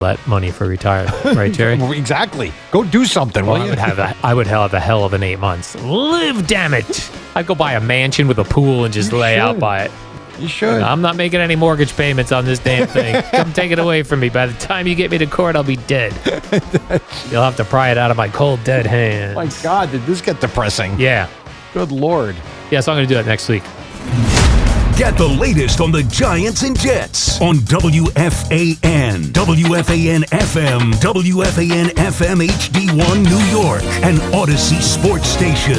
that money for retirement, right, Jerry? Exactly. Go do something. Well, I would have a hell of an 8 months. Live, damn it! I'd go buy a mansion with a pool and just lay out by it. You should. I'm not making any mortgage payments on this damn thing. Come take it away from me. By the time you get me to court, I'll be dead. You'll have to pry it out of my cold, dead hands. My God, did this get depressing? Yeah. Good Lord. Yeah, so I'm going to do that next week. Get the latest on the Giants and Jets on WFAN, WFAN FM, WFAN FM HD1 New York, and Odyssey Sports Station.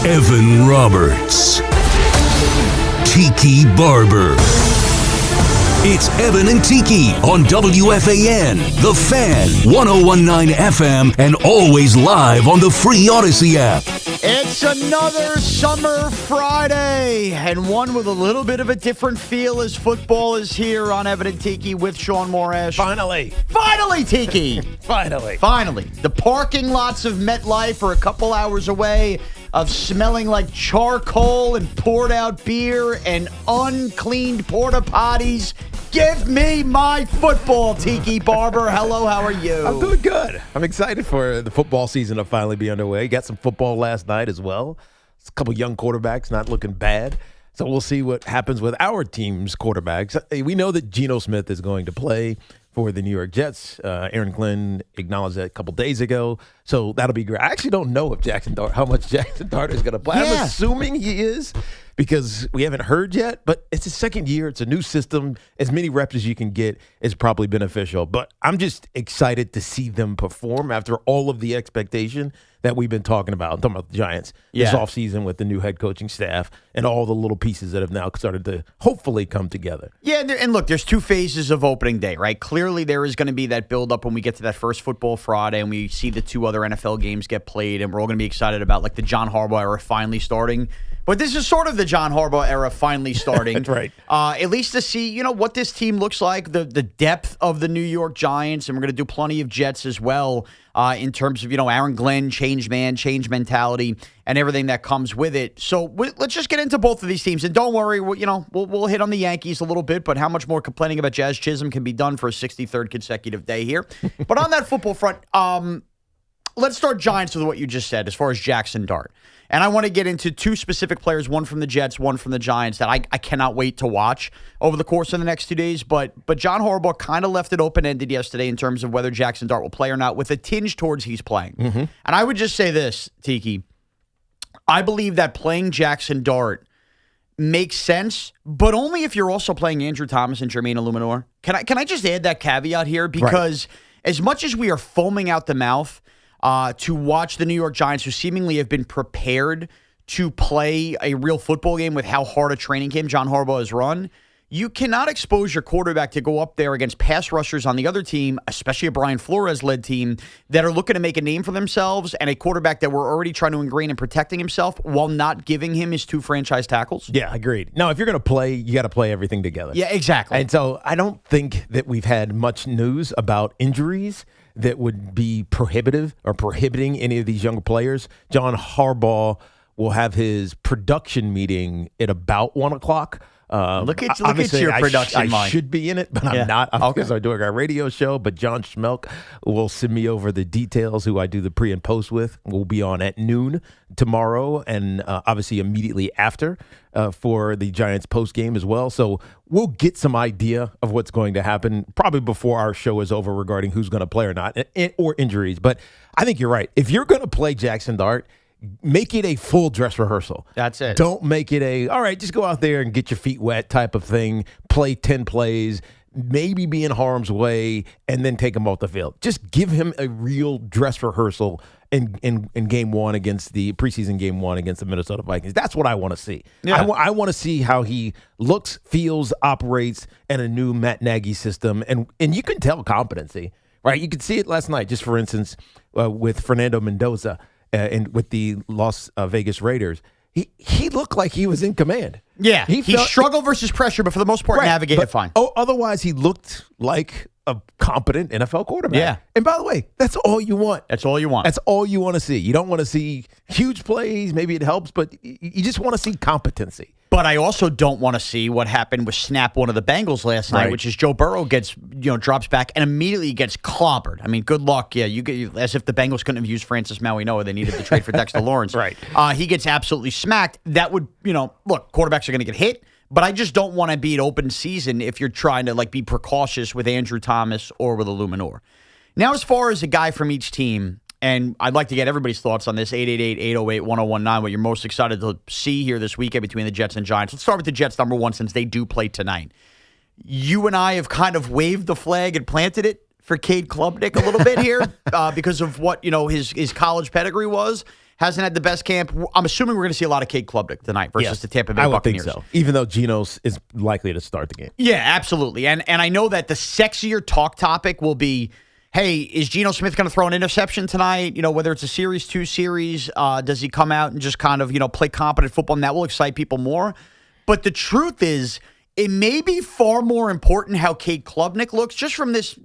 Evan Roberts. Tiki Barber. It's Evan and Tiki on WFAN, The Fan, 101.9 FM, and always live on the free Odyssey app. It's another summer Friday, and one with a little bit of a different feel as football is here on Evan and Tiki with Shaun Morash. Finally, Tiki! Finally. The parking lots of MetLife are a couple hours away of smelling like charcoal and poured out beer and uncleaned porta potties. Give me my football, Tiki Barber. Hello, how are you? I'm doing good. I'm excited for the football season to finally be underway. Got some football last night as well. It's a couple young quarterbacks not looking bad. So we'll see what happens with our team's quarterbacks. We know that Geno Smith is going to play for the New York Jets. Aaron Glenn acknowledged that a couple days ago. So that'll be great. I actually don't know if how much Jackson Dart is going to play. Yeah. I'm assuming he is because we haven't heard yet. But it's his second year. It's a new system. As many reps as you can get is probably beneficial. But I'm just excited to see them perform after all of the expectation that we've been talking about. I'm talking about the Giants this offseason with the new head coaching staff and all the little pieces that have now started to hopefully come together. Yeah, and look, there's two phases of opening day, right? Clearly, there is going to be that build-up when we get to that first football Friday and we see the two other NFL games get played, and we're all going to be excited about, like, the John Harbaugh era finally starting. But this is sort of the John Harbaugh era finally starting. That's right. At least to see, what this team looks like, the depth of the New York Giants, and we're going to do plenty of Jets as well in terms of, Aaron Glenn, change man, change mentality, and everything that comes with it. So let's just get into both of these teams. And don't worry, we'll hit on the Yankees a little bit, but how much more complaining about Jazz Chisholm can be done for a 63rd consecutive day here. But on that football front, let's start Giants with what you just said as far as Jackson Dart. And I want to get into two specific players, one from the Jets, one from the Giants, that I cannot wait to watch over the course of the next 2 days. But John Harbaugh kind of left it open-ended yesterday in terms of whether Jackson Dart will play or not, with a tinge towards he's playing. Mm-hmm. And I would just say this, Tiki. I believe that playing Jackson Dart makes sense, but only if you're also playing Andrew Thomas and Jermaine Illuminor. Can I just add that caveat here? Because as much as we are foaming out the mouth to watch the New York Giants, who seemingly have been prepared to play a real football game with how hard a training camp John Harbaugh has run, you cannot expose your quarterback to go up there against pass rushers on the other team, especially a Brian Flores-led team, that are looking to make a name for themselves, and a quarterback that we're already trying to ingrain in protecting himself while not giving him his 2 franchise tackles. Yeah, agreed. Now, if you're going to play, you got to play everything together. Yeah, exactly. And so I don't think that we've had much news about injuries that would be prohibitive or prohibiting any of these younger players. John Harbaugh will have his production meeting at about 1 o'clock. Look at your production mind. I should be in it, but I'm not because I'm doing our radio show. But John Schmelk will send me over the details, who I do the pre and post with. We'll be on at noon tomorrow, and obviously immediately after for the Giants post game as well. So we'll get some idea of what's going to happen probably before our show is over regarding who's going to play or not, or injuries. But I think you're right. If you're going to play Jackson Dart, make it a full dress rehearsal. That's it. Don't make it all right, just go out there and get your feet wet type of thing. Play 10 plays, maybe be in harm's way, and then take him off the field. Just give him a real dress rehearsal in game one against the preseason game one against the Minnesota Vikings. That's what I want to see. Yeah. I want to see how he looks, feels, operates in a new Matt Nagy system. And you can tell competency, right? You could see it last night, just for instance, with Fernando Mendoza. And with the Las Vegas Raiders, he looked like he was in command. Yeah, he struggled versus pressure, but for the most part, navigated fine. Otherwise, he looked like a competent NFL quarterback. Yeah. And by the way, that's all you want. That's all you want. That's all you want to see. You don't want to see huge plays. Maybe it helps, but you just want to see competency. But I also don't want to see what happened with Snap, one of the Bengals last night, which is Joe Burrow drops back and immediately gets clobbered. I mean, good luck. Yeah, as if the Bengals couldn't have used Francis Mauigoa. They needed to trade for Dexter Lawrence. Right. He gets absolutely smacked. That would, look, quarterbacks are going to get hit, but I just don't want to be an open season if you're trying to be precautious with Andrew Thomas or with Illuminor. Now, as far as a guy from each team, and I'd like to get everybody's thoughts on this, 888-808-1019, what you're most excited to see here this weekend between the Jets and Giants. Let's start with the Jets, number one, since they do play tonight. You and I have kind of waved the flag and planted it for Cade Klubnik a little bit here because of what his college pedigree was. Hasn't had the best camp. I'm assuming we're going to see a lot of Cade Klubnik tonight versus the Tampa Bay I would Buccaneers. think so, even though Geno's is likely to start the game. Yeah, absolutely. And I know that the sexier talk topic will be, hey, is Geno Smith going to throw an interception tonight? Whether it's a series, 2 series, does he come out and just kind of, play competent football? And that will excite people more. But the truth is, it may be far more important how Cade Klubnik looks, just from this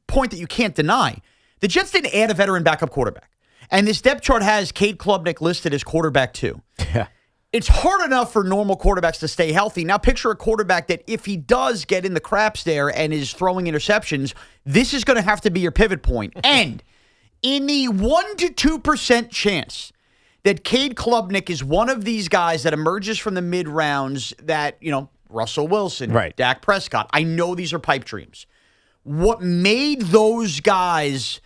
point that you can't deny. The Jets didn't add a veteran backup quarterback. And this depth chart has Cade Klubnik listed as quarterback 2. Yeah. It's hard enough for normal quarterbacks to stay healthy. Now picture a quarterback that if he does get in the craps there and is throwing interceptions, this is going to have to be your pivot point. And in the 1 to 2% chance that Cade Klubnik is one of these guys that emerges from the mid rounds that, Russell Wilson, Dak Prescott, I know these are pipe dreams. What made those guys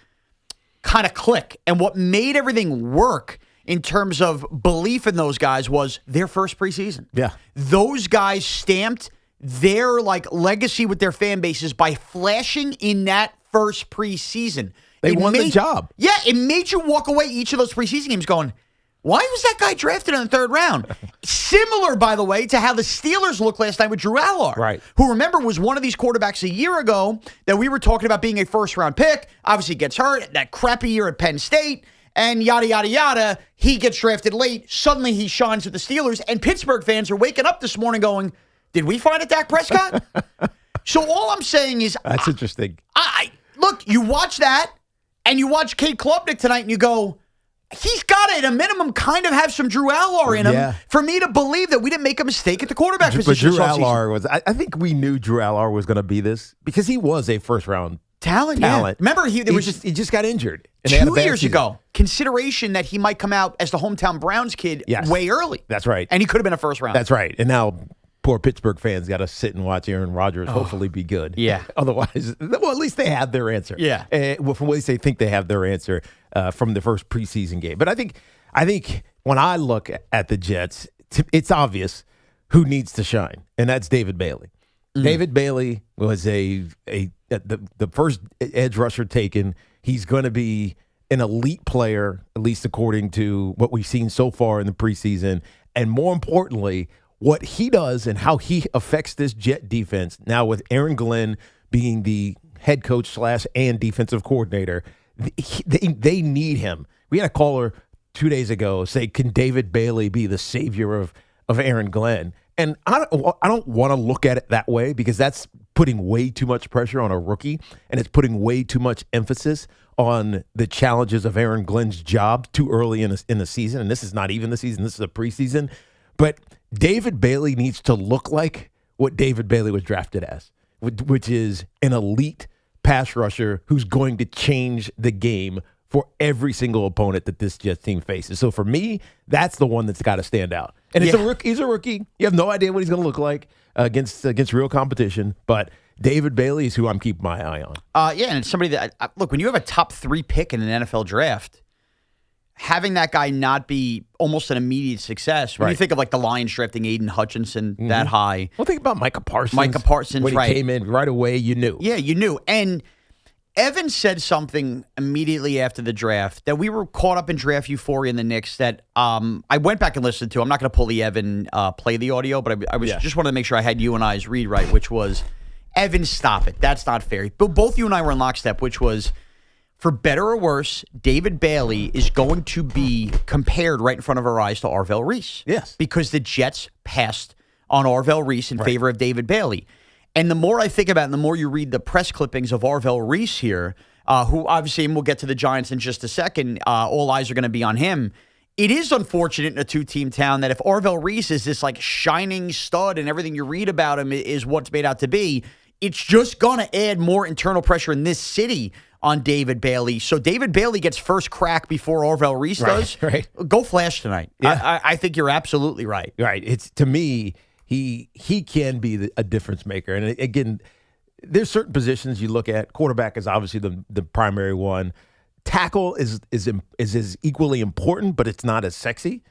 kind of click and what made everything work in terms of belief in those guys was their first preseason. Yeah. Those guys stamped their legacy with their fan bases by flashing in that first preseason. They won the job. Yeah, it made you walk away each of those preseason games going, why was that guy drafted in the 3rd round? Similar, by the way, to how the Steelers looked last night with Drew Allard, who, remember, was one of these quarterbacks a year ago that we were talking about being a first-round pick. Obviously gets hurt, that crappy year at Penn State, and yada, yada, yada. He gets drafted late. Suddenly he shines with the Steelers, and Pittsburgh fans are waking up this morning going, did we find a Dak Prescott? So all I'm saying is... That's interesting. Look, you watch that, and you watch Cade Klubnik tonight, and you go... He's got to, at a minimum, kind of have some Drew Allard in him for me to believe that we didn't make a mistake at the quarterback position. But Drew Allard was, I think we knew Drew Allard was going to be this because he was a first-round talent. Yeah. Remember, he just got injured. And 2 years ago, consideration that he might come out as the hometown Browns kid way early. That's right. And he could have been a first round. That's right. And now poor Pittsburgh fans got to sit and watch Aaron Rodgers hopefully be good. Yeah. Otherwise, well, at least they have their answer. Yeah. Well, from at least they think they have their answer from the first preseason game. But I think when I look at the Jets, it's obvious who needs to shine, and that's David Bailey. David Bailey was the first edge rusher taken. He's going to be an elite player, at least according to what we've seen so far in the preseason. And more importantly, what he does and how he affects this Jet defense, now with Aaron Glenn being the head coach / and defensive coordinator, they need him. We had a caller 2 days ago say, can David Bailey be the savior of Aaron Glenn? And I don't want to look at it that way because that's putting way too much pressure on a rookie, and it's putting way too much emphasis on the challenges of Aaron Glenn's job too early in the season. And this is not even the season. This is a preseason. But David Bailey needs to look like what David Bailey was drafted as, which is an elite pass rusher who's going to change the game for every single opponent that this Jets team faces. So for me, that's the one that's got to stand out. And he's a rookie. You have no idea what he's going to look like against real competition. But David Bailey is who I'm keeping my eye on. And it's somebody that, look, when you have a top 3 pick in an NFL draft, having that guy not be almost an immediate success. When you think of the Lions drafting Aiden Hutchinson that high. Well, think about Micah Parsons. When he came in right away, you knew. Yeah, you knew. And Evan said something immediately after the draft that we were caught up in draft euphoria in the Knicks that I went back and listened to. I'm not going to pull the Evan play the audio, but I was just wanted to make sure I had you and I's read right, which was, Evan, stop it. That's not fair. But both you and I were in lockstep, which was, for better or worse, David Bailey is going to be compared right in front of our eyes to Arvell Reese. Yes. Because the Jets passed on Arvell Reese in favor of David Bailey. And the more I think about it, and the more you read the press clippings of Arvell Reese here, who obviously, and we'll get to the Giants in just a second, all eyes are going to be on him. it is unfortunate in a two-team town that if Orville Reese is this like shining stud and everything you read about him is what's made out to be, it's just going to add more internal pressure in this city on David Bailey. So David Bailey gets first crack before Orville Reese does. Right. Go Flash tonight. Yeah. I think you're absolutely right. Right. It's to me, he can be a difference maker. And again, there's certain positions you look at. Quarterback is obviously the primary one. Tackle is as equally important, but it's not as sexy.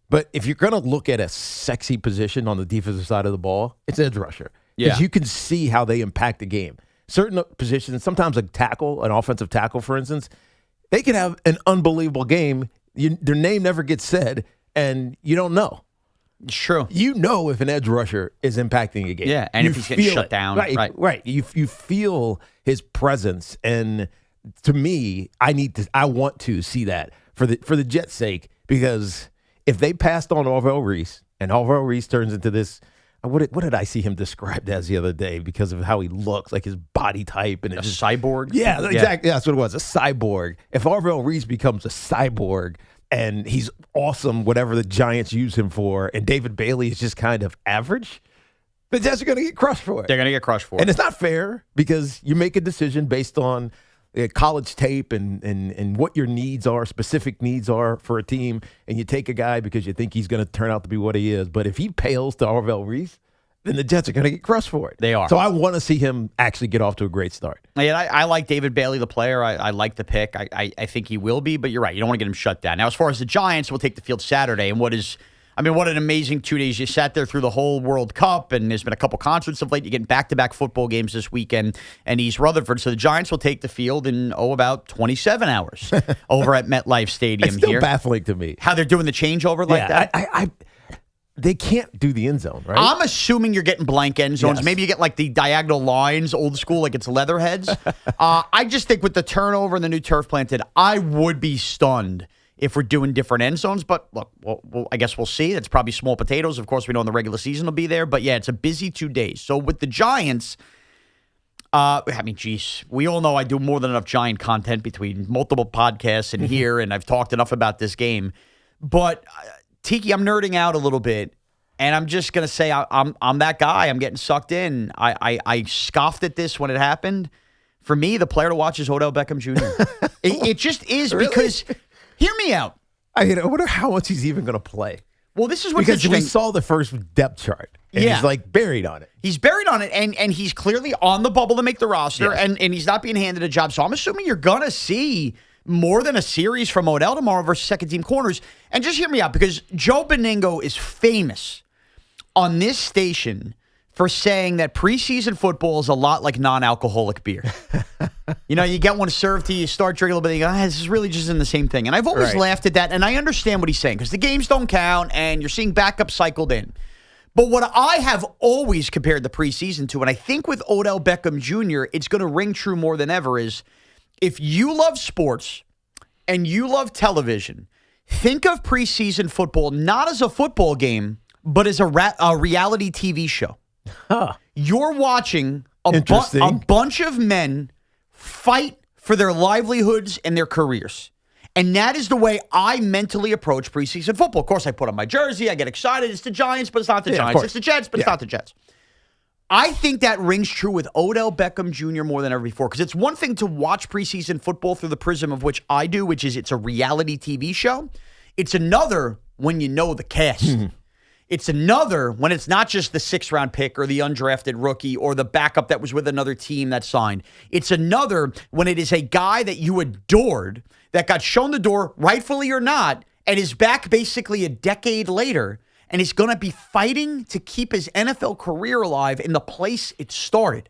But if you're going to look at a sexy position on the defensive side of the ball, it's edge rusher. Because you can see how they impact the game. Certain positions, sometimes a tackle, an offensive tackle, for instance, they can have an unbelievable game. Their name never gets said, and you don't know. It's true. You know if an edge rusher is impacting a game. Yeah, and if he's getting shut down. Right. You feel his presence, and to me, I want to see that for the Jets' sake, because if they passed on Orville Reese and Orville Reese turns into this. What did I see him described as the other day because of how he looks, like his body type and a cyborg? Yeah, exactly. Yeah, that's what it was, a cyborg. If Orville Reese becomes a cyborg and he's awesome, whatever the Giants use him for, and David Bailey is just kind of average, the Jets are going to get crushed for it. They're going to get crushed for it. And it's not fair because you make a decision based on college tape and what your needs are, specific needs are for a team, and you take a guy because you think he's going to turn out to be what he is. But if he pales to Orville Reese, then the Jets are going to get crushed for it. They are. So I want to see him actually get off to a great start. Yeah, I like David Bailey, the player. I like the pick. I think he will be, but you're right. You don't want to get him shut down. Now, as far as the Giants, we'll take the field Saturday, and what an amazing 2 days. You sat there through the whole World Cup, and there's been a couple concerts of late. You're getting back-to-back football games this weekend and East Rutherford. So the Giants will take the field in, about 27 hours over at MetLife Stadium. It's still here. baffling to me. How they're doing the changeover like that? They can't do the end zone, right? I'm assuming you're getting blank end zones. Yes. Maybe you get like the diagonal lines, old school, like it's Leatherheads. I just think with the turnover and the new turf planted, I would be stunned if we're doing different end zones. But look, I guess we'll see. That's probably small potatoes. Of course, we know in the regular season will be there. But yeah, it's a busy 2 days. So with the Giants, we all know I do more than enough Giant content between multiple podcasts and here, and I've talked enough about this game. But Tiki, I'm nerding out a little bit, and I'm just gonna say I'm that guy. I'm getting sucked in. I scoffed at this when it happened. For me, the player to watch is Odell Beckham Jr. it just is Really? Because hear me out. I wonder how much he's even going to play. Well, this is what's Because interesting. we saw the first depth chart, and he's like buried on it. He's buried on it, and he's clearly on the bubble to make the roster, Yes. and he's not being handed a job. So I'm assuming you're gonna see more than a series from Odell tomorrow versus second-team corners. And just hear me out, because Joe Beningo is famous on this station for saying that preseason football is a lot like non-alcoholic beer. You get one served to you, start drinking a little bit, and you go, this is really just in the same thing. And I've always laughed at that, and I understand what he's saying, because the games don't count, and you're seeing backup cycled in. But what I have always compared the preseason to, and I think with Odell Beckham Jr., it's going to ring true more than ever, is if you love sports and you love television, think of preseason football not as a football game, but as a reality TV show. Huh. You're watching a Interesting. bunch of men fight for their livelihoods and their careers. And that is the way I mentally approach preseason football. Of course, I put on my jersey. I get excited. It's the Giants, but it's not the Giants. It's the Jets, but it's not the Jets. I think that rings true with Odell Beckham Jr. more than ever before, because it's one thing to watch preseason football through the prism of which I do, which is it's a reality TV show. It's another when you know the cast. It's another when it's not just the 6th-round pick or the undrafted rookie or the backup that was with another team that signed. It's another when it is a guy that you adored that got shown the door, rightfully or not, and is back basically a decade later, and is going to be fighting to keep his NFL career alive in the place it started.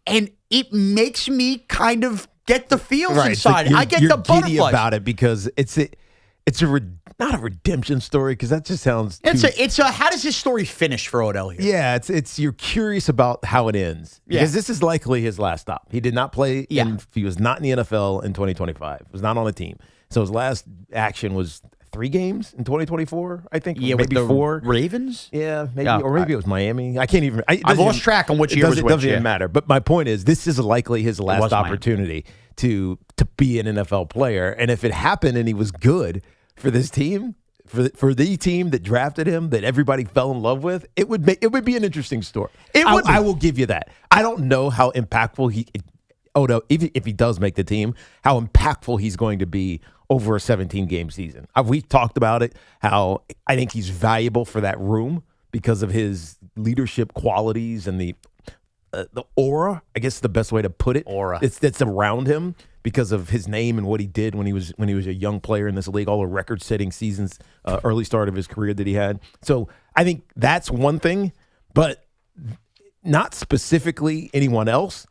And it makes me kind of get the feels inside. Like I get you're the giddy butterflies about it because it's not a redemption story, because that just sounds It's a how does his story finish for Odell here? Yeah, it's you're curious about how it ends, because this is likely his last stop. He did not play. He was not in the NFL in 2025. Was not on the team. So his last action was 3 games in 2024. I think. Yeah, maybe with the 4 Ravens. Yeah, maybe, or maybe it was Miami. I can't even. I've lost track on which year was It which. doesn't even matter. But my point is, this is likely his last opportunity to be an NFL player. And if it happened and he was good for this team, for the team that drafted him, that everybody fell in love with, it would be an interesting story. I will give you that. I don't know how impactful Odell, if he does make the team, how impactful he's going to be over a 17-game season. We've talked about it, how I think he's valuable for that room because of his leadership qualities and the aura, I guess is the best way to put it. Aura. It's around him because of his name and what he did when he was a young player in this league, all the record-setting seasons, early start of his career that he had. So I think that's one thing, but not specifically anyone else.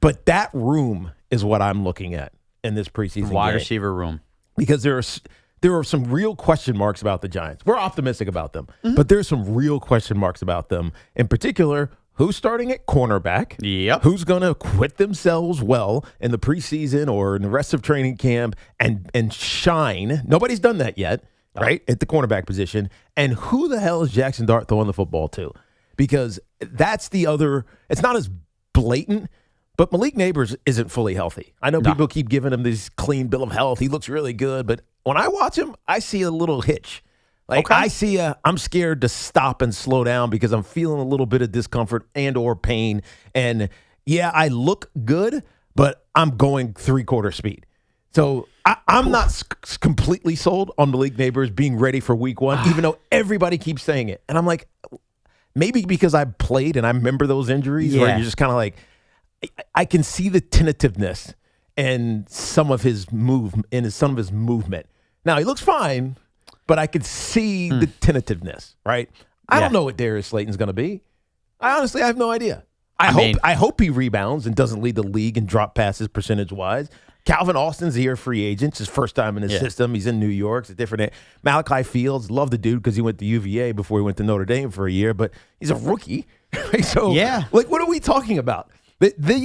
But that room is what I'm looking at in this preseason Wide game. receiver room. Because there are some real question marks about the Giants. We're optimistic about them, but there's some real question marks about them. In particular, who's starting at cornerback? Yep. Who's going to acquit themselves well in the preseason or in the rest of training camp and shine? Nobody's done that yet, right, at the cornerback position. And who the hell is Jackson Dart throwing the football to? Because that's the other – it's not as blatant, but Malik Neighbors isn't fully healthy. I know people keep giving him this clean bill of health. He looks really good. But when I watch him, I see a little hitch. I'm scared to stop and slow down because I'm feeling a little bit of discomfort and or pain. And, yeah, I look good, but I'm going 3/4 speed. So I'm not completely sold on Malik Neighbors being ready for week 1, even though everybody keeps saying it. And I'm like, maybe because I played and I remember those injuries where you're just kind of like, I can see the tentativeness and some of his movement. Now, he looks fine, but I could see the tentativeness, right? I don't know what Darius Slayton's going to be. I honestly have no idea. I hope he rebounds and doesn't lead the league in drop passes percentage-wise. Calvin Austin's a year free agent. It's his first time in his system. He's in New York. It's a different – Malachi Fields, love the dude because he went to UVA before he went to Notre Dame for a year, but he's a rookie. So, like, what are we talking about?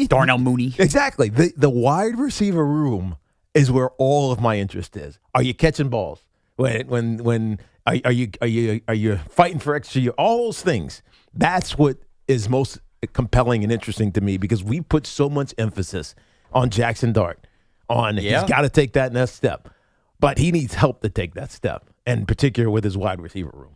Darnell Mooney. Exactly. The wide receiver room is where all of my interest is. Are you catching balls? When are you fighting for extra? All those things. That's what is most compelling and interesting to me because we put so much emphasis on Jackson Dart. He's got to take that next step, but he needs help to take that step, and in particular with his wide receiver room.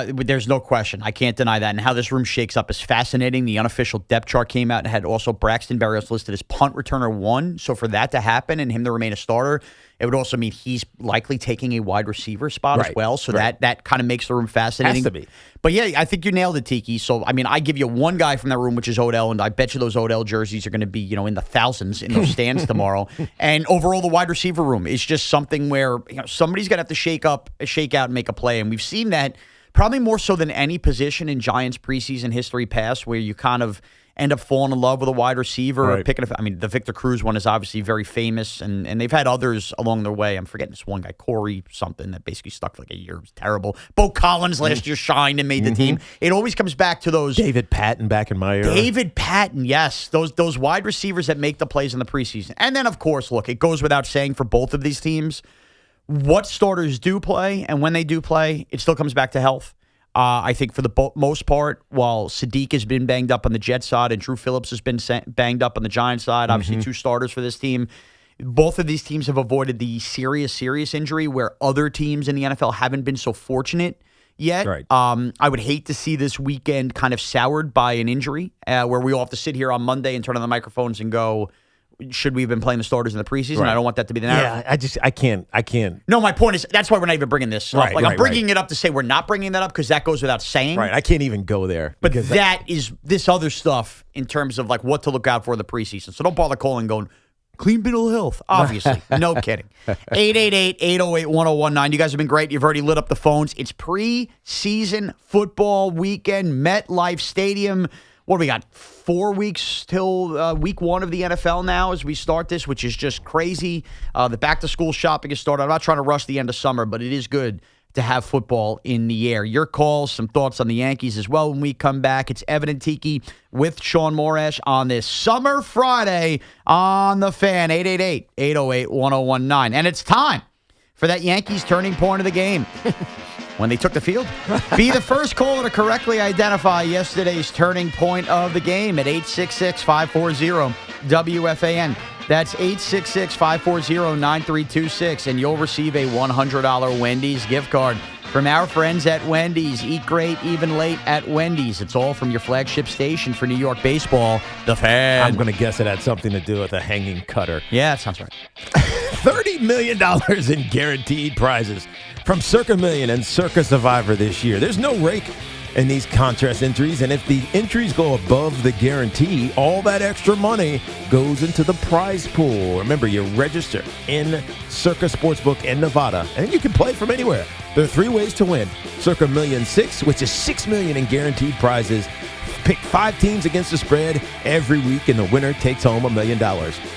There's no question. I can't deny that. And how this room shakes up is fascinating. The unofficial depth chart came out and had also Braxton Berrios listed as punt returner 1. So for that to happen and him to remain a starter, it would also mean he's likely taking a wide receiver spot as well. So that kind of makes the room fascinating. Has to be. But yeah, I think you nailed it, Tiki. So, I mean, I give you one guy from that room, which is Odell, and I bet you those Odell jerseys are going to be, in the thousands in those stands tomorrow. And overall, the wide receiver room is just something where somebody's going to have to shake out and make a play. And we've seen that probably more so than any position in Giants preseason history past, where you kind of end up falling in love with a wide receiver. Or picking the Victor Cruz one is obviously very famous, and they've had others along their way. I'm forgetting this one guy, Corey something, that basically stuck for like a year. It was terrible. Bo Collins last year shined and made the team. It always comes back to those. David Patton back in my era. David Patton, yes. Those wide receivers that make the plays in the preseason. And then, of course, look, it goes without saying for both of these teams, what starters do play, and when they do play, it still comes back to health. I think for the most part, while Sadiq has been banged up on the Jets side and Drew Phillips has been banged up on the Giants side, obviously 2 starters for this team, both of these teams have avoided the serious injury where other teams in the NFL haven't been so fortunate yet. Right. I would hate to see this weekend kind of soured by an injury where we all have to sit here on Monday and turn on the microphones and go, should we have been playing the starters in the preseason? Right. I don't want that to be the narrative. Yeah, I can't. No, my point is that's why we're not even bringing this up. I'm bringing it up to say we're not bringing that up because that goes without saying. Right, I can't even go there. But that is this other stuff in terms of like what to look out for in the preseason. So don't bother calling going, clean bill of health. Obviously. No kidding. 888-808-1019. You guys have been great. You've already lit up the phones. It's preseason football weekend, MetLife Stadium. What do we got? 4 weeks till week 1 of the NFL now as we start this, which is just crazy. The back-to-school shopping has started. I'm not trying to rush the end of summer, but it is good to have football in the air. Your calls, some thoughts on the Yankees as well when we come back. It's Evan and Tiki with Shaun Morash on this Summer Friday on The Fan, 888-808-1019. And it's time for that Yankees turning point of the game. When they took the field. Be the first caller to correctly identify yesterday's turning point of the game at 866-540-WFAN. That's 866-540-9326, and you'll receive a $100 Wendy's gift card. from our friends at Wendy's. Eat great, even late at Wendy's. It's all from your flagship station for New York baseball, The Fan. I'm going to guess it had something to do with a hanging cutter. Yeah, that sounds right. $30 million in guaranteed prizes from Circa Million and Circa Survivor this year. There's no rake in these contest entries, and if the entries go above the guarantee, all that extra money goes into the prize pool. Remember, you register in Circa Sportsbook in Nevada, and you can play from anywhere. There are 3 ways to win. Circa Million 6, which is $6 million in guaranteed prizes. Pick 5 teams against the spread every week, and the winner takes home $1 million.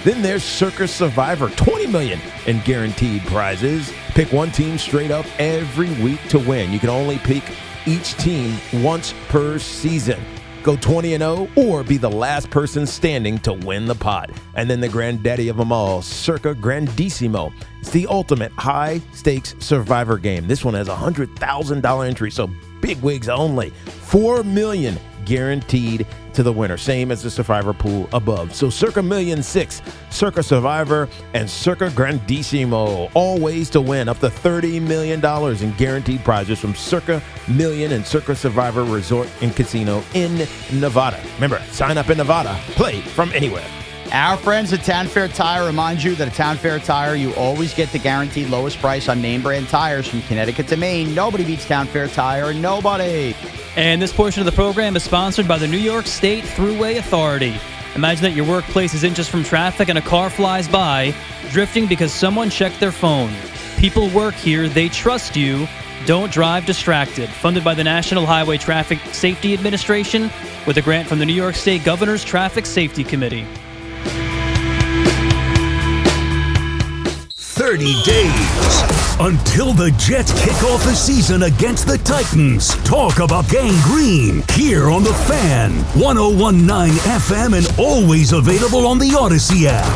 Then there's Circa Survivor, $20 million in guaranteed prizes. Pick 1 team straight up every week to win. You can only pick each team once per season. Go 20-0 or be the last person standing to win the pot. And then the granddaddy of them all, Circa Grandissimo. It's the ultimate high-stakes survivor game. This one has a $100,000 entry, so big wigs only. $4 million guaranteed to the winner, same as the Survivor pool above. So Circa Million 6, Circa Survivor, and Circa Grandissimo, all ways to win up to $30 million in guaranteed prizes from Circa Million and Circa Survivor Resort and Casino in Nevada. Remember, sign up in Nevada, play from anywhere. Our friends at Town Fair Tire remind you that at Town Fair Tire, you always get the guaranteed lowest price on name brand tires from Connecticut to Maine. Nobody beats Town Fair Tire. Nobody. And this portion of the program is sponsored by the New York State Thruway Authority. Imagine that your workplace is inches from traffic and a car flies by, drifting because someone checked their phone. People work here. They trust you. Don't drive distracted. Funded by the National Highway Traffic Safety Administration with a grant from the New York State Governor's Traffic Safety Committee. 30 days until the Jets kick off the season against the Titans. Talk about Gang Green here on The Fan, 101.9 FM, and always available on the Odyssey app.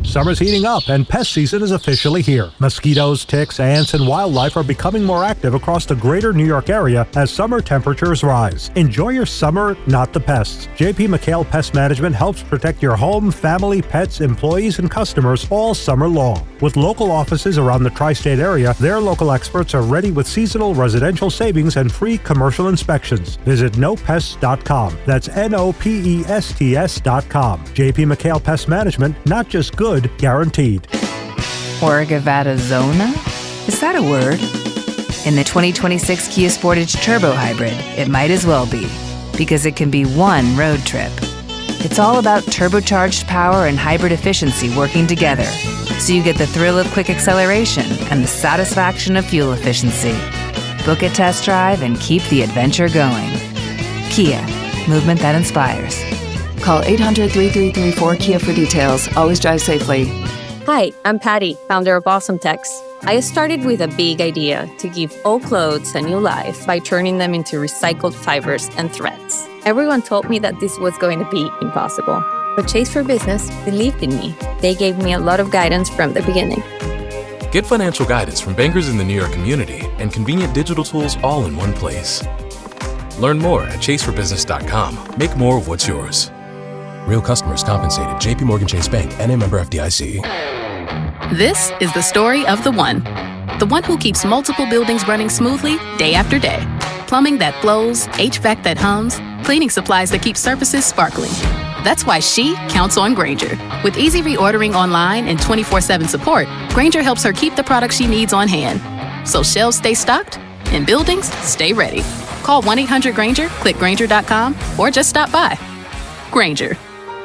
Summer's heating up and pest season is officially here. Mosquitoes, ticks, ants, and wildlife are becoming more active across the greater New York area as summer temperatures rise. Enjoy your summer, not the pests. JP McHale Pest Management helps protect your home, family, pets, employees, and customers all summer long. With local offices around the tri-state area, their local experts are ready with seasonal residential savings and free commercial inspections. Visit nopests.com. That's NOPESTS.com. JP McHale Pest Management, not just good, guaranteed. Orgavada Zona? Is that a word? In the 2026 Kia Sportage Turbo Hybrid, it might as well be, because it can be one road trip. It's all about turbocharged power and hybrid efficiency working together, so you get the thrill of quick acceleration and the satisfaction of fuel efficiency. Book a test drive and keep the adventure going. Kia, movement that inspires. Call 800-3334-KIA for details. Always drive safely. Hi, I'm Patty, founder of Awesome Tex. I started with a big idea to give old clothes a new life by turning them into recycled fibers and threads. Everyone told me that this was going to be impossible, but Chase for Business believed in me. They gave me a lot of guidance from the beginning. Get financial guidance from bankers in the New York community and convenient digital tools all in one place. Learn more at chaseforbusiness.com. Make more of what's yours. Real customers compensated. JP Morgan Chase Bank, N.A. member FDIC. This is the story of the one who keeps multiple buildings running smoothly day after day. Plumbing that flows, HVAC that hums, cleaning supplies that keep surfaces sparkling. That's why she counts on Grainger. With easy reordering online and 24/7 support, Grainger helps her keep the products she needs on hand. So shelves stay stocked and buildings stay ready. Call 1-800-GRAINGER, click Grainger.com, or just stop by. Grainger,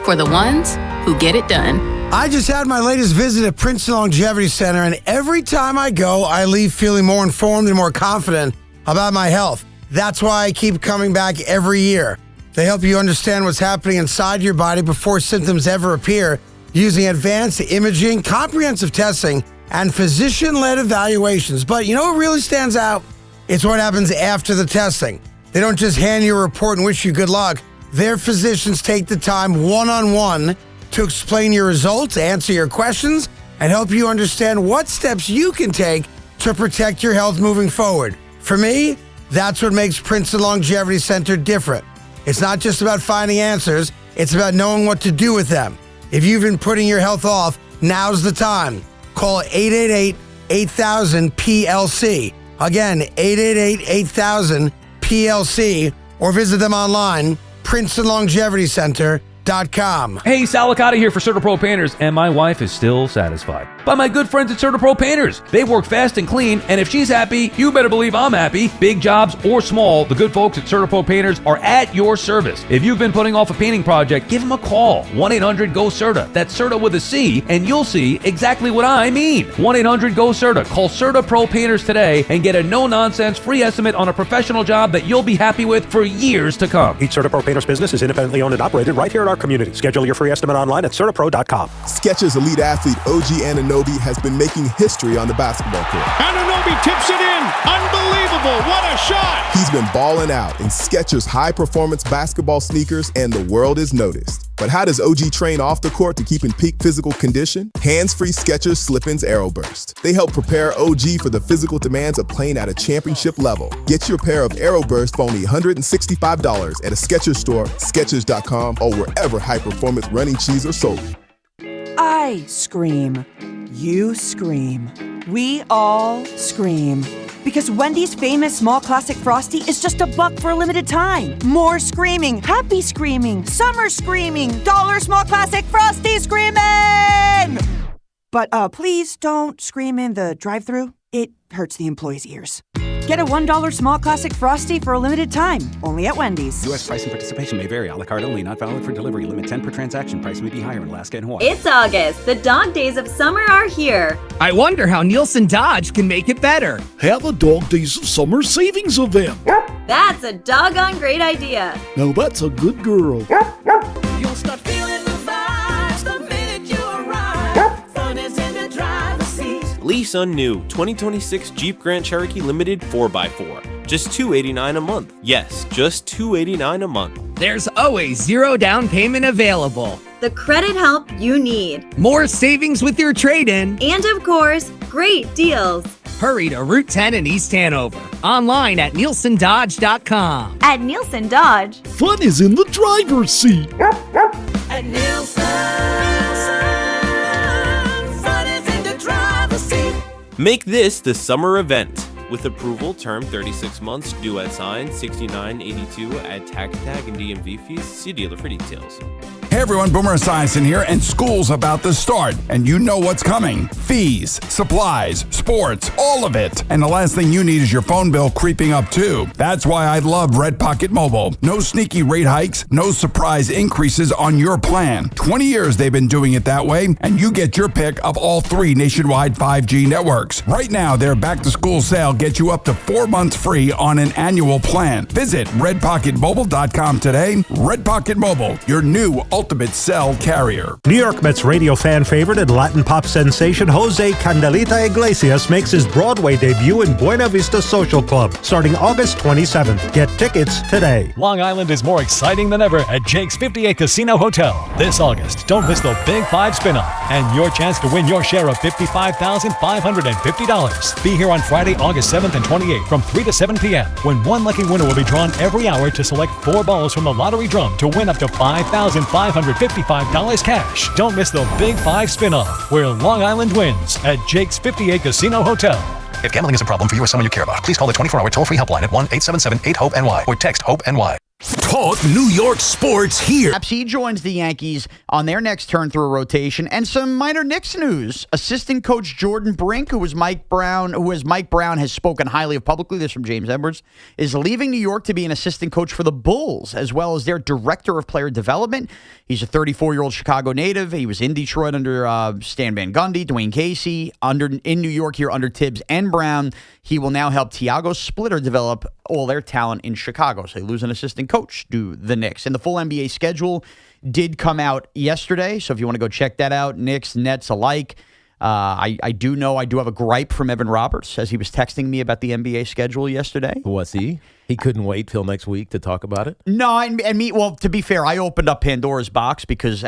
for the ones who get it done. I just had my latest visit at Princeton Longevity Center, and every time I go, I leave feeling more informed and more confident about my health. That's why I keep coming back every year. They help you understand what's happening inside your body before symptoms ever appear, using advanced imaging, comprehensive testing, and physician-led evaluations. But you know what really stands out? It's what happens after the testing. They don't just hand you a report and wish you good luck. Their physicians take the time one-on-one to explain your results, answer your questions, and help you understand what steps you can take to protect your health moving forward. For me, that's what makes Princeton Longevity Center different. It's not just about finding answers, it's about knowing what to do with them. If you've been putting your health off, now's the time. Call 888-8000-PLC. Again, 888-8000-PLC, or visit them online, PrincetonLongevityCenter.com. Hey, Salicata here for CertaPro Painters, and my wife is still satisfied by my good friends at CertaPro Painters. They work fast and clean, and if she's happy, you better believe I'm happy. Big jobs or small, the good folks at CertaPro Painters are at your service. If you've been putting off a painting project, give them a call. 1-800-GO-CERTA. That's CERTA with a C, and you'll see exactly what I mean. 1-800-GO-CERTA. Call CertaPro Painters today and get a no-nonsense free estimate on a professional job that you'll be happy with for years to come. Each CertaPro Painters business is independently owned and operated right here in our community. Schedule your free estimate online at CertaPro.com. Skechers elite athlete OG Anunoby has been making history on the basketball court. Anunoby tips it in. Unbelievable. What a shot. He's been balling out in Skechers high-performance basketball sneakers, and the world is noticed. But how does OG train off the court to keep in peak physical condition? Hands-free Skechers Slip-ins Aeroburst. They help prepare OG for the physical demands of playing at a championship level. Get your pair of Aeroburst for only $165 at a Skechers store, Skechers.com, or wherever high-performance running shoes are sold. I scream. You scream. We all scream. Because Wendy's famous small classic Frosty is just $1 for a limited time. More screaming, happy screaming, summer screaming, $1 small classic Frosty screaming! But please don't scream in the drive-thru. It hurts the employees' ears. Get a $1 small classic Frosty for a limited time, only at Wendy's. U.S. price and participation may vary. A la carte only, not valid for delivery. Limit 10 per transaction. Price may be higher in Alaska and Hawaii. It's August. The dog days of summer are here. I wonder how Nielsen Dodge can make it better. Have a Dog Days of Summer savings event. That's a doggone great idea. Now that's a good girl. You'll start feeling the vibes the minute you arrive. Fun is in the driver's seat. Lease on new 2026 Jeep Grand Cherokee Limited 4x4. Just $289 a month. Yes, just $289 a month. There's always zero down payment available. The credit help you need. More savings with your trade-in. And of course, great deals. Hurry to Route 10 in East Hanover. Online at NielsenDodge.com. At Nielsen Dodge, fun is in the driver's seat. At Nielsen, fun is in the driver's seat. Make this the summer event. With approval, term 36 months, due at sign, $69.82 at tax tag and DMV fees. See dealer for details. Hey everyone, Boomer Esiason here, and school's about to start, and you know what's coming. Fees, supplies, sports, all of it. And the last thing you need is your phone bill creeping up too. That's why I love Red Pocket Mobile. No sneaky rate hikes, no surprise increases on your plan. 20 years they've been doing it that way, and you get your pick of all 3 nationwide 5G networks. Right now, their back-to-school sale gets you up to 4 months free on an annual plan. Visit redpocketmobile.com today. Red Pocket Mobile, your new ultimate cell carrier. New York Mets radio fan favorite and Latin pop sensation Jose Candelita Iglesias makes his Broadway debut in Buena Vista Social Club starting August 27th. Get tickets today. Long Island is more exciting than ever at Jake's 58 Casino Hotel. This August, don't miss the Big 5 spin-off and your chance to win your share of $55,550. Be here on Friday, August 7th and 28th from 3 to 7 p.m. when one lucky winner will be drawn every hour to select 4 balls from the lottery drum to win up to $5,555 cash. Don't miss the Big 5 spin-off where Long Island wins at Jake's 58 Casino Hotel. If gambling is a problem for you or someone you care about, please call the 24-hour toll-free helpline at 1-877-8-HOPE-NY or text HOPE-NY. Talk New York sports here. He joins the Yankees on their next turn through a rotation, and some minor Knicks news. Assistant coach Jordan Brink, who as Mike Brown has spoken highly of publicly, this from James Edwards, is leaving New York to be an assistant coach for the Bulls, as well as their director of player development. He's a 34-year-old Chicago native. He was in Detroit under Stan Van Gundy, Dwayne Casey, in New York here under Tibbs and Brown. He will now help Tiago Splitter develop all their talent in Chicago. So they lose an assistant coach to the Knicks. And the full NBA schedule did come out yesterday. So if you want to go check that out, Knicks, Nets alike. I do have a gripe from Evan Roberts as he was texting me about the NBA schedule yesterday. Was he? He couldn't wait till next week to talk about it? No, well, to be fair, I opened up Pandora's box because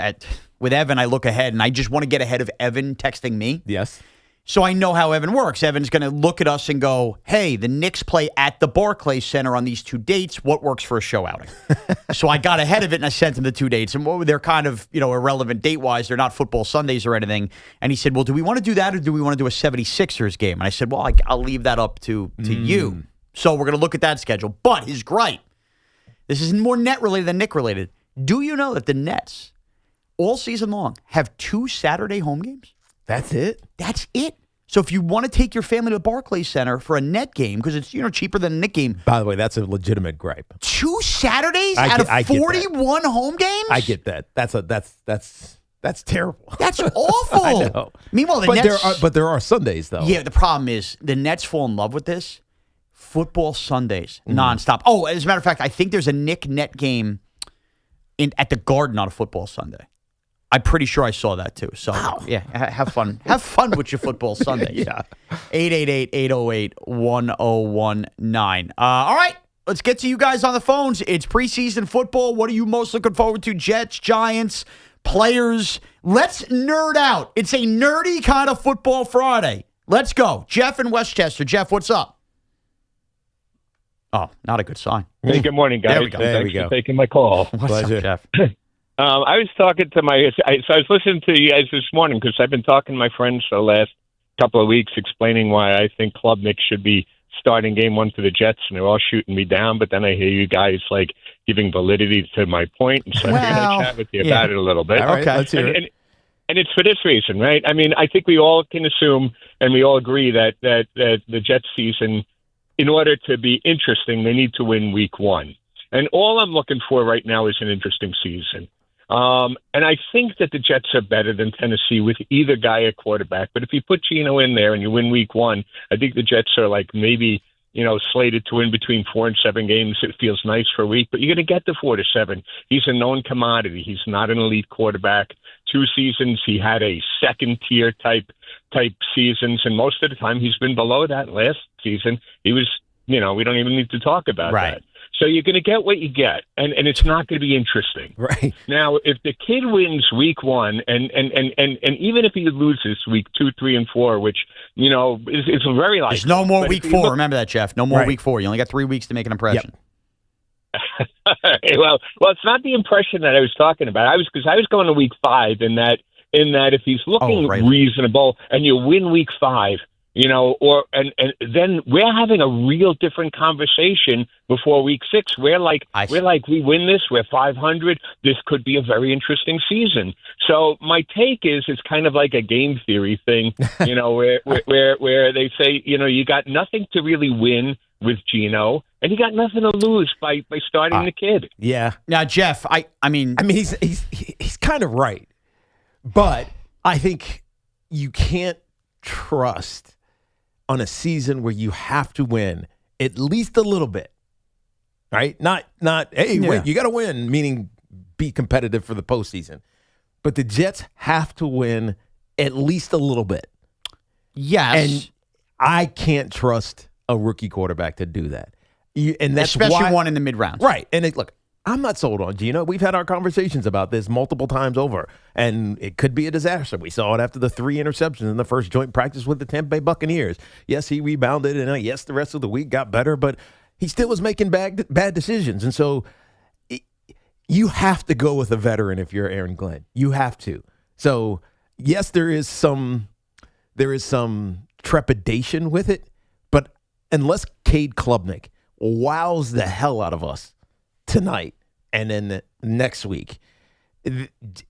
with Evan, I look ahead and I just want to get ahead of Evan texting me. Yes. So I know how Evan works. Evan's going to look at us and go, hey, the Knicks play at the Barclays Center on these 2 dates. What works for a show outing? So I got ahead of it and I sent him the 2 dates. And they're kind of, irrelevant date-wise. They're not football Sundays or anything. And he said, well, do we want to do that or do we want to do a 76ers game? And I said, well, I'll leave that up to you. So we're going to look at that schedule. But his gripe, this is more net-related than Knick-related. Do you know that the Nets, all season long, have 2 Saturday home games? That's it? That's it. So if you want to take your family to the Barclays Center for a Net game, because it's cheaper than a Knick game. By the way, that's a legitimate gripe. 2 Saturdays out of 41 home games? I get that. That's terrible. That's awful. I know. Meanwhile, the Nets. There are Sundays, though. Yeah, the problem is the Nets fall in love with this. Football Sundays, nonstop. Oh, as a matter of fact, I think there's a Knick Net game at the Garden on a football Sunday. I'm pretty sure I saw that too. So, yeah, have fun. Have fun with your football Sundays. Yeah. 888-808-1019. All right, let's get to you guys on the phones. It's preseason football. What are you most looking forward to? Jets, Giants, players. Let's nerd out. It's a nerdy kind of football Friday. Let's go. Jeff in Westchester. Jeff, what's up? Oh, not a good sign. Hey, good morning, guys. There we go. Thanks for taking my call. What's up, Jeff? I was talking to I was listening to you guys this morning because I've been talking to my friends for the last couple of weeks explaining why I think Klubnik should be starting game 1 for the Jets, and they're all shooting me down. But then I hear you guys giving validity to my point, and so I'm going to chat with you about it a little bit. All right, let's hear it. And it's for this reason, right? I mean, I think we all can assume and we all agree that the Jets season, in order to be interesting, they need to win week 1. And all I'm looking for right now is an interesting season. And I think that the Jets are better than Tennessee with either guy at quarterback. But if you put Geno in there and you win week 1, I think the Jets are maybe, slated to win between 4 and 7 games. It feels nice for a week, but you're going to get to 4 to 7. He's a known commodity. He's not an elite quarterback. 2 seasons, he had a second tier type seasons. And most of the time he's been below that. Last season, he was, we don't even need to talk about that. So you're going to get what you get, and it's not going to be interesting. Right. Now, if the kid wins week 1, and even if he loses week 2, 3, and 4, which, is very likely. There's no more week 4. Remember that, Jeff. No more week 4. You only got 3 weeks to make an impression. Yep. well, it's not the impression that I was talking about. I was going to week 5 in that if he's looking reasonable and you win week 5, and then we're having a real different conversation before week 6. We're like, we win this, we're 500. This could be a very interesting season. So my take is it's kind of like a game theory thing, where they say, you got nothing to really win with Geno, and you got nothing to lose by starting the kid. Yeah. Now, Jeff, I mean, he's kind of right, but I think you can't trust on a season where you have to win at least a little bit, right? Not hey, wait, you got to win, meaning be competitive for the postseason. But the Jets have to win at least a little bit. Yes. And I can't trust a rookie quarterback to do that. And that's especially one in the mid-rounds. Right. And look, I'm not sold on Geno. We've had our conversations about this multiple times over, and it could be a disaster. We saw it after the 3 interceptions in the first joint practice with the Tampa Bay Buccaneers. Yes, he rebounded, and yes, the rest of the week got better, but he still was making bad decisions. And so you have to go with a veteran if you're Aaron Glenn. You have to. So, yes, there is some trepidation with it, but unless Cade Klubnik wows the hell out of us tonight and then next week,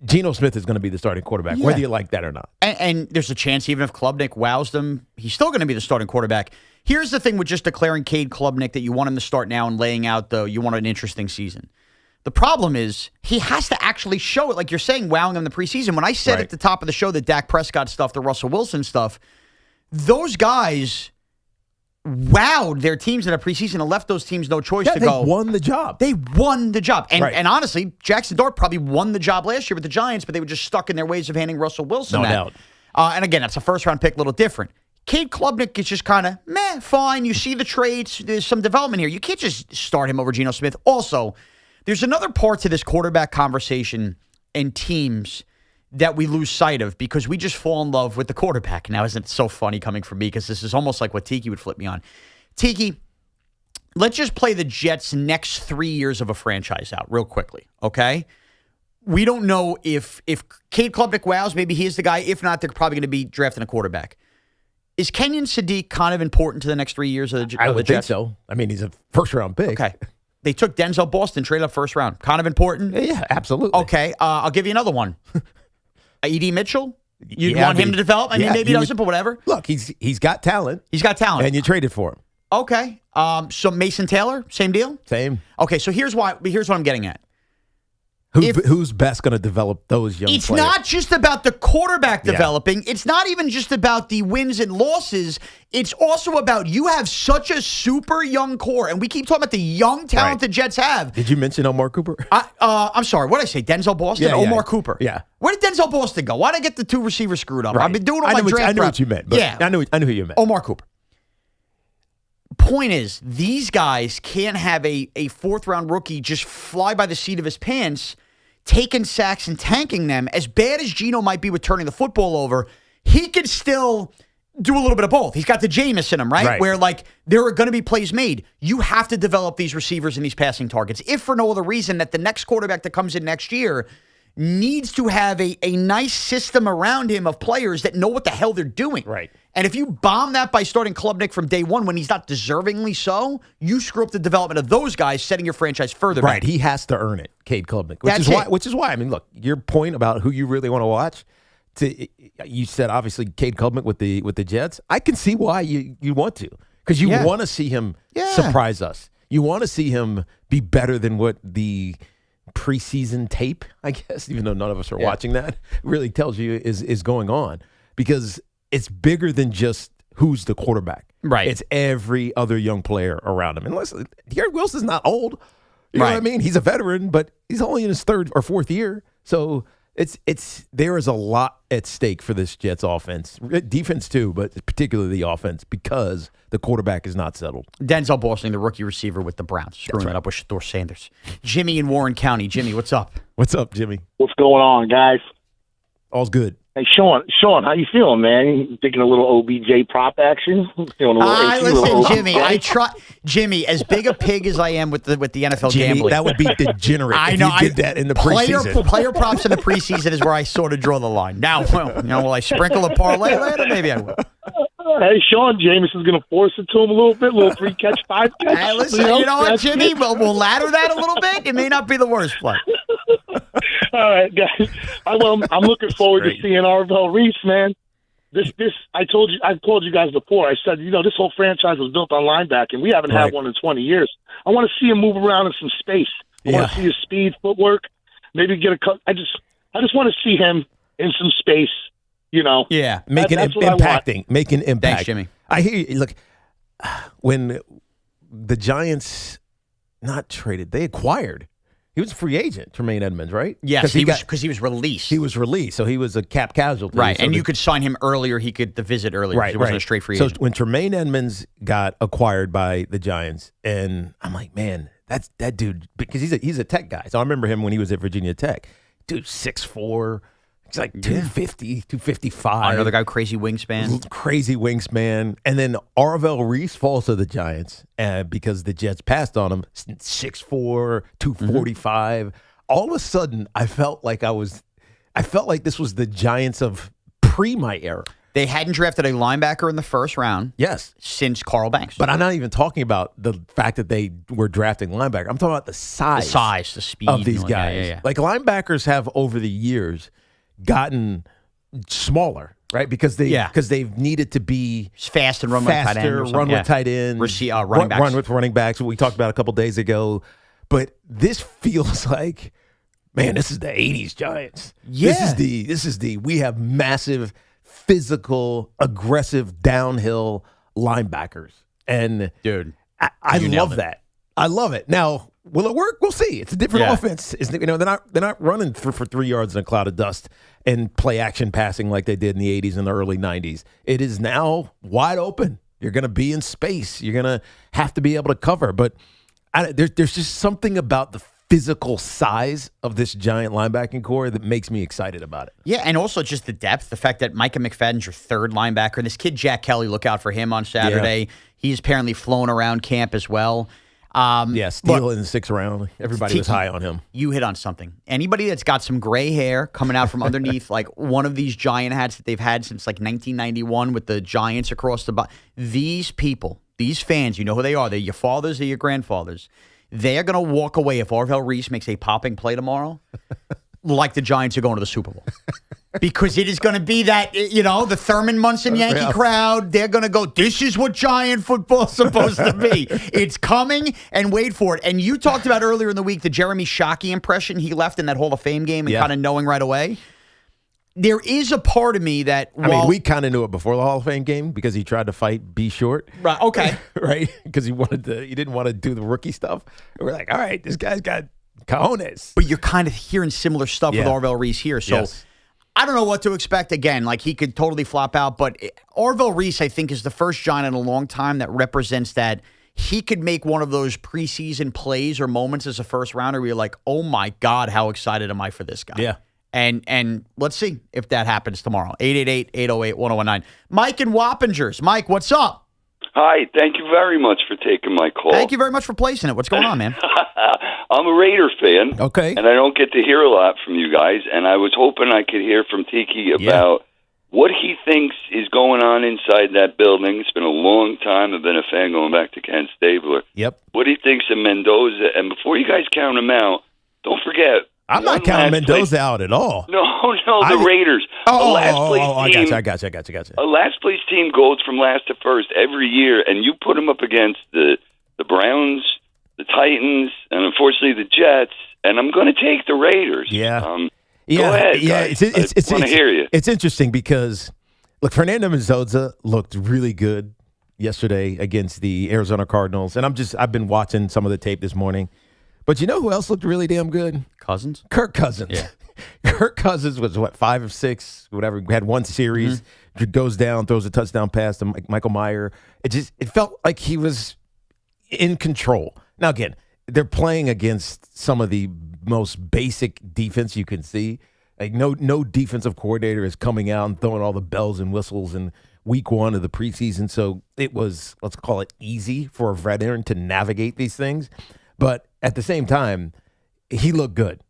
Geno Smith is going to be the starting quarterback, whether you like that or not. And there's a chance even if Klubnik wows them, he's still going to be the starting quarterback. Here's the thing with just declaring Cade Klubnik that you want him to start now and laying out you want an interesting season. The problem is he has to actually show it, like you're saying, wowing him in the preseason. When I said at the top of the show that Dak Prescott stuff, the Russell Wilson stuff, those guys wowed their teams in a preseason and left those teams no choice to go. They won the job. They won the job. And honestly, Jackson Dart probably won the job last year with the Giants, but they were just stuck in their ways of handing Russell Wilson no that. Doubt. And again, that's a first-round pick, a little different. Cade Klubnik is just kind of, fine. You see the traits. There's some development here. You can't just start him over Geno Smith. Also, there's another part to this quarterback conversation and teams that we lose sight of because we just fall in love with the quarterback. Now, isn't it so funny coming from me because this is almost like what Tiki would flip me on. Tiki, let's just play the Jets' next 3 years of a franchise out real quickly, okay? We don't know if Cade Klubnik wows, maybe he is the guy. If not, they're probably going to be drafting a quarterback. Is Kenyon Sadiq kind of important to the next 3 years of the Jets? I would think so. I mean, he's a first-round pick. Okay. They took Denzel Boston, traded up first round. Kind of important? Yeah, absolutely. Okay, I'll give you another one. E.D. Mitchell? You'd want him to develop? I mean, maybe he doesn't, but whatever. Look, he's got talent. He's got talent. And you traded for him. Okay. So Mason Taylor, same deal? Same. Okay, so here's what I'm getting at. Who's best going to develop those young It's players? not just about the quarterback developing. It's not even just about the wins and losses. It's also about you have such a super young core, and we keep talking about the young talent the Jets have. Did you mention Omar Cooper? I'm sorry. What did I say? Denzel Boston? Omar Cooper. Yeah. Where did Denzel Boston go? Why did I get the two receivers screwed up? I've been doing all my draft I know prep. what you meant. But I knew who you meant. Omar Cooper. Point is, these guys can't have a fourth-round rookie just fly by the seat of his pants, taking sacks and tanking them. As bad as Geno might be with turning the football over, he could still do a little bit of both. He's got the Jameis in him, right? Where, like, there are going to be plays made. You have to develop these receivers and these passing targets, if for no other reason that the next quarterback that comes in next year needs to have a nice system around him of players that know what the hell they're doing. Right. And if you bomb that by starting Klubnik from day one when he's not deservingly so, you screw up the development of those guys, setting your franchise further back. Right. He has to earn it, Cade Klubnik. Which is why, I mean, look, your point about who you really want to watch, you said obviously Cade Klubnik with the Jets. I can see why you want to, because you want to see him surprise us. You want to see him be better than what the preseason tape, I guess, even though none of us are watching that, really tells you is going on, because it's bigger than just who's the quarterback. Right. It's every other young player around him. And listen, Garrett Wilson's not old. You know what I mean? He's a veteran, but he's only in his third or fourth year. So there is a lot at stake for this Jets offense. Defense too, but particularly the offense, because the quarterback is not settled. Denzel Boston, the rookie receiver with the Browns, screwing it up with Shador Sanders. Jimmy in Warren County. Jimmy, what's up? What's up, Jimmy? What's going on, guys? All's good. Hey, Shaun, how you feeling, man? You thinking a little OBJ prop action? Feeling a little listen, Jimmy. Jimmy, as big a pig as I am with the NFL Jimmy, gambling, that would be degenerate. I know. If you did that in the preseason. Player props in the preseason is where I sort of draw the line. Now, will I sprinkle a parlay later? Maybe I will. Hey, Shaun, Jameis is going to force it to him a little bit. Little 3-catch, 5-catch. Hey, listen, you know what, Jimmy? We'll ladder that a little bit. It may not be the worst play. All right, guys. I'm looking forward to seeing Arvell Reese, man. This I've told you guys before. I said, this whole franchise was built on linebacking. We haven't had one in 20 years. I want to see him move around in some space. I want to see his speed, footwork, maybe get a cut. I just want to see him in some space. Yeah, making impact. Thanks, Jimmy. I hear you. Look, when the Giants not traded, they acquired. He was a free agent, Tremaine Edmonds, right? Yes, because he was released. He was released, so he was a cap casualty. Right, so and you could sign him earlier. He could visit earlier. Right, he wasn't a straight free agent. So when Tremaine Edmonds got acquired by the Giants, and I'm like, man, that's that dude, because he's a tech guy. So I remember him when he was at Virginia Tech. Dude, 6'4". He's like 250, 255. Another guy, crazy wingspan. And then Arvell Reese falls to the Giants because the Jets passed on him. 6'4", 245. All of a sudden, I felt like this was the Giants of my era. They hadn't drafted a linebacker in the first round. Yes. Since Carl Banks. But I'm not even talking about the fact that they were drafting linebacker. I'm talking about the size. The speed. Of these guys. Yeah. Like, linebackers have, over the years, gotten smaller, right? Because they've needed to be fast and run with tight end. Run with tight end. Run with running backs, what we talked about a couple days ago. But this feels like, man, this is the 80s Giants. Yeah. This is the we have massive, physical, aggressive, downhill linebackers. And dude, I love that. I love it. Now, will it work? We'll see. It's a different offense. They're not running for 3 yards in a cloud of dust and play action passing like they did in the 80s and the early 90s. It is now wide open. You're going to be in space. You're going to have to be able to cover. But there's just something about the physical size of this giant linebacking core that makes me excited about it. Yeah, and also just the depth, the fact that Micah McFadden's your third linebacker. And this kid, Jack Kelly, look out for him on Saturday. Yeah. He's apparently flown around camp as well. Steele in the 6th round. Everybody was high on him. You hit on something. Anybody that's got some gray hair coming out from underneath like one of these giant hats that they've had since like 1991 with the Giants across the bottom, these people, these fans, you know who they are. They're your fathers, they're your grandfathers. They are going to walk away if Arvell Reese makes a popping play tomorrow like the Giants are going to the Super Bowl. Because it is going to be that, the Thurman Munson Yankee crowd. They're going to go, this is what Giant football's supposed to be. It's coming, and wait for it. And you talked about earlier in the week the Jeremy Shockey impression he left in that Hall of Fame game and kind of knowing right away. There is a part of me that, we kind of knew it before the Hall of Fame game because he tried to fight B Short. Right, okay. Right? Because he didn't want to do the rookie stuff. And we're like, all right, this guy's got cojones. But you're kind of hearing similar stuff with Arvell Reese here. So I don't know what to expect. Again, like he could totally flop out. But Arvell Reese, I think, is the first Giant in a long time that represents that he could make one of those preseason plays or moments as a first rounder where you're like, oh my God, how excited am I for this guy? Yeah. And let's see if that happens tomorrow. 888-808-1019. Mike in Wappingers. Mike, what's up? Hi. Thank you very much for taking my call. Thank you very much for placing it. What's going on, man? I'm a Raider fan. Okay. And I don't get to hear a lot from you guys. And I was hoping I could hear from Tiki about what he thinks is going on inside that building. It's been a long time. I've been a fan going back to Ken Stabler. Yep. What he thinks of Mendoza. And before you guys count him out, don't forget. I'm not counting Mendoza out at all. No, the Raiders. I got you. A last place team goes from last to first every year, and you put them up against the Browns, the Titans, and unfortunately the Jets, and I'm going to take the Raiders. Yeah. Go ahead, guys. I want to hear you. It's interesting because, look, Fernando Mendoza looked really good yesterday against the Arizona Cardinals, and I've been watching some of the tape this morning. But you know who else looked really damn good? Cousins? Kirk Cousins. Yeah. Kirk Cousins was, 5 of 6, whatever. Had one series, goes down, throws a touchdown pass to Michael Mayer. It felt like he was in control. Now, again, they're playing against some of the most basic defense you can see. Like no defensive coordinator is coming out and throwing all the bells and whistles in week 1 of the preseason. So it was, let's call it easy for a veteran to navigate these things. But at the same time, he looked good.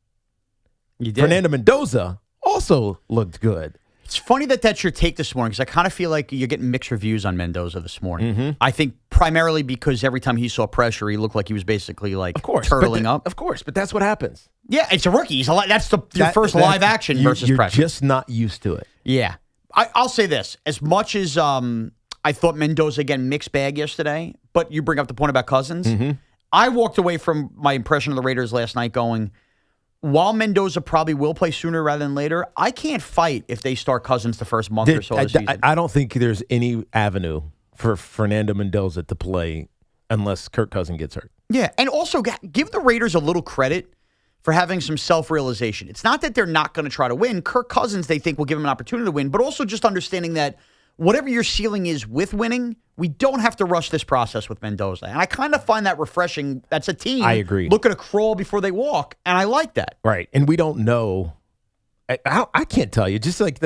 You did. Fernando Mendoza also looked good. It's funny that that's your take this morning because I kind of feel like you're getting mixed reviews on Mendoza this morning. I think primarily because every time he saw pressure, he looked like he was basically like turtling up. Of course, but that's what happens. Yeah, it's a rookie. That's your first live action versus pressure. You're just not used to it. Yeah. I'll say this. As much as I thought Mendoza, again, mixed bag yesterday, but you bring up the point about Cousins. I walked away from my impression of the Raiders last night going, while Mendoza probably will play sooner rather than later, I can't fight if they start Cousins the first month or so of the season. I don't think there's any avenue for Fernando Mendoza to play unless Kirk Cousins gets hurt. Yeah, and also give the Raiders a little credit for having some self-realization. It's not that they're not going to try to win. Kirk Cousins, they think, will give them an opportunity to win, but also just understanding that whatever your ceiling is with winning, we don't have to rush this process with Mendoza. And I kind of find that refreshing. That's a team. I agree. Looking to crawl before they walk, and I like that. Right. And we don't know. I can't tell you. Just like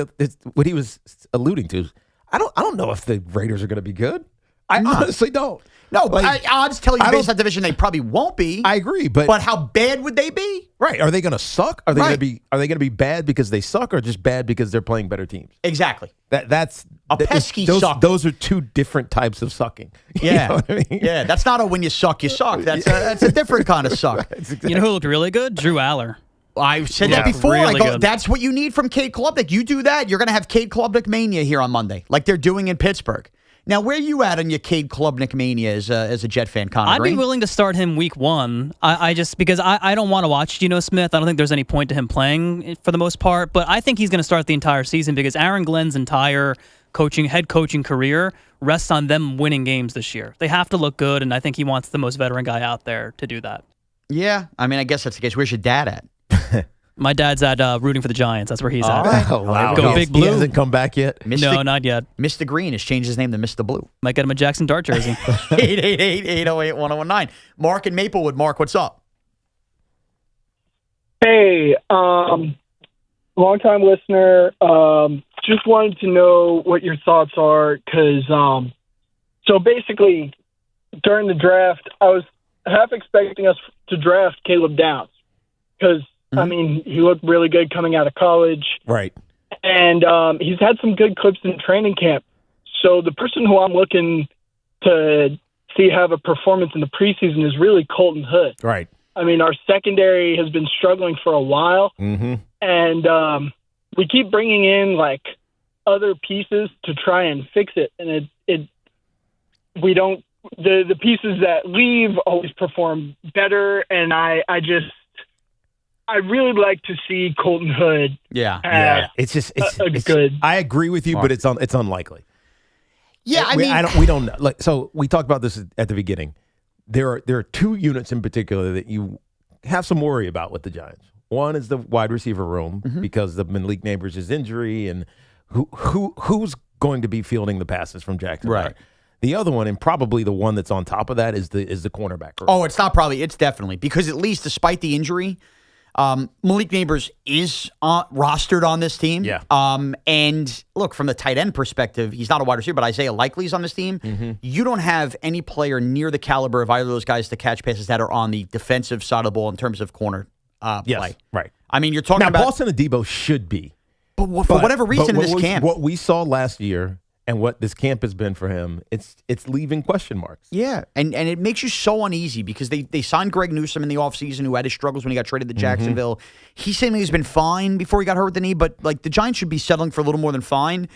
what he was alluding to. I don't know if the Raiders are going to be good. I honestly don't. No, but odds tell you based on division they probably won't be. I agree, but how bad would they be? Right. Are they going to suck? Are they going to be bad because they suck or just bad because they're playing better teams? Exactly. That's a pesky suck. Those are two different types of sucking. Yeah. You know what I mean? Yeah, that's not a when you suck, you suck. That's a different kind of suck. You know who looked really good? Drew Aller. I said that before. Really I go, that's what you need from Cade Klubnik. You do that, you're going to have Cade Klubnik mania here on Monday, like they're doing in Pittsburgh. Now, where are you at on your Cade Klubnik mania as a Jet fan, Connor? I'd be willing to start him week 1. I just because I don't want to watch Geno Smith. I don't think there's any point to him playing for the most part. But I think he's going to start the entire season because Aaron Glenn's entire head coaching career rests on them winning games this year. They have to look good, and I think he wants the most veteran guy out there to do that. Yeah, I mean, I guess that's the case. Where's your dad at? My dad's at rooting for the Giants. That's where he's at. Right. Oh, wow. Go Big Blue. He hasn't come back yet? No, not yet. Mr. Green has changed his name to Mr. Blue. Might get him a Jackson Dart jersey. 888-808-1019. Mark in Maplewood. Mark, what's up? Hey, long-time listener. Just wanted to know what your thoughts are, because so basically during the draft, I was half expecting us to draft Caleb Downs because, I mean, he looked really good coming out of college. Right. And he's had some good clips in training camp. So the person who I'm looking to see have a performance in the preseason is really Colton Hood. Right. I mean, our secondary has been struggling for a while, and we keep bringing in like other pieces to try and fix it, and we don't. The pieces that leave always perform better, and I really like to see Colton Hood. Yeah. It's just it's good. I agree with you, but it's unlikely. Yeah, I we mean, we don't know. Like, so we talked about this at the beginning. There are two units in particular that you have some worry about with the Giants. One is the wide receiver room because of Malik Neighbors' injury and who's going to be fielding the passes from Jackson. Right. The other one, and probably the one that's on top of that, is the cornerback room. Oh, it's not probably. It's definitely. Because at least despite the injury, Malik Neighbors is rostered on this team. Yeah. And look, from the tight end perspective, he's not a wide receiver, but Isaiah Likely's on this team. You don't have any player near the caliber of either of those guys to catch passes that are on the defensive side of the ball in terms of corner play. Right. I mean, you're talking now, about Boston Adebo should be. But for whatever reason in this camp. What we saw last year and what this camp has been for him, it's leaving question marks. Yeah, and it makes you so uneasy because they signed Greg Newsome in the offseason, who had his struggles when he got traded to Jacksonville. He seemingly has been fine before he got hurt with the knee, but like the Giants should be settling for a little more than fine.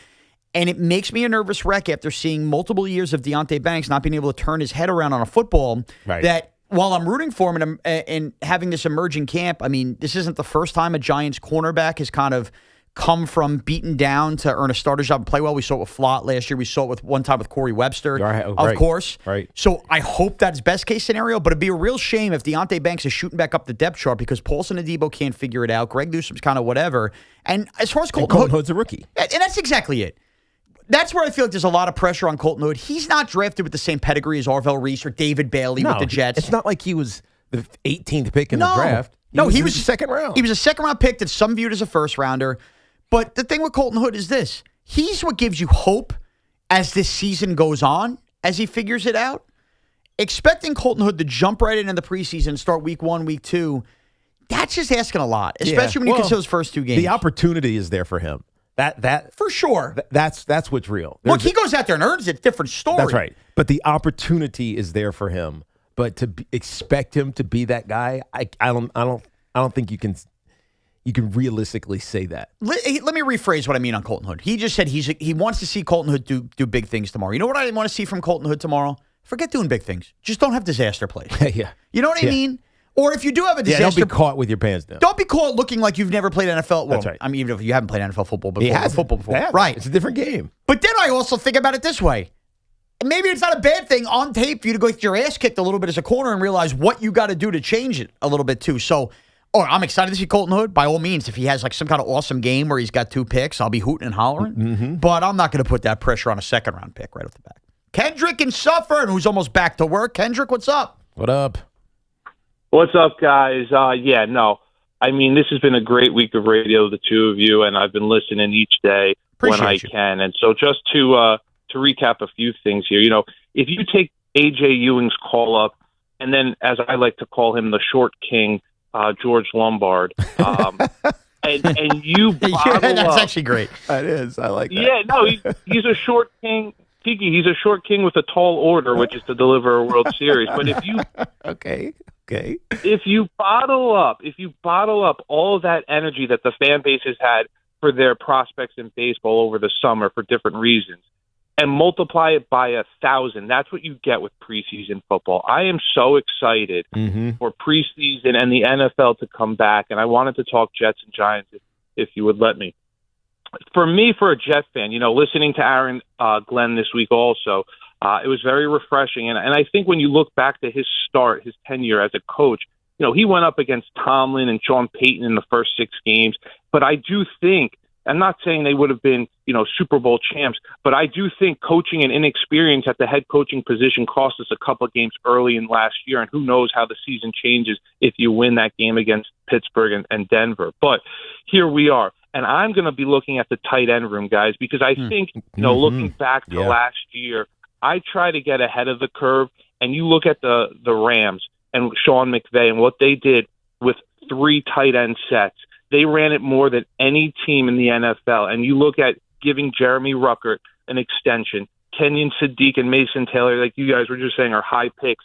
And it makes me a nervous wreck after seeing multiple years of Deonte Banks not being able to turn his head around on a football. Right. That while I'm rooting for him and having this emerging camp, I mean, this isn't the first time a Giants cornerback has kind of come from beaten down to earn a starter job and play well. We saw it with Flott last year. We saw it with one time with Corey Webster, of course. Right. So I hope that's best case scenario, but it'd be a real shame if Deonte Banks is shooting back up the depth chart because Paulson Adebo can't figure it out. Greg Newsome's kind of whatever. And as far as Colton Hood's a rookie. And that's exactly it. That's where I feel like there's a lot of pressure on Colton Hood. He's not drafted with the same pedigree as Arvell Reese or David Bailey with the Jets. It's not like he was the 18th pick in the draft. He was second round. He was a second round pick that some viewed as a first rounder. But the thing with Colton Hood is this. He's what gives you hope as this season goes on, as he figures it out. Expecting Colton Hood to jump right in the preseason and start week 1, week 2, that's just asking a lot, especially when you consider those first 2 games. The opportunity is there for him. That for sure. That's what's real. Look, he goes out there and earns it. Different story. That's right. But the opportunity is there for him. But to expect him to be that guy, I don't think you can realistically say that. Let me rephrase what I mean on Colton Hood. He just said he wants to see Colton Hood do big things tomorrow. You know what I want to see from Colton Hood tomorrow? Forget doing big things. Just don't have disaster plays. Yeah. You know what I mean? Or if you do have a disaster, don't be caught with your pants down. Don't be caught looking like you've never played NFL. Well, That's right. I mean, even if you haven't played NFL football before, Yeah, right? It's a different game. But then I also think about it this way. Maybe it's not a bad thing on tape for you to go get your ass kicked a little bit as a corner and realize what you got to do to change it a little bit too. So, I'm excited to see Colton Hood. By all means, if he has like some kind of awesome game where he's got 2 picks, I'll be hooting and hollering. But I'm not going to put that pressure on a second round pick right off the bat. Kendrick in Suffern, who's almost back to work. Kendrick, what's up? What up? What's up, guys? I mean, this has been a great week of radio, the two of you, and I've been listening each day when I can. And so just to recap a few things here, if you take A.J. Ewing's call up, and then, as I like to call him, the short king, George Lombard, and you bottle that's up. actually great. That is. I like that. Yeah, no, he's a short king. Tiki, he's a short king with a tall order, which is to deliver a World Series. But if you Okay. If you bottle up all of that energy that the fan base has had for their prospects in baseball over the summer for different reasons, and multiply it by 1,000, that's what you get with preseason football. I am so excited for preseason and the NFL to come back, and I wanted to talk Jets and Giants if you would let me. For me, for a Jet fan, listening to Aaron Glenn this week also, it was very refreshing. And I think when you look back to his start, his tenure as a coach, he went up against Tomlin and Sean Payton in the first 6 games. But I do think I'm not saying they would have been, Super Bowl champs, but I do think coaching and inexperience at the head coaching position cost us a couple of games early in last year, and who knows how the season changes if you win that game against Pittsburgh and Denver. But here we are, and I'm going to be looking at the tight end room, guys, because I think, looking back to last year, I try to get ahead of the curve, and you look at the Rams and Sean McVay and what they did with 3 tight end sets. They ran it more than any team in the NFL. And you look at giving Jeremy Ruckert an extension, Kenyon Sadiq and Mason Taylor, like you guys were just saying, are high picks.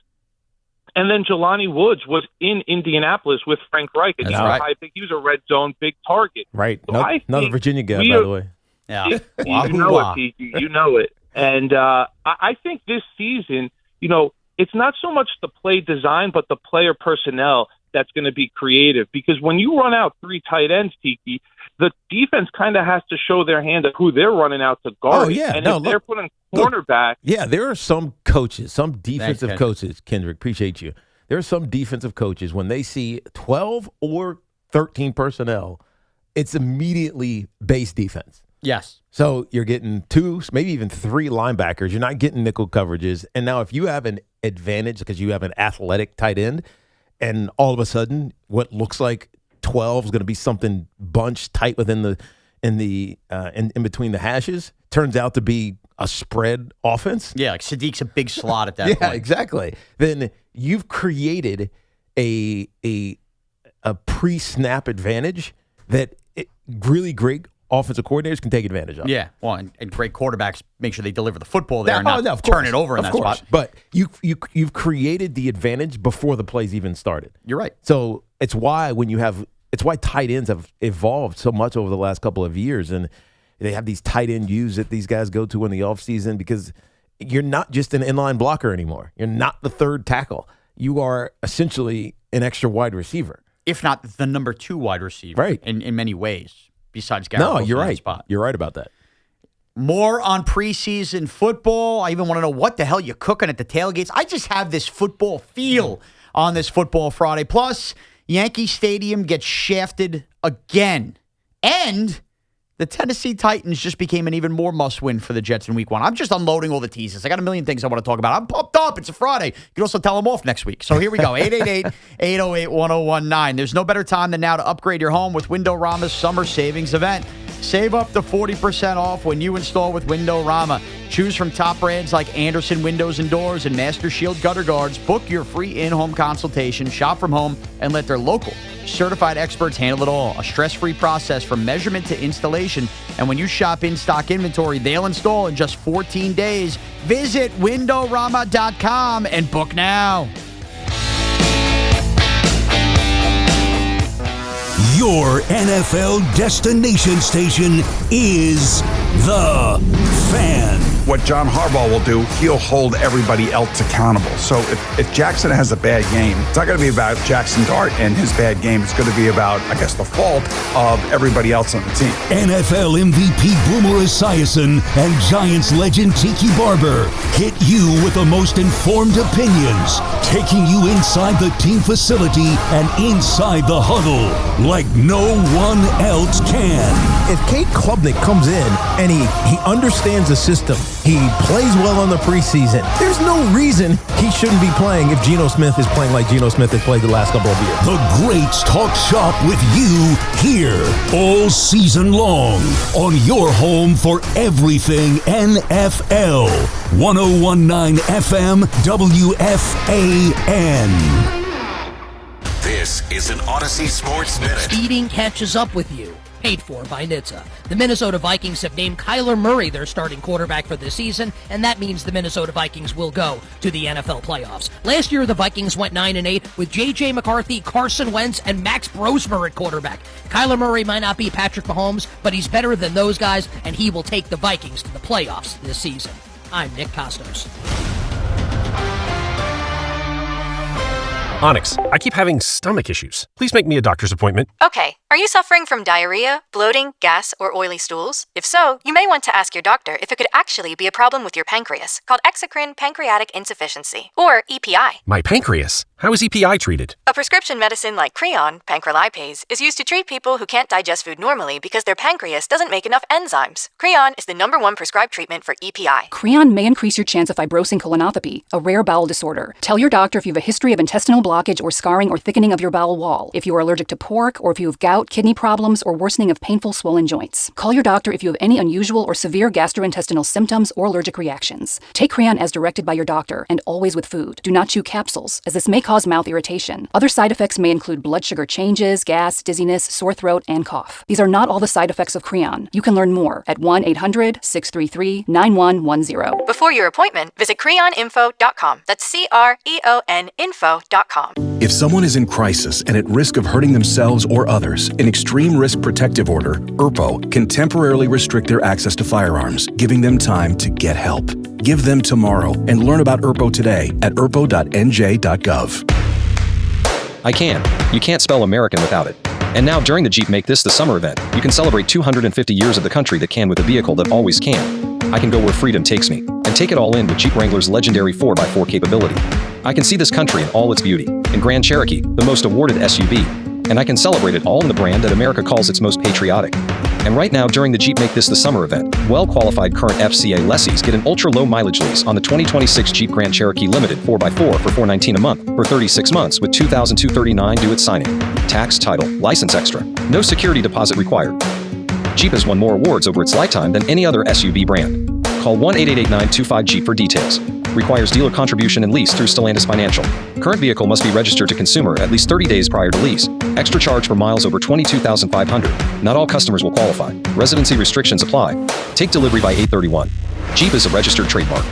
And then Jelani Woods was in Indianapolis with Frank Reich, and he was a high pick. He was a red zone big target. Right. So Another Virginia guy, by the way. Yeah. You know it, Tiki. You know it. And I think this season, it's not so much the play design, but the player personnel that's going to be creative. Because when you run out 3 tight ends, Tiki, the defense kind of has to show their hand of who they're running out to guard. Oh, yeah. And if they're putting cornerback. Yeah, there are some coaches, some defensive coaches, Kendrick, appreciate you. There are some defensive coaches, when they see 12 or 13 personnel, it's immediately base defense. Yes. So you're getting 2, maybe even 3 linebackers. You're not getting nickel coverages. And now if you have an advantage because you have an athletic tight end, and all of a sudden what looks like 12 is going to be something bunched tight within in between the hashes, turns out to be a spread offense. Yeah, like Sadiq's a big slot at that point. Yeah, exactly. Then you've created a pre-snap advantage that really great offensive coordinators can take advantage of. Yeah, well, and great quarterbacks make sure they deliver the football there and not turn it over in that spot. But you've created the advantage before the plays even started. You're right. So it's why tight ends have evolved so much over the last couple of years, and they have these tight end U's that these guys go to in the offseason, because you're not just an inline blocker anymore. You're not the third tackle. You are essentially an extra wide receiver, if not the number 2 wide receiver, right? In many ways. Besides Garrett No, Wilson you're in that right. spot. You're right about that. More on preseason football. I even want to know what the hell you're cooking at the tailgates. I just have this football feel on this Football Friday. Plus, Yankee Stadium gets shafted again. And the Tennessee Titans just became an even more must-win for the Jets in Week 1. I'm just unloading all the teasers. I got a million things I want to talk about. I'm pumped up. It's a Friday. You can also tell them off next week. So here we go. 888-808-1019. There's no better time than now to upgrade your home with Windorama's Summer Savings Event. Save up to 40% off when you install with Windorama. Choose from top brands like Anderson Windows and Doors and Master Shield Gutter Guards. Book your free in-home consultation, shop from home, and let their local certified experts handle it all. A stress-free process from measurement to installation. And when you shop in-stock inventory, they'll install in just 14 days. Visit Windorama.com and book now. Your NFL destination station is The Fan. What John Harbaugh will do, he'll hold everybody else accountable. So if Jackson has a bad game, it's not going to be about Jackson Dart and his bad game. It's going to be about, I guess, the fault of everybody else on the team. NFL MVP Boomer Esiason and Giants legend Tiki Barber hit you with the most informed opinions, taking you inside the team facility and inside the huddle like no one else can. If Cade Klubnik comes in and he understands the system, he plays well in the preseason, there's no reason he shouldn't be playing if Geno Smith is playing like Geno Smith has played the last couple of years. The greats talk shop with you here all season long on your home for everything NFL. 1019 FM WFAN. This is an Odyssey Sports Minute. Speeding catches up with you. Paid for by NHTSA. The Minnesota Vikings have named Kyler Murray their starting quarterback for the season, and that means the Minnesota Vikings will go to the NFL playoffs. Last year, the Vikings went 9-8 with J.J. McCarthy, Carson Wentz, and Max Brosmer at quarterback. Kyler Murray might not be Patrick Mahomes, but he's better than those guys, and he will take the Vikings to the playoffs this season. I'm Nick Costos. Onyx, I keep having stomach issues. Please make me a doctor's appointment. Okay, are you suffering from diarrhea, bloating, gas, or oily stools? If so, you may want to ask your doctor if it could actually be a problem with your pancreas, called exocrine pancreatic insufficiency, or EPI. My pancreas? How is EPI treated? A prescription medicine like Creon, pancrelipase, is used to treat people who can't digest food normally because their pancreas doesn't make enough enzymes. Creon is the #1 prescribed treatment for EPI. Creon may increase your chance of fibrosing colonopathy, a rare bowel disorder. Tell your doctor if you have a history of intestinal blockage or scarring or thickening of your bowel wall, if you are allergic to pork, or if you have gout, kidney problems, or worsening of painful swollen joints. Call your doctor if you have any unusual or severe gastrointestinal symptoms or allergic reactions. Take Creon as directed by your doctor, and always with food. Do not chew capsules, as this may cause mouth irritation. Other side effects may include blood sugar changes, gas, dizziness, sore throat, and cough. These are not all the side effects of Creon. You can learn more at 1-800-633-9110. Before your appointment, visit creoninfo.com. That's CREON info.com. If someone is in crisis and at risk of hurting themselves or others, an Extreme Risk Protective Order, ERPO, can temporarily restrict their access to firearms, giving them time to get help. Give them tomorrow and learn about ERPO today at erpo.nj.gov. I can. You can't spell American without it. And now during the Jeep Make This the Summer event, you can celebrate 250 years of the country that can with a vehicle that always can. I can go where freedom takes me, and take it all in with Jeep Wrangler's legendary 4x4 capability. I can see this country in all its beauty, in Grand Cherokee, the most awarded SUV, and I can celebrate it all in the brand that America calls its most patriotic. And right now, during the Jeep Make This the Summer event, well-qualified current FCA lessees get an ultra-low mileage lease on the 2026 Jeep Grand Cherokee Limited 4x4 for $419 a month for 36 months with $2,239 due at signing. Tax, title, license extra. No security deposit required. Jeep has won more awards over its lifetime than any other SUV brand. Call 1-888-925-JEEP for details. Requires dealer contribution and lease through Stellantis Financial. Current vehicle must be registered to consumer at least 30 days prior to lease. Extra charge for miles over 22,500. Not all customers will qualify. Residency restrictions apply. Take delivery by 8/31. Jeep is a registered trademark.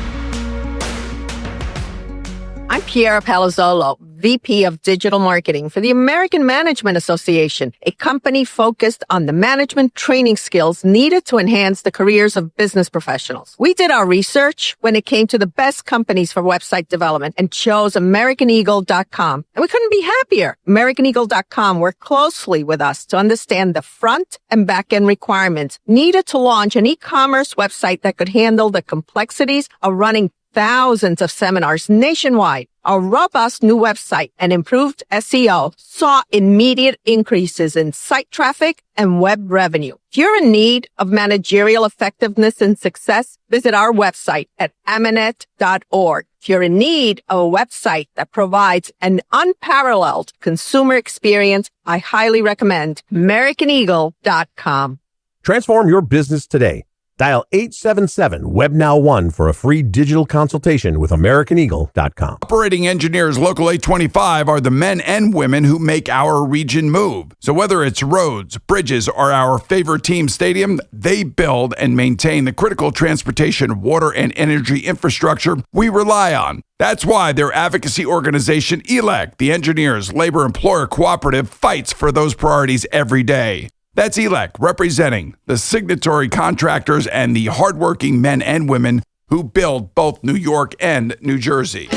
I'm Piera Palazzolo, VP of Digital Marketing for the American Management Association, a company focused on the management training skills needed to enhance the careers of business professionals. We did our research when it came to the best companies for website development and chose AmericanEagle.com. And we couldn't be happier. AmericanEagle.com worked closely with us to understand the front and back end requirements needed to launch an e-commerce website that could handle the complexities of running thousands of seminars nationwide. Our robust new website and improved SEO saw immediate increases in site traffic and web revenue. If you're in need of managerial effectiveness and success, visit our website at amanet.org. If you're in need of a website that provides an unparalleled consumer experience, I highly recommend AmericanEagle.com. Transform your business today. Dial 877-WebNow1 for a free digital consultation with AmericanEagle.com. Operating engineers Local 825 are the men and women who make our region move. So whether it's roads, bridges, or our favorite team stadium, they build and maintain the critical transportation, water, and energy infrastructure we rely on. That's why their advocacy organization, ELEC, the Engineers Labor Employer Cooperative, fights for those priorities every day. That's ELEC, representing the signatory contractors and the hardworking men and women who build both New York and New Jersey.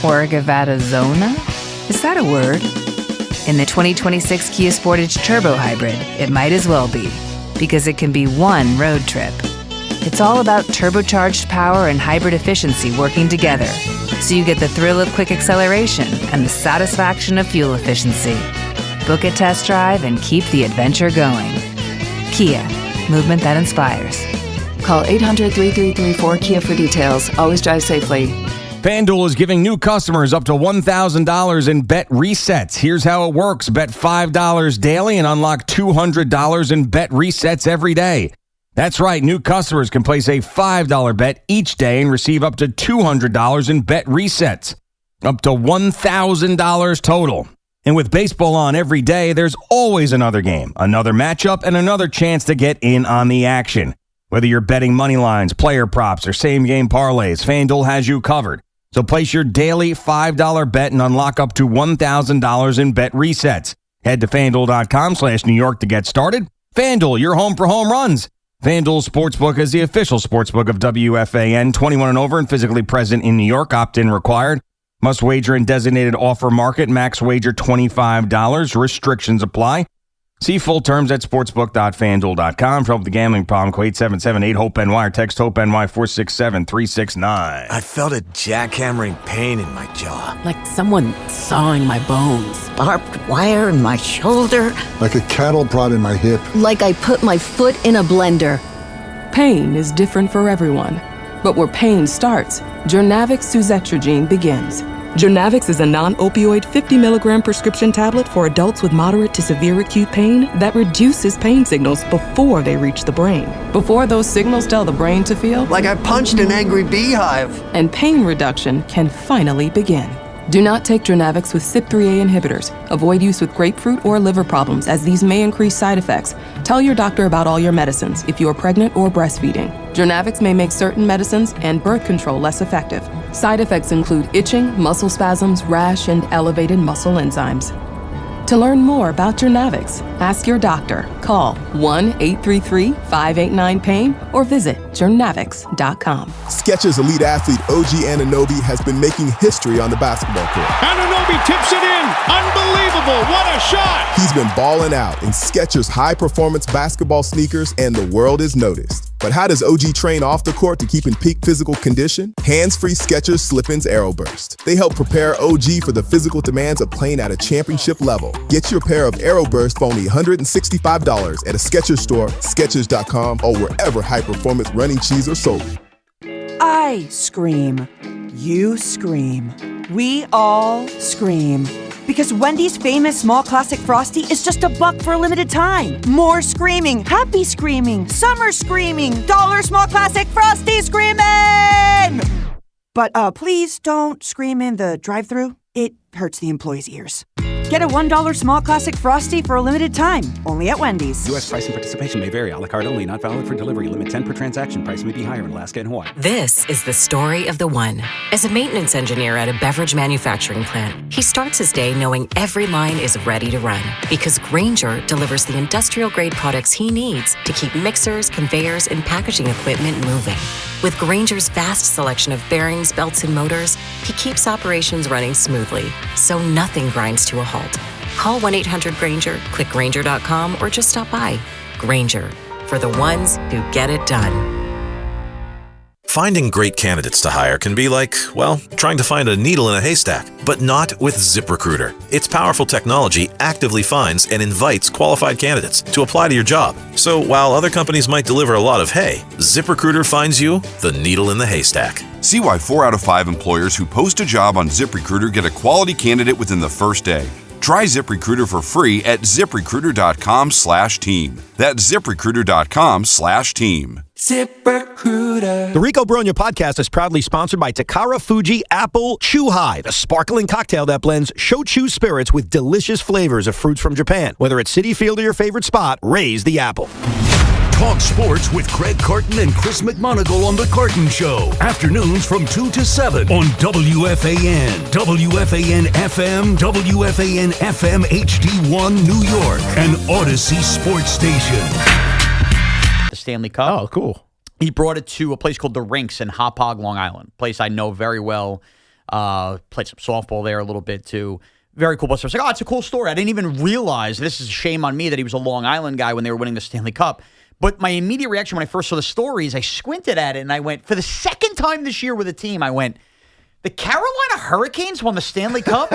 Zona? Is that a word? In the 2026 Kia Sportage Turbo Hybrid, it might as well be, because it can be one road trip. It's all about turbocharged power and hybrid efficiency working together, so you get the thrill of quick acceleration and the satisfaction of fuel efficiency. Book a test drive and keep the adventure going. Kia, movement that inspires. Call 800-3334-KIA for details. Always drive safely. FanDuel is giving new customers up to $1,000 in bet resets. Here's how it works. Bet $5 daily and unlock $200 in bet resets every day. That's right. New customers can place a $5 bet each day and receive up to $200 in bet resets. Up to $1,000 total. And with baseball on every day, there's always another game, another matchup, and another chance to get in on the action. Whether you're betting money lines, player props, or same-game parlays, FanDuel has you covered. So place your daily $5 bet and unlock up to $1,000 in bet resets. Head to FanDuel.com/New York to get started. FanDuel, your home for home runs. FanDuel Sportsbook is the official sportsbook of WFAN. 21 and over and physically present in New York. Opt-in required. Must wager in designated offer market. Max wager $25. Restrictions apply. See full terms at sportsbook.fanduel.com. For help with the gambling problem, call 877-8-HOPE-NY or text HOPE-NY 467-369. I felt a jackhammering pain in my jaw. Like someone sawing my bones. Barbed wire in my shoulder. Like a cattle prod in my hip. Like I put my foot in a blender. Pain is different for everyone. But where pain starts, Jurnavix suzetrigine begins. Jurnavix is a non-opioid 50-milligram prescription tablet for adults with moderate to severe acute pain that reduces pain signals before they reach the brain. Before those signals tell the brain to feel like I punched an angry beehive. And pain reduction can finally begin. Do not take Jurnavix with CYP3A inhibitors. Avoid use with grapefruit or liver problems, as these may increase side effects. Tell your doctor about all your medicines if you are pregnant or breastfeeding. Jurnavix may make certain medicines and birth control less effective. Side effects include itching, muscle spasms, rash, and elevated muscle enzymes. To learn more about Jurnavix, ask your doctor. Call 1-833-589-PAIN or visit Jurnavix.com. Skechers elite athlete OG Anunoby has been making history on the basketball court. Anunoby tips it in. Unbelievable. What a shot. He's been balling out in Skechers high-performance basketball sneakers, and the world is noticed. But how does OG train off the court to keep in peak physical condition? Hands-free Skechers Slip-ins AeroBurst. They help prepare OG for the physical demands of playing at a championship level. Get your pair of AeroBurst for only $165 at a Skechers store, Skechers.com, or wherever high-performance running shoes are sold. I scream. You scream. We all scream. Because Wendy's famous small classic Frosty is just $1 for a limited time. More screaming, happy screaming, summer screaming, $1 small classic Frosty screaming! But please don't scream in the drive-thru. It hurts the employees' ears. Get a $1 small classic Frosty for a limited time, only at Wendy's. U.S. price and participation may vary. A la carte only, not valid for delivery. Limit 10 per transaction. Price may be higher in Alaska and Hawaii. This is the story of the one. As a maintenance engineer at a beverage manufacturing plant, he starts his day knowing every line is ready to run because Grainger delivers the industrial-grade products he needs to keep mixers, conveyors, and packaging equipment moving. With Grainger's vast selection of bearings, belts, and motors, he keeps operations running smoothly, so nothing grinds to a halt. Call 1-800-GRAINGER, click Grainger.com, or just stop by. Grainger, for the ones who get it done. Finding great candidates to hire can be like, well, trying to find a needle in a haystack, but not with ZipRecruiter. Its powerful technology actively finds and invites qualified candidates to apply to your job. So while other companies might deliver a lot of hay, ZipRecruiter finds you the needle in the haystack. See why 4 out of 5 employers who post a job on ZipRecruiter get a quality candidate within the first day. Try ZipRecruiter for free at ZipRecruiter.com/team. That's ZipRecruiter.com/team. ZipRecruiter. The Rico Brogna podcast is proudly sponsored by Takara Fuji Apple Chew High, the sparkling cocktail that blends shochu spirits with delicious flavors of fruits from Japan. Whether it's Citi Field or your favorite spot, raise the apple. Talk sports with Craig Carton and Chris McMonagle on The Carton Show. Afternoons from 2 to 7 on WFAN, WFAN FM, WFAN FM HD1 New York, and Odyssey Sports Station. The Stanley Cup. Oh, cool. He brought it to a place called The Rinks in Hauppauge, Long Island. Place I know very well. Played some softball there a little bit too. Very cool. So I was like, oh, it's a cool story. I didn't even realize, this is a shame on me, that he was a Long Island guy when they were winning the Stanley Cup. But my immediate reaction when I first saw the story is I squinted at it and I went, for the second time this year with a team, I went, the Carolina Hurricanes won the Stanley Cup?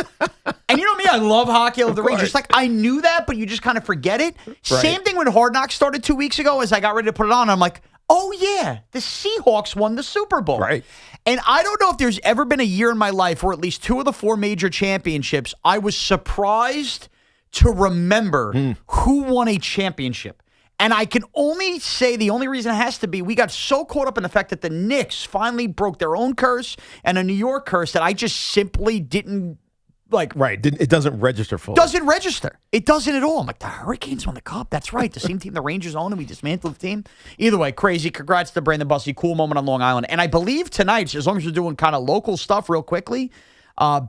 And you know me, I love hockey, I love the Rangers. Like, I knew that, but you just kind of forget it. Right. Same thing when Hard Knocks started 2 weeks ago. As I got ready to put it on, I'm like, oh yeah, the Seahawks won the Super Bowl. Right. And I don't know if there's ever been a year in my life where at least 2 of the 4 major championships, I was surprised to remember who won a championship. And I can only say the only reason it has to be we got so caught up in the fact that the Knicks finally broke their own curse and a New York curse that I just simply didn't like. Right. It doesn't register fully. Doesn't register. It doesn't at all. I'm like, the Hurricanes won the Cup. That's right. The same team the Rangers own and we dismantled the team. Either way, crazy. Congrats to Brandon Bussey. Cool moment on Long Island. And I believe tonight, as long as we're doing kind of local stuff real quickly,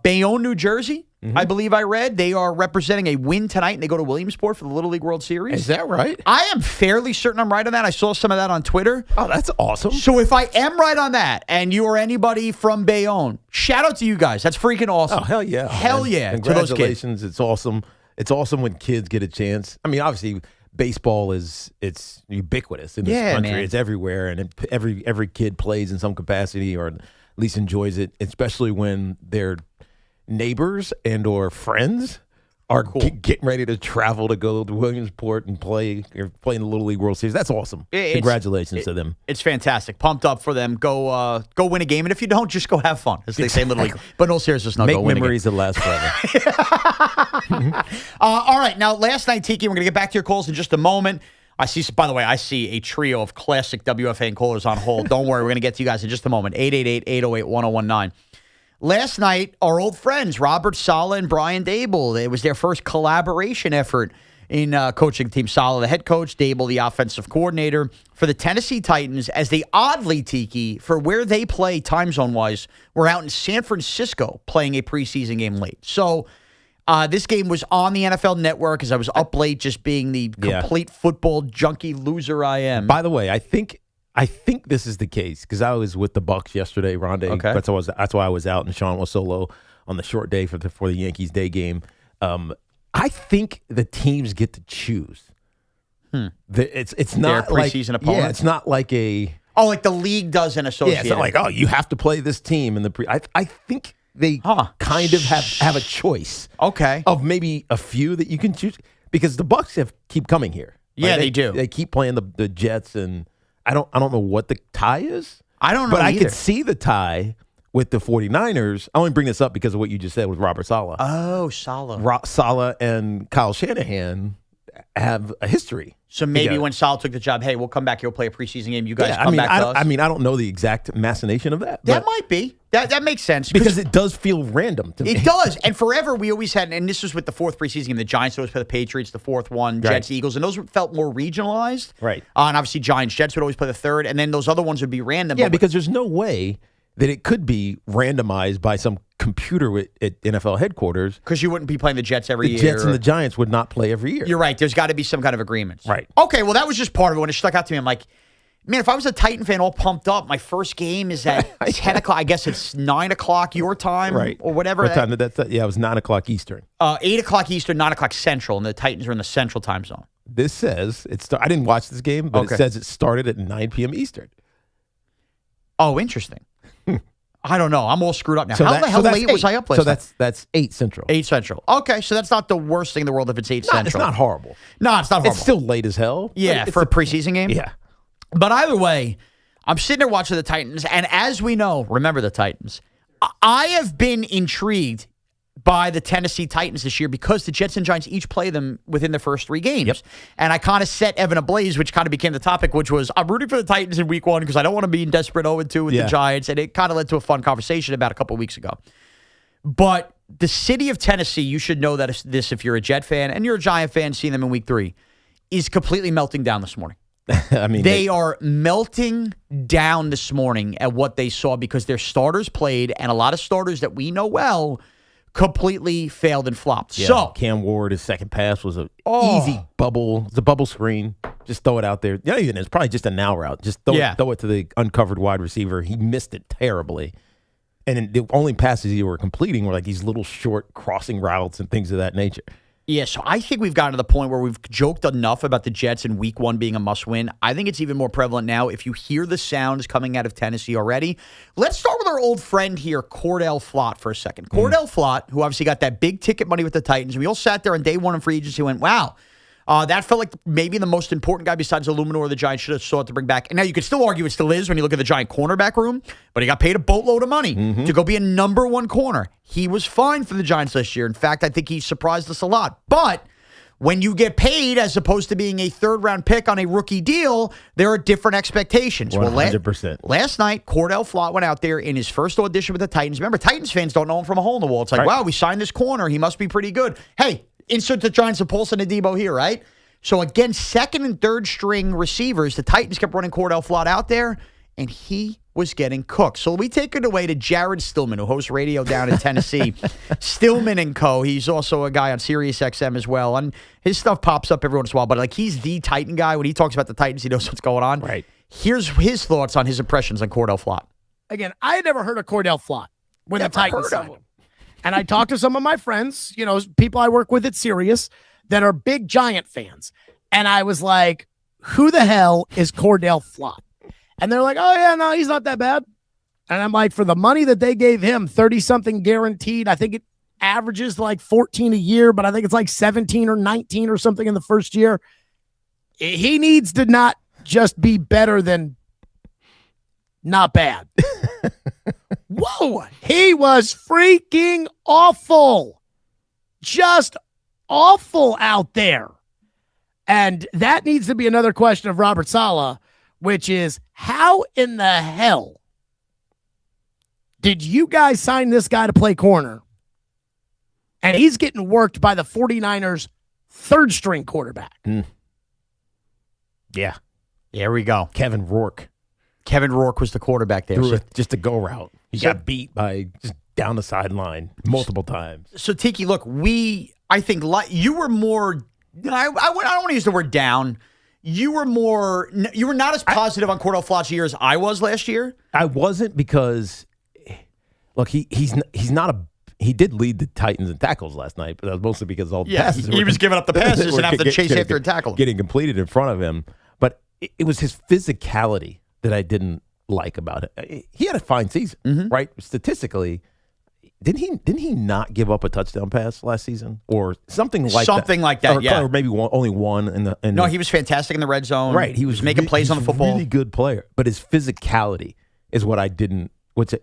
Bayonne, New Jersey, I believe I read, they are representing a win tonight, and they go to Williamsport for the Little League World Series. Is that right? I am fairly certain I'm right on that. I saw some of that on Twitter. Oh, that's awesome. So if I am right on that, and you are anybody from Bayonne, shout out to you guys. That's freaking awesome. Oh, hell yeah. Hell man. yeah. Congratulations. To those kids. It's awesome. It's awesome when kids get a chance. I mean, obviously, baseball it's ubiquitous in this country. Man. It's everywhere, and every kid plays in some capacity or at least enjoys it, especially when their neighbors and or friends are getting ready to travel to go to Williamsport and play in the Little League World Series. That's awesome. Congratulations to them. It's fantastic. Pumped up for them. Go win a game. And if you don't, just go have fun, as they say in Little League. But no seriousness, Make memories that last forever. All right. Now, last night, Tiki, we're going to get back to your calls in just a moment. I see a trio of classic WFAN callers on hold. Don't worry. We're going to get to you guys in just a moment. 888-808-1019. Last night, our old friends, Robert Saleh and Brian Dable, it was their first collaboration effort in coaching the team. Saleh, the head coach, Dable, the offensive coordinator for the Tennessee Titans, as they oddly, Tiki, for where they play time zone-wise, were out in San Francisco playing a preseason game late. So this game was on the NFL Network as I was up late, just being the complete football junkie loser I am. By the way, I think this is the case because I was with the Bucs yesterday, Rondé. Okay. That's why I was out, and Shaun was solo on the short day for the Yankees day game. I think the teams get to choose. It's not their preseason opponent. Yeah, it's not like like the league does an association. Yeah, it's not like you have to play this team in the pre. I think they kind of have a choice. Okay, of maybe a few that you can choose because the Bucs keep coming here. Yeah, they do. They keep playing the Jets and. I don't know what the tie is. I don't know But either. I could see the tie with the 49ers. I only bring this up because of what you just said with Robert Saleh. Oh, Saleh. Saleh and Kyle Shanahan have a history. So maybe when Saleh took the job, hey, we'll come back here, we'll play a preseason game. You guys come back to us. I mean, I don't know the exact machination of that. That might be. That makes sense. Because it does feel random to me. It does. And forever we always had, and this was with the fourth preseason game, the Giants always play the Patriots, the fourth one, Jets, Eagles, and those felt more regionalized. Right. And obviously Giants, Jets would always play the third, and then those other ones would be random. Yeah, because there's no way that it could be randomized by some computer at NFL headquarters. Because you wouldn't be playing the Jets every year. The Jets and the Giants would not play every year. You're right. There's got to be some kind of agreement. Right. Okay, well, that was just part of it. When it stuck out to me, I'm like, man, if I was a Titan fan all pumped up, my first game is at 10 o'clock. I guess it's 9 o'clock your time or whatever. What time did that? Yeah, it was 9 o'clock Eastern. 8 o'clock Eastern, 9 o'clock Central, and the Titans are in the Central time zone. This says, I didn't watch this game, but it says it started at 9 p.m. Eastern. Oh, interesting. I don't know. I'm all screwed up now. How the hell late was I up last night? So that's 8 Central. 8 Central. Okay, so that's not the worst thing in the world if it's 8 Central. It's not horrible. No, it's not horrible. It's still late as hell. Yeah, for a preseason game? Yeah. But either way, I'm sitting there watching the Titans, and as we know, remember the Titans, I have been intrigued by the Tennessee Titans this year because the Jets and Giants each play them within the first 3 games. Yep. And I kind of set Evan ablaze, which kind of became the topic, which was I'm rooting for the Titans in week 1 because I don't want to be in desperate 0-2 with the Giants. And it kind of led to a fun conversation about a couple of weeks ago. But the city of Tennessee, you should know that if you're a Jet fan and you're a Giant fan seeing them in week 3, is completely melting down this morning. I mean, they are melting down this morning at what they saw because their starters played, and a lot of starters that we know well completely failed and flopped. Yeah, so Cam Ward, his second pass was an easy bubble. It's a bubble screen. Just throw it out there. Yeah, even it's probably just a now route. Just throw it to the uncovered wide receiver. He missed it terribly. And the only passes he were completing were like these little short crossing routes and things of that nature. Yeah, so I think we've gotten to the point where we've joked enough about the Jets in week 1 being a must-win. I think it's even more prevalent now. If you hear the sounds coming out of Tennessee already, let's start with our old friend here, Cordell Flott, for a second. Cordell Flott, who obviously got that big ticket money with the Titans. We all sat there on day 1 in free agency and went, wow, that felt like maybe the most important guy besides Illuminor the Giants should have sought to bring back. And now you could still argue it still is when you look at the Giant cornerback room, but he got paid a boatload of money to go be a number 1 corner. He was fine for the Giants this year. In fact, I think he surprised us a lot. But when you get paid as opposed to being a 3rd-round pick on a rookie deal, there are different expectations. 100%. Last night, Cordell Flott went out there in his first audition with the Titans. Remember, Titans fans don't know him from a hole in the wall. It's like, wow, we signed this corner. He must be pretty good. Hey, insert the Giants of Paulson and Debo here, right? So again, 2nd and 3rd string receivers, the Titans kept running Cordell Flott out there, and he was getting cooked. So we take it away to Jared Stillman, who hosts radio down in Tennessee. Stillman and Co. He's also a guy on Sirius XM as well, and his stuff pops up every once in a while. But like he's the Titan guy. When he talks about the Titans, he knows what's going on. Right. Here's his thoughts on his impressions on Cordell Flott. Again, I had never heard of Cordell Flott when the Titans signed him. And I talked to some of my friends, people I work with at Sirius that are big Giant fans. And I was like, who the hell is Cordell Flott? And they're like, oh, yeah, no, he's not that bad. And I'm like, for the money that they gave him, 30-something guaranteed, I think it averages like 14 a year, but I think it's like 17 or 19 or something in the first year. He needs to not just be better than not bad. Whoa, he was freaking awful. Just awful out there. And that needs to be another question of Robert Saleh, which is, how in the hell did you guys sign this guy to play corner? And he's getting worked by the 49ers' third-string quarterback. Yeah. There we go. Kevin Rourke. Kevin Rourke was the quarterback there. Threw just a go route. He got beat by just down the sideline multiple times. So, Tiki, look, I think you were more, I don't want to use the word down. You were not as positive on Cordell Flott's year as I was last year. I wasn't because, look, he's not he did lead the Titans in tackles last night, but that was mostly because all the passes he was giving up the passes and having to chase after and tackle him. Getting completed in front of him. But it was his physicality that I didn't like about it. He had a fine season, right? Statistically, didn't he not give up a touchdown pass last season or something like that? Something like that, yeah. Or maybe only one in he was fantastic in the red zone. Right, he was making plays on the football. Really good player, but his physicality is what I didn't. What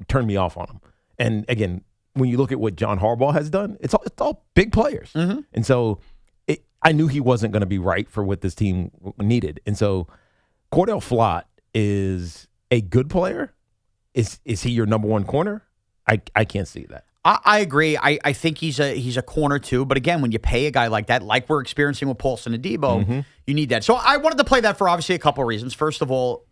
turned me off on him. And again, when you look at what John Harbaugh has done, it's all big players, and so I knew he wasn't going to be right for what this team needed. And so Cordell Flott is a good player. Is he your number one corner? I can't see that. I agree. I think he's a corner too. But again, when you pay a guy like that, like we're experiencing with Paulson and Debo, you need that. So I wanted to play that for obviously a couple of reasons. First of all,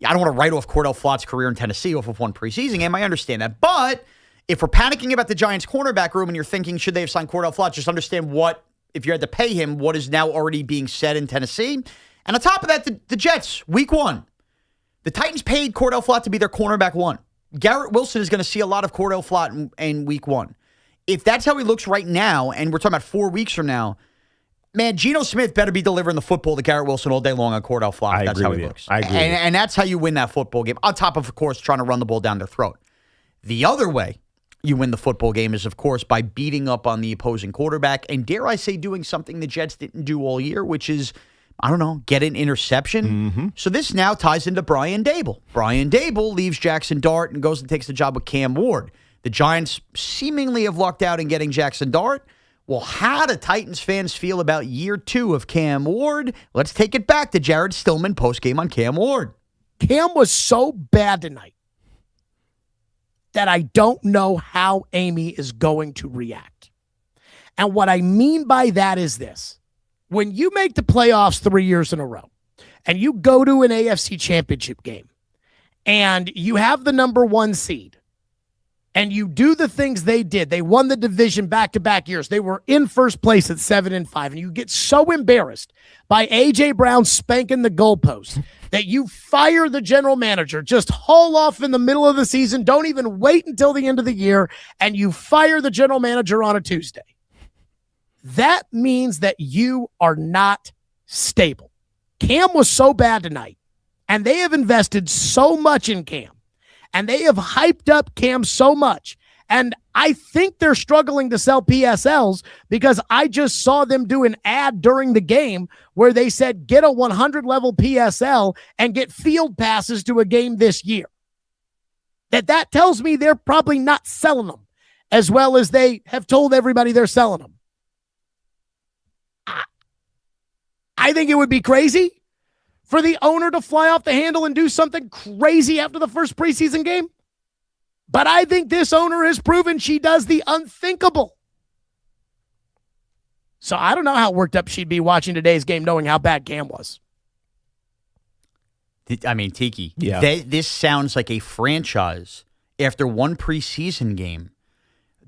I don't want to write off Cordell Flott's career in Tennessee off of one preseason game. I understand that. But if we're panicking about the Giants cornerback room and you're thinking, should they have signed Cordell Flott, just understand if you had to pay him, what is now already being said in Tennessee. And on top of that, the Jets, week one. The Titans paid Cordell Flott to be their cornerback one. Garrett Wilson is going to see a lot of Cordell Flott in week one. If that's how he looks right now, and we're talking about 4 weeks from now, man, Geno Smith better be delivering the football to Garrett Wilson all day long on Cordell Flott. That's how he looks. I agree. And that's how you win that football game, on top of course, trying to run the ball down their throat. The other way you win the football game is, of course, by beating up on the opposing quarterback and, dare I say, doing something the Jets didn't do all year, which is, I don't know, get an interception. So this now ties into Brian Dable. Brian Dable leaves Jackson Dart and goes and takes the job with Cam Ward. The Giants seemingly have lucked out in getting Jackson Dart. Well, how do Titans fans feel about year 2 of Cam Ward? Let's take it back to Jared Stillman postgame on Cam Ward. Cam was so bad tonight that I don't know how Amy is going to react. And what I mean by that is this. When you make the playoffs 3 years in a row and you go to an AFC championship game and you have the number 1 seed and you do the things they did, they won the division back-to-back years. They were in first place at 7-5, and you get so embarrassed by A.J. Brown spanking the goalpost that you fire the general manager, just haul off in the middle of the season, don't even wait until the end of the year, and you fire the general manager on a Tuesday. That means that you are not stable. Cam was so bad tonight, and they have invested so much in Cam, and they have hyped up Cam so much, and I think they're struggling to sell PSLs because I just saw them do an ad during the game where they said, get a 100 level PSL and get field passes to a game this year. That tells me they're probably not selling them as well as they have told everybody they're selling them. I think it would be crazy for the owner to fly off the handle and do something crazy after the first preseason game. But I think this owner has proven she does the unthinkable. So I don't know how worked up she'd be watching today's game knowing how bad Cam was. I mean, Tiki, yeah. This sounds like a franchise after one preseason game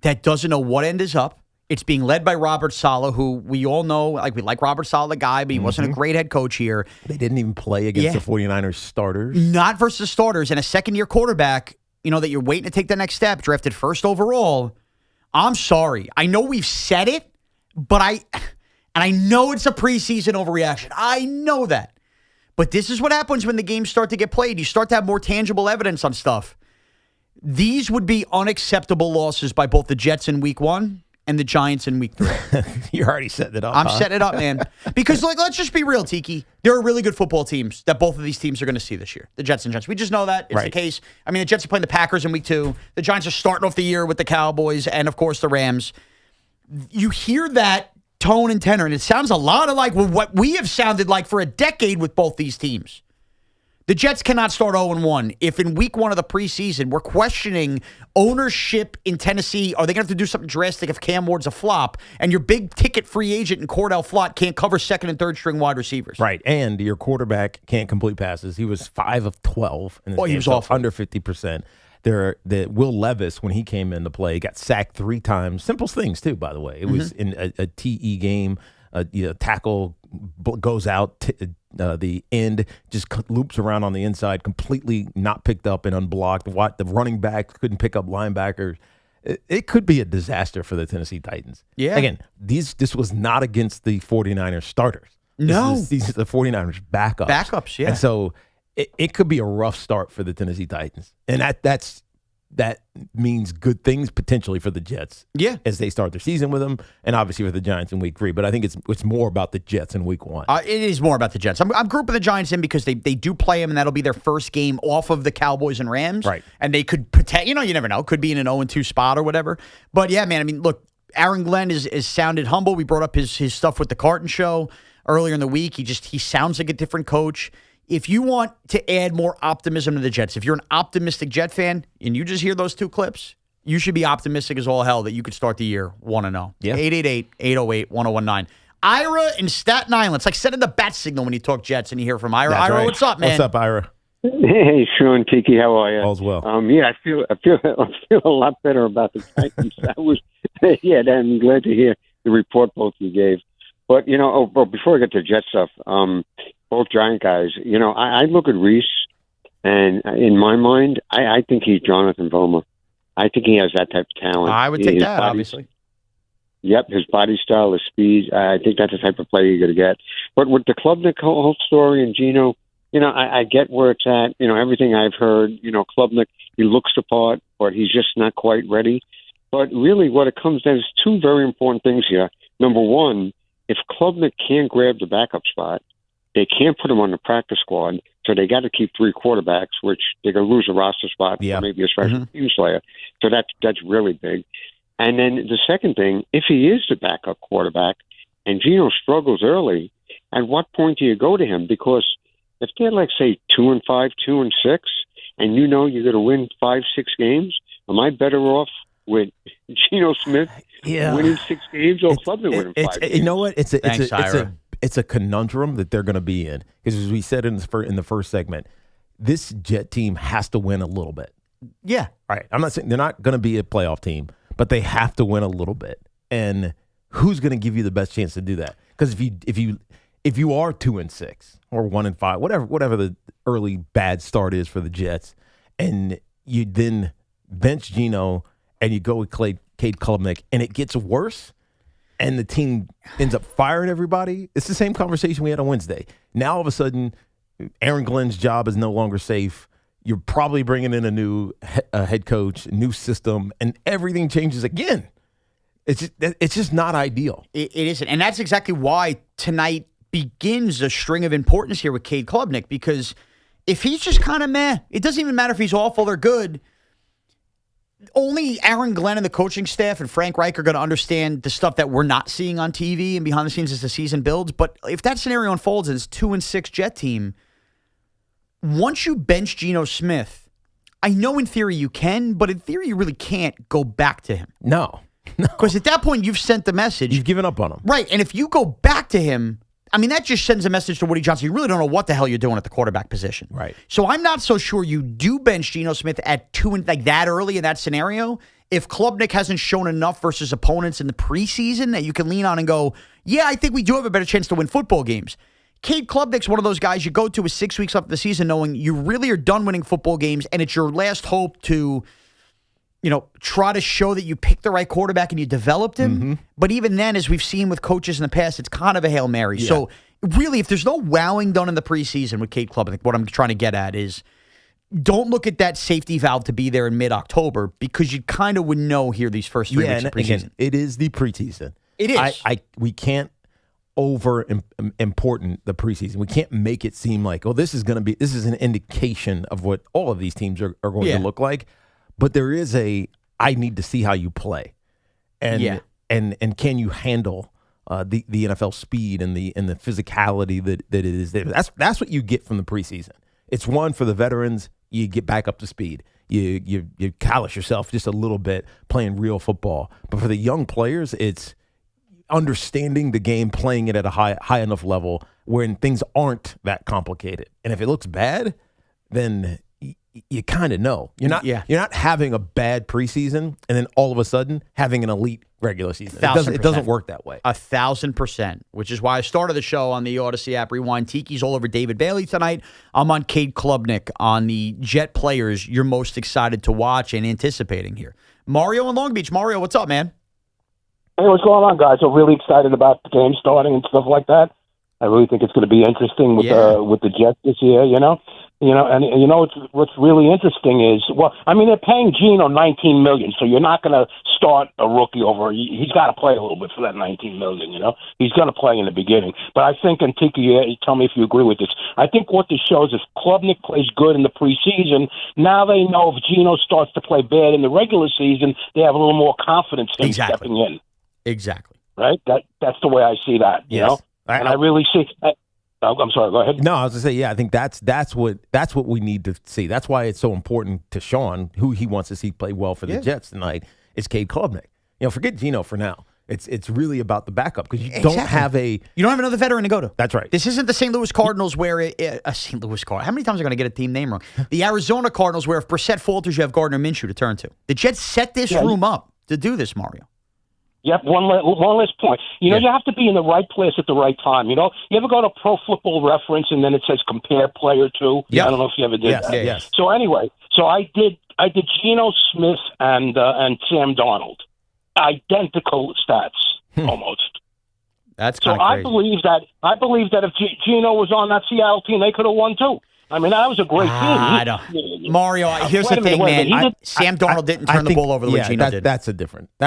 that doesn't know what end is up. It's being led by Robert Saleh, who we all know, we like Robert Saleh, the guy, but he wasn't a great head coach here. They didn't even play against the 49ers starters. Not versus starters. And a second-year quarterback, that you're waiting to take the next step, drafted first overall, I'm sorry. I know we've said it, but I know it's a preseason overreaction. I know that. But this is what happens when the games start to get played. You start to have more tangible evidence on stuff. These would be unacceptable losses by both the Jets in week 1 and the Giants in week 3. You're already setting it up. I'm setting it up, man. Because, let's just be real, Tiki. There are really good football teams that both of these teams are going to see this year. The Jets and Giants. We just know that. It's the case. I mean, the Jets are playing the Packers in week 2. The Giants are starting off the year with the Cowboys and, of course, the Rams. You hear that tone and tenor, and it sounds a lot like what we have sounded like for a decade with both these teams. The Jets cannot start 0-1. If in week 1 of the preseason, we're questioning ownership in Tennessee, are they going to have to do something drastic if Cam Ward's a flop, and your big-ticket free agent in Cordell Flott can't cover second- and third-string wide receivers? Right, and your quarterback can't complete passes. He was 5 of 12 in this game, he was awful. Under 50%. The Will Levis, when he came into play, got sacked 3 times. Simple things, too, by the way. It was in a TE game. Tackle goes out, the end just loops around on the inside, completely not picked up and unblocked. The running back couldn't pick up linebackers. It could be a disaster for the Tennessee Titans. Yeah. Again, this was not against the 49ers starters. These are the 49ers backups. Backups, yeah. And so it could be a rough start for the Tennessee Titans. And that means good things potentially for the Jets as they start their season with them, and obviously for the Giants in week 3. But I think it's more about the Jets in week 1. It is more about the Jets. I'm grouping the Giants in because they do play them, and that'll be their first game off of the Cowboys and Rams. Right. And they could, you never know, could be in an 0-2 spot or whatever. But yeah, man, I mean, look, Aaron Glenn is sounded humble. We brought up his stuff with the Carton show earlier in the week. He sounds like a different coach. If you want to add more optimism to the Jets, if you're an optimistic Jet fan and you just hear those 2 clips, you should be optimistic as all hell that you could start the year 1-0. Yeah. 888-808-1019. Ira in Staten Island. It's like sending the bat signal when you talk Jets and you hear from Ira. That's Ira, right. what's up, man? What's up, Ira? Hey, Shaun, Tiki, how are you? All's well. I feel a lot better about the Titans. I'm glad to hear the report both you gave. But before I get to Jet stuff, both Giant guys, I look at Reese, and in my mind, I think he's Jonathan Vollmer. I think he has that type of talent. I would take that, obviously. Yep, his body style, his speed. I think that's the type of player you're going to get. But with the Klubnik whole story and Geno, I get where it's at. Everything I've heard, Klubnik, he looks the part, but he's just not quite ready. But really what it comes down is 2 very important things here. Number one, if Klubnik can't grab the backup spot, they can't put him on the practice squad, so they got to keep 3 quarterbacks, which they're going to lose a roster spot or maybe a special team player. So that's really big. And then the second thing, if he is the backup quarterback and Geno struggles early, at what point do you go to him? Because if they're like, say, 2-5, 2-6, and you're going to win 5-6 games, am I better off with Geno Smith winning 6 games or Klubnik winning 5 games? You know what? It's a conundrum that they're going to be in. Because as we said in the first segment, this Jet team has to win a little bit. Yeah. All right. I'm not saying they're not going to be a playoff team, but they have to win a little bit. And who's going to give you the best chance to do that? Because if you are 2-6 or 1-5, whatever the early bad start is for the Jets, and you then bench Geno and you go with Cade Klubnik, and it gets worse, and the team ends up firing everybody, it's the same conversation we had on Wednesday. Now, all of a sudden, Aaron Glenn's job is no longer safe. You're probably bringing in a new head coach, new system, and everything changes again. It's just not ideal. It isn't. And that's exactly why tonight begins a string of importance here with Cade Klubnik, because if he's just kind of meh, it doesn't even matter if he's awful or good. Only Aaron Glenn and the coaching staff and Frank Reich are going to understand the stuff that we're not seeing on TV and behind the scenes as the season builds. But if that scenario unfolds as 2-6 Jet team, once you bench Geno Smith, I know in theory you can, but in theory you really can't go back to him. No. Because at that point you've sent the message. You've given up on him. Right. And if you go back to him, I mean, that just sends a message to Woody Johnson. You really don't know what the hell you're doing at the quarterback position. Right. So I'm not so sure you do bench Geno Smith at 2 and like that early in that scenario. If Klubnik hasn't shown enough versus opponents in the preseason that you can lean on and go, yeah, I think we do have a better chance to win football games. Cade Klubnik's one of those guys you go to with 6 weeks left of the season knowing you really are done winning football games, and it's your last hope to, try to show that you picked the right quarterback and you developed him. Mm-hmm. But even then, as we've seen with coaches in the past, it's kind of a Hail Mary. Yeah. So really, if there's no wowing done in the preseason with Cade Klubnik, what I'm trying to get at is don't look at that safety valve to be there in mid-October because you kind of would know here these first 3 weeks of preseason. Again, it is the preseason. It is. We can't important the preseason. We can't make it seem like, this is an indication of what all of these teams are going to look like. But there is I need to see how you play. And can you handle the NFL speed and the physicality that it is there. That's what you get from the preseason. It's one for the veterans, you get back up to speed. You callous yourself just a little bit playing real football. But for the young players, it's understanding the game, playing it at a high enough level when things aren't that complicated. And if it looks bad, then you kind of know. You're not having a bad preseason and then all of a sudden having an elite regular season. It doesn't work that way. 1,000%, which is why I started the show on the Odyssey app. Rewind. Tiki's all over David Bailey tonight. I'm on Cade Klubnik on the Jet players you're most excited to watch and anticipating here. Mario in Long Beach. Mario, what's up, man? Hey, what's going on, guys? I'm really excited about the game starting and stuff like that. I really think it's going to be interesting with the Jets this year, what's really interesting is, they're paying Geno $19 million, so you're not going to start a rookie over. He's got to play a little bit for that $19 million, He's going to play in the beginning. But I think, and Tiki, tell me if you agree with this, I think what this shows is Klubnik plays good in the preseason. Now they know if Geno starts to play bad in the regular season, they have a little more confidence in stepping in. Exactly. Right? That's the way I see that, you know? And I really see. I'm sorry. Go ahead. No, I was going to say, I think that's what we need to see. That's why it's so important to Shaun, who he wants to see play well for the Jets tonight, is Cade Klubnik. Forget Geno for now. It's really about the backup because you don't have another veteran to go to. That's right. This isn't the St. Louis Cardinals where St. Louis Cardinals. How many times are going to get a team name wrong? The Arizona Cardinals where if Brissett falters, you have Gardner Minshew to turn to. The Jets set this room up to do this, Mario. Yep, one last point. You have to be in the right place at the right time. You ever go to Pro Football Reference and then it says compare player to? Yeah. I don't know if you ever did that. Yes. So anyway, I did Geno Smith and Sam Darnold. Identical stats, almost. That's kind of crazy. I believe that if Geno was on that Seattle team, they could have won too. I mean, that was a great team. Mario, here's the thing, man. Sam Darnold didn't turn the ball over the way Geno did. That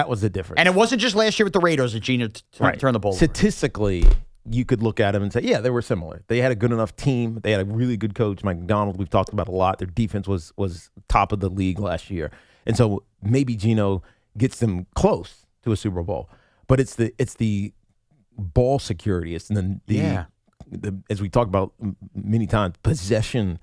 was a different. And it wasn't just last year with the Raiders that Geno turned the ball over. Statistically, you could look at them and say, they were similar. They had a good enough team. They had a really good coach, Mike McDonald. We've talked about a lot. Their defense was top of the league last year. And so maybe Geno gets them close to a Super Bowl. But it's the ball security. It's as we talked about many times, possession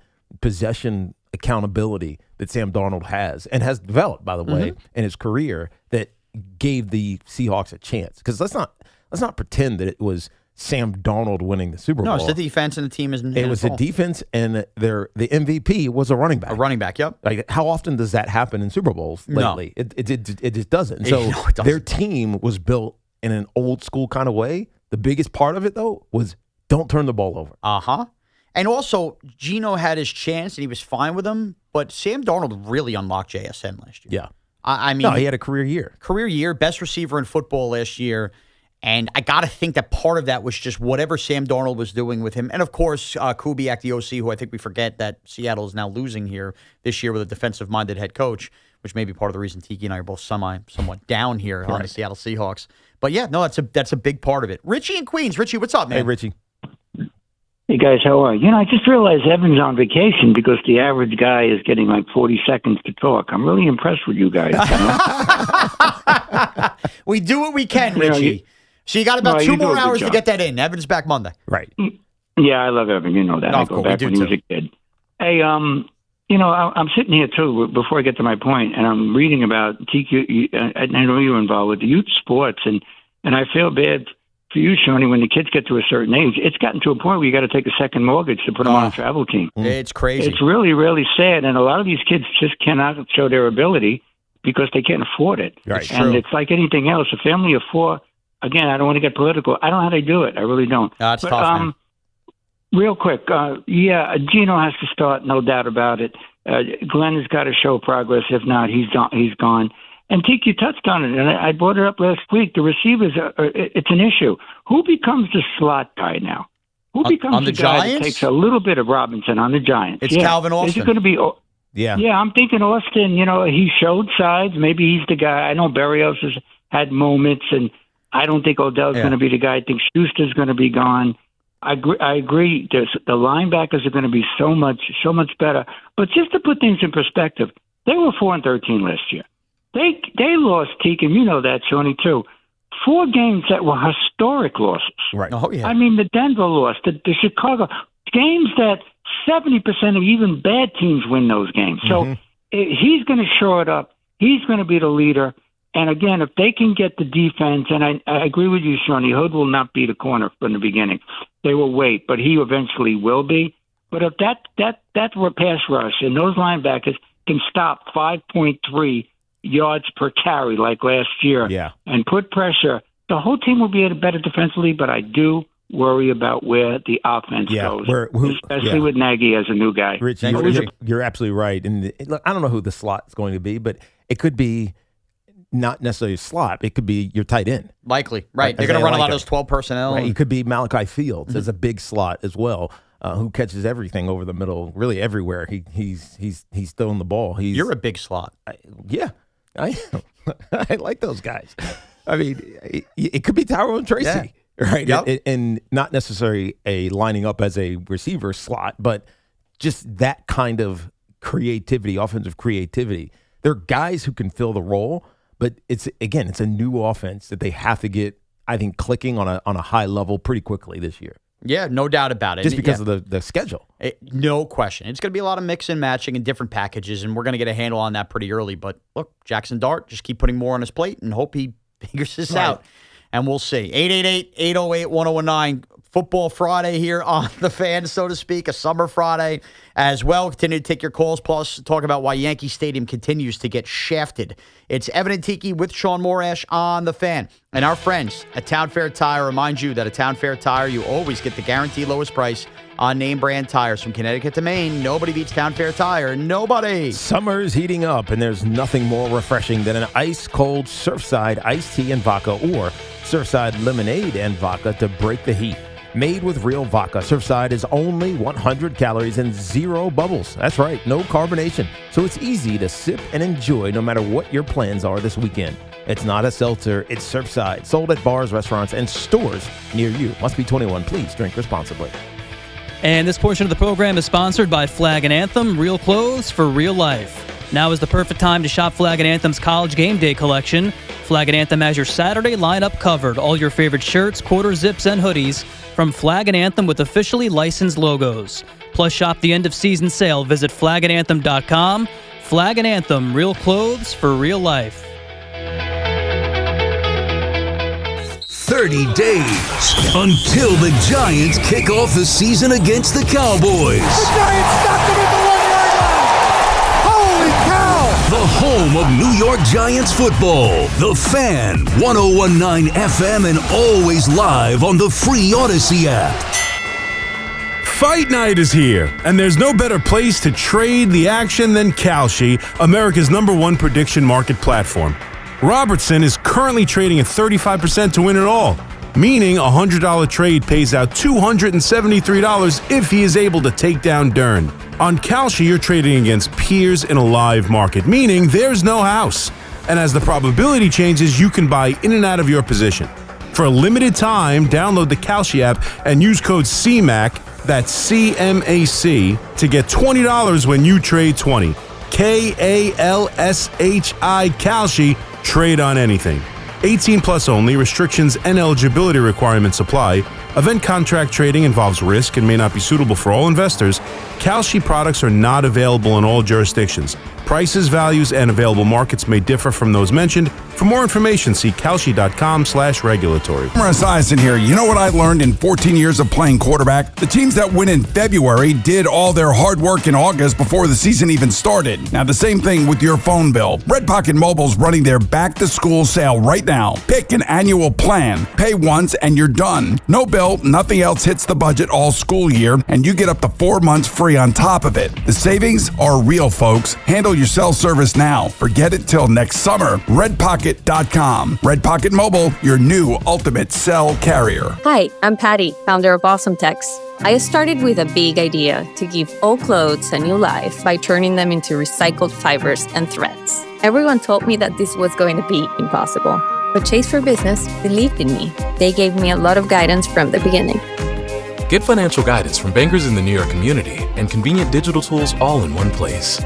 accountability that Sam Darnold has and has developed, by the way, in his career that gave the Seahawks a chance. Because let's not pretend that it was Sam Darnold winning the Super Bowl. No, it's the defense and the team isn't. It was the defense, and the MVP was a running back. A running back, yep. Like, how often does that happen in Super Bowls lately? No. It just doesn't. So it doesn't. Their team was built in an old school kind of way. The biggest part of it, though, was don't turn the ball over. And also, Geno had his chance, and he was fine with him, but Sam Darnold really unlocked JSN last year. Yeah. I mean, he had a career year. Best receiver in football last year. And I got to think that part of that was just whatever Sam Darnold was doing with him. And, of course, Kubiak, the OC, who I think we forget that Seattle is now losing here this year with a defensive-minded head coach, which may be part of the reason Tiki and I are both somewhat down here on the Seattle Seahawks. But, that's a big part of it. Richie in Queens. Richie, what's up, man? Hey, Richie. Hey, guys, how are you? I just realized Evan's on vacation because the average guy is getting like 40 seconds to talk. I'm really impressed with you guys. We do what we can, Richie. So you got about 2 more hours to get that in. Evan's back Monday. Right. Yeah, I love Evan. You know that. I go back when he was a kid. Hey, I'm sitting here, too, before I get to my point, and I'm reading about Tiki. I know you're involved with the youth sports, and I feel bad for you, Shawnee, when the kids get to a certain age. It's gotten to a point where you got to take a second mortgage to put them on a travel team. It's crazy. It's really, really sad, and a lot of these kids just cannot show their ability because they can't afford it. Right. And it's like anything else. A family of 4, again, I don't want to get political. I don't know how they do it. I really don't. It's tough, man. Real quick, Gino has to start, no doubt about it. Glenn has got to show progress. If not, he's gone. And Tiki, you touched on it, and I brought it up last week. The receivers, it's an issue. Who becomes the slot guy now? Who becomes the guy that takes a little bit of Robinson on the Giants? It's Calvin Austin. Is it going to be? Yeah, I'm thinking Austin. He showed sides. Maybe he's the guy. I know Berrios has had moments, and I don't think Odell's going to be the guy. I think Schuster's going to be gone. I agree. The linebackers are going to be so much better. But just to put things in perspective, they were 4-13 last year. They lost, Tiki, and you know that, Shawnee, too. 4 games that were historic losses. Right. Oh, yeah. I mean, the Denver loss, the Chicago, games that 70% of even bad teams win those games. So he's going to shore it up. He's going to be the leader. And again, if they can get the defense, and I agree with you, Shawnee, Hood will not be the corner from the beginning. They will wait, but he eventually will be. But if that pass rush and those linebackers can stop 5.3 yards per carry like last year and put pressure, the whole team will be better defensively, but I do worry about where the offense goes, especially with Nagy as a new guy. Rich, you're absolutely right. And look, I don't know who the slot is going to be, but it could be not necessarily a slot. It could be your tight end. Likely, right. They're going to run a lot of those 12 personnel. Right. It could be Malachi Fields as a big slot as well, who catches everything over the middle, really everywhere. He's throwing the ball. You're a big slot. I am. I like those guys. I mean, it could be Tyrone Tracy, right? Yep. And not necessarily a lining up as a receiver slot, but just that kind of creativity, offensive creativity. There are guys who can fill the role, but it's a new offense that they have to get, I think, clicking on a high level pretty quickly this year. Yeah, no doubt about it. Just because of the schedule. No question. It's going to be a lot of mix and matching and different packages, and we're going to get a handle on that pretty early. But look, Jackson Dart, just keep putting more on his plate and hope he figures this out. And we'll see. 888-808-1019. Football Friday here on The Fan, so to speak, a summer Friday as well. Continue to take your calls, plus talk about why Yankee Stadium continues to get shafted. It's Evan and Tiki with Shaun Morash on The Fan. And our friends at Town Fair Tire remind you that at Town Fair Tire, you always get the guaranteed lowest price on name brand tires. From Connecticut to Maine, nobody beats Town Fair Tire. Nobody. Summer's heating up, and there's nothing more refreshing than an ice-cold Surfside iced tea and vodka, or Surfside lemonade and vodka to break the heat. Made with real vodka, Surfside is only 100 calories and 0 bubbles. That's right, no carbonation. So it's easy to sip and enjoy no matter what your plans are this weekend. It's not a seltzer, it's Surfside. Sold at bars, restaurants, and stores near you. Must be 21. Please drink responsibly. And this portion of the program is sponsored by Flag and Anthem, real clothes for real life. Now is the perfect time to shop Flag and Anthem's College Game Day collection. Flag and Anthem has your Saturday lineup covered. All your favorite shirts, quarter zips, and hoodies from Flag and Anthem with officially licensed logos. Plus, shop the end-of-season sale. Visit flagandanthem.com. Flag and Anthem, real clothes for real life. 30 days until the Giants kick off the season against the Cowboys. The Giants stopped him at the 1-yard line. Holy cow! The home of New York Giants football. The Fan, 101.9 FM, and always live on the free Odyssey app. Fight Night is here, and there's no better place to trade the action than Kalshi, America's #1 prediction market platform. Robertson is currently trading at 35% to win it all, meaning a $100 trade pays out $273 if he is able to take down Dern. On Kalshi, you're trading against peers in a live market, meaning there's no house. And as the probability changes, you can buy in and out of your position. For a limited time, download the Kalshi app and use code CMAC, that's CMAC, to get $20 when you trade 20. KALSHI, Kalshi. Trade on anything. 18 plus only. Restrictions and eligibility requirements apply. Event contract trading involves risk and may not be suitable for all investors. Kalshi products are not available in all jurisdictions. Prices, values, and available markets may differ from those mentioned. For more information, see kalshi.com/regulatory. Morris Eisen here. You know what I learned in 14 years of playing quarterback? The teams that win in February did all their hard work in August before the season even started. Now, the same thing with your phone bill. Red Pocket Mobile's running their back-to-school sale right now. Pick an annual plan. Pay once and you're done. No bill, nothing else hits the budget all school year, and you get up to 4 months free on top of it. The savings are real, folks. Handle your cell service now. Forget it till next summer. RedPocket.com. Red Pocket Mobile, your new ultimate cell carrier. Hi, I'm Patty, founder of Awesome Tex. I started with a big idea to give old clothes a new life by turning them into recycled fibers and threads. Everyone told me that this was going to be impossible, but Chase for Business believed in me. They gave me a lot of guidance from the beginning. Get financial guidance from bankers in the New York community and convenient digital tools all in one place.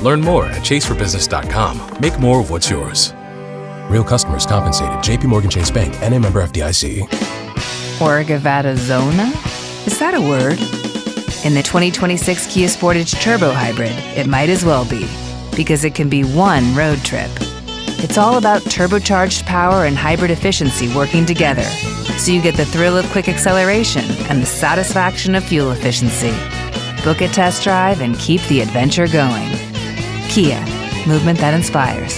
Learn more at chaseforbusiness.com. Make more of what's yours. Real customers compensated. JP Morgan Chase Bank, NA member FDIC. Orgavadazona? Is that a word? In the 2026 Kia Sportage Turbo Hybrid, it might as well be, because it can be one road trip. It's all about turbocharged power and hybrid efficiency working together, so you get the thrill of quick acceleration and the satisfaction of fuel efficiency. Book a test drive and keep the adventure going. Kia, movement that inspires.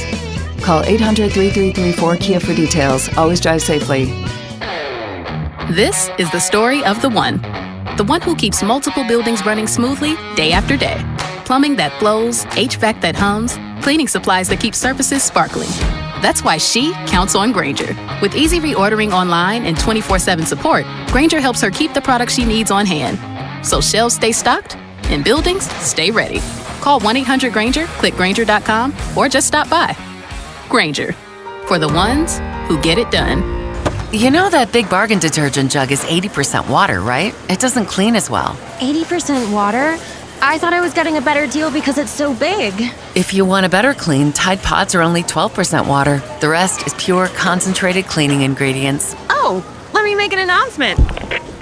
Call 800-3334-KIA for details. Always drive safely. This is the story of the one who keeps multiple buildings running smoothly day after day. Plumbing that flows, HVAC that hums, cleaning supplies that keep surfaces sparkling. That's why she counts on Grainger. With easy reordering online and 24/7 support, Grainger helps her keep the products she needs on hand, so shelves stay stocked and buildings stay ready. Call 1-800-GRAINGER, click Grainger.com, or just stop by. Grainger, for the ones who get it done. You know that Big Bargain detergent jug is 80% water, right? It doesn't clean as well. 80% water? I thought I was getting a better deal because it's so big. If you want a better clean, Tide Pods are only 12% water. The rest is pure, concentrated cleaning ingredients. Oh, let me make an announcement.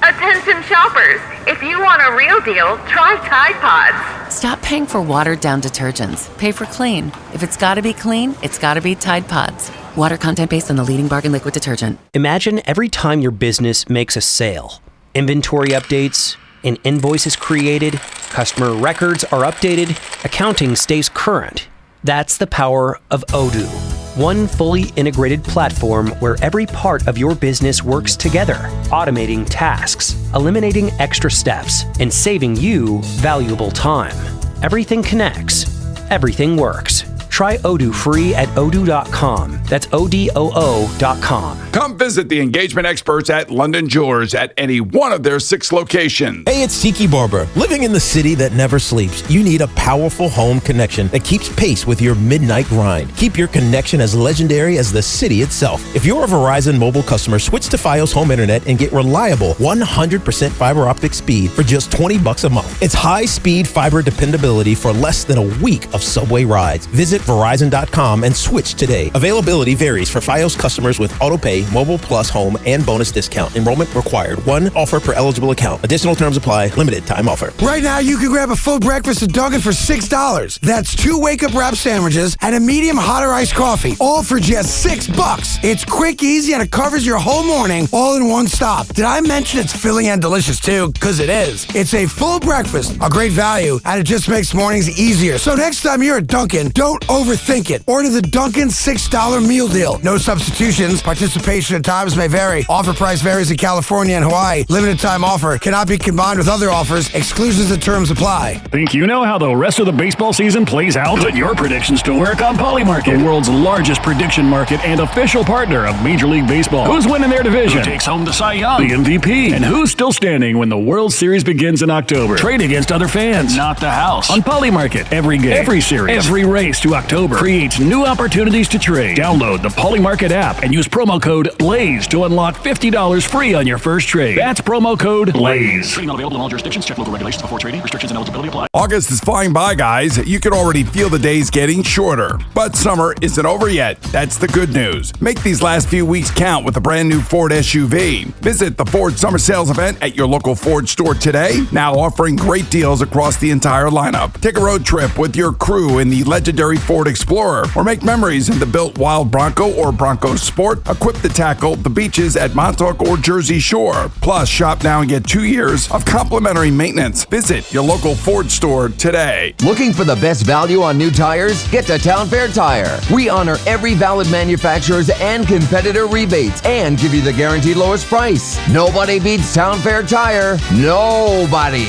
Attention shoppers! If you want a real deal, try Tide Pods. Stop paying for watered-down detergents. Pay for clean. If it's gotta be clean, it's gotta be Tide Pods. Water content based on the leading bargain liquid detergent. Imagine every time your business makes a sale. Inventory updates, an invoice is created, customer records are updated, accounting stays current. That's the power of Odoo. One fully integrated platform where every part of your business works together, automating tasks, eliminating extra steps, and saving you valuable time. Everything connects. Everything works. Try Odoo free at odoo.com. That's ODOO.com. Come visit the engagement experts at London Jewelers at any one of their 6 locations. Hey, it's Tiki Barber. Living in the city that never sleeps, you need a powerful home connection that keeps pace with your midnight grind. Keep your connection as legendary as the city itself. If you're a Verizon mobile customer, switch to Fios Home Internet and get reliable 100% fiber optic speed for just $20 a month. It's high-speed fiber dependability for less than a week of subway rides. Visit Verizon.com and switch today. Availability varies for Fios customers with AutoPay, Mobile Plus Home, and bonus discount. Enrollment required. One offer per eligible account. Additional terms apply. Limited time offer. Right now, you can grab a full breakfast at Dunkin' for $6. That's 2 wake-up wrap sandwiches and a medium hot or iced coffee, all for just $6. It's quick, easy, and it covers your whole morning, all in one stop. Did I mention it's filling and delicious, too? Because it is. It's a full breakfast, a great value, and it just makes mornings easier. So next time you're at Dunkin', don't overthink it. Order the Dunkin' $6 meal deal. No substitutions. Participation at times may vary. Offer price varies in California and Hawaii. Limited time offer. Cannot be combined with other offers. Exclusions and terms apply. Think you know how the rest of the baseball season plays out? Put your predictions to work on Polymarket, the world's largest prediction market and official partner of Major League Baseball. Who's winning their division? Who takes home the Cy Young? The MVP? And who's still standing when the World Series begins in October? Trade against other fans, not the house. On Polymarket, every game, every series, every race to October creates new opportunities to trade. Download the Polymarket app and use promo code BLAZE to unlock $50 free on your first trade. That's promo code BLAZE. Trading not available in all jurisdictions. Check local regulations before trading. Restrictions and eligibility apply. August is flying by, guys. You can already feel the days getting shorter. But summer isn't over yet. That's the good news. Make these last few weeks count with a brand new Ford SUV. Visit the Ford Summer Sales event at your local Ford store today, now offering great deals across the entire lineup. Take a road trip with your crew in the legendary Ford Explorer, or make memories in the built Wild Bronco or Bronco Sport, equipped to tackle the beaches at Montauk or Jersey Shore. Plus, shop now and get 2 years of complimentary maintenance. Visit your local Ford store today. Looking for the best value on new tires? Get to Town Fair Tire. We honor every valid manufacturer's and competitor rebates and give you the guaranteed lowest price. Nobody beats Town Fair Tire. Nobody.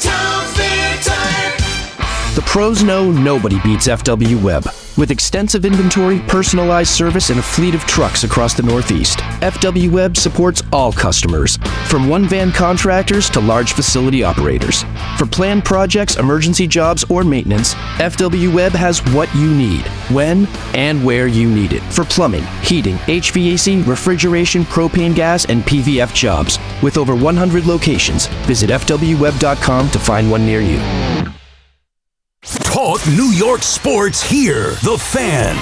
Town Fair Tire. The pros know nobody beats FW Web. With extensive inventory, personalized service, and a fleet of trucks across the Northeast, FW Web supports all customers, from one-van contractors to large facility operators. For planned projects, emergency jobs, or maintenance, FW Web has what you need, when and where you need it. For plumbing, heating, HVAC, refrigeration, propane gas, and PVF jobs. With over 100 locations, visit FWWeb.com to find one near you. Talk New York sports here. The Fan.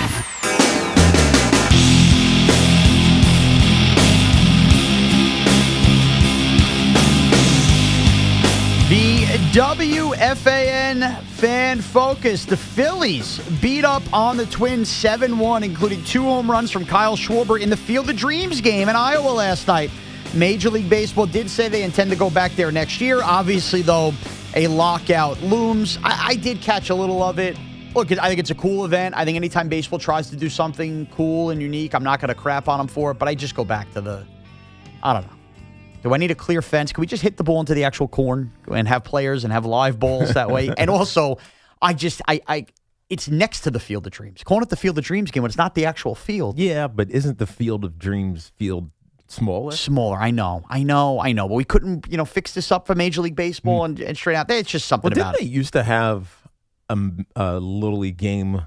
The WFAN Fan Focus. The Phillies beat up on the Twins 7-1, including 2 home runs from Kyle Schwarber in the Field of Dreams game in Iowa last night. Major League Baseball did say they intend to go back there next year. Obviously, though, a lockout looms. I did catch a little of it. Look, I think it's a cool event. I think anytime baseball tries to do something cool and unique, I'm not going to crap on them for it, but I just go back to I don't know. Do I need a clear fence? Can we just hit the ball into the actual corn and have players and have live balls that way? And also, it's next to the Field of Dreams. Calling it the Field of Dreams game when it's not the actual field. Yeah, but isn't the Field of Dreams field smaller? Smaller, I know. But we couldn't, fix this up for Major League Baseball and straight out. It's just something about it. Didn't they used to have a Little League game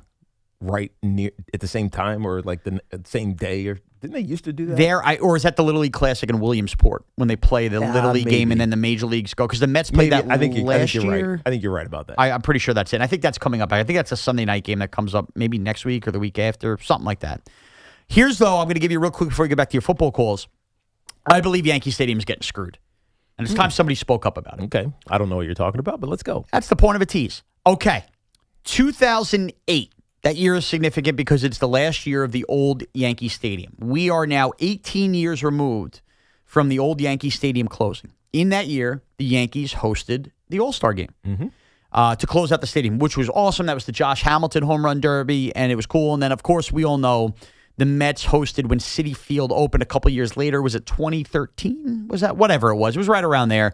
right near at the same time or like the same day? Or didn't they used to do that? Or is that the Little League Classic in Williamsport when they play the Little League game and then the Major Leagues go? Because the Mets played that last year. Right. I think you're right about that. I'm pretty sure that's it. And I think that's coming up. I think that's a Sunday night game that comes up maybe next week or the week after, something like that. Here's, though, I'm going to give you real quick before we get back to your football calls. I believe Yankee Stadium is getting screwed. And it's time somebody spoke up about it. Okay. I don't know what you're talking about, but let's go. That's the point of a tease. Okay. 2008. That year is significant because it's the last year of the old Yankee Stadium. We are now 18 years removed from the old Yankee Stadium closing. In that year, the Yankees hosted the All-Star Game to close out the stadium, which was awesome. That was the Josh Hamilton Home Run Derby, and it was cool. And then, of course, we all know the Mets hosted when Citi Field opened a couple years later. Was it 2013? Was that? Whatever it was. It was right around there.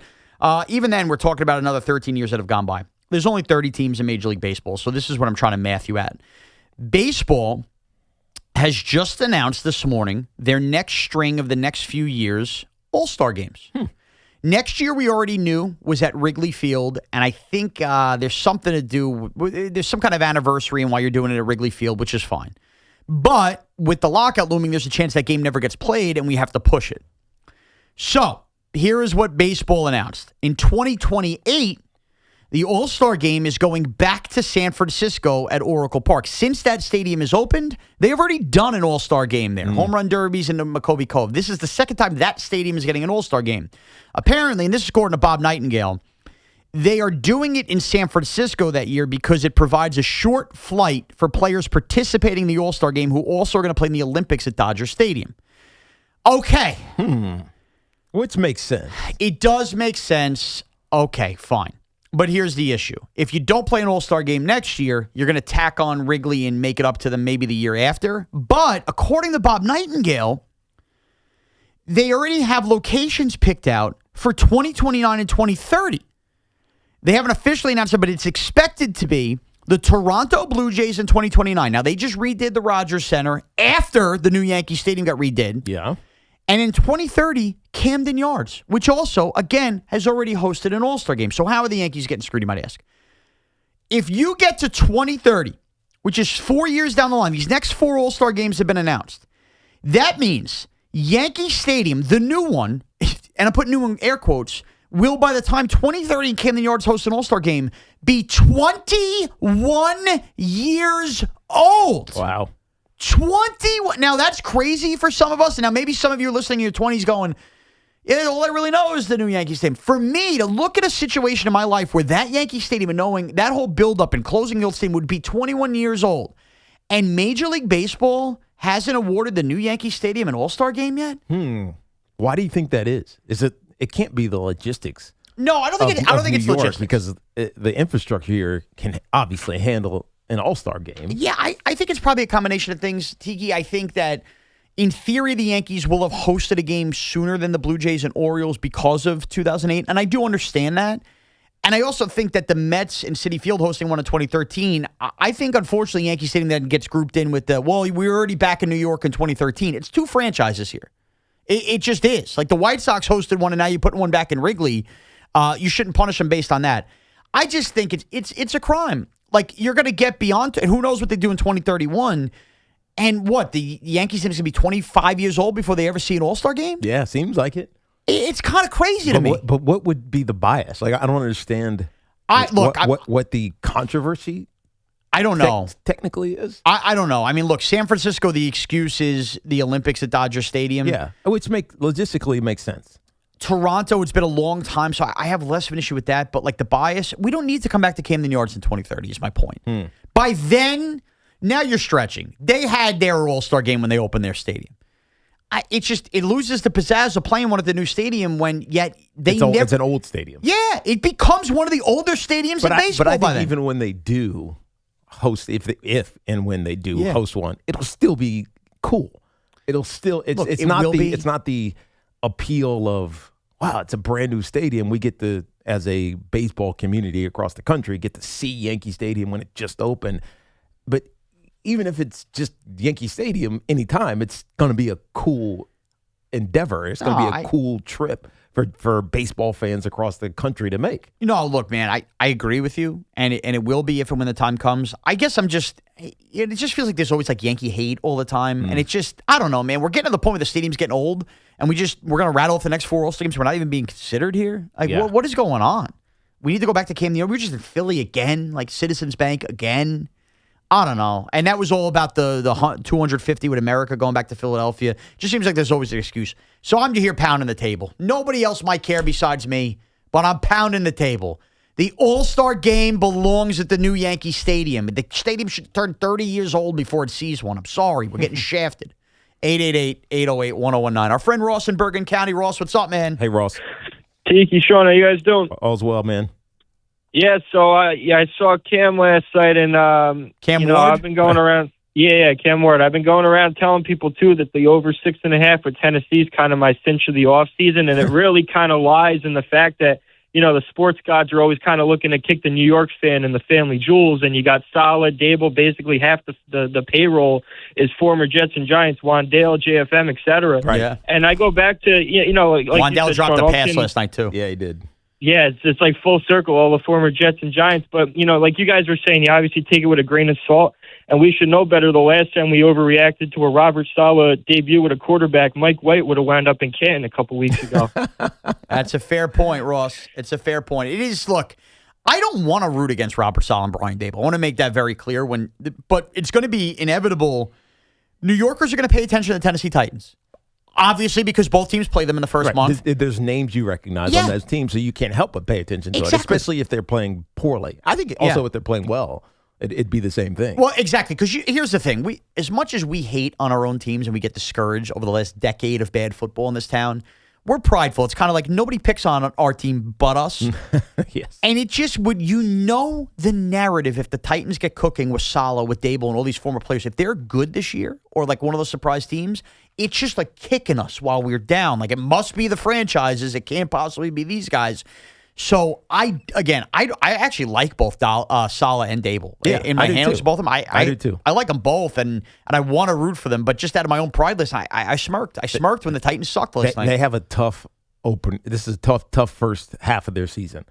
Even then, we're talking about another 13 years that have gone by. There's only 30 teams in Major League Baseball, so this is what I'm trying to math you at. Baseball has just announced this morning their next string of the next few years All-Star games. Next year, we already knew, was at Wrigley Field, and I think there's something to do. There's some kind of anniversary in why you're doing it at Wrigley Field, which is fine. But with the lockout looming, there's a chance that game never gets played, and we have to push it. So here is what baseball announced. In 2028, the All-Star Game is going back to San Francisco at Oracle Park. Since that stadium is opened, they have already done an All-Star Game there. Home run derbies in the McCovey Cove. This is the second time that stadium is getting an All-Star Game. Apparently, and this is according to Bob Nightingale, they are doing it in San Francisco that year because it provides a short flight for players participating in the All-Star Game who also are going to play in the Olympics at Dodger Stadium. Okay. Which makes sense. It does make sense. Okay, fine. But here's the issue. If you don't play an All-Star Game next year, you're going to tack on Wrigley and make it up to them maybe the year after. But according to Bob Nightingale, they already have locations picked out for 2029 and 2030. They haven't officially announced it, but it's expected to be the Toronto Blue Jays in 2029. Now, they just redid the Rogers Center after the new Yankee Stadium got redid. Yeah. And in 2030, Camden Yards, which also, again, has already hosted an All-Star Game. So how are the Yankees getting screwed, you might ask? If you get to 2030 which is 4 years down the line. These next 4 All-Star games have been announced. That means Yankee Stadium, the new one, and I put new in air quotes, will by the time 2030 Camden Yards hosts an All-Star game be 21 years old. Wow. 21. Now, that's crazy for some of us. And now maybe some of you are listening in your 20s going, yeah, all I really know is the new Yankee Stadium. For me, to look at a situation in my life where that Yankee Stadium and knowing that whole buildup and closing the old stadium would be 21 years old, and Major League Baseball hasn't awarded the new Yankee Stadium an All-Star game yet? Why do you think that is? Is it? It can't be the logistics. No, I don't think it's logistics, because the infrastructure here can obviously handle an All-Star game. Yeah, I think it's probably a combination of things, Tiki. I think that in theory, the Yankees will have hosted a game sooner than the Blue Jays and Orioles because of 2008, and I do understand that. And I also think that the Mets and Citi Field hosting one in 2013, I think, unfortunately, Yankee Stadium then gets grouped in with we were already back in New York in 2013. It's 2 franchises here. It just is. Like the White Sox hosted one, and now you put one back in Wrigley. You shouldn't punish them based on that. I just think it's a crime. Like, you're going to get beyond, and who knows what they do in 2031. And what, the Yankees team is going to be 25 years old before they ever see an All-Star game? Yeah, seems like it. It's kind of crazy to me. But what would be the bias? Like, I don't understand what the controversy I don't know. Technically is? I don't know. I mean, look, San Francisco, the excuse is the Olympics at Dodger Stadium. Yeah, which logistically makes sense. Toronto, it's been a long time, so I have less of an issue with that. But like the bias, we don't need to come back to Camden Yards in 2030 is my point. By then, now you're stretching. They had their All-Star game when they opened their stadium. It loses the pizzazz of playing one at the new stadium when yet it's an old stadium. Yeah, it becomes one of the older stadiums in baseball. But I think even when they do host, if and when they do host one, it'll still be cool. It'll still it's not the appeal of, wow, it's a brand new stadium. We get to, as a baseball community across the country, get to see Yankee Stadium when it just opened. But even if it's just Yankee Stadium anytime, it's going to be a cool endeavor. It's going to be a cool trip for baseball fans across the country to make. Look, man, I agree with you, and it will be if and when the time comes. I guess it just feels like there's always like Yankee hate all the time, and it just, I don't know, man. We're getting to the point where the stadium's getting old, and we're going to rattle off the next 4 All-Star games. We're not even being considered here. Like, what is going on? We need to go back to Camden Yards. We're just in Philly again, like Citizens Bank again. I don't know. And that was all about the 250 with America going back to Philadelphia. Just seems like there's always an excuse. So I'm here pounding the table. Nobody else might care besides me, but I'm pounding the table. The All-Star game belongs at the new Yankee Stadium. The stadium should turn 30 years old before it sees one. I'm sorry. We're getting shafted. 888-808-1019. Our friend Ross in Bergen County. Ross, what's up, man? Hey, Ross. Tiki, Shaun, how you guys doing? All's well, man. Yeah, so I saw Cam last night, and Cam Ward? I've been going around. Yeah, Cam Ward. I've been going around telling people too that the over 6.5 for Tennessee is kind of my cinch of the off season, and it really kind of lies in the fact that the sports gods are always kind of looking to kick the New York fan and the family jewels, and you got Saleh, Dable, basically half the payroll is former Jets and Giants, Wandale, JFM, etc. Right. Yeah. And I go back to like Wandale dropped a pass last night too. Yeah, he did. Yeah, it's like full circle, all the former Jets and Giants. But, like you guys were saying, you obviously take it with a grain of salt, and we should know better. The last time we overreacted to a Robert Saleh debut with a quarterback, Mike White would have wound up in Canton a couple weeks ago. That's a fair point, Ross. It's a fair point. It is, look, I don't want to root against Robert Saleh and Brian Dable. I want to make that very clear. But it's going to be inevitable. New Yorkers are going to pay attention to the Tennessee Titans. Obviously, because both teams play them in the first month. There's names you recognize on those teams, so you can't help but pay attention to it, especially if they're playing poorly. I think also if they're playing well, it'd be the same thing. Well, exactly, because here's the thing. As much as we hate on our own teams and we get discouraged over the last decade of bad football in this town, we're prideful. It's kind of like nobody picks on our team but us. Yes. And it just would, the narrative, if the Titans get cooking with Saleh, with Dable, and all these former players, if they're good this year, or like one of those surprise teams, it's just like kicking us while we're down. Like, it must be the franchises. It can't possibly be these guys. So, I actually like both Saleh and Dable. Yeah, in my handles, both of them. I do too. I like them both, and I want to root for them. But just out of my own pride, listen, I smirked. I smirked when the Titans sucked last night. They have a tough open. This is a tough first half of their season.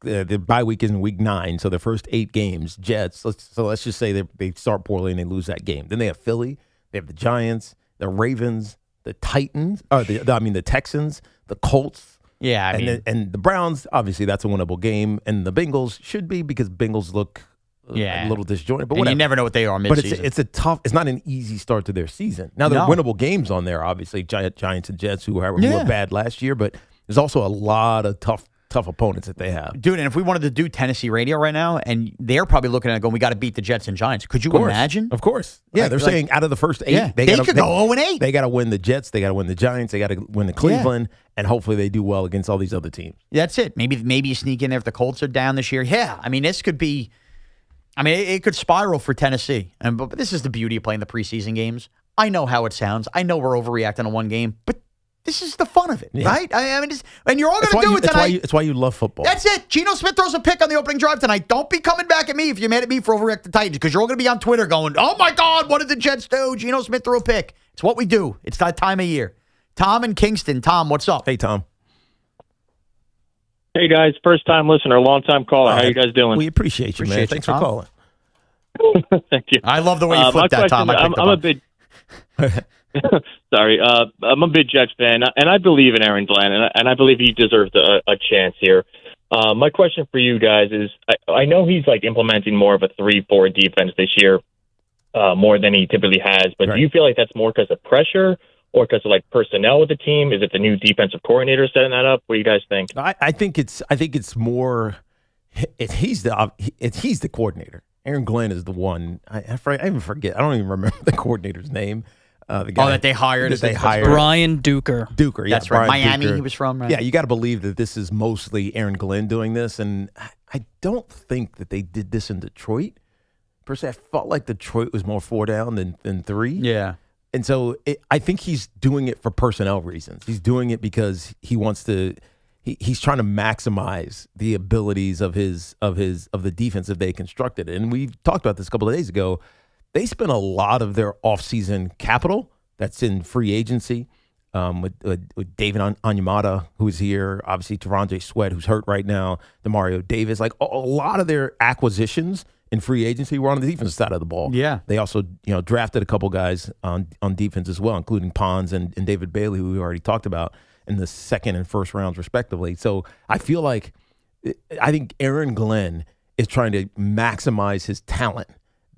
the bye week is in week 9, so the first 8 games, Jets. Let's just say they start poorly and they lose that game. Then they have Philly, they have the Giants, the Ravens, the Titans, or the Texans, the Colts. Yeah, and the Browns. Obviously, that's a winnable game, and the Bengals should be because Bengals look a little disjointed. But and you never know what they are midseason. But it's a tough. It's not an easy start to their season. Now there are winnable games on there. Obviously, Giants and Jets who were bad last year, but there's also a lot of tough opponents that they have. Dude, and if we wanted to do Tennessee radio right now, and they're probably looking at it going, we got to beat the Jets and Giants. Could you imagine? Of course. Yeah, they're saying out of the first 8, they could go 0-8. They got to win the Jets. They got to win the Giants. They got to win the Cleveland, and hopefully they do well against all these other teams. That's it. Maybe you sneak in there if the Colts are down this year. Yeah, I mean, this could be. I mean, it could spiral for Tennessee. But this is the beauty of playing the preseason games. I know how it sounds. I know we're overreacting on one game, but this is the fun of it, right? I mean, and you're all going to do it tonight. That's why you love football. That's it. Geno Smith throws a pick on the opening drive tonight. Don't be coming back at me if you're mad at me for overreacting Titans, because you're all going to be on Twitter going, oh, my God, what did the Jets do? Geno Smith threw a pick. It's what we do. It's that time of year. Tom in Kingston. Tom, what's up? Hey, Tom. Hey, guys. First-time listener, long-time caller. How you guys doing? We appreciate you, man. Thanks for calling. Thank you. I love the way you flipped that, Tom. I'm a big... Sorry, I'm a big Jets fan, and I believe in Aaron Glenn, and I believe he deserves a chance here. My question for you guys is, I know he's implementing more of a 3-4 defense this year, more than he typically has, but do you feel like that's more because of pressure or because of personnel with the team? Is it the new defensive coordinator setting that up? What do you guys think? I think it's more. He's the coordinator. Aaron Glenn is the one. I even forget. I don't even remember the coordinator's name. The guy that they hired. Brian Duker. Duker, yeah. That's right. Brian Miami, Duker. he was from, right? Yeah, you got to believe that this is mostly Aaron Glenn doing this. And I don't think that they did this in Detroit. Per se, I felt like Detroit was more 4 down than 3. Yeah. And so I think he's doing it for personnel reasons. He's doing it because he wants to. He's trying to maximize the abilities of the defense that they constructed. And we talked about this a couple of days ago. They spent a lot of their offseason capital that's in free agency with David Onyemata, who's here, obviously Tavondre Sweat, who's hurt right now, DeMario Davis. A lot of their acquisitions in free agency were on the defensive side of the ball. Yeah. They also drafted a couple guys on defense as well, including Pons and David Bailey, who we already talked about, in the second and first rounds, respectively. So I think Aaron Glenn is trying to maximize his talent.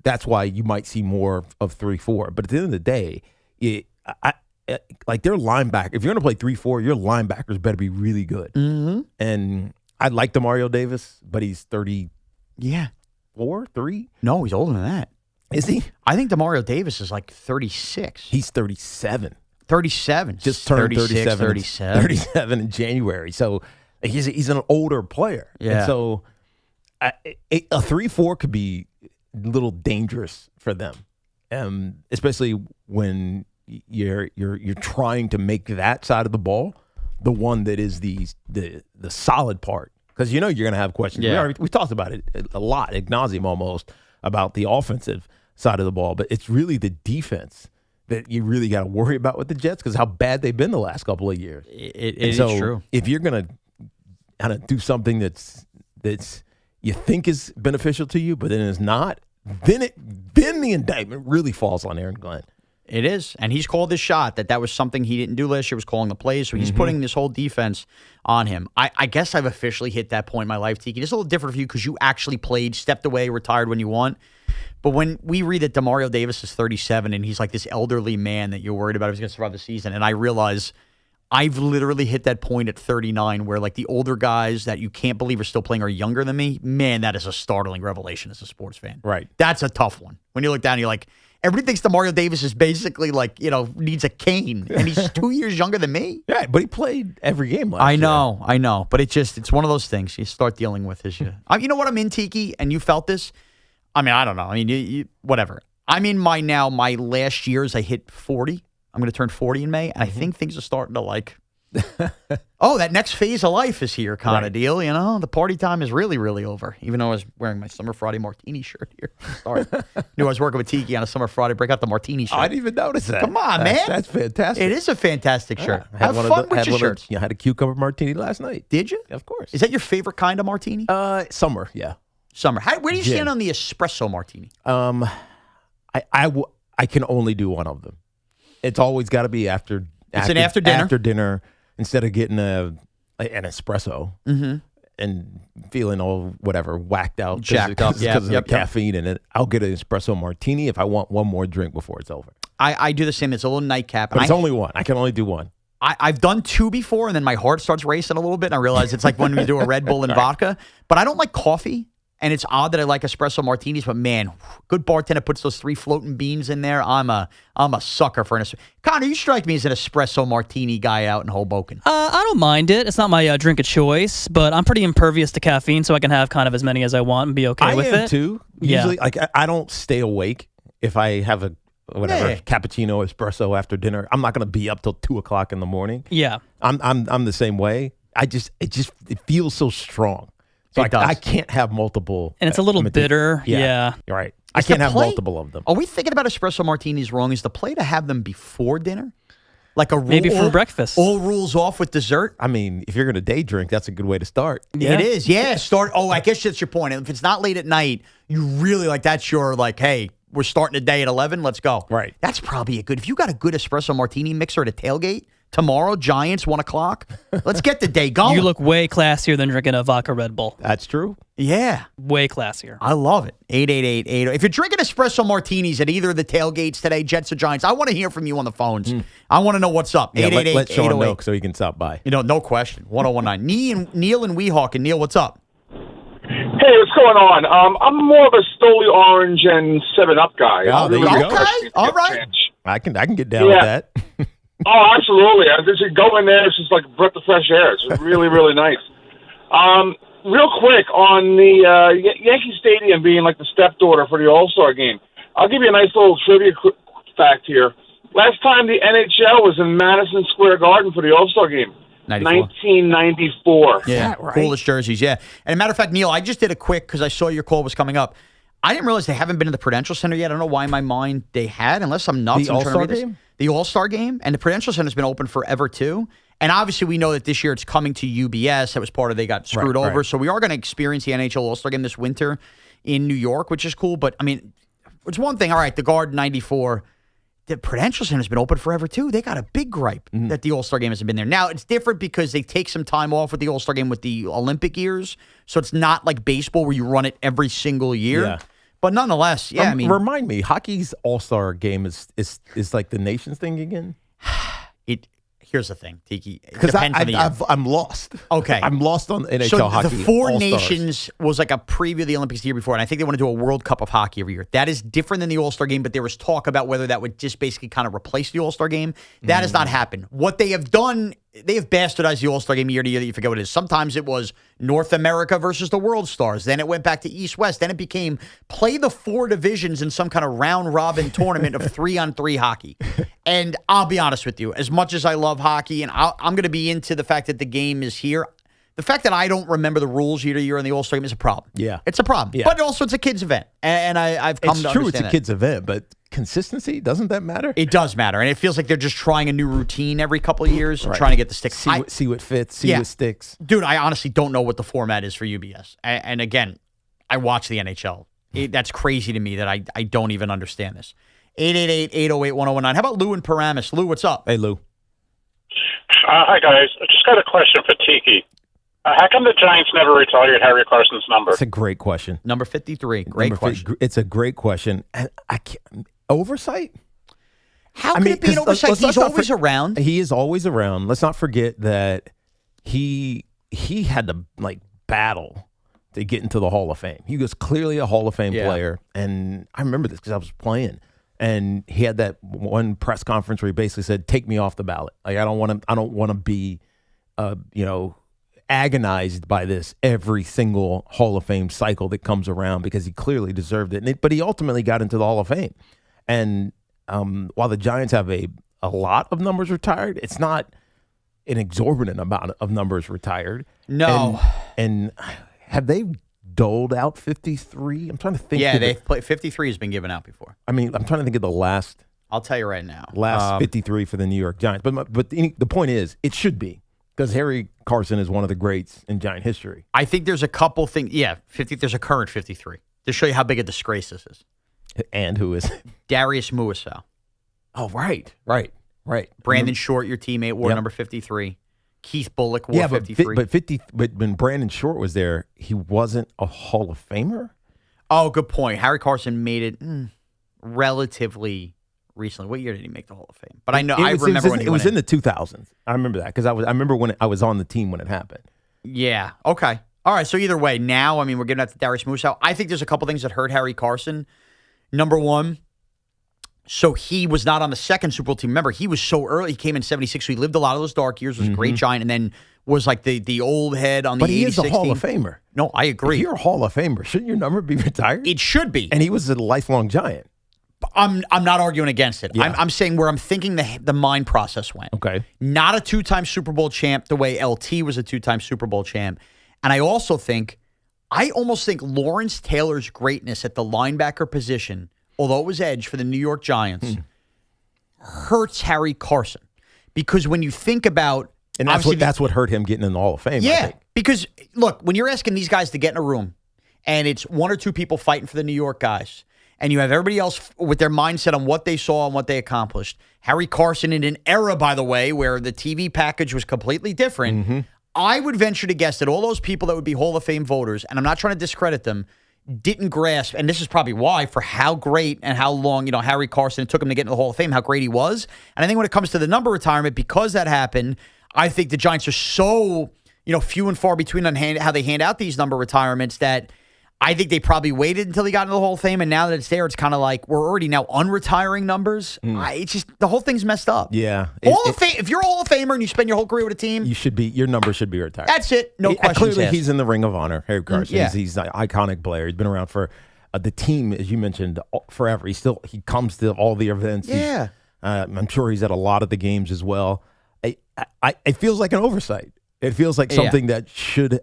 That's why you might see more of 3-4. But at the end of the day, their linebacker, if you're going to play 3-4, your linebackers better be really good. Mm-hmm. And I like DeMario Davis, but he's 30. Yeah. 3? No, he's older than that. Is he? I think DeMario Davis is 36. He's 37. 37. Just turned 37. 37 in January. So he's an older player. Yeah. And so a 3-4 could be a little dangerous for them, especially when you're trying to make that side of the ball the one that is the solid part. Because you're going to have questions. Yeah. We talked about it a lot, ad nauseum almost, about the offensive side of the ball. But it's really the defense that you really got to worry about with the Jets because how bad they've been the last couple of years. It is true. If you're going to kind of do something that's you think is beneficial to you, but then is not, then the indictment really falls on Aaron Glenn. It is. And he's called his shot that was something he didn't do last year, was calling the plays. So he's putting this whole defense on him. I guess I've officially hit that point in my life, Tiki. It's a little different for you because you actually played, stepped away, retired when you want. But when we read that DeMario Davis is 37 and he's like this elderly man that you're worried about if he's going to survive the season, and I realize I've literally hit that point at 39 where the older guys that you can't believe are still playing are younger than me. Man, that is a startling revelation as a sports fan. Right. That's a tough one. When you look down, you're like, everybody thinks DeMario Davis is basically needs a cane, and he's 2 years younger than me. Yeah, but he played every game last year. I know. But it's one of those things you start dealing with as you. You know what I'm in, Tiki, and you felt this? I mean, I don't know. I mean, you whatever. I'm in my last years. I hit 40. I'm going to turn 40 in May, and I think things are starting to Oh, that next phase of life is here kind of deal. You know, the party time is really, really over. Even though I was wearing my Summer Friday Martini shirt here. Sorry. Knew I was working with Tiki on a Summer Friday. Break out the Martini shirt. I didn't even notice that. Come on, man. That's fantastic. It is a fantastic shirt. I Have fun with your shirts. I had a cucumber martini last night. Did you? Of course. Is that your favorite kind of martini? Summer, yeah. Summer. Where do you stand on the espresso martini? I can only do one of them. It's always got to be after dinner. After dinner, instead of getting an espresso and feeling all whacked out, jacked up, because of the caffeine in it. I'll get an espresso martini if I want one more drink before it's over. I do the same. It's a little nightcap. But it's only one. I can only do one. I've done two before, and then my heart starts racing a little bit, and I realize it's like when we do a Red Bull and vodka. But I don't like coffee, and it's odd that I like espresso martinis. But man, good bartender puts those 3 floating beans in there. I'm a sucker for an espresso. Connor, you strike me as an espresso martini guy out in Hoboken. I don't mind it. It's not my drink of choice, but I'm pretty impervious to caffeine, so I can have kind of as many as I want and be okay with it. I am too. Usually, like I don't stay awake if I have a cappuccino, espresso after dinner. I'm not going to be up till 2:00 in the morning. Yeah, I'm the same way. It feels so strong. So I can't have multiple. And it's a little bitter. Yeah. You're right. I can't have multiple of them. Are we thinking about espresso martinis wrong? Is the play to have them before dinner? Like a rule, maybe for breakfast. All rules off with dessert? I mean, if you're going to day drink, that's a good way to start. Yeah. It is. Yeah. I guess that's your point. If it's not late at night, you really that's your hey, we're starting the day at 11. Let's go. Right. That's probably if you got a good espresso martini mixer at a tailgate tomorrow, Giants 1:00. Let's get the day going. You look way classier than drinking a vodka Red Bull. That's true. Yeah. Way classier. I love it. 888-80. If you're drinking espresso martinis at either of the tailgates today, Jets or Giants, I want to hear from you on the phones. I want to know what's up. Yeah, let Shaun know so he can stop by. No question. 1019. Neil and Weehawken. Neil, what's up? Hey, what's going on? I'm more of a Stoli Orange and 7-Up guy. Oh, there you go. Okay. All right. I can get down with that. Oh, absolutely. I just go in there. It's just like a breath of fresh air. It's really, really nice. Real quick, on the Yankee Stadium being like the stepdaughter for the All-Star game, I'll give you a nice little trivia fact here. Last time the NHL was in Madison Square Garden for the All-Star game. 1994. Yeah, right? Coolest jerseys, yeah. And a matter of fact, Neil, I just did a quick because I saw your call was coming up. I didn't realize they haven't been to the Prudential Center yet. I don't know why in my mind they had, unless I'm nuts. The All-Star game? The All-Star game. And the Prudential Center's been open forever, too. And obviously, we know that this year it's coming to UBS. That was part of they got screwed over. Right. So we are going to experience the NHL All-Star game this winter in New York, which is cool. But, I mean, it's one thing. All right, the Garden 94. The Prudential Center's been open forever, too. They got a big gripe that the All-Star game hasn't been there. Now, it's different because they take some time off with the All-Star game with the Olympic years. So it's not like baseball where you run it every single year. Yeah. But nonetheless, I mean... Remind me, hockey's All-Star game is like the nation's thing again? Here's the thing, Tiki. Because I'm lost. Okay. I'm lost on NHL hockey. The Four Nations was like a preview of the Olympics the year before, and I think they want to do a World Cup of hockey every year. That is different than the All-Star game, but there was talk about whether that would just basically kind of replace the All-Star game. That has not happened. What they have done, they have bastardized the All-Star game year to year that you forget what it is. Sometimes it was North America versus the World Stars. Then it went back to East-West. Then it became play the 4 divisions in some kind of round-robin tournament of 3-on-3 hockey. And I'll be honest with you, as much as I love hockey, and I'm going to be into the fact that the game is here, the fact that I don't remember the rules year to year in the All-Star game is a problem. Yeah. It's a problem. Yeah. But also it's a kid's event. And I've come to understand it's a kid's event, but consistency, doesn't that matter? It does matter. And it feels like they're just trying a new routine every couple of years and trying to get the stick. See what fits, see what sticks. Dude, I honestly don't know what the format is for UBS. And again, I watch the NHL. That's crazy to me that I don't even understand this. 888-808-1019. How about Lou in Paramus? Lou, what's up? Hey, Lou. Hi, guys. I just got a question for Tiki. How come the Giants never retired Harry Carson's number? It's a great question. Number 53. Great question. It's a great question. And I can't, oversight? How can it be an oversight? He's always around. He is always around. Let's not forget that he had to battle to get into the Hall of Fame. He was clearly a Hall of Fame player. And I remember this because I was playing. And he had that one press conference where he basically said, "Take me off the ballot. Like I don't want to be, agonized by this every single Hall of Fame cycle that comes around because he clearly deserved it." But he ultimately got into the Hall of Fame. And while the Giants have a lot of numbers retired, it's not an exorbitant amount of numbers retired. No. And have they doled out 53? I'm trying to think. Yeah, they've played 53 has been given out before. I mean, I'm trying to think of the last. I'll tell you right now. Last 53 for the New York Giants. But the point is, it should be, because Harry Carson is one of the greats in Giant history. I think there's a couple things. Yeah, there's a current 53 to show you how big a disgrace this is. And who is? Darius Muasau. Oh, right. Brandon Short, your teammate, wore number 53. Keith Bullock wore 53. But when Brandon Short was there, he wasn't a Hall of Famer? Oh, good point. Harry Carson made it relatively recently. What year did he make the Hall of Fame? But I remember when he was in the 2000s. I remember that because I remember when I was on the team when it happened. Yeah. Okay. All right. So either way, now we're giving that to Darius Muasau. I think there's a couple things that hurt Harry Carson. Number one, so he was not on the second Super Bowl team. Remember, he was so early. He came in 76, so he lived a lot of those dark years, was a great Giant, and then was like the old head on the 86 team. But he is a Hall of Famer. No, I agree. If you're a Hall of Famer, shouldn't your number be retired? It should be. And he was a lifelong Giant. I'm not arguing against it. Yeah. I'm saying where I'm thinking the mind process went. Okay. Not a two-time Super Bowl champ the way LT was a two-time Super Bowl champ. And I almost think Lawrence Taylor's greatness at the linebacker position, although it was edge for the New York Giants, hurts Harry Carson. Because when you think about... And that's what hurt him getting in the Hall of Fame, Yeah, I think. because, look, when you're asking these guys to get in a room, and it's one or two people fighting for the New York guys, and you have everybody else with their mindset on what they saw and what they accomplished. Harry Carson in an era, by the way, where the TV package was completely different. I would venture to guess that all those people that would be Hall of Fame voters, and I'm not trying to discredit them, didn't grasp, and this is probably why, for how great and how long, Harry Carson, it took him to get into the Hall of Fame, how great he was. And I think when it comes to the number retirement, because that happened, I think the Giants are so, few and far between on how they hand out these number retirements that I think they probably waited until he got into the Hall of Fame, and now that it's there, it's kind of like we're already now unretiring numbers. It's just the whole thing's messed up. Yeah. If you're a Hall of Famer and you spend your whole career with a team, your number should be retired. That's it. No questions Clearly, asked. he's in the Ring of Honor. Harry Carson. Yeah. He's an iconic player. He's been around for the team, as you mentioned, forever. He comes to all the events. Yeah. I'm sure he's at a lot of the games as well. It feels like an oversight. It feels like something that should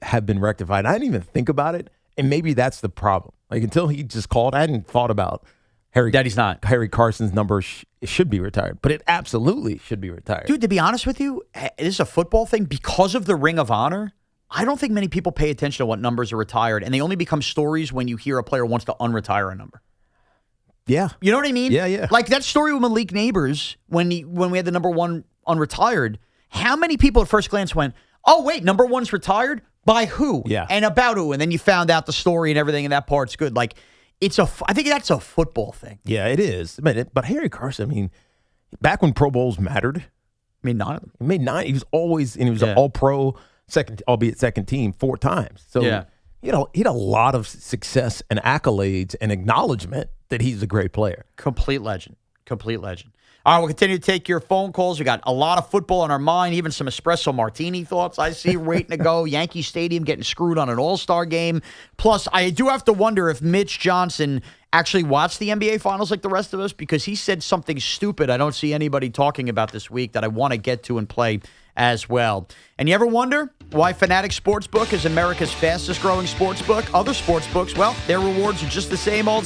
have been rectified. I didn't even think about it. And maybe that's the problem. Like, until he just called, I hadn't thought about Harry Carson's number should be retired. But it absolutely should be retired. Dude, to be honest with you, this is a football thing. Because of the Ring of Honor, I don't think many people pay attention to what numbers are retired. And they only become stories when you hear a player wants to unretire a number. Yeah. You know what I mean? Yeah. Like that story with Malik Neighbors when we had the number one unretired, how many people at first glance went, oh, wait, number one's retired? By who? Yeah. And about who? And then you found out the story and everything, and that part's good. Like, I think that's a football thing. Yeah, it is. But Harry Carson, back when Pro Bowls mattered, made 9 of them. He made 9. He was always, and he was an All-Pro, albeit second team, 4 times. So, he had a lot of success and accolades and acknowledgement that he's a great player. Complete legend. All right, we'll continue to take your phone calls. We got a lot of football on our mind, even some espresso martini thoughts I see waiting to go. Yankee Stadium getting screwed on an all-star game. Plus, I do have to wonder if Mitch Johnson actually watched the NBA Finals like the rest of us, because he said something stupid I don't see anybody talking about this week that I want to get to and play as well. And you ever wonder why Fanatics Sportsbook is America's fastest growing sportsbook? Other sportsbooks, well, their rewards are just the same old,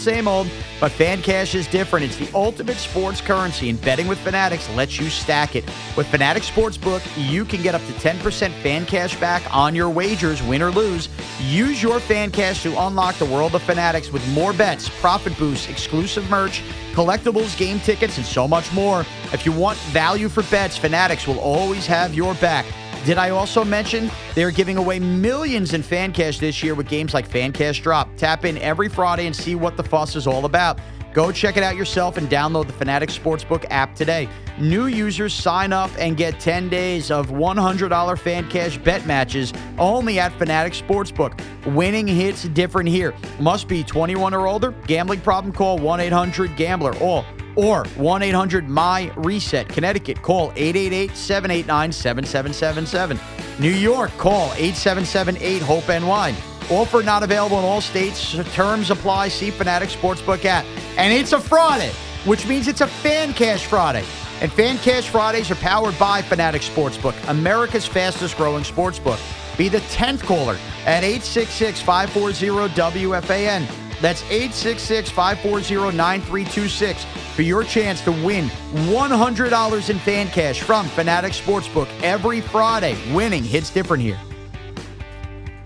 but Fan Cash is different. It's the ultimate sports currency, and betting with Fanatics lets you stack it. With Fanatics Sportsbook, you can get up to 10% Fan Cash back on your wagers, win or lose. Use your Fan Cash to unlock the world of Fanatics with more bets, profit boosts, exclusive merch, collectibles, game tickets, and so much more. If you want value for bets, Fanatics will always have your back. Did I also mention they're giving away millions in Fan Cash this year with games like Fan Cash Drop? Tap in every Friday and see what the fuss is all about. Go check it out yourself and download the Fanatics Sportsbook app today. New users sign up and get 10 days of $100 Fan Cash bet matches only at Fanatics Sportsbook. Winning hits different here. Must be 21 or older. Gambling problem? Call 1-800-GAMBLER or 1-800-MY-RESET. Connecticut, call 888-789-7777. New York, call 877-8-HOPE-NY. Offer not available in all states. Terms apply. See Fanatics Sportsbook app. And it's a Friday, which means it's a Fan Cash Friday. And Fan Cash Fridays are powered by Fanatics Sportsbook, America's fastest growing sportsbook. Be the 10th caller at 866-540-WFAN. That's 866-540-9326 for your chance to win $100 in fan cash from Fanatics Sportsbook every Friday. Winning hits different here.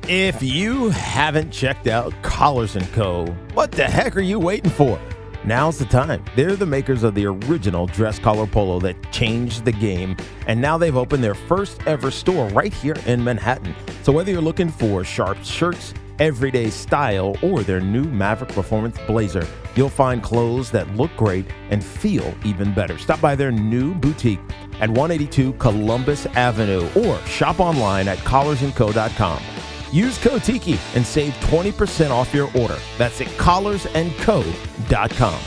If you haven't checked out Collars & Co., what the heck are you waiting for? Now's the time. They're the makers of the original dress collar polo that changed the game, and now they've opened their first ever store right here in Manhattan. So whether you're looking for sharp shirts, everyday style, or their new Maverick Performance blazer, you'll find clothes that look great and feel even better. Stop by their new boutique at 182 Columbus Avenue or shop online at collarsandco.com. Use code Tiki and save 20% off your order. That's at collarsandco.com.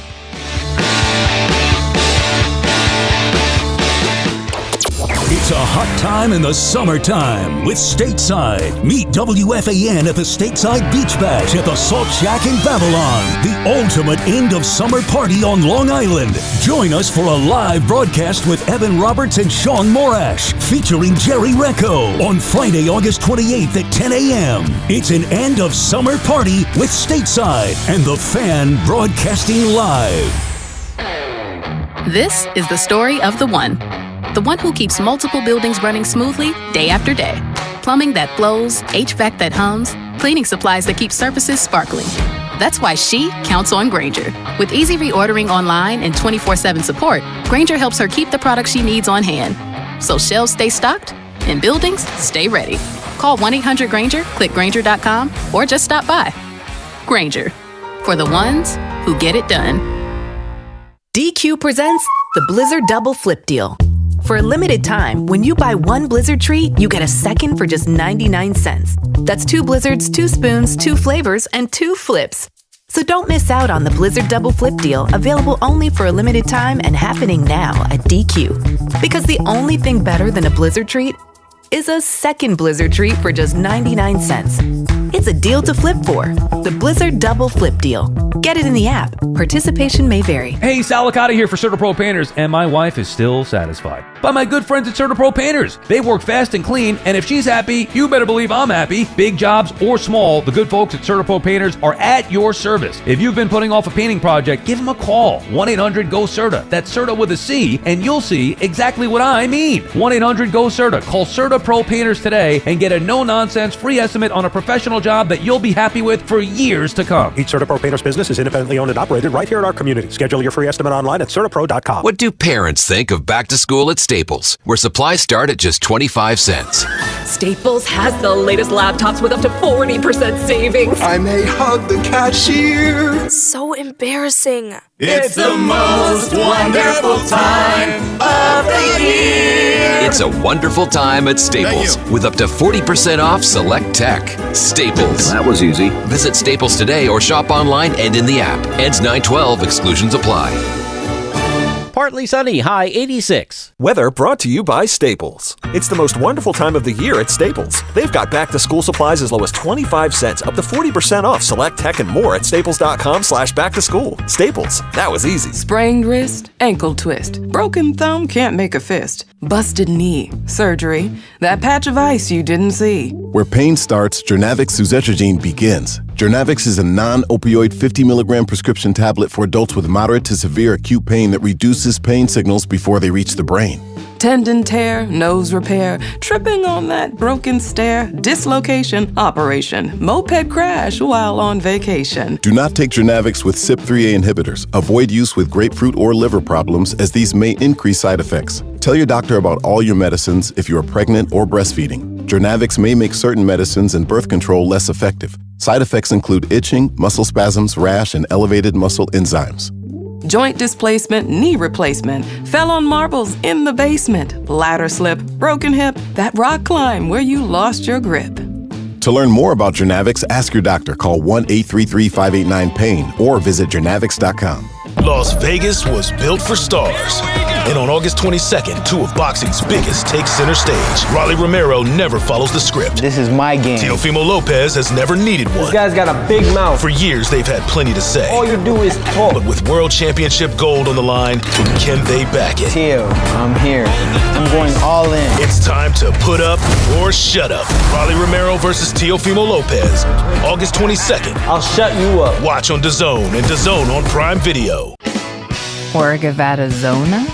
It's a hot time in the summertime with Stateside. Meet WFAN at the Stateside Beach Bash at the Salt Shack in Babylon, the ultimate end of summer party on Long Island. Join us for a live broadcast with Evan Roberts and Shaun Morash, featuring Jerry Recco on Friday, August 28th at 10 a.m. It's an end of summer party with Stateside and the Fan broadcasting live. This is the story of the one who keeps multiple buildings running smoothly day after day. Plumbing that flows, HVAC that hums, cleaning supplies that keep surfaces sparkling. That's why she counts on Grainger. With easy reordering online and 24/7 support, Grainger helps her keep the products she needs on hand. So shelves stay stocked and buildings stay ready. Call 1-800-GRAINGER, click Grainger.com, or just stop by. Grainger, for the ones who get it done. DQ presents the Blizzard Double Flip Deal. For a limited time, when you buy one Blizzard treat, you get a second for just 99 cents. That's 2 Blizzards, 2 spoons, 2 flavors, and 2 flips. So don't miss out on the Blizzard Double Flip Deal, available only for a limited time and happening now at DQ. Because the only thing better than a Blizzard treat is a second Blizzard treat for just 99 cents. It's a deal to flip for. The Blizzard Double Flip Deal. Get it in the app. Participation may vary. Hey, Salicata here for CertaPro Painters, and my wife is still satisfied by my good friends at CertaPro Painters. They work fast and clean, and if she's happy, you better believe I'm happy. Big jobs or small, the good folks at CertaPro Painters are at your service. If you've been putting off a painting project, give them a call. 1-800-GO-CERTA. That's CERTA with a C, and you'll see exactly what I mean. 1-800-GO-CERTA. Call CertaPro Painters today and get a no-nonsense free estimate on a professional job that you'll be happy with for years to come. Each CertaPro Painters business is independently owned and operated right here in our community. Schedule your free estimate online at CertaPro.com. What do parents think of back to school at Staples, where supplies start at just 25 cents? Staples has the latest laptops with up to 40% savings. I may hug the cashier. So embarrassing. It's the most wonderful time of the year. It's a wonderful time at Staples with up to 40% off select tech. Staples. That was easy. Visit Staples today or shop online and in the app. Ends 9/12. Exclusions apply. Partly sunny, high 86. Weather brought to you by Staples. It's the most wonderful time of the year at Staples. They've got back-to-school supplies as low as 25 cents, up to 40% off select tech and more at staples.com/back-to-school. Staples, that was easy. Sprained wrist, ankle twist, broken thumb can't make a fist, busted knee, surgery, that patch of ice you didn't see. Where pain starts, Jernavix suzetrigine begins. Jernavix is a non-opioid 50 milligram prescription tablet for adults with moderate to severe acute pain that reduces pain signals before they reach the brain. Tendon tear, nose repair, tripping on that broken stair, dislocation, operation, moped crash while on vacation. Do not take Jernavix with CYP3A inhibitors. Avoid use with grapefruit or liver problems, as these may increase side effects. Tell your doctor about all your medicines if you are pregnant or breastfeeding. Jernavix may make certain medicines and birth control less effective. Side effects include itching, muscle spasms, rash, and elevated muscle enzymes. Joint displacement, knee replacement, fell on marbles in the basement, ladder slip, broken hip, that rock climb where you lost your grip. To learn more about Jernavix, ask your doctor. Call 1-833-589-PAIN or visit jernavix.com. Las Vegas was built for stars. And on August 22nd, two of boxing's biggest take center stage. Rolly Romero never follows the script. This is my game. Teofimo Lopez has never needed one. This guy's got a big mouth. For years, they've had plenty to say. All you do is talk. But with World Championship gold on the line, can they back it? Teo, I'm here. I'm going all in. It's time to put up or shut up. Rolly Romero versus Teofimo Lopez. August 22nd. I'll shut you up. Watch on DAZN and DAZN on Prime Video. Orgavatazona?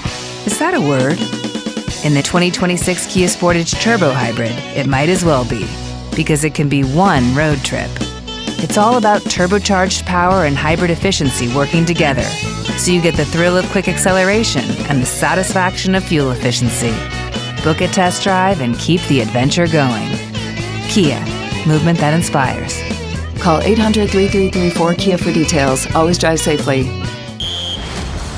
Is that a word? In the 2026 Kia Sportage Turbo Hybrid, it might as well be, because it can be one road trip. It's all about turbocharged power and hybrid efficiency working together, so you get the thrill of quick acceleration and the satisfaction of fuel efficiency. Book a test drive and keep the adventure going. Kia, movement that inspires. Call 800-3334-KIA for details. Always drive safely.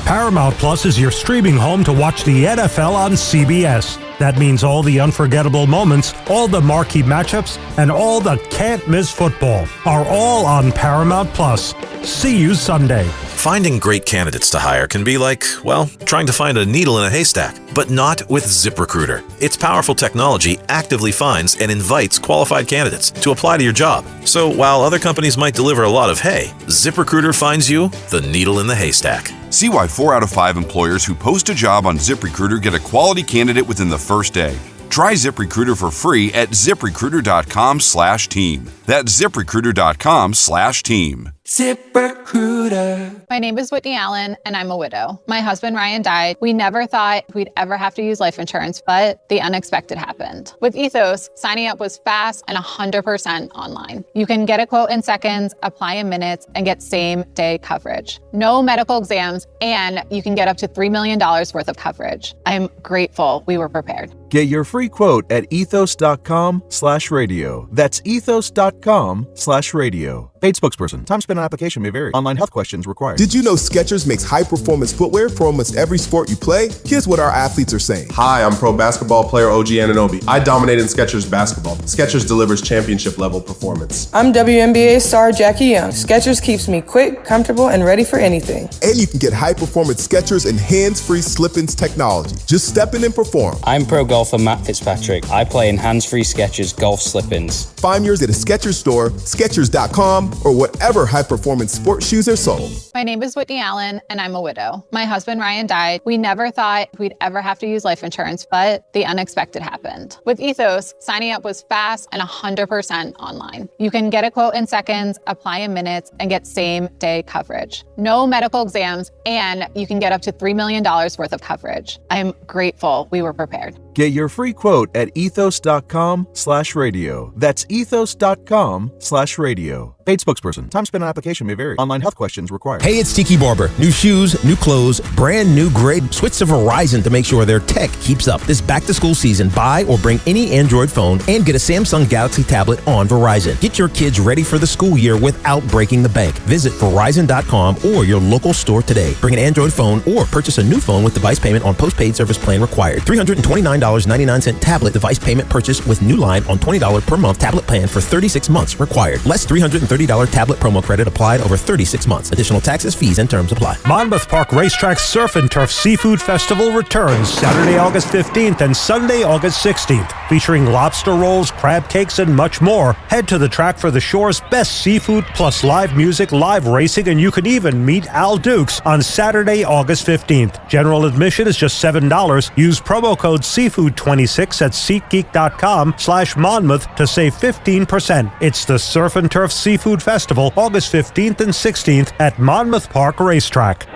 Paramount Plus is your streaming home to watch the NFL on CBS. That means all the unforgettable moments, all the marquee matchups, and all the can't-miss football are all on Paramount Plus. See you Sunday. Finding great candidates to hire can be like, well, trying to find a needle in a haystack, but not with ZipRecruiter. Its powerful technology actively finds and invites qualified candidates to apply to your job. So while other companies might deliver a lot of hay, ZipRecruiter finds you the needle in the haystack. See why 4 out of 5 employers who post a job on ZipRecruiter get a quality candidate within the first day. Try ZipRecruiter for free at ZipRecruiter.com/team. That's ZipRecruiter.com/team. ZipRecruiter. My name is Whitney Allen, and I'm a widow. My husband, Ryan, died. We never thought we'd ever have to use life insurance, but the unexpected happened. With Ethos, signing up was fast and 100% online. You can get a quote in seconds, apply in minutes, and get same-day coverage. No medical exams, and you can get up to $3 million worth of coverage. I'm grateful we were prepared. Get your free quote at ethos.com/radio. That's ethos.com/radio. Paid spokesperson. Time spent on application may vary. Online health questions required. Did you know Skechers makes high-performance footwear for almost every sport you play? Here's what our athletes are saying. Hi, I'm pro basketball player OG Anunoby. I dominate in Skechers basketball. Skechers delivers championship-level performance. I'm WNBA star Jackie Young. Skechers keeps me quick, comfortable, and ready for anything. And you can get high-performance Skechers and hands-free slip-ins technology. Just step in and perform. I'm pro golfer Matt Fitzpatrick. I play in hands-free Skechers golf slip-ins. Find yours at a Skechers store, Skechers.com, or whatever high-performance sports shoes are sold. My name is Whitney Allen, and I'm a widow. My husband, Ryan, died. We never thought we'd ever have to use life insurance, but the unexpected happened. With Ethos, signing up was fast and 100% online. You can get a quote in seconds, apply in minutes, and get same-day coverage. No medical exams, and you can get up to $3 million worth of coverage. I'm grateful we were prepared. Get your free quote at ethos.com/radio. That's ethos.com/radio. Paid spokesperson. Time spent on application may vary. Online health questions required. Hey, it's Tiki Barber. New shoes, new clothes, brand new grid. Switch to Verizon to make sure their tech keeps up. This back-to-school season, buy or bring any Android phone and get a Samsung Galaxy tablet on Verizon. Get your kids ready for the school year without breaking the bank. Visit Verizon.com or your local store today. Bring an Android phone or purchase a new phone with device payment on postpaid service plan required. $329.99 tablet device payment purchase with new line on $20 per month tablet plan for 36 months required. Less $330 tablet promo credit applied over 36 months. Additional taxes, fees, and terms apply. Monmouth Park Racetrack's Surf and Turf Seafood Festival returns Saturday, August 15th and Sunday, August 16th, featuring lobster rolls, crab cakes, and much more. Head to the track for the shore's best seafood, plus live music, live racing, and you can even meet Al Dukes on Saturday, August 15th. General admission is just $7. Use promo code SEAFOOD26 at SeatGeek.com/Monmouth to save 15%. It's the Surf and Turf Seafood Festival, August 15th and 16th at Monmouth Park Racetrack.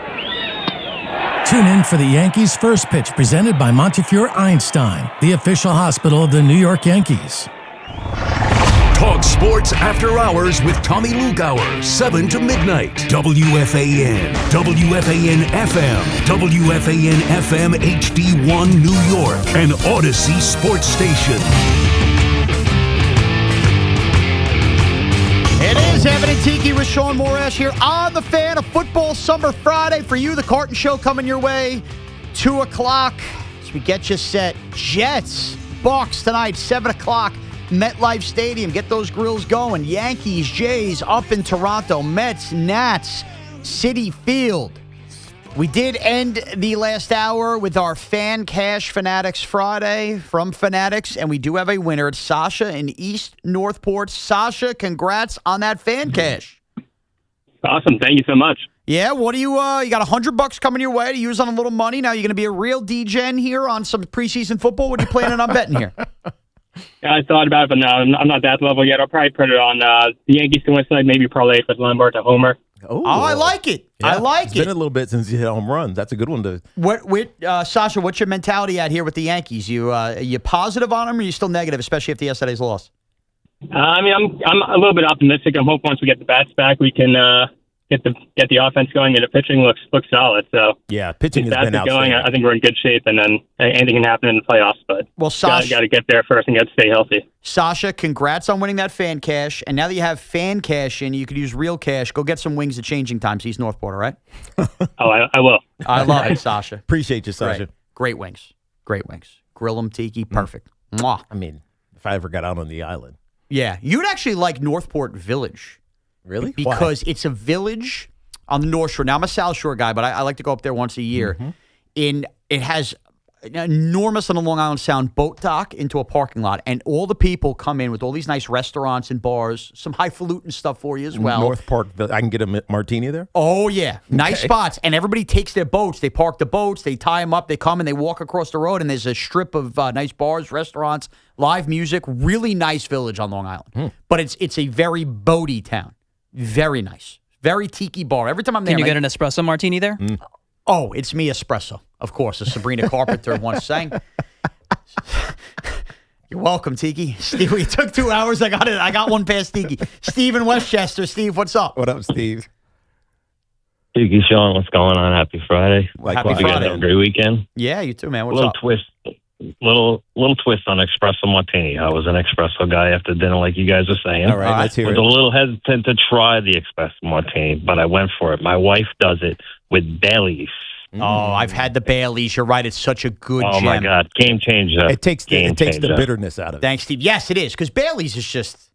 Tune in for the Yankees' first pitch, presented by Montefiore Einstein, the official hospital of the New York Yankees. Talk sports after hours with Tommy Lugauer, 7 to midnight. WFAN, WFAN FM, WFAN FM HD1 New York, and Odyssey Sports Station. It is Evan and Tiki with Shaun Morash here on the Fan, a football summer Friday for you. The Carton Show coming your way, 2 o'clock as we get you set. Jets, Bucks tonight, 7 o'clock, MetLife Stadium. Get those grills going. Yankees, Jays up in Toronto. Mets, Nats, Citi Field. We did end the last hour with our Fan Cash Fanatics Friday from Fanatics, and we do have a winner. It's Sasha in East Northport. Sasha, congrats on that Fan Cash. Awesome. Thank you so much. Yeah, what do you got $100 coming your way to use on a little money. Now you're going to be a real DGen here on some preseason football. What are you planning on betting here? Yeah, I thought about it, but no, I'm not that level yet. I'll probably put it on the Yankees to win tonight, maybe parlay with Lombard to homer. Oh, I like it. Yeah, I like it's it. been a little bit since you hit a home run. That's a good one to. Sasha, what's your mentality out here with the Yankees? You positive on them, or are you still negative, especially after yesterday's loss? I mean, I'm a little bit optimistic. I'm hoping once we get the bats back, we can get the offense going, and the pitching looks solid. So yeah, pitching has been going. I think we're in good shape, and then anything can happen in the playoffs. But Sasha, got to get there first and got to stay healthy. Sasha, congrats on winning that Fan Cash, and now that you have Fan Cash in, you could use real cash. Go get some wings at Changing Times, East Northport. All right? I will. I love it, Sasha. Appreciate you, Sasha. Great wings. Grill them, Tiki, perfect. Mwah. I mean, if I ever got out on the island, yeah, you'd actually like Northport Village. Really? Because it's a village on the North Shore. Now, I'm a South Shore guy, but I like to go up there once a year. It has an enormous on the Long Island Sound boat dock into a parking lot, and all the people come in with all these nice restaurants and bars, some highfalutin stuff for you as well. Northport, I can get a martini there? Oh, yeah. Nice spots. And everybody takes their boats. They park the boats. They tie them up. They come and they walk across the road, and there's a strip of nice bars, restaurants, live music. Really nice village on Long Island. But it's a very boaty town. Very nice. Very tiki bar. Every time I'm there. Can you get an espresso martini there? Oh, it's me espresso, of course, as Sabrina Carpenter once sang. You're welcome, Tiki. Steve, we took 2 hours. I got it. I got one past Tiki. Steve in Westchester. Steve, what's up? What up, Steve? Tiki, Shaun, what's going on? Happy Friday. Happy You Friday. guys have a great weekend. Yeah, you too, man. What's up? Little twist on espresso martini. I was an espresso guy after dinner, like you guys were saying. All right, let's hear was it. a little hesitant to try the espresso martini, but I went for it. My wife does it with Bailey's. Oh, I've had the Baileys. You're right. It's such a good Oh gem. my God, game changer. It takes the changer. bitterness out of it. Thanks, Steve. Yes, it is, because Bailey's is just,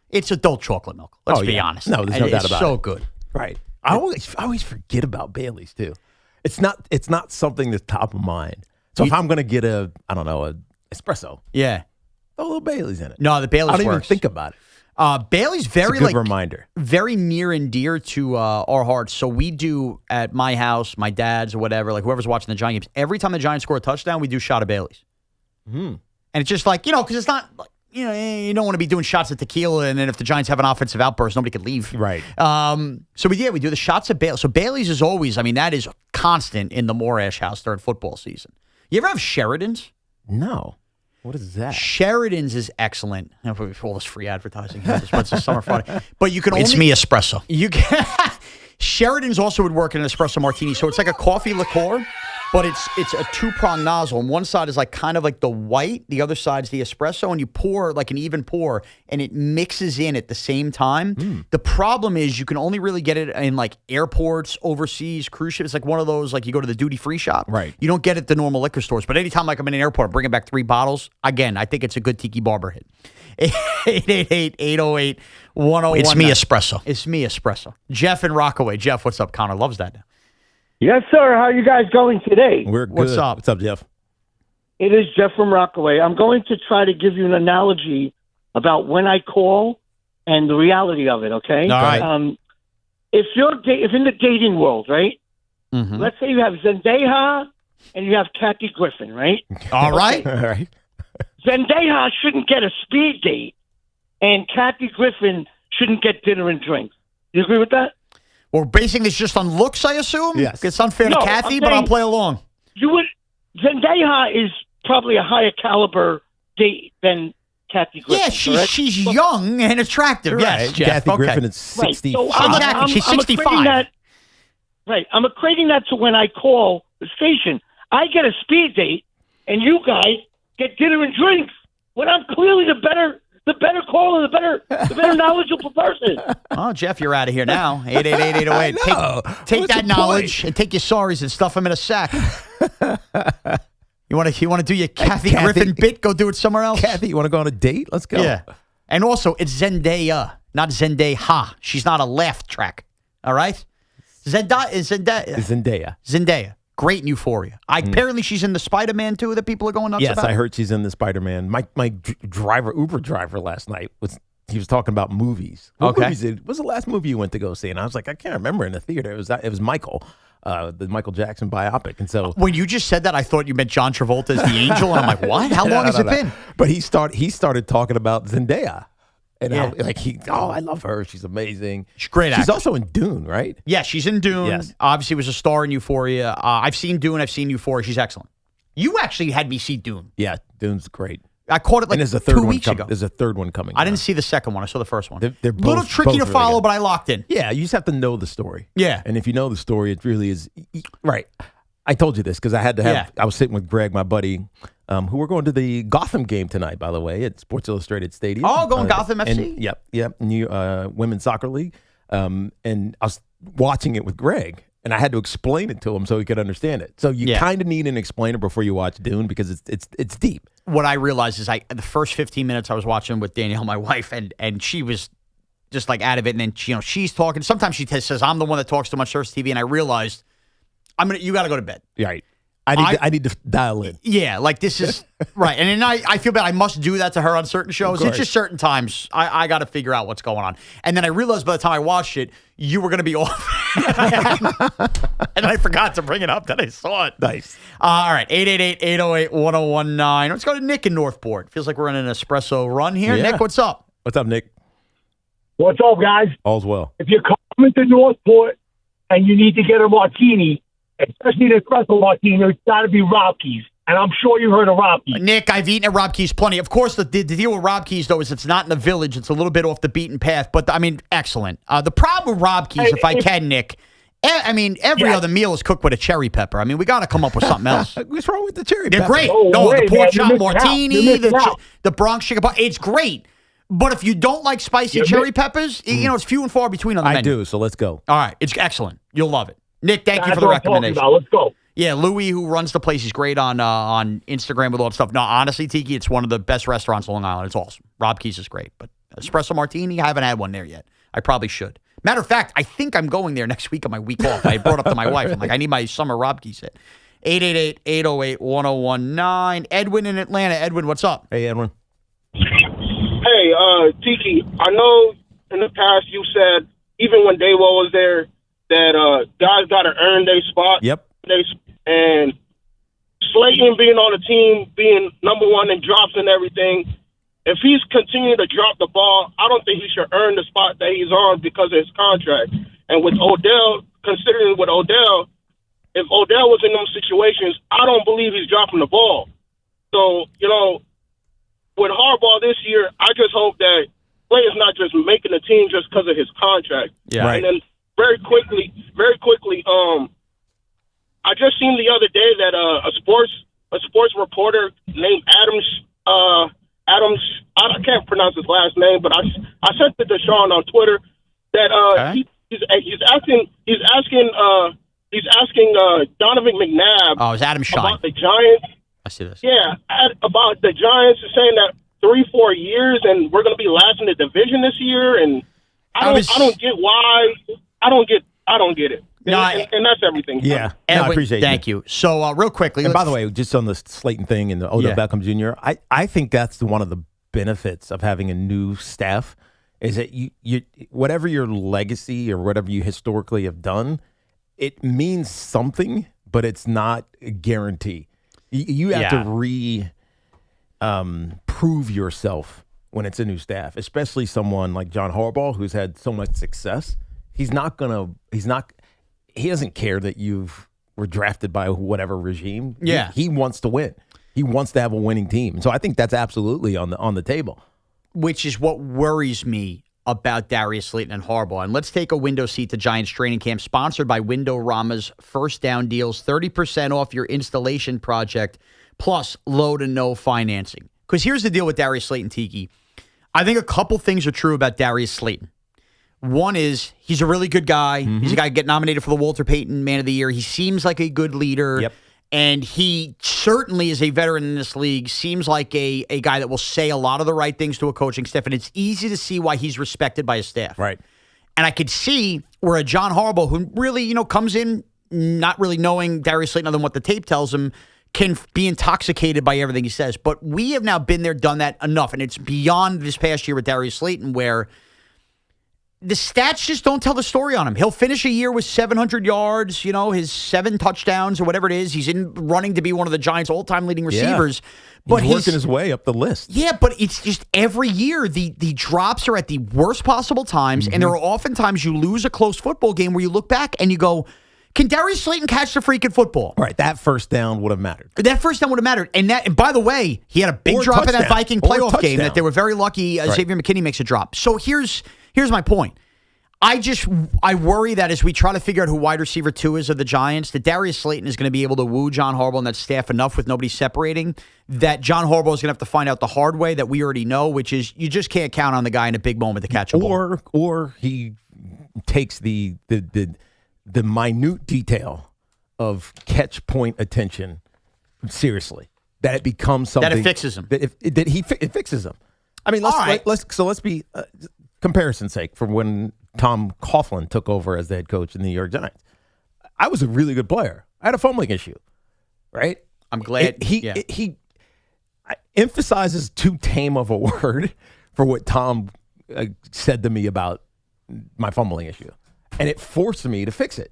it's adult chocolate milk. Let's be honest. No, there's no doubt about it. It's so good. Right. I always forget about Bailey's too. It's not something that's top of mind. So if I'm going to get a espresso, yeah, throw a little Bailey's in it. No, the Bailey's I don't even works. think about it. Bailey's very it's a good reminder. Very near and dear to our hearts. So we do at my house, my dad's or whatever, like whoever's watching the Giant games, every time the Giants score a touchdown, we do a shot of Bailey's. And it's just like, because it's not like, you don't want to be doing shots of tequila, and then if the Giants have an offensive outburst, nobody could leave. Right. So we do the shots of Bailey's. So Bailey's is always, that is constant in the Morash house during football season. You ever have Sheridan's? No. What is that? Sheridan's is excellent. For all this free advertising, it's a summer Friday. But you can only... It's me espresso. You can... Sheridan's also would work in an espresso martini. So it's like a coffee liqueur, but it's a two-prong nozzle. And one side is like kind of like the white. The other side's the espresso. And you pour like an even pour, and it mixes in at the same time. The problem is you can only really get it in like airports, overseas, cruise ships. It's like one of those, like you go to the duty-free shop. Right. You don't get it at the normal liquor stores. But anytime like I'm in an airport, I'm bringing back 3 bottles. Again, I think it's a good Tiki Barber hit. 888-808-1019. It's me espresso. It's me espresso. Jeff in Rockaway. Jeff, what's up? Connor loves that now. Yes, sir. How are you guys going today? We're good. What's up? What's up, Jeff? It is Jeff from Rockaway. I'm going to try to give you an analogy about when I call and the reality of it, okay? All right. If in the dating world, right? Mm-hmm. Let's say you have Zendaya and you have Kathy Griffin, right? All right. All right. Zendaya shouldn't get a speed date, and Kathy Griffin shouldn't get dinner and drinks. You agree with that? We're basing this just on looks, I assume? Yes. It's unfair to Kathy, but I'll play along. Zendaya is probably a higher caliber date than Kathy Griffin. Yeah, she's young and attractive. Right. Yes, Jeff. Kathy Okay. Griffin is 65. So She's 65. I'm equating that to when I call the station. I get a speed date, and you guys get dinner and drinks when I'm clearly the better caller, the better knowledgeable person. Oh, Jeff, you're out of here now. 888-808. Take that knowledge and take your sorries and stuff them in a sack. You want to do your Kathy Griffin bit? Go do it somewhere else. Kathy, you want to go on a date? Let's go. Yeah. And also, it's Zendaya, not Zendaya. She's not a laugh track. All right? Zendaya. Great in Euphoria. Apparently she's in the Spider-Man too that people are going nuts yes, about. I heard she's in the Spider-Man. My Uber driver last night he was talking about movies. What was the last movie you went to go see? And I was like, I can't remember in the theater. It was Michael, the Michael Jackson biopic. And so when you just said that, I thought you meant John Travolta as the angel, and I'm like, what? How long has it been? But he started talking about Zendaya. And I love her. She's amazing. She's great. She's also in Dune, right? Yeah, she's in Dune. Yes. Obviously was a star in Euphoria. I've seen Dune. I've seen Euphoria. She's excellent. You actually had me see Dune. Yeah, Dune's great. I caught it like there's a 2 weeks ago. There's a third one coming. I didn't see the second one. I saw the first one. They're both, little tricky to really follow, good. but I locked in. Yeah, you just have to know the story. Yeah. And if you know the story, it really is right. I told you this because I had to have. Yeah. I was sitting with Greg, my buddy, who we're going to the Gotham game tonight, by the way, at Sports Illustrated Stadium. Oh, going Gotham FC? Yep. New Women's Soccer League. And I was watching it with Greg, and I had to explain it to him so he could understand it. So you kind of need an explainer before you watch Dune because it's deep. What I realized is the first 15 minutes I was watching with Danielle, my wife, and she was just like out of it. And then she's talking. Sometimes she says, I'm the one that talks too much Surf TV. And I realized, you got to go to bed. Right. I need to dial in. Yeah, like this is right. And then I feel bad. I must do that to her on certain shows. It's just certain times I got to figure out what's going on. And then I realized by the time I watched it, you were going to be off. And I forgot to bring it up. Then I saw it. Nice. All right, 888-808-1019. Let's go to Nick in Northport. Feels like we're in an espresso run here. Yeah. Nick, what's up? What's up, Nick? What's up, guys? All's well. If you're coming to Northport and you need to get a martini, especially the espresso martini, it's got to be Robke's. And I'm sure you heard of Robke's. Nick, I've eaten at Robke's plenty. Of course, the deal with Robke's, though, is it's not in the village. It's a little bit off the beaten path. But, excellent. The problem with Robke's, if I can, Nick, every other meal is cooked with a cherry pepper. We got to come up with something else. What's wrong with the cherry They're pepper? great. No way, the pork man. chop You're martini, missing out. the Bronx chicken pie. It's great. But if you don't like spicy cherry peppers, it's few and far between on the menu. I do, so let's go. All right. It's excellent. You'll love it. Nick, thank you for That's the what I'm talking recommendation. about. Let's go. Yeah, Louis, who runs the place, he's great on Instagram with all that stuff. No, honestly, Tiki, it's one of the best restaurants on Long Island. It's awesome. Robke's is great. But espresso martini, I haven't had one there yet. I probably should. Matter of fact, I think I'm going there next week on my week off. I brought up to my wife. I'm like, I need my summer Robke's hit. 888-808-1019. Edwin in Atlanta. Edwin, what's up? Hey, Edwin. Hey, Tiki, I know in the past you said, even when Daywell was there, that guys got to earn their spot. Yep. And Slayton being on the team, being number one in drops and everything, if he's continuing to drop the ball, I don't think he should earn the spot that he's on because of his contract. And with Odell, considering with Odell, if Odell was in those situations, I don't believe he's dropping the ball. So, with Harbaugh this year, I just hope that Slayton's not just making the team just because of his contract. Yeah. Right. And then very quickly, I just seen the other day that a sports reporter named Adams, I can't pronounce his last name, but I sent it to Shaun on Twitter that he's asking Donovan McNabb it's Adam Schein. about the Giants. I see this. Yeah, about the Giants, saying that 3-4 years and we're going to be last in the division this year, and I don't get why. I don't get it. And that's everything. Yeah, Edwin, I appreciate it. Thank you. So real quickly, and by the way, just on the Slayton thing and the Odell Beckham Jr., I think that's one of the benefits of having a new staff is that you whatever your legacy or whatever you historically have done, it means something, but it's not a guarantee. You have to prove yourself when it's a new staff, especially someone like John Harbaugh who's had so much success. He doesn't care that you were drafted by whatever regime. Yeah. He wants to win. He wants to have a winning team. So I think that's absolutely on the table. Which is what worries me about Darius Slayton and Harbaugh. And let's take a window seat to Giants training camp, sponsored by Windorama's First Down Deals, 30% off your installation project, plus low to no financing. Because here's the deal with Darius Slayton, Tiki. I think a couple things are true about Darius Slayton. One is he's a really good guy. Mm-hmm. He's a guy who get nominated for the Walter Payton Man of the Year. He seems like a good leader. Yep. And he certainly is a veteran in this league, seems like a guy that will say a lot of the right things to a coaching staff. And it's easy to see why he's respected by his staff. Right. And I could see where a John Harbaugh, who really, comes in not really knowing Darius Slayton other than what the tape tells him, can be intoxicated by everything he says. But we have now been there, done that enough. And it's beyond this past year with Darius Slayton where the stats just don't tell the story on him. He'll finish a year with 700 yards, his 7 touchdowns or whatever it is. He's in running to be one of the Giants' all-time leading receivers. But he's working his way up the list. Yeah, but it's just every year the drops are at the worst possible times, and there are often times you lose a close football game where you look back and you go, can Darius Slayton catch the freaking football? Right, that first down would have mattered. And by the way, he had a big drop in that Viking playoff game that they were very lucky Xavier McKinney makes a drop. So here's my point. I worry that as we try to figure out who wide receiver 2 is of the Giants, that Darius Slayton is going to be able to woo John Harbaugh and that staff enough with nobody separating that John Harbaugh is going to have to find out the hard way that we already know, which is you just can't count on the guy in a big moment to catch a ball. Or he takes the minute detail of catch point attention seriously, that it becomes something that it fixes him. It fixes him. I mean, let's be comparison's sake from when Tom Coughlin took over as the head coach in the New York Giants. I was a really good player. I had a fumbling issue, right? I'm glad he emphasizes too tame of a word for what Tom said to me about my fumbling issue, and it forced me to fix it.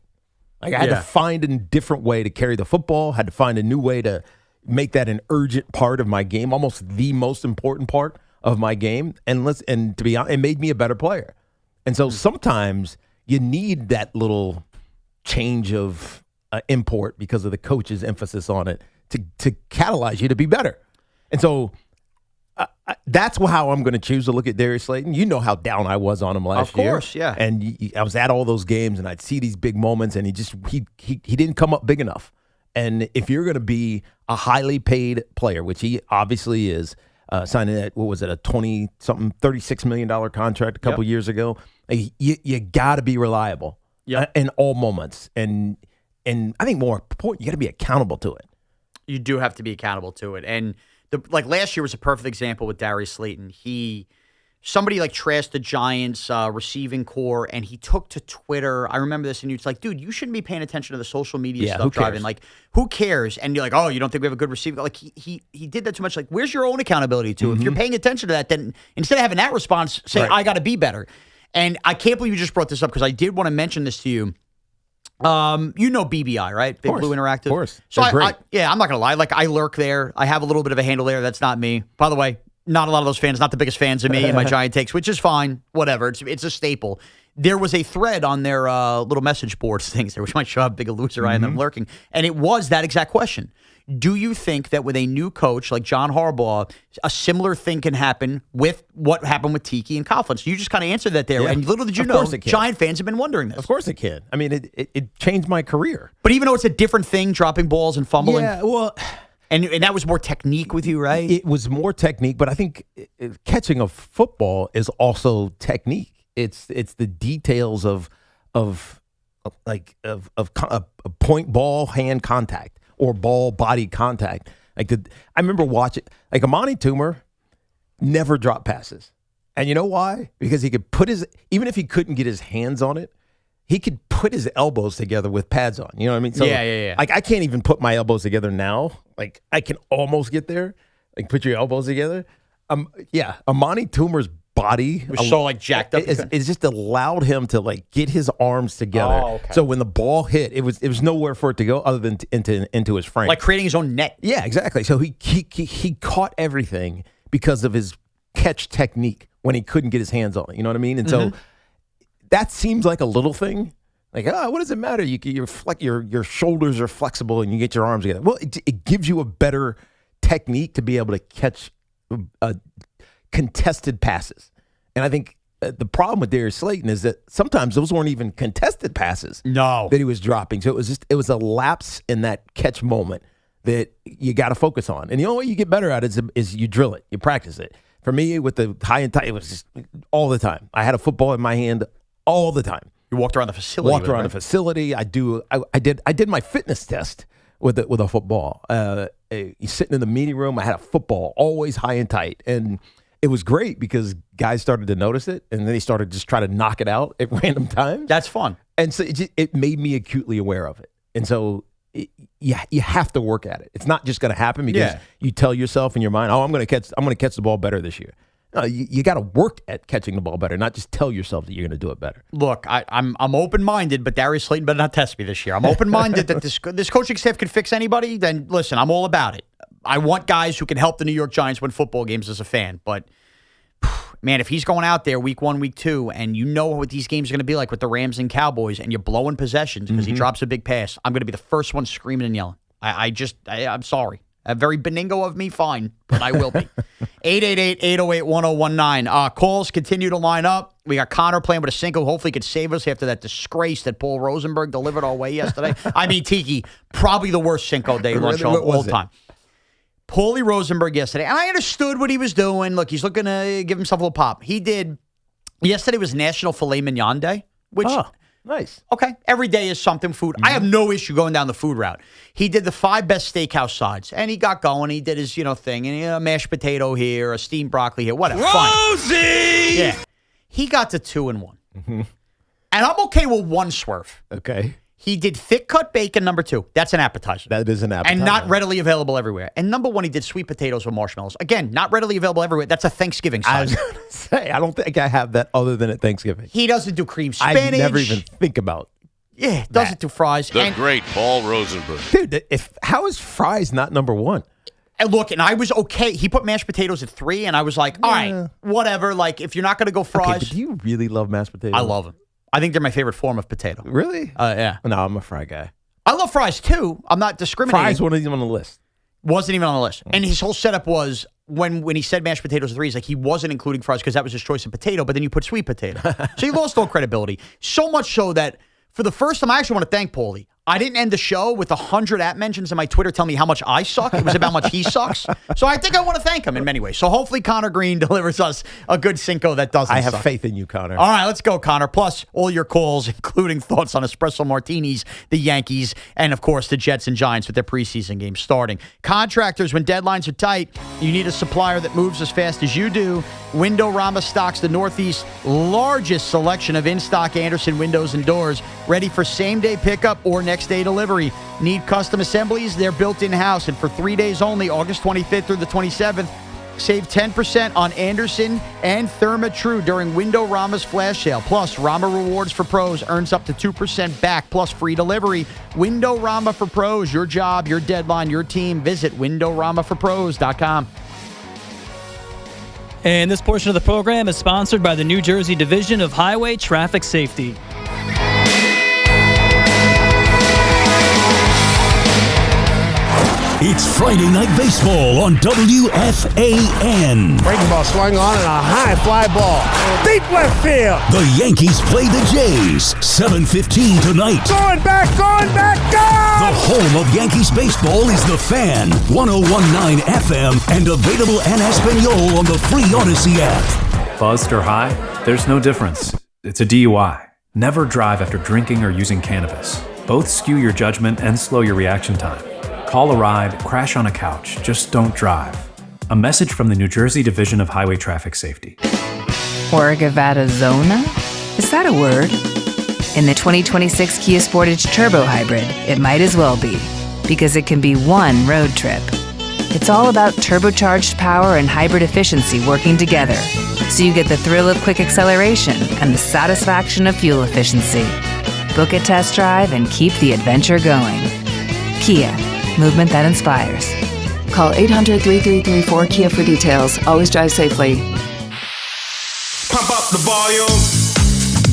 Like I had to find a different way to carry the football. Had to find a new way to make that an urgent part of my game, almost the most important part of my game. And to be honest, it made me a better player. And so sometimes you need that little change of import because of the coach's emphasis on it to catalyze you to be better. And so that's how I'm going to choose to look at Darius Slayton. You know how down I was on him last year. Of course, yeah. And I was at all those games, and I'd see these big moments, and he didn't come up big enough. And if you're going to be a highly paid player, which he obviously is, signing that, what was it, a $36 million contract a couple years ago, you got to be reliable in all moments. And I think more important, you got to be accountable to it. You do have to be accountable to it. And last year was a perfect example with Darius Slayton. Somebody trashed the Giants receiving core, and he took to Twitter. I remember this, and it's like, dude, you shouldn't be paying attention to the social media stuff driving. Who cares? And you're like, oh, you don't think we have a good receiver? He did that too much. Where's your own accountability to? If you're paying attention to that, then instead of having that response, say, I got to be better. And I can't believe you just brought this up because I did want to mention this to you. You know BBI, right? Big Blue Interactive. Of course. So I'm not going to lie. I lurk there. I have a little bit of a handle there. That's not me. By the way, not a lot of those fans, not the biggest fans of me and my Giant takes, which is fine. Whatever. It's a staple. There was a thread on their little message boards things there, which might show how big a loser I am them lurking. And it was that exact question. Do you think that with a new coach like John Harbaugh, a similar thing can happen with what happened with Tiki and Coughlin? So you just kind of answered that there. Yeah. And little did you know, Giant fans have been wondering this. Of course it can. I mean, it changed my career. But even though it's a different thing, dropping balls and fumbling. Yeah, well... And that was more technique with you, right? It was more technique, but I think catching a football is also technique. It's the details of a point ball hand contact or ball body contact. I remember watching Amani Toomer never dropped passes, and you know why? Because he could even if he couldn't get his hands on it, he could put his elbows together with pads on. You know what I mean? So, yeah. I can't even put my elbows together now. I can almost get there. Put your elbows together. Amani Toomer's body was so jacked up. It just allowed him to get his arms together. Oh, okay. So when the ball hit, it was nowhere for it to go other than into his frame. Like creating his own net. Yeah, exactly. So he caught everything because of his catch technique when he couldn't get his hands on it. You know what I mean? And so that seems like a little thing. What does it matter? Your shoulders are flexible and you get your arms together. Well, it gives you a better technique to be able to catch contested passes. And I think the problem with Darius Slayton is that sometimes those weren't even contested passes. No, that he was dropping. So it was a lapse in that catch moment that you got to focus on. And the only way you get better at it is you drill it, you practice it. For me, with the high and tight, it was just all the time. I had a football in my hand all the time. You walked around the facility. The facility. I did my fitness test with a football. Sitting in the meeting room, I had a football always high and tight, and it was great because guys started to notice it, and then they started just trying to knock it out at random times. That's fun. And so it made me acutely aware of it. And so you have to work at it. It's not just going to happen because you tell yourself in your mind, I'm going to catch the ball better this year. No, you got to work at catching the ball better, not just tell yourself that you're going to do it better. Look, I'm open-minded, but Darius Slayton better not test me this year. I'm open-minded that this coaching staff could fix anybody. Then listen, I'm all about it. I want guys who can help the New York Giants win football games as a fan. But man, if he's going out there week 1, week 2, and you know what these games are going to be like with the Rams and Cowboys, and you're blowing possessions because he drops a big pass, I'm going to be the first one screaming and yelling. I'm sorry. Very Beningo of me, fine, but I will be. 888-808-1019. Calls continue to line up. We got Connor playing with a Cinco. Hopefully he could save us after that disgrace that Paul Rosenberg delivered our way yesterday. I mean, Tiki, probably the worst Cinco day lunch of all time. Paulie Rosenberg yesterday, and I understood what he was doing. Look, he's looking to give himself a little pop. He did. Yesterday was National Filet Mignon Day, which... Oh. Nice. Okay. Every day is something food. I have no issue going down the food route. He did the 5 best steakhouse sides, and he got going. He did his, thing, and a mashed potato here, a steamed broccoli here, whatever. Rosie! Fine. Yeah. He got to 2 and 1. And I'm okay with 1 swerve. Okay. He did thick cut bacon, number 2. That's an appetizer. That is an appetizer. And not readily available everywhere. And number 1, he did sweet potatoes with marshmallows. Again, not readily available everywhere. That's a Thanksgiving side. I was going to say, I don't think I have that other than at Thanksgiving. He doesn't do cream spinach. I never even think about doesn't do fries. The great Paul Rosenberg. Dude, how is fries not number 1? And look, and I was okay. He put mashed potatoes at 3, and I was like, all right, whatever. Like, if you're not going to go fries. Okay, but do you really love mashed potatoes? I love them. I think they're my favorite form of potato. Really? Yeah. No, I'm a fry guy. I love fries, too. I'm not discriminating. Fries wasn't even on the list. Wasn't even on the list. And his whole setup was, when he said mashed potatoes at 3, he's like, he wasn't including fries because that was his choice of potato, but then you put sweet potato. So he lost all credibility. So much so that for the first time, I actually want to thank Paulie. I didn't end the show with 100 @ mentions in my Twitter telling me how much I suck. It was about how much he sucks. So I think I want to thank him in many ways. So hopefully Connor Green delivers us a good Cinco that doesn't I have suck. faith in you, Connor. All right, let's go, Connor. Plus, all your calls, including thoughts on espresso martinis, the Yankees, and, of course, the Jets and Giants with their preseason games starting. Contractors, when deadlines are tight, you need a supplier that moves as fast as you do. Windorama stocks the Northeast's largest selection of in-stock Andersen windows and doors, ready for same-day pickup or next-day delivery. Need custom assemblies? They're built in-house, and for 3 days only, August 25th through the 27th, save 10% on Andersen and Therma-Tru during Windorama's flash sale. Plus, Rama Rewards for Pros earns up to 2% back, plus free delivery. Windorama for Pros, your job, your deadline, your team. Visit WindoramaForPros.com. And this portion of the program is sponsored by the New Jersey Division of Highway Traffic Safety. It's Friday Night Baseball on WFAN. Breaking ball swung on and a high fly ball. Deep left field. The Yankees play the Jays, 7:15 tonight. Going back, go! The home of Yankees baseball is The Fan, 101.9 FM, and available en Espanol on the free Odyssey app. Buzzed or high? There's no difference. It's a DUI. Never drive after drinking or using cannabis. Both skew your judgment and slow your reaction time. Call a ride, crash on a couch, just don't drive. A message from the New Jersey Division of Highway Traffic Safety. Orgavattazona? Is that a word? In the 2026 Kia Sportage Turbo Hybrid, it might as well be, because it can be one road trip. It's all about turbocharged power and hybrid efficiency working together, so you get the thrill of quick acceleration and the satisfaction of fuel efficiency. Book a test drive and keep the adventure going. Kia. Movement that inspires. Call 800-3334-KIA for details. Always drive safely. Pump up the volume.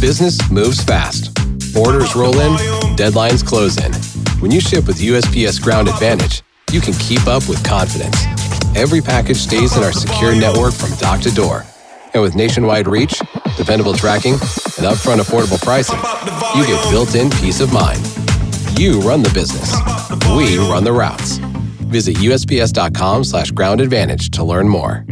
Business moves fast. Orders roll in, deadlines close in. When you ship with USPS Ground Advantage, you can keep up with confidence. Every package stays in our secure network from dock to door. And with nationwide reach, dependable tracking, and upfront affordable pricing, you get built-in peace of mind. You run the business. We run the routes. Visit USPS.com/groundadvantage to learn more.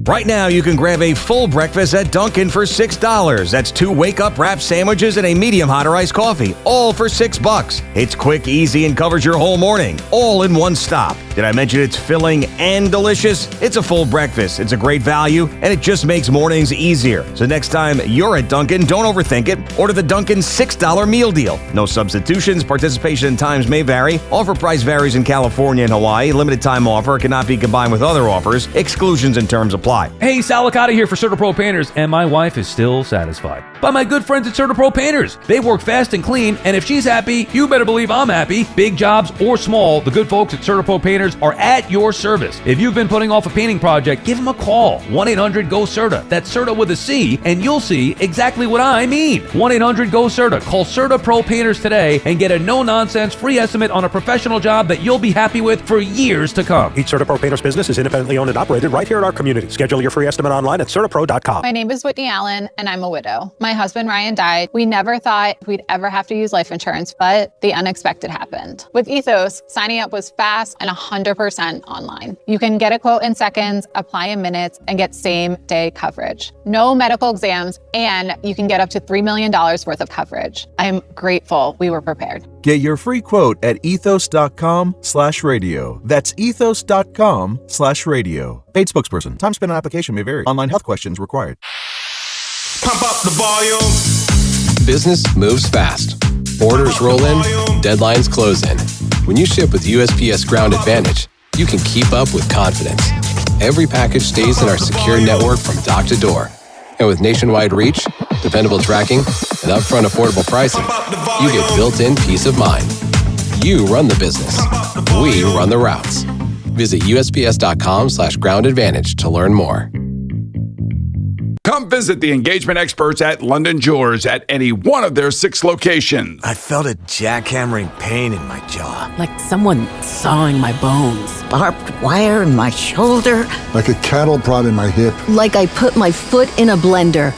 Right now, you can grab a full breakfast at Dunkin' for $6. That's 2 wake-up wrap sandwiches and a medium hot or iced coffee, all for $6. It's quick, easy, and covers your whole morning, all in one stop. Did I mention it's filling and delicious? It's a full breakfast. It's a great value, and it just makes mornings easier. So next time you're at Dunkin', don't overthink it. Order the Dunkin' $6 meal deal. No substitutions. Participation and times may vary. Offer price varies in California and Hawaii. Limited time offer cannot be combined with other offers. Exclusions and terms apply. Hey, Salicata here for CertaPro Painters, and my wife is still satisfied by my good friends at CertaPro Painters. They work fast and clean, and if she's happy, you better believe I'm happy. Big jobs or small, the good folks at CertaPro Painters are at your service. If you've been putting off a painting project, give them a call. 1-800-GO-CERTA. That's CERTA with a C, and you'll see exactly what I mean. 1-800-GO-CERTA. Call CertaPro Painters today and get a no-nonsense free estimate on a professional job that you'll be happy with for years to come. Each CertaPro Painters business is independently owned and operated right here in our community. Schedule your free estimate online at CertaPro.com. My name is Whitney Allen, and I'm a widow. My husband, Ryan, died. We never thought we'd ever have to use life insurance, but the unexpected happened. With Ethos, signing up was fast and 100% online. You can get a quote in seconds, apply in minutes, and get same-day coverage. No medical exams, and you can get up to $3 million worth of coverage. I'm grateful we were prepared. Get your free quote at ethos.com/radio. That's ethos.com/radio. Paid spokesperson. Time spent on application may vary. Online health questions required. Pump up the volume. Business moves fast. Orders roll in, deadlines close in. When you ship with USPS Ground Advantage, you can keep up with confidence. Every package stays in our secure network from dock to door. And with nationwide reach, dependable tracking, and upfront affordable pricing, you get built-in peace of mind. You run the business. We run the routes. Visit USPS.com/Ground Advantage to learn more. Come visit the engagement experts at London Jewelers at any one of their 6 locations. I felt a jackhammering pain in my jaw. Like someone sawing my bones. Barbed wire in my shoulder. Like a cattle prod in my hip. Like I put my foot in a blender.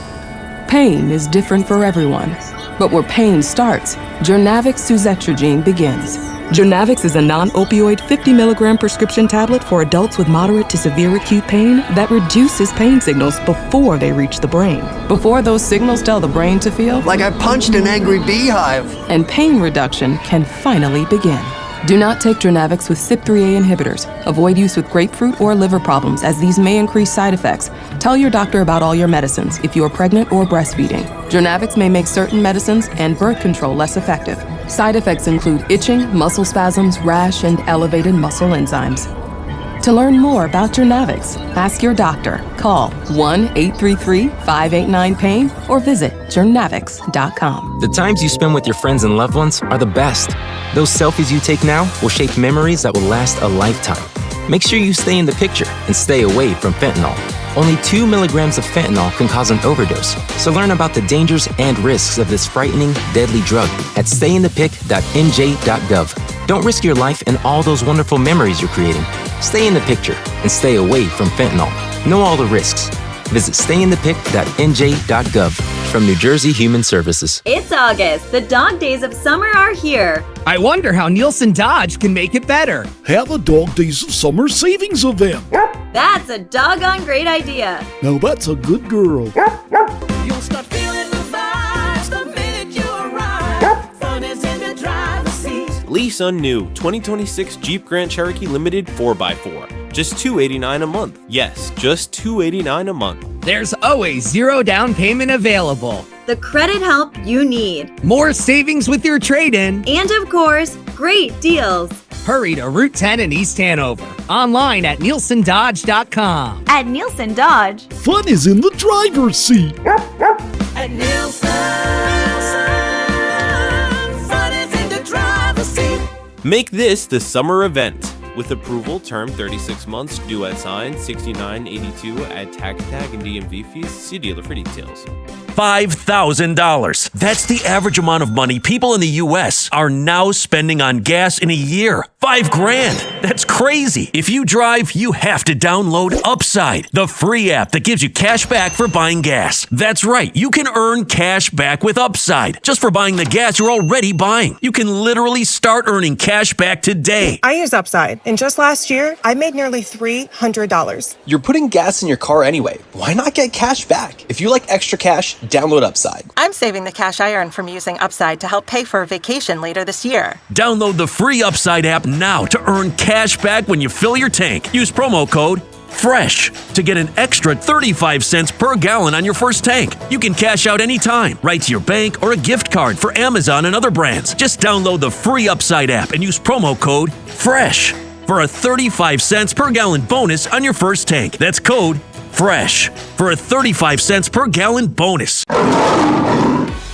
Pain is different for everyone. But where pain starts, Jernavix suzetrigine begins. Jernavix is a non-opioid 50 milligram prescription tablet for adults with moderate to severe acute pain that reduces pain signals before they reach the brain. Before those signals tell the brain to feel like I punched an angry beehive. And pain reduction can finally begin. Do not take Jernavix with CYP3A inhibitors. Avoid use with grapefruit or liver problems, as these may increase side effects. Tell your doctor about all your medicines if you are pregnant or breastfeeding. Jernavix may make certain medicines and birth control less effective. Side effects include itching, muscle spasms, rash, and elevated muscle enzymes. To learn more about Jernavix, ask your doctor. Call 1-833-589-PAIN or visit Jernavix.com. The times you spend with your friends and loved ones are the best. Those selfies you take now will shape memories that will last a lifetime. Make sure you stay in the picture and stay away from fentanyl. Only 2 milligrams of fentanyl can cause an overdose. So learn about the dangers and risks of this frightening, deadly drug at stayinthepic.nj.gov. Don't risk your life and all those wonderful memories you're creating. Stay in the picture and stay away from fentanyl. Know all the risks. Visit stayinthepic.nj.gov from New Jersey Human Services. It's August. The dog days of summer are here. I wonder how Nielsen Dodge can make it better. Have a Dog Days of Summer savings event. That's a doggone great idea. Now that's a good girl. You'll start feeling the vibes the minute you arrive. Fun is in the driver's seat. Lease a new 2026 Jeep Grand Cherokee Limited 4x4. Just $289 a month. Yes, just $289 a month. There's always zero down payment available. The credit help you need. More savings with your trade-in. And of course, great deals. Hurry to Route 10 in East Hanover. Online at NielsenDodge.com. At Nielsen Dodge, fun is in the driver's seat. At Nielsen, fun is in the driver's seat. Make this the summer event. With approval, term 36 months, due at sign, $69.82 at tax tag and DMV fees. See dealer for details. $5,000. That's the average amount of money people in the U.S. are now spending on gas in a year. $5,000. That's crazy. If you drive, you have to download Upside, the free app that gives you cash back for buying gas. That's right. You can earn cash back with Upside just for buying the gas you're already buying. You can literally start earning cash back today. I use Upside. And just last year, I made nearly $300. You're putting gas in your car anyway. Why not get cash back? If you like extra cash, download Upside. I'm saving the cash I earn from using Upside to help pay for a vacation later this year. Download the free Upside app now to earn cash back when you fill your tank. Use promo code FRESH to get an extra 35 cents per gallon on your first tank. You can cash out anytime, right to your bank or a gift card for Amazon and other brands. Just download the free Upside app and use promo code FRESH for a 35 cents per gallon bonus on your first tank. That's code FRESH for a 35 cents per gallon bonus.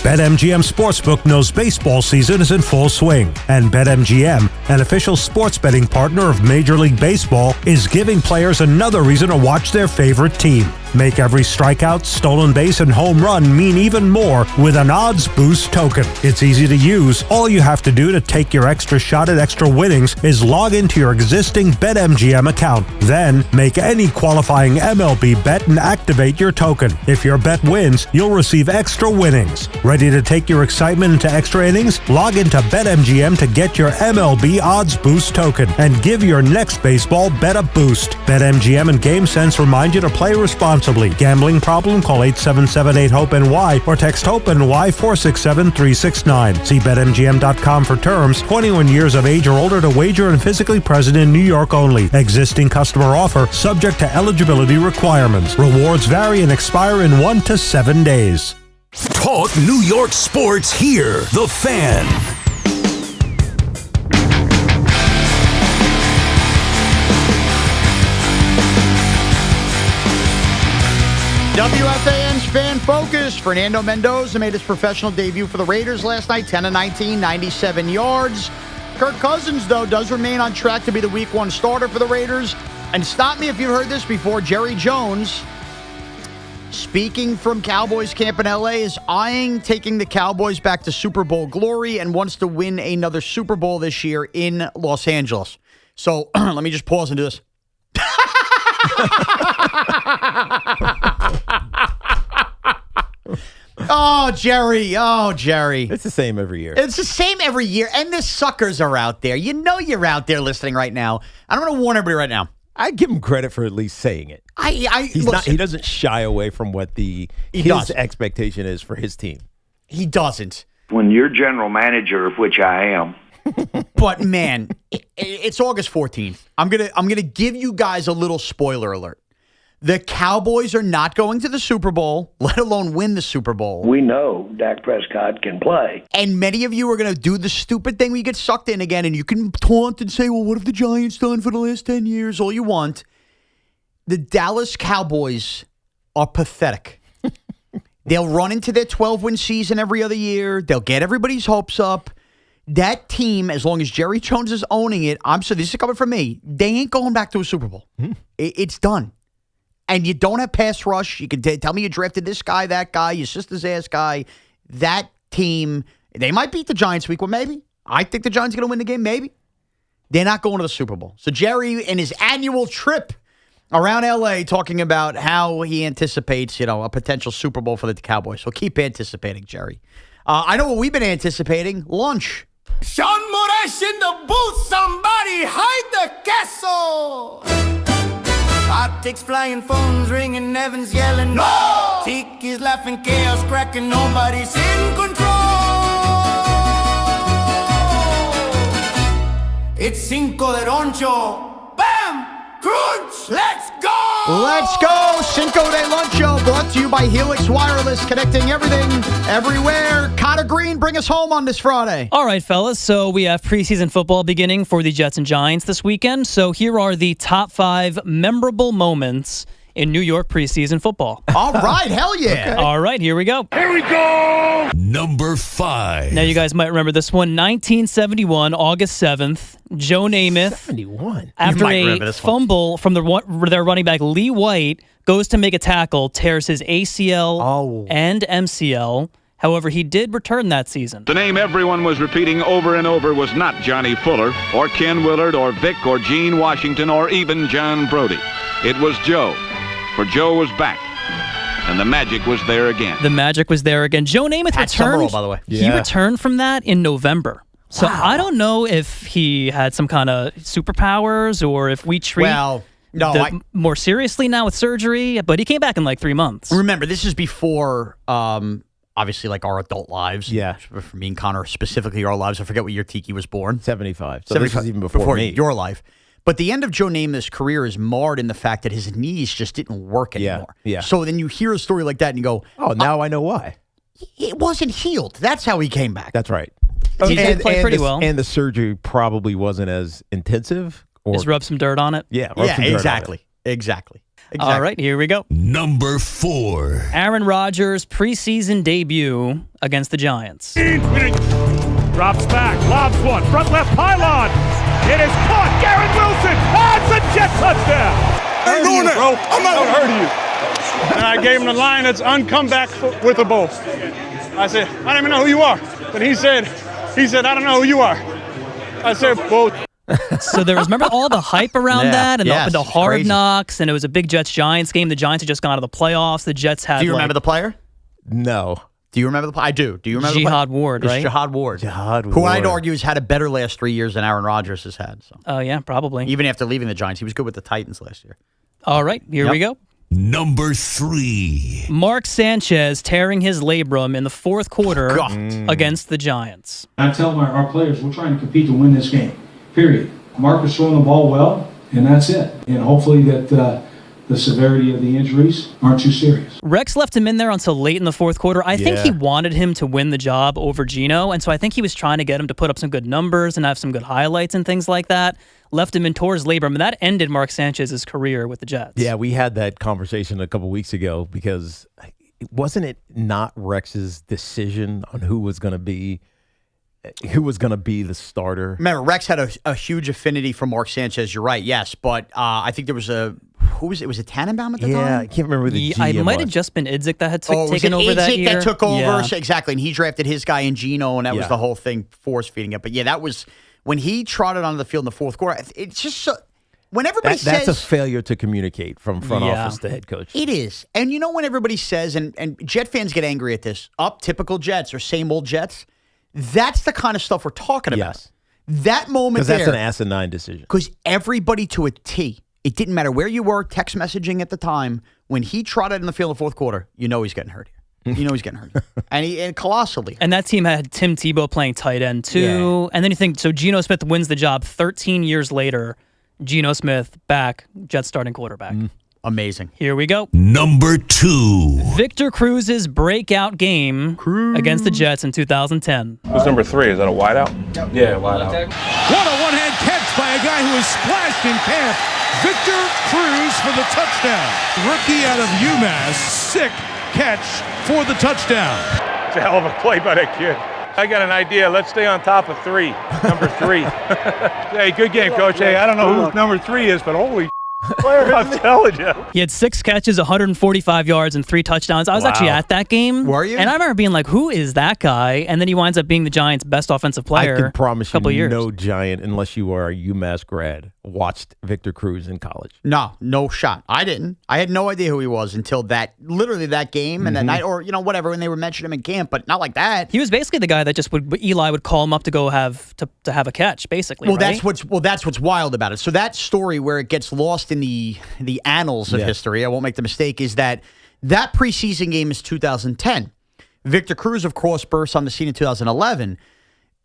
BetMGM Sportsbook knows baseball season is in full swing, and BetMGM, an official sports betting partner of Major League Baseball, is giving players another reason to watch their favorite team. Make every strikeout, stolen base, and home run mean even more with an odds boost token. It's easy to use. All you have to do to take your extra shot at extra winnings is log into your existing BetMGM account. Then, make any qualifying MLB bet and activate your token. If your bet wins, you'll receive extra winnings. Ready to take your excitement into extra innings? Log into BetMGM to get your MLB odds boost token and give your next baseball bet a boost. BetMGM and GameSense remind you to play responsibly. Gambling problem? Call 877-8-HOPE-NY or text HOPE-NY 467-369. See BetMGM.com for terms. 21 years of age or older to wager and physically present in New York only. Existing customer offer subject to eligibility requirements. Rewards vary and expire in 1 to 7 days. Talk New York sports here. The Fan. WFAN's Fan Focus. Fernando Mendoza made his professional debut for the Raiders last night, 10-19, 97 yards. Kirk Cousins, though, does remain on track to be the Week 1 starter for the Raiders. And stop me if you've heard this before, Jerry Jones, speaking from Cowboys camp in L.A., is eyeing taking the Cowboys back to Super Bowl glory and wants to win another Super Bowl this year in Los Angeles. So let me just pause and do this. Oh, Jerry. It's the same every year. It's the same every year. And the suckers are out there. You know you're out there listening right now. I'm going to warn everybody right now. I give him credit for at least saying it. He doesn't shy away from what his expectation is for his team. He doesn't. When you're general manager, of which I am. But man, it's August 14th. I'm gonna give you guys a little spoiler alert. The Cowboys are not going to the Super Bowl, let alone win the Super Bowl. We know Dak Prescott can play. And many of you are going to do the stupid thing where you get sucked in again and you can taunt and say, well, what have the Giants done for the last 10 years? All you want. The Dallas Cowboys are pathetic. They'll run into their 12-win season every other year. They'll get everybody's hopes up. That team, as long as Jerry Jones is owning it, this is coming from me, they ain't going back to a Super Bowl. It's done. And you don't have pass rush. You can tell me you drafted this guy, that guy, your sister's ass guy. That team, they might beat the Giants week one, maybe. I think the Giants are going to win the game, maybe. They're not going to the Super Bowl. So Jerry, in his annual trip around L.A., talking about how he anticipates, a potential Super Bowl for the Cowboys. So keep anticipating, Jerry. I know what we've been anticipating. Lunch. Shaun Morash in the booth. Somebody hide the castle. Optics flying, phones ringing, Evans yelling, no! Tiki's laughing, chaos cracking, nobody's in control. It's Cinco de Roncho. Bam! Crunch! Let's go! Let's go! Cinco de Luncho, brought to you by Helix Wireless, connecting everything, everywhere. Cotter Green, bring us home on this Friday. All right, fellas, so we have preseason football beginning for the Jets and Giants this weekend. So here are the top 5 memorable moments in New York preseason football. All right, hell yeah. Okay. All right, here we go. Here we go. Number 5. Now, you guys might remember this one. 1971, August 7th, Joe Namath. 71. After a fumble from their running back, Lee White, goes to make a tackle, tears his ACL and MCL. However, he did return that season. The name everyone was repeating over and over was not Johnny Fuller, or Ken Willard, or Vic, or Gene Washington, or even John Brody. It was Joe. For Joe was back, and the magic was there again. The magic was there again. Joe Namath returned. By the way. He returned from that in November. So I don't know if he had some kind of superpowers or if we treat more seriously now with surgery, but he came back in like 3 months. Remember, this is before, obviously, like our adult lives. Yeah. For me and Connor, specifically our lives. I forget what year Tiki was born. 75. So this was even before me. Your life. But the end of Joe Namath's career is marred in the fact that his knees just didn't work anymore. Yeah. So then you hear a story like that and you go, oh, now I know why. It wasn't healed. That's how he came back. That's right. He did play pretty well. And the surgery probably wasn't as intensive. Just rub some dirt on it. Yeah, exactly. All right, here we go. Number 4. Aaron Rodgers' preseason debut against the Giants. Drops back, lobs one, front left pylon. It is caught. Garrett Wilson. It's a Jet touchdown. I ain't doing that, bro. I'm not gonna hurt you. And I gave him the line that's uncome back with a bow. I said, I don't even know who you are. But he said, I don't know who you are. I said, well. So there was, remember all the hype around that and the Hard crazy. Knocks, and it was a big Jets-Giants game. The Giants had just gone to the playoffs. The Jets had. Do you remember the player? No. Do you remember the player? I do. Do you remember Jihad Ward, right? Jihad Ward. Who I'd argue has had a better last 3 years than Aaron Rodgers has had. So. Oh, yeah, probably. Even after leaving the Giants. He was good with the Titans last year. All right, here we go. Number 3. Mark Sanchez tearing his labrum in the fourth quarter against the Giants. I tell our players, we're trying to compete to win this game, period. Mark is throwing the ball well, and that's it. And hopefully that the severity of the injuries aren't too serious. Rex left him in there until late in the fourth quarter. I think he wanted him to win the job over Geno, and so I think he was trying to get him to put up some good numbers and have some good highlights and things like that. Left him in towards labrum, and that ended Mark Sanchez's career with the Jets. Yeah, we had that conversation a couple weeks ago because wasn't it not Rex's decision on who was going to be the starter? Remember, Rex had a huge affinity for Mark Sanchez. You're right, yes, but I think there was who was it? Was it Tannenbaum at the time? Yeah, I can't remember who the GM It might have just been Idzik that had taken over that year. That took over, Yeah. exactly, and he drafted his guy in Geno, and that was the whole thing, force feeding it. But yeah, that was when he trotted onto the field in the fourth quarter. It's just so. When everybody says that's a failure to communicate from front office to head coach. It is. And you know when everybody says, and Jet fans get angry at this, typical Jets or same old Jets, that's the kind of stuff we're talking about. Yes. That moment there. Because that's an asinine decision. Because everybody to a T, it didn't matter where you were, text messaging at the time, when he trotted in the field in the fourth quarter, you know he's getting hurt here. You know he's getting hurt. And colossally. And that team had Tim Tebow playing tight end too. Yeah. And then you think, so Geno Smith wins the job 13 years later. Geno Smith back, Jets starting quarterback. Amazing. Here we go. Number 2. Victor Cruz's breakout game against the Jets in 2010. Who's number 3? Is that a wideout? Yeah, wideout. What a one-hand catch by a guy who was splashed in camp. Victor Cruz for the touchdown. Rookie out of UMass. Sick catch for the touchdown. It's a hell of a play by that kid. I got an idea. Let's stay on top of 3. Number 3. Hey, good game, Coach. Hey, I don't know who number 3 is, but holy player, I'm telling you. He had 6 catches, 145 yards, and 3 touchdowns. I was actually at that game. Were you? And I remember being like, who is that guy? And then he winds up being the Giants' best offensive player. I can promise you years. no Giant, unless you are a UMass grad, watched Victor Cruz in college. No shot. I didn't. I had no idea who he was until literally that game and that night, or whatever, when they were mentioning him in camp, but not like that. He was basically the guy that just Eli would call him up to go have to have a catch, basically. Well, right? that's what's wild about it. So that story where it gets lost in the annals of history, I won't make the mistake, is that preseason game is 2010. Victor Cruz, of course, bursts on the scene in 2011.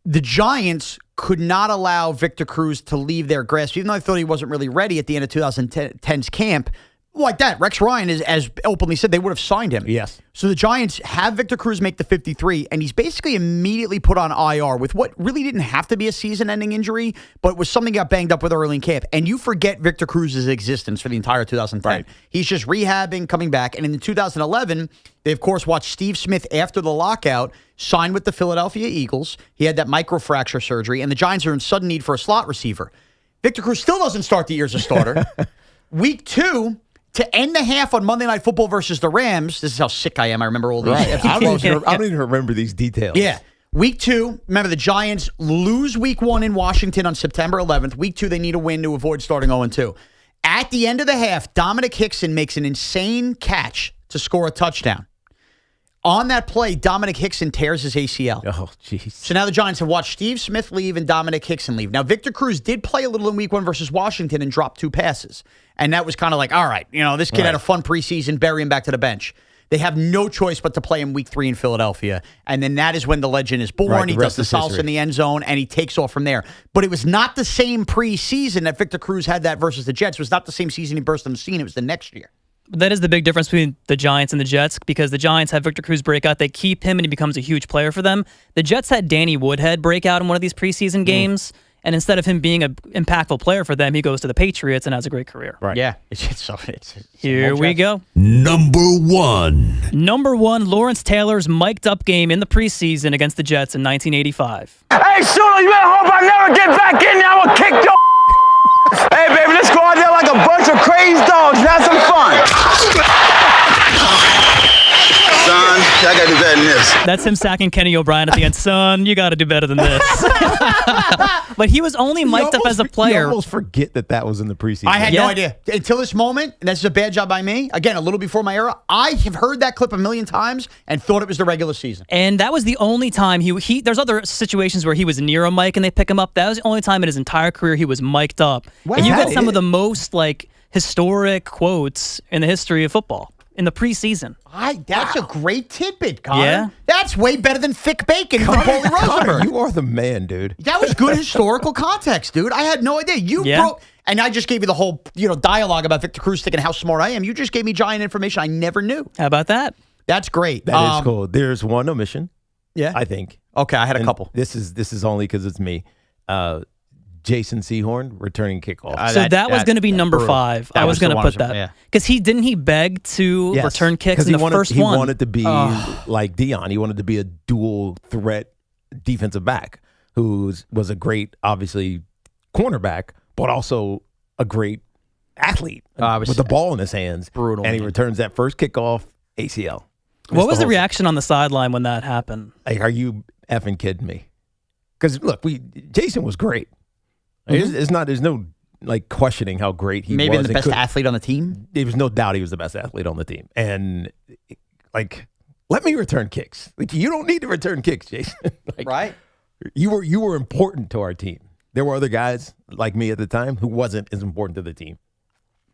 The Giants could not allow Victor Cruz to leave their grasp, even though I thought he wasn't really ready at the end of 2010's camp. Like that, Rex Ryan, as openly said, they would have signed him. Yes. So the Giants have Victor Cruz make the 53, and he's basically immediately put on IR with what really didn't have to be a season-ending injury, but was something got banged up with early in camp. And you forget Victor Cruz's existence for the entire 2010. Right. He's just rehabbing, coming back. And in 2011, they, of course, watched Steve Smith after the lockout sign with the Philadelphia Eagles. He had that microfracture surgery, and the Giants are in sudden need for a slot receiver. Victor Cruz still doesn't start the year as a starter. Week 2... to end the half on Monday Night Football versus the Rams. This is how sick I am. I remember all these. Right. I don't even remember these details. Yeah. Week 2, remember the Giants lose week 1 in Washington on September 11th. Week 2, they need a win to avoid starting 0-2. At the end of the half, Dominic Hickson makes an insane catch to score a touchdown. On that play, Dominic Hickson tears his ACL. Oh, jeez. So now the Giants have watched Steve Smith leave and Dominic Hickson leave. Now, Victor Cruz did play a little in Week 1 versus Washington and dropped 2 passes. And that was kind of like, all right, this kid had a fun preseason, bury him back to the bench. They have no choice but to play him Week 3 in Philadelphia. And then that is when the legend is born. Right, he does the salsa in the end zone, and he takes off from there. But it was not the same preseason that Victor Cruz had that versus the Jets. It was not the same season he burst on the scene. It was the next year. That is the big difference between the Giants and the Jets, because the Giants have Victor Cruz break out. They keep him, and he becomes a huge player for them. The Jets had Danny Woodhead break out in one of these preseason games. And instead of him being an impactful player for them, he goes to the Patriots and has a great career. Right. Yeah. Here we go. Number 1. Number 1, Lawrence Taylor's mic'd up game in the preseason against the Jets in 1985. Hey, Shaun, you better hope I never get back in there. I will kick your Hey, baby, let's go out there like a bunch of crazed dogs and have some fun. Son, I gotta do better than this. That's him sacking Kenny O'Brien at the end. Son, you got to do better than this. But he was only mic'd up as a player. You almost forget that was in the preseason. I had no idea. Until this moment, and this is a bad job by me, again, a little before my era, I have heard that clip a million times and thought it was the regular season. And that was the only time he there's other situations where he was near a mic and they pick him up. That was the only time in his entire career he was mic'd up. Wow. And you got some of the most historic quotes in the history of football in the preseason. That's a great tidbit, Connor. Yeah. That's way better than thick bacon from Paulie Rosenberg. Connor, you are the man, dude. That was good historical context, dude. I had no idea. You broke, and I just gave you the whole dialogue about Victor Cruz thinking how smart I am. You just gave me giant information I never knew. How about that? That's great. That is cool. There's one omission. Yeah, I think. Okay, I had a couple. This is only because it's me. Jason Sehorn returning kickoff. So that was going to be number 5. I was going to put that. Because didn't he beg to return kicks in the first one? He wanted to be like Dion. He wanted to be a dual threat defensive back who was a great, obviously, cornerback, but also a great athlete with the ball in his hands. Brutal. And he returns that first kickoff, ACL. What was the reaction on the sideline when that happened? Like, are you effing kidding me? Because, look, Jason was great. There's no questioning how great he was. Maybe the best athlete on the team. There was no doubt he was the best athlete on the team. And let me return kicks. You don't need to return kicks, Jason. Right. You were important to our team. There were other guys like me at the time who wasn't as important to the team.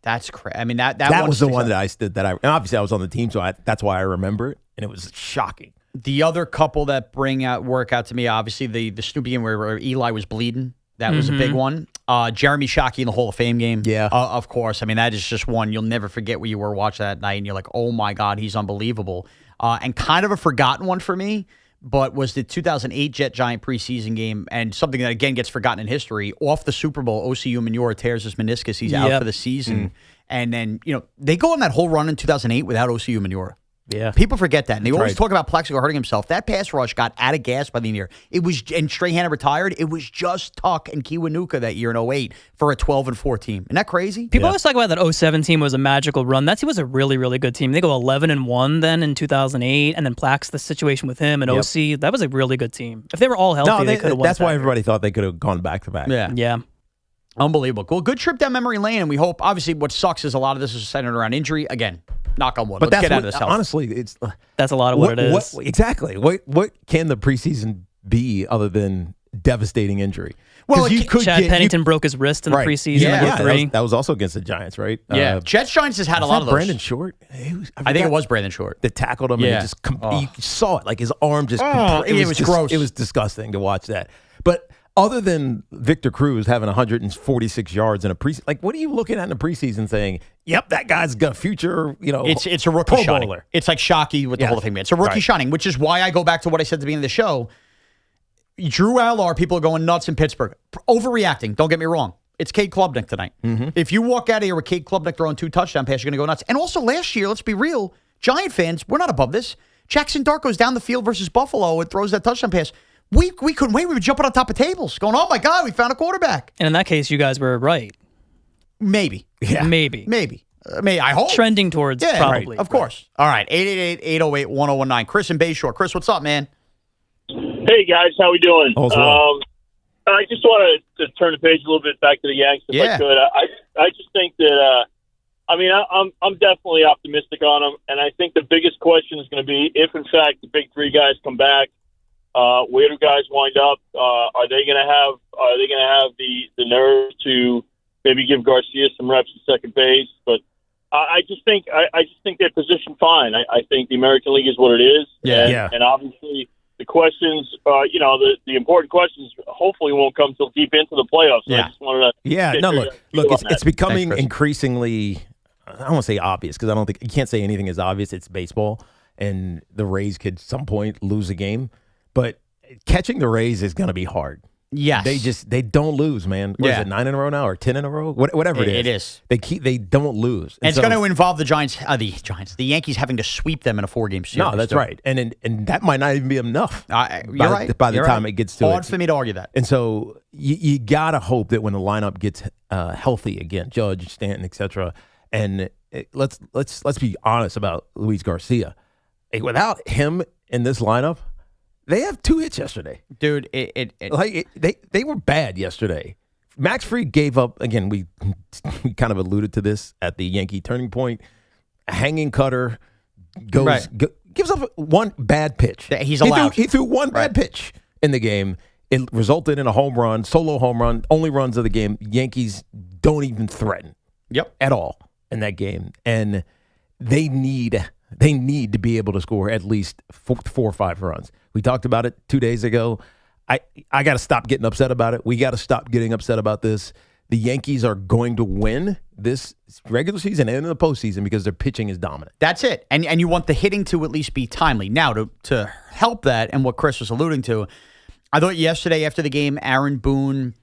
That's crazy. I mean, that was the one that I stood and obviously I was on the team, so that's why I remember it, and it was shocking. The other couple that work out to me, obviously the Snoopy game where Eli was bleeding. That was a big one. Jeremy Shockey in the Hall of Fame game. Yeah. Of course. I mean, that is just one. You'll never forget where you were watching that night, and you're like, oh, my God, he's unbelievable. And kind of a forgotten one for me, but was the 2008 Jet-Giant preseason game, and something that, again, gets forgotten in history. Off the Super Bowl, OCU Manure tears his meniscus. He's out for the season. And then, they go on that whole run in 2008 without OCU Manure. Yeah. People forget that. And they always talk about Plexico hurting himself. That pass rush got out of gas by the year. And Strahan retired. It was just Tuck and Kiwanuka that year in 08 for a 12-4 team. Isn't that crazy? People always talk about that 07 team was a magical run. That team was a really, really good team. They go 11-1 then in 2008, and then Plax, the situation with him and OC. That was a really good team. If they were all healthy, they could have won. That's why everybody thought they could have gone back to back. Yeah. Unbelievable. Well, good trip down memory lane, and we hope, obviously, what sucks is a lot of this is centered around injury. Again, knock on wood. But Let's get out of this health. Honestly, that's a lot of what it is. Exactly. What can the preseason be other than devastating injury? Well, Chad Pennington broke his wrist in the preseason. Yeah, that was also against the Giants, right? Yeah. Jets Giants has had a lot of those. Brandon Short? I think it was Brandon Short that tackled him. And you saw it, like his arm just. It was gross. It was disgusting to watch that. But other than Victor Cruz having 146 yards in a preseason, like, what are you looking at in the preseason saying, yep, that guy's got a future, It's a rookie shining. It's like Shockey with the Hall of Fame. It's a rookie shining, which is why I go back to what I said at the beginning of the show. Drew Allar, people are going nuts in Pittsburgh. Overreacting, don't get me wrong. It's Cade Klubnik tonight. If you walk out of here with Cade Klubnik throwing 2 touchdown passes, you're going to go nuts. And also last year, let's be real, Giant fans, we're not above this. Jackson Dart goes down the field versus Buffalo and throws that touchdown pass. We couldn't wait. We were jumping on top of tables going, oh, my God, we found a quarterback. And in that case, you guys were right. Maybe. Yeah. Maybe. I hope. Trending towards probably. Right, of course. All right, 888-808-1019. Chris in Bayshore. Chris, what's up, man? Hey, guys. How we doing? I just want to turn the page a little bit back to the Yanks if I could. I just think that I mean, I'm definitely optimistic on them, and I think the biggest question is going to be if, in fact, the big three guys come back. Where do guys wind up? Are they going to have the nerve to maybe give Garcia some reps at second base? But I just think they're positioned fine. I think the American League is what it is. And obviously the questions, the important questions hopefully won't come till deep into the playoffs. So I just wanted to look, it's becoming increasingly, I don't want to say obvious because I don't think you can't say anything is obvious. It's baseball, and the Rays could at some point lose a game, but catching the Rays is going to be hard. Yes. They don't lose, man. What is it, 9 in a row now or 10 in a row? Whatever it is. They don't lose. And it's going to involve the Yankees having to sweep them in a 4-game series. No, that's right. And that might not even be enough. You're right. By the time it gets to it. Hard for me to argue that. And so you got to hope that when the lineup gets healthy again, Judge, Stanton, etc., and let's be honest about Luis Garcia. Without him in this lineup, they have 2 hits yesterday. Dude, they were bad yesterday. Max Fried gave up, again, we kind of alluded to this at the Yankee turning point. A hanging cutter gives up one bad pitch. He's allowed. He threw one bad pitch in the game. It resulted in a home run, solo home run, only runs of the game. Yankees don't even threaten at all in that game. And they need to be able to score at least 4 or 5 runs. We talked about it 2 days ago. I got to stop getting upset about it. We got to stop getting upset about this. The Yankees are going to win this regular season and in the postseason because their pitching is dominant. That's it. And you want the hitting to at least be timely. Now, to help that and what Chris was alluding to, I thought yesterday after the game, Aaron Boone,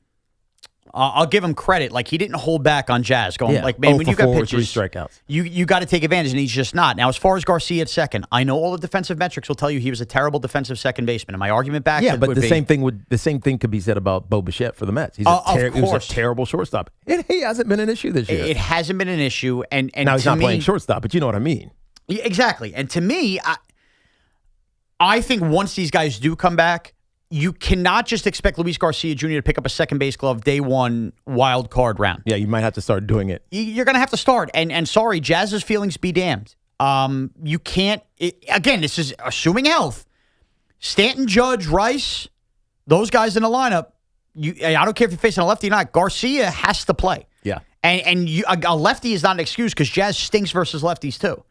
I'll give him credit. Like, he didn't hold back on Jazz. Going like, man, when you got pitches, 3 strikeouts. You got to take advantage, and he's just not. Now, as far as Garcia at second, I know all the defensive metrics will tell you he was a terrible defensive second baseman. And my argument back, but the same thing could be said about Bo Bichette for the Mets. He was a terrible shortstop. He hasn't been an issue this year. It hasn't been an issue, and now he's not playing shortstop, but you know what I mean. Exactly. And to me, I think once these guys do come back, you cannot just expect Luis Garcia Jr. to pick up a second base glove day 1 wild card round. Yeah, you might have to start doing it. You're going to have to start. And sorry, Jazz's feelings be damned. You can't, again, this is assuming health. Stanton, Judge, Rice, those guys in the lineup, I don't care if you're facing a lefty or not, Garcia has to play. Yeah. And a lefty is not an excuse because Jazz stinks versus lefties too.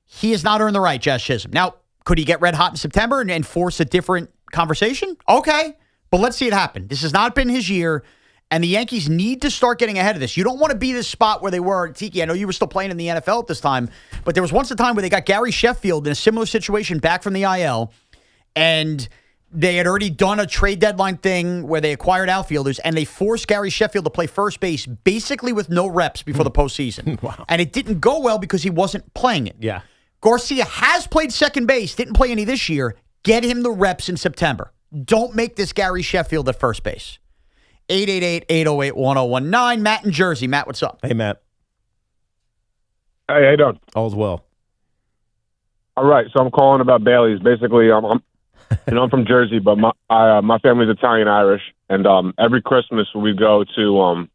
He has not earned the right, Jazz Chisholm. Now, could he get red hot in September and force a different conversation? Okay, but let's see it happen. This has not been his year, and the Yankees need to start getting ahead of this. You don't want to be this spot where they were at Tiki. I know you were still playing in the NFL at this time, but there was once a time where they got Gary Sheffield in a similar situation back from the IL, and they had already done a trade deadline thing where they acquired outfielders, and they forced Gary Sheffield to play first base basically with no reps before the postseason. Wow. And it didn't go well because he wasn't playing it. Yeah. Garcia has played second base, didn't play any this year. Get him the reps in September. Don't make this Gary Sheffield at first base. 888-808-1019. Matt in Jersey. Matt, what's up? Hey, Matt. Hey, how you doing? All's well. All right, so I'm calling about Bailey's. Basically, I'm from Jersey, but my family's Italian-Irish, and every Christmas we go to,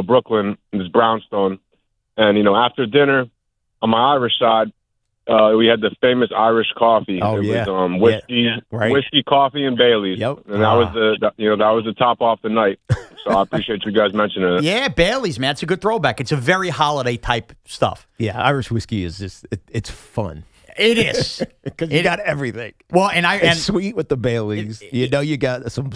Brooklyn, this brownstone, and, after dinner, on my Irish side, we had the famous Irish coffee. Oh, it was whiskey, coffee, and Bailey's. Yep. And that was the top off the night. So I appreciate you guys mentioning it. Yeah, Bailey's, man. It's a good throwback. It's a very holiday type stuff. Yeah, Irish whiskey is just it's fun. It is because you got everything. Well, it's sweet with the Baileys. You got some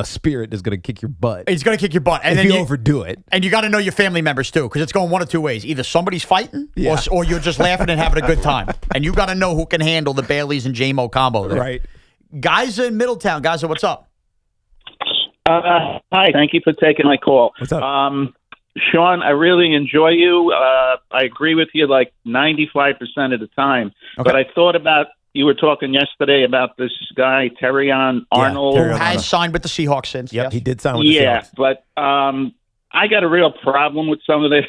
spirit that's going to kick your butt. It's going to kick your butt, and if then you overdo it. And you got to know your family members too, because it's going one of 2 ways: either somebody's fighting, or you're just laughing and having a good time. And you got to know who can handle the Baileys and JMO combo there. Right. Guys in Middletown. Guys, what's up? Hi. Thank you for taking my call. What's up? Shaun, I really enjoy you. I agree with you like 95% of the time. Okay. But I thought about, you were talking yesterday about this guy, Terrion Arnold. Who has signed with the Seahawks since. Yep, he did sign with the Seahawks. But I got a real problem with some of this.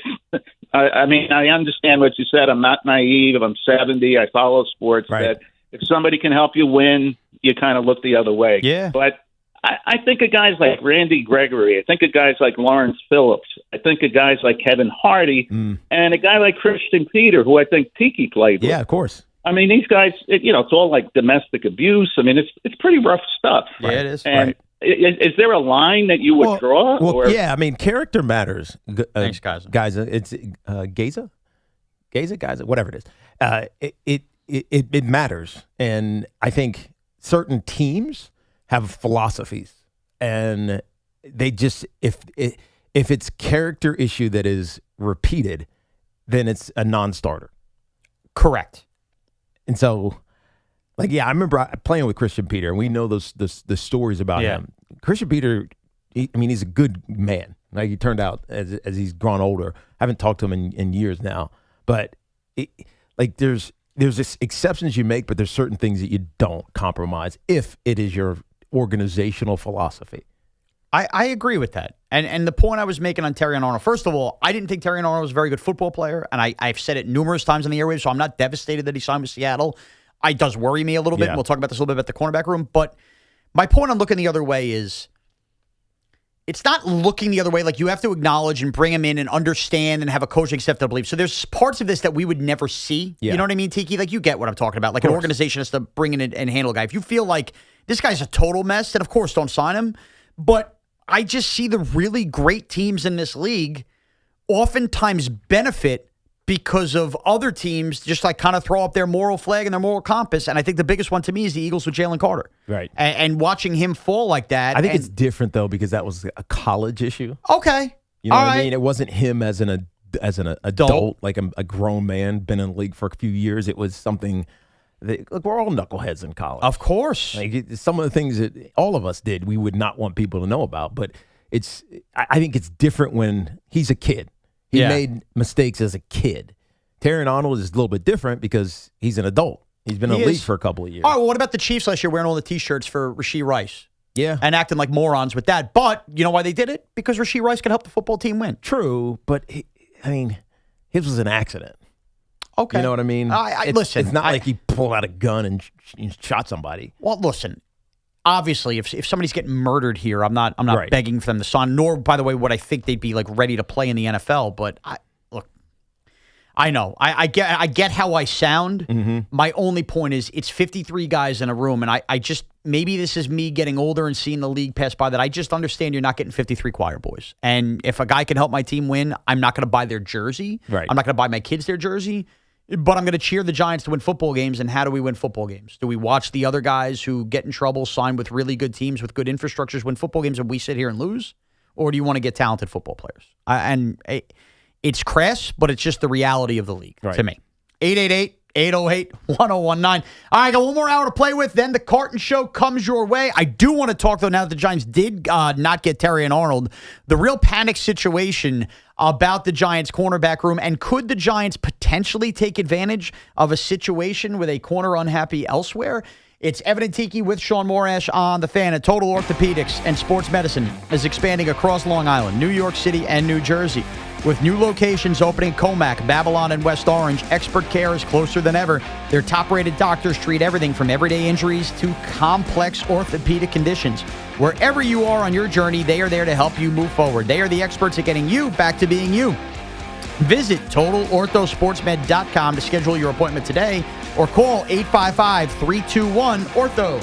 I mean, I understand what you said. I'm not naive. I'm 70. I follow sports. Right. That if somebody can help you win, you kind of look the other way. Yeah. But I think of guys like Randy Gregory. I think of guys like Lawrence Phillips. I think of guys like Kevin Hardy, and a guy like Christian Peter, who I think Tiki played with. Yeah, of course. I mean, these guys, it's all like domestic abuse. I mean, it's pretty rough stuff. Yeah, it is. And is there a line that you would draw? Well, yeah, I mean, character matters. Thanks, guys. Guys, it's Gaza, whatever it is. It matters, and I think certain teams have philosophies, and they just if it's character issue that is repeated, then it's a non-starter. Correct. And so, like, yeah, I remember playing with Christian Peter, and we know the stories about him. Christian Peter, he's a good man. Like, he turned out as he's grown older. I haven't talked to him in years now, but there's this exceptions you make, but there's certain things that you don't compromise if it is your organizational philosophy. I agree with that. And the point I was making on Terrion Arnold, first of all, I didn't think Terrion Arnold was a very good football player, and I've said it numerous times on the airwaves, so I'm not devastated that he signed with Seattle. It does worry me a little bit, and we'll talk about this a little bit at the cornerback room, but my point on looking the other way is it's not looking the other way. Like, you have to acknowledge and bring him in and understand and have a coaching staff that believe. So there's parts of this that we would never see. Yeah. You know what I mean, Tiki? Like, you get what I'm talking about. Like, an organization has to bring in and handle a guy. If you feel like this guy's a total mess, then of course don't sign him. But I just see the really great teams in this league oftentimes benefit because of other teams just like kind of throw up their moral flag and their moral compass. And I think the biggest one to me is the Eagles with Jalen Carter. Right. And watching him fall like that. I think it's different, though, because that was a college issue. Okay. You know what I mean? It wasn't him as an adult, like a grown man, been in the league for a few years. It was something that, look, we're all knuckleheads in college. Of course. Like, some of the things that all of us did, we would not want people to know about. But I think it's different when he's a kid. He made mistakes as a kid. Terrion Arnold is a little bit different because he's an adult. He's been in the league for a couple of years. All right, well, what about the Chiefs last year wearing all the T-shirts for Rashee Rice? Yeah. And acting like morons with that. But you know why they did it? Because Rashee Rice could help the football team win. True, but, his was an accident. Okay. You know what I mean? Listen. It's not like he pulled out a gun and shot somebody. Well, listen. Obviously, if somebody's getting murdered here, I'm not begging for them to sign. Nor, by the way, would I think they'd be like ready to play in the NFL. But I know. I get how I sound. Mm-hmm. My only point is it's 53 guys in a room, and I just maybe this is me getting older and seeing the league pass by that I just understand you're not getting 53 choir boys. And if a guy can help my team win, I'm not going to buy their jersey. Right. I'm not going to buy my kids their jersey. But I'm going to cheer the Giants to win football games. And how do we win football games? Do we watch the other guys who get in trouble, sign with really good teams, with good infrastructures, win football games, and we sit here and lose? Or do you want to get talented football players? It's crass, but it's just the reality of the league to me. 888-808-1019. All right, I got one more hour to play with. Then the Carton Show comes your way. I do want to talk, though, now that the Giants did not get Terrion Arnold, the real panic situation about the Giants' cornerback room. And could the Giants potentially take advantage of a situation with a corner unhappy elsewhere? It's Evan Tiki with Shaun Morash on The Fan. And Total Orthopedics and Sports Medicine is expanding across Long Island, New York City, and New Jersey. With new locations opening in Comac, Babylon, and West Orange, expert care is closer than ever. Their top-rated doctors treat everything from everyday injuries to complex orthopedic conditions. Wherever you are on your journey, they are there to help you move forward. They are the experts at getting you back to being you. Visit TotalOrthoSportsMed.com to schedule your appointment today or call 855-321-ORTHO.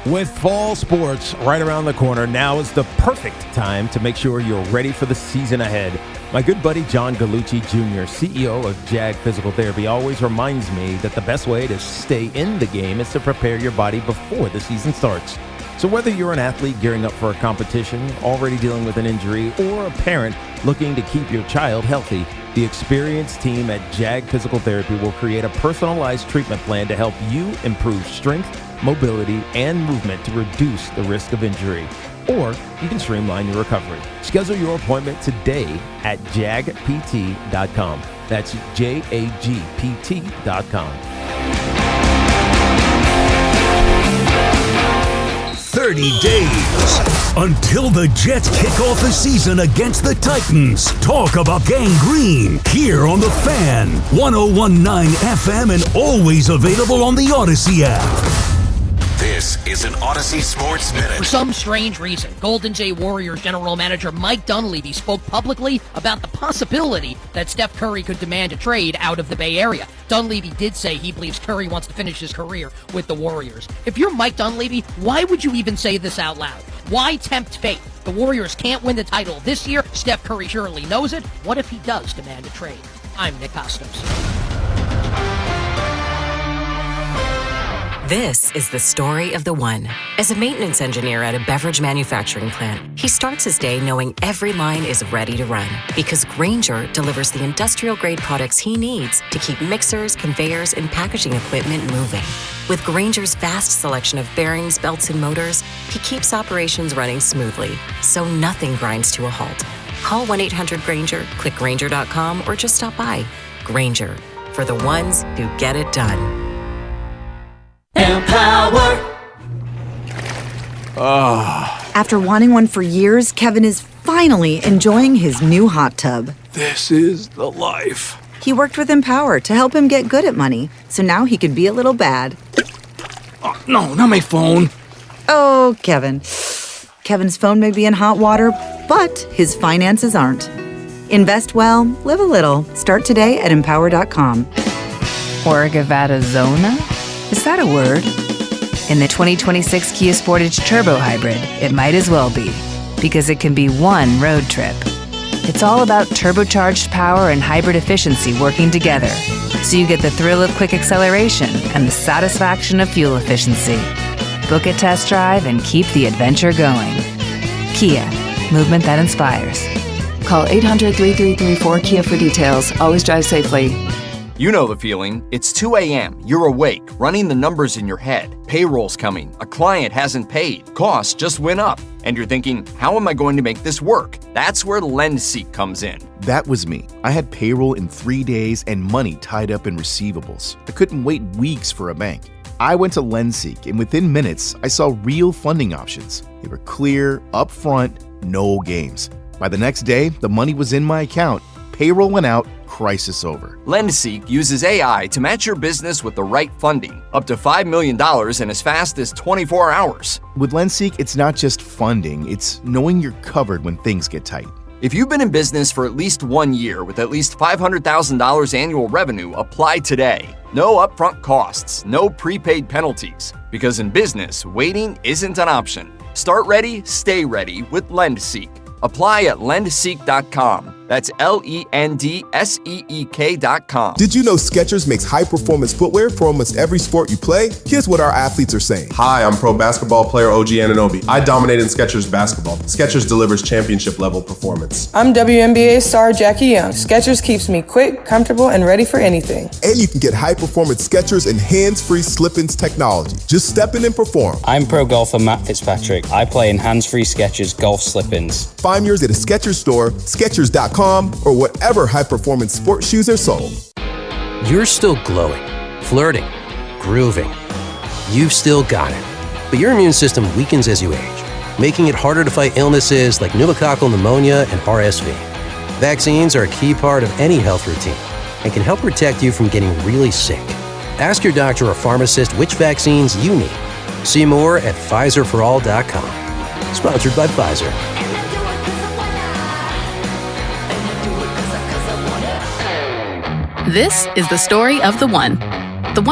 With fall sports right around the corner, now is the perfect time to make sure you're ready for the season ahead. My good buddy John Gallucci Jr., CEO of JAG Physical Therapy, always reminds me that the best way to stay in the game is to prepare your body before the season starts. So whether you're an athlete gearing up for a competition, already dealing with an injury, or a parent looking to keep your child healthy, the experienced team at JAG Physical Therapy will create a personalized treatment plan to help you improve strength, mobility, and movement to reduce the risk of injury. Or you can streamline your recovery. Schedule your appointment today at jagpt.com. That's JAGPT.com. 30 days until the Jets kick off the season against the Titans. Talk about gangrene here on The Fan, 101.9 FM, and always available on the Odyssey app. This is an Odyssey Sports Minute. For some strange reason, Golden State Warriors general manager Mike Dunleavy spoke publicly about the possibility that Steph Curry could demand a trade out of the Bay Area. Dunleavy did say he believes Curry wants to finish his career with the Warriors. If you're Mike Dunleavy, why would you even say this out loud? Why tempt fate? The Warriors can't win the title this year. Steph Curry surely knows it. What if he does demand a trade? I'm Nick Costos. This is the story of the one. As a maintenance engineer at a beverage manufacturing plant, he starts his day knowing every line is ready to run because Grainger delivers the industrial-grade products he needs to keep mixers, conveyors, and packaging equipment moving. With Grainger's vast selection of bearings, belts, and motors, he keeps operations running smoothly, so nothing grinds to a halt. Call 1-800-GRAINGER, click Grainger.com, or just stop by. Grainger, for the ones who get it done. Empower. After wanting one for years, Kevin is finally enjoying his new hot tub. This is the life. He worked with Empower to help him get good at money, so now he could be a little bad. Oh, no, not my phone. Oh, Kevin. Kevin's phone may be in hot water, but his finances aren't. Invest well, live a little. Start today at empower.com. Orgavada Zona? Is that a word? In the 2026 Kia Sportage Turbo Hybrid, it might as well be, because it can be one road trip. It's all about turbocharged power and hybrid efficiency working together, so you get the thrill of quick acceleration and the satisfaction of fuel efficiency. Book a test drive and keep the adventure going. Kia, movement that inspires. Call 800-3334-KIA for details. Always drive safely. You know the feeling. It's 2 a.m., you're awake, running the numbers in your head. Payroll's coming, a client hasn't paid, costs just went up, and you're thinking, how am I going to make this work? That's where LendSeek comes in. That was me. I had payroll in 3 days and money tied up in receivables. I couldn't wait weeks for a bank. I went to LendSeek, and within minutes, I saw real funding options. They were clear, upfront, no games. By the next day, the money was in my account, payroll went out, crisis over. LendSeek uses AI to match your business with the right funding, up to $5 million in as fast as 24 hours. With LendSeek, it's not just funding, it's knowing you're covered when things get tight. If you've been in business for at least 1 year with at least $500,000 annual revenue, apply today. No upfront costs, no prepaid penalties, because in business, waiting isn't an option. Start ready, stay ready with LendSeek. Apply at lendseek.com. That's LENDSEEK.com. Did you know Skechers makes high-performance footwear for almost every sport you play? Here's what our athletes are saying. Hi, I'm pro basketball player OG Anunoby. I dominate in Skechers basketball. Skechers delivers championship-level performance. I'm WNBA star Jackie Young. Skechers keeps me quick, comfortable, and ready for anything. And you can get high-performance Skechers and hands-free slip-ins technology. Just step in and perform. I'm pro golfer Matt Fitzpatrick. I play in hands-free Skechers golf slip-ins. Find yours at a Skechers store, Skechers.com, or whatever high-performance sports shoes are sold. You're still glowing, flirting, grooving. You've still got it. But your immune system weakens as you age, making it harder to fight illnesses like pneumococcal pneumonia and RSV. Vaccines are a key part of any health routine and can help protect you from getting really sick. Ask your doctor or pharmacist which vaccines you need. See more at PfizerForAll.com. Sponsored by Pfizer. This is the story of the one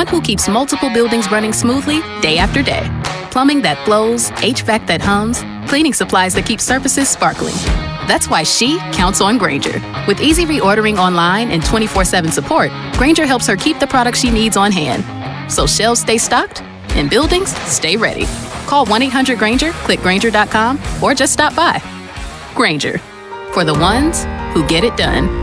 who keeps multiple buildings running smoothly day after day. Plumbing that flows, HVAC that hums, cleaning supplies that keep surfaces sparkling. That's why she counts on Grainger. With easy reordering online and 24/7 support, Grainger helps her keep the products she needs on hand. So shelves stay stocked and buildings stay ready. Call 1-800-GRAINGER, click Grainger.com, or just stop by. Grainger, for the ones who get it done.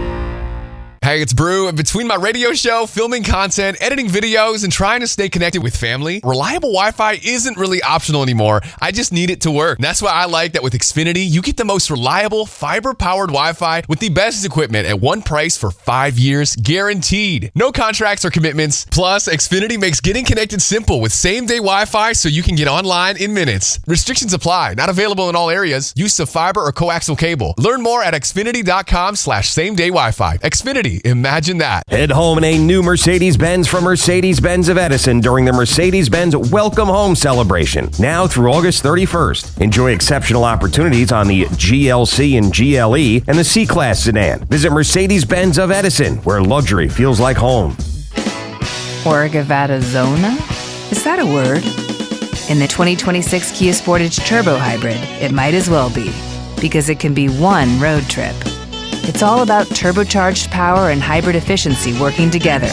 Hey, it's Brew, and between my radio show, filming content, editing videos, and trying to stay connected with family, reliable Wi-Fi isn't really optional anymore. I just need it to work. And that's why I like that with Xfinity, you get the most reliable, fiber-powered Wi-Fi with the best equipment at one price for 5 years, guaranteed. No contracts or commitments. Plus, Xfinity makes getting connected simple with same-day Wi-Fi so you can get online in minutes. Restrictions apply. Not available in all areas. Use of fiber or coaxial cable. Learn more at Xfinity.com/same-day Wi-Fi. Xfinity. free. Imagine that. Head home in a new Mercedes-Benz from Mercedes-Benz of Edison during the Mercedes-Benz Welcome Home celebration. Now through August 31st. Enjoy exceptional opportunities on the GLC and GLE and the C-Class sedan. Visit Mercedes-Benz of Edison, where luxury feels like home. Zona? Is that a word? In the 2026 Kia Sportage Turbo Hybrid, it might as well be, because it can be one road trip. It's all about turbocharged power and hybrid efficiency working together,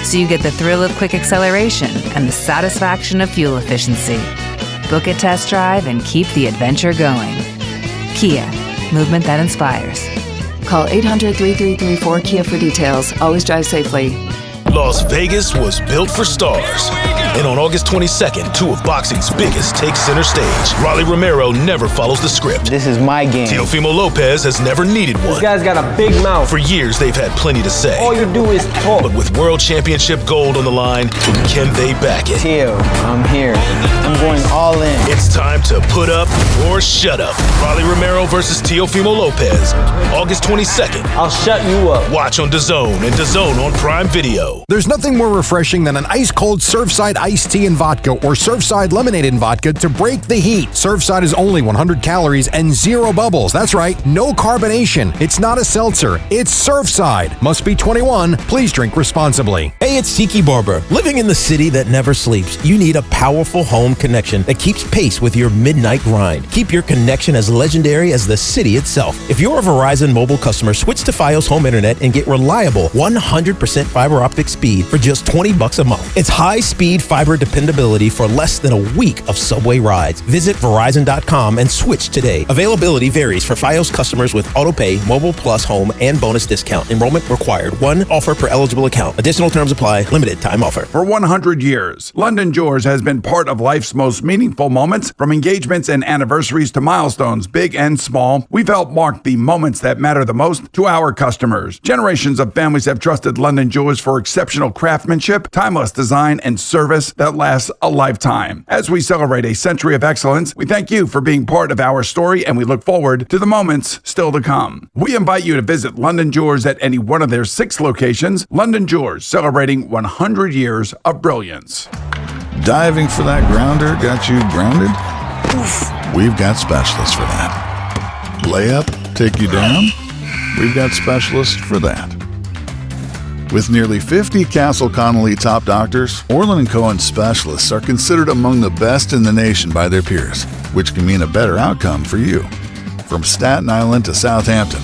so you get the thrill of quick acceleration and the satisfaction of fuel efficiency. Book a test drive and keep the adventure going. Kia, movement that inspires. Call 800-3334-KIA for details. Always drive safely. Las Vegas was built for stars. And on August 22nd, two of boxing's biggest take center stage. Rolly Romero never follows the script. This is my game. Teofimo Lopez has never needed one. This guy's got a big mouth. For years, they've had plenty to say. All you do is talk. But with World Championship gold on the line, can they back it? Teo, I'm here. I'm going all in. It's time to put up or shut up. Rolly Romero versus Teofimo Lopez. August 22nd. I'll shut you up. Watch on DAZN and DAZN on Prime Video. There's nothing more refreshing than an ice-cold Surfside iced tea and vodka or Surfside lemonade and vodka to break the heat. Surfside is only 100 calories and 0 bubbles. That's right, no carbonation. It's not a seltzer. It's Surfside. Must be 21. Please drink responsibly. Hey, it's Tiki Barber. Living in the city that never sleeps, you need a powerful home connection that keeps pace with your midnight grind. Keep your connection as legendary as the city itself. If you're a Verizon mobile customer, switch to Fios Home Internet and get reliable 100% fiber optic speed for just $20 a month. It's high-speed fiber dependability for less than a week of subway rides. Visit Verizon.com and switch today. Availability varies for Fios customers with AutoPay, Mobile Plus Home, and bonus discount. Enrollment required. One offer per eligible account. Additional terms apply. Limited time offer. For 100 years, London Jewelers has been part of life's most meaningful moments, from engagements and anniversaries to milestones, big and small. We've helped mark the moments that matter the most to our customers. Generations of families have trusted London Jewelers for exceptional craftsmanship, timeless design, and service that lasts a lifetime. As we celebrate a century of excellence, we thank you for being part of our story, and we look forward to the moments still to come. We invite you to visit London Jewelers at any one of their 6 locations. London Jewelers, celebrating 100 years of brilliance. Diving for that grounder got you grounded? Oof. We've got specialists for that. Layup take you down? We've got specialists for that. With nearly 50 Castle Connolly top doctors, Orland & Cohen specialists are considered among the best in the nation by their peers, which can mean a better outcome for you. From Staten Island to Southampton,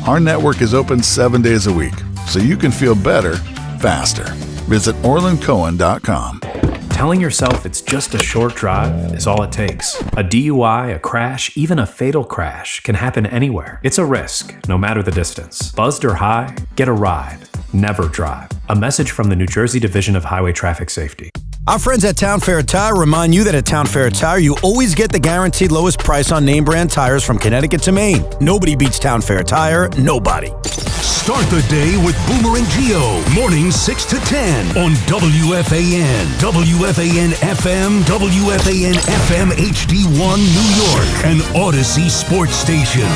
our network is open 7 days a week, so you can feel better, faster. Visit OrlandCohen.com. Telling yourself it's just a short drive is all it takes. A DUI, a crash, even a fatal crash can happen anywhere. It's a risk, no matter the distance. Buzzed or high, get a ride. Never drive. A message from the New Jersey Division of Highway Traffic Safety. Our friends at Town Fair Tire remind you that at Town Fair Tire, you always get the guaranteed lowest price on name brand tires from Connecticut to Maine. Nobody beats Town Fair Tire. Nobody. Start the day with Boomer and Gio. Mornings 6 to 10 on WFAN, WFAN FM, WFAN FM HD1 New York, and Odyssey Sports Station.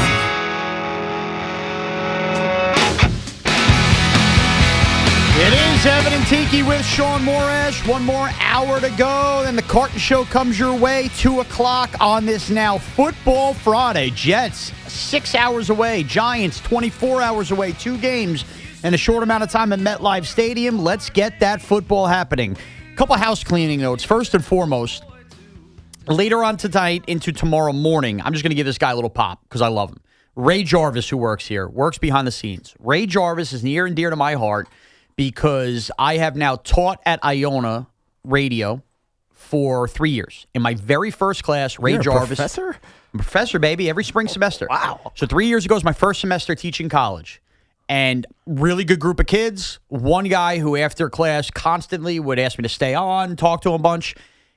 It is Evan and Tiki with Shaun Morash. One more hour to go. Then the Carton Show comes your way, 2 o'clock on this now Football Friday. Jets, 6 hours away. Giants, 24 hours away. 2 games in a short amount of time at MetLife Stadium. Let's get that football happening. A couple house cleaning notes. First and foremost, later on tonight into tomorrow morning, I'm just going to give this guy a little pop because I love him. Ray Jarvis, who works here, works behind the scenes. Ray Jarvis is near and dear to my heart, because I have now taught at Iona Radio for 3 years. In my very first class, Ray You're Jarvis. Professor? I'm a professor, baby, every spring semester. Wow. So 3 years ago was my first semester teaching college. And really good group of kids. One guy who after class constantly would ask me to stay on, talk to him a bunch.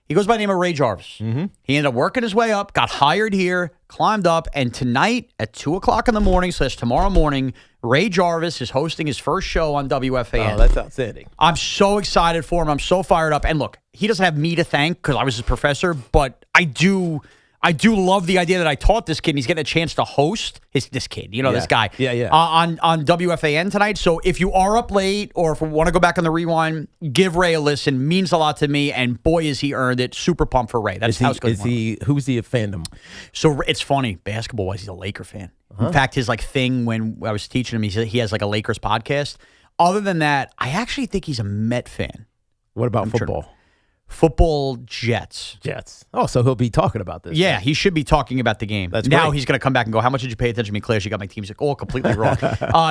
He goes by the name of Ray Jarvis. Mm-hmm. He ended up working his way up, got hired here, climbed up, and tonight at 2 o'clock in the morning, / tomorrow morning, Ray Jarvis is hosting his first show on WFAN. Oh, that's outstanding. I'm so excited for him. I'm so fired up. And look, he doesn't have me to thank because I was his professor, but I do I do love the idea that I taught this kid, and he's getting a chance to host this kid, this guy. Yeah. On WFAN tonight. So if you are up late or if you want to go back on the rewind, give Ray a listen. Means a lot to me, and boy, has he earned it. Super pumped for Ray. That's how it's going. Who's the fandom? So it's funny. Basketball-wise, he's a Laker fan. In fact, his thing when I was teaching him, he has like a Lakers podcast. Other than that, I actually think he's a Met fan. What about football? Football, Jets. Oh, so he'll be talking about this. Yeah, he should be talking about the game. That's now great. He's going to come back and go, how much did you pay attention to me, Claire? She got my teams like, completely wrong.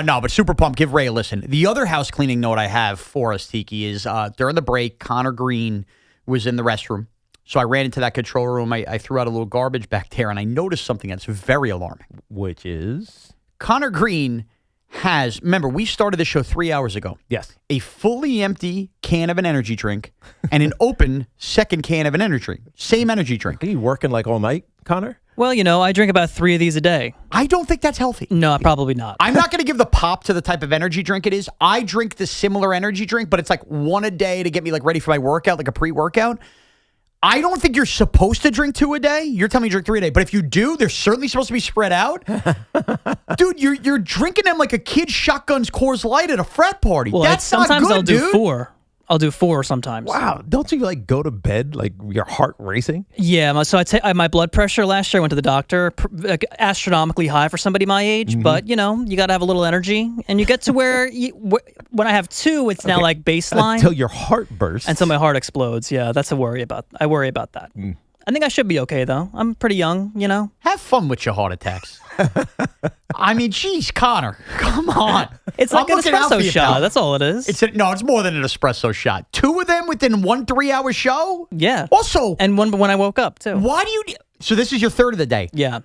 No, but super pumped. Give Ray a listen. The other house cleaning note I have for us, Tiki, is during the break, Connor Green was in the restroom. So I ran into that control room. I threw out a little garbage back there, and I noticed something that's very alarming. Which is? Connor Green has, remember, we started the show 3 hours ago. Yes. A fully empty can of an energy drink and an open second can of an energy drink. Same energy drink. Are you working like all night, Connor? Well, I drink about 3 of these a day. I don't think that's healthy. No, probably not. I'm not going to give the pop to the type of energy drink it is. I drink the similar energy drink, but it's like one a day to get me like ready for my workout, like a pre-workout. I don't think you're supposed to drink 2 a day. You're telling me you drink 3 a day. But if you do, they're certainly supposed to be spread out. Dude, you're drinking them like a kid shotguns Coors Light at a frat party. Well, that's not sometimes good, I'll do dude. 4. I'll do 4 sometimes. Wow. Don't you like go to bed like your heart racing? Yeah. So my blood pressure last year, I went to the doctor, astronomically high for somebody my age. But, you got to have a little energy. And you get to where when I have 2, it's now like baseline. Until your heart bursts. Until my heart explodes. Yeah, that's I worry about that. I think I should be okay, though. I'm pretty young, Have fun with your heart attacks. I mean, geez, Connor, come on. It's like an espresso shot. That's all it is. It's more than an espresso shot. 2 of them within 1 3-hour show? Yeah. Also. And one when I woke up, too. Why do you... So this is your 3rd of the day? Yeah.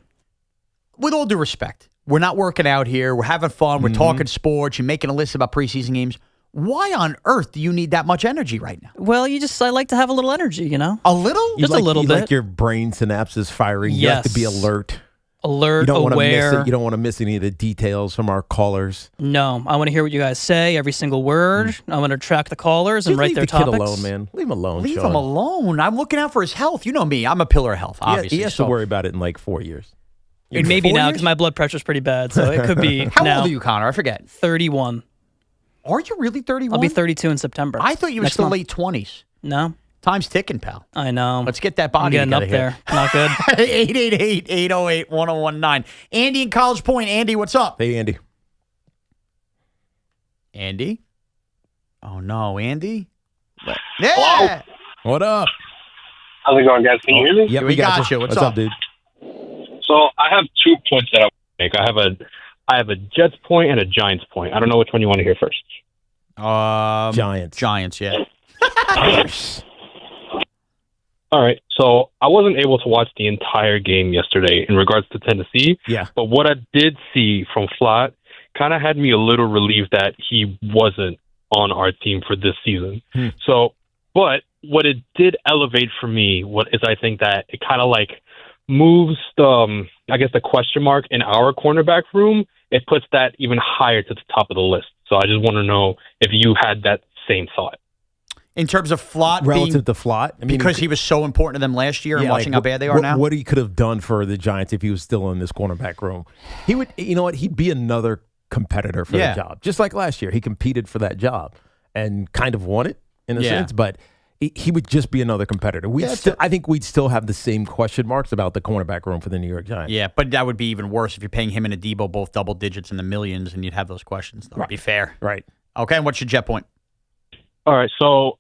With all due respect, we're not working out here. We're having fun. We're talking sports. You're making a list about preseason games. Why on earth do you need that much energy right now? Well, I like to have a little energy, A little? Just a little bit. Like your brain synapses firing. Yes. You have to be alert. Alert, you don't aware. Want to you don't want to miss any of the details from our callers. No, I want to hear what you guys say, every single word. I want to track the callers and write their topics. Leave the kid alone, man. Leave him alone, Leave Shaun. him alone. I'm looking out for his health. You know me. I'm a pillar of health, obviously. He has to worry about it in like 4 years. Maybe now, because my blood pressure's pretty bad, so it could be How now. old are you, Connor? I forget. 31. Are you really 31? I'll be 32 in September. I thought you were still late 20s. No. Time's ticking, pal. I know. Let's get that body I'm getting together up there. Not good. 888-808-1019. Andy in College Point. Andy, what's up? Hey, Andy. Andy? Oh, no. Andy? Yeah. Hello? What up? How's it going, guys? Can you hear me? Yep, we got you. What's up, dude? So I have 2 points that I want to make. I have a Jets point and a Giants point. I don't know which one you want to hear first. Giants. Giants, yeah. All right. So I wasn't able to watch the entire game yesterday in regards to Tennessee. Yeah. But what I did see from Flott kind of had me a little relieved that he wasn't on our team for this season. So, but what it did elevate for me is I think that it kind of like moves the question mark in our cornerback room. It puts that even higher to the top of the list. So I just want to know if you had that same thought. In terms of Flott Relative to Flott? I mean, because he was so important to them last year and watching how bad they are now? What he could have done for the Giants if he was still in this cornerback room. He would, he'd be another competitor for the job. Just like last year. He competed for that job and kind of won it in a sense, but he would just be another competitor. I think we'd still have the same question marks about the cornerback room for the New York Giants. Yeah, but that would be even worse if you're paying him and Adebo both double digits in the millions and you'd have those questions. That would be fair. Right. Okay, and what's your jet point? All right, so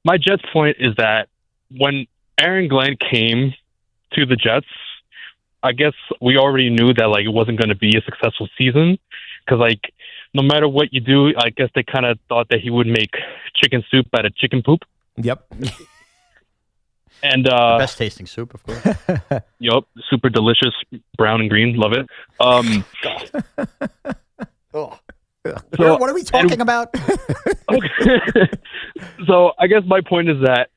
my Jets point is that when Aaron Glenn came to the Jets, I guess we already knew that it wasn't going to be a successful season because no matter what you do, I guess they kind of thought that he would make chicken soup out of chicken poop. Yep. And best tasting soup, of course. Yep, super delicious, brown and green, love it. So, what are we talking about? So I guess my point is that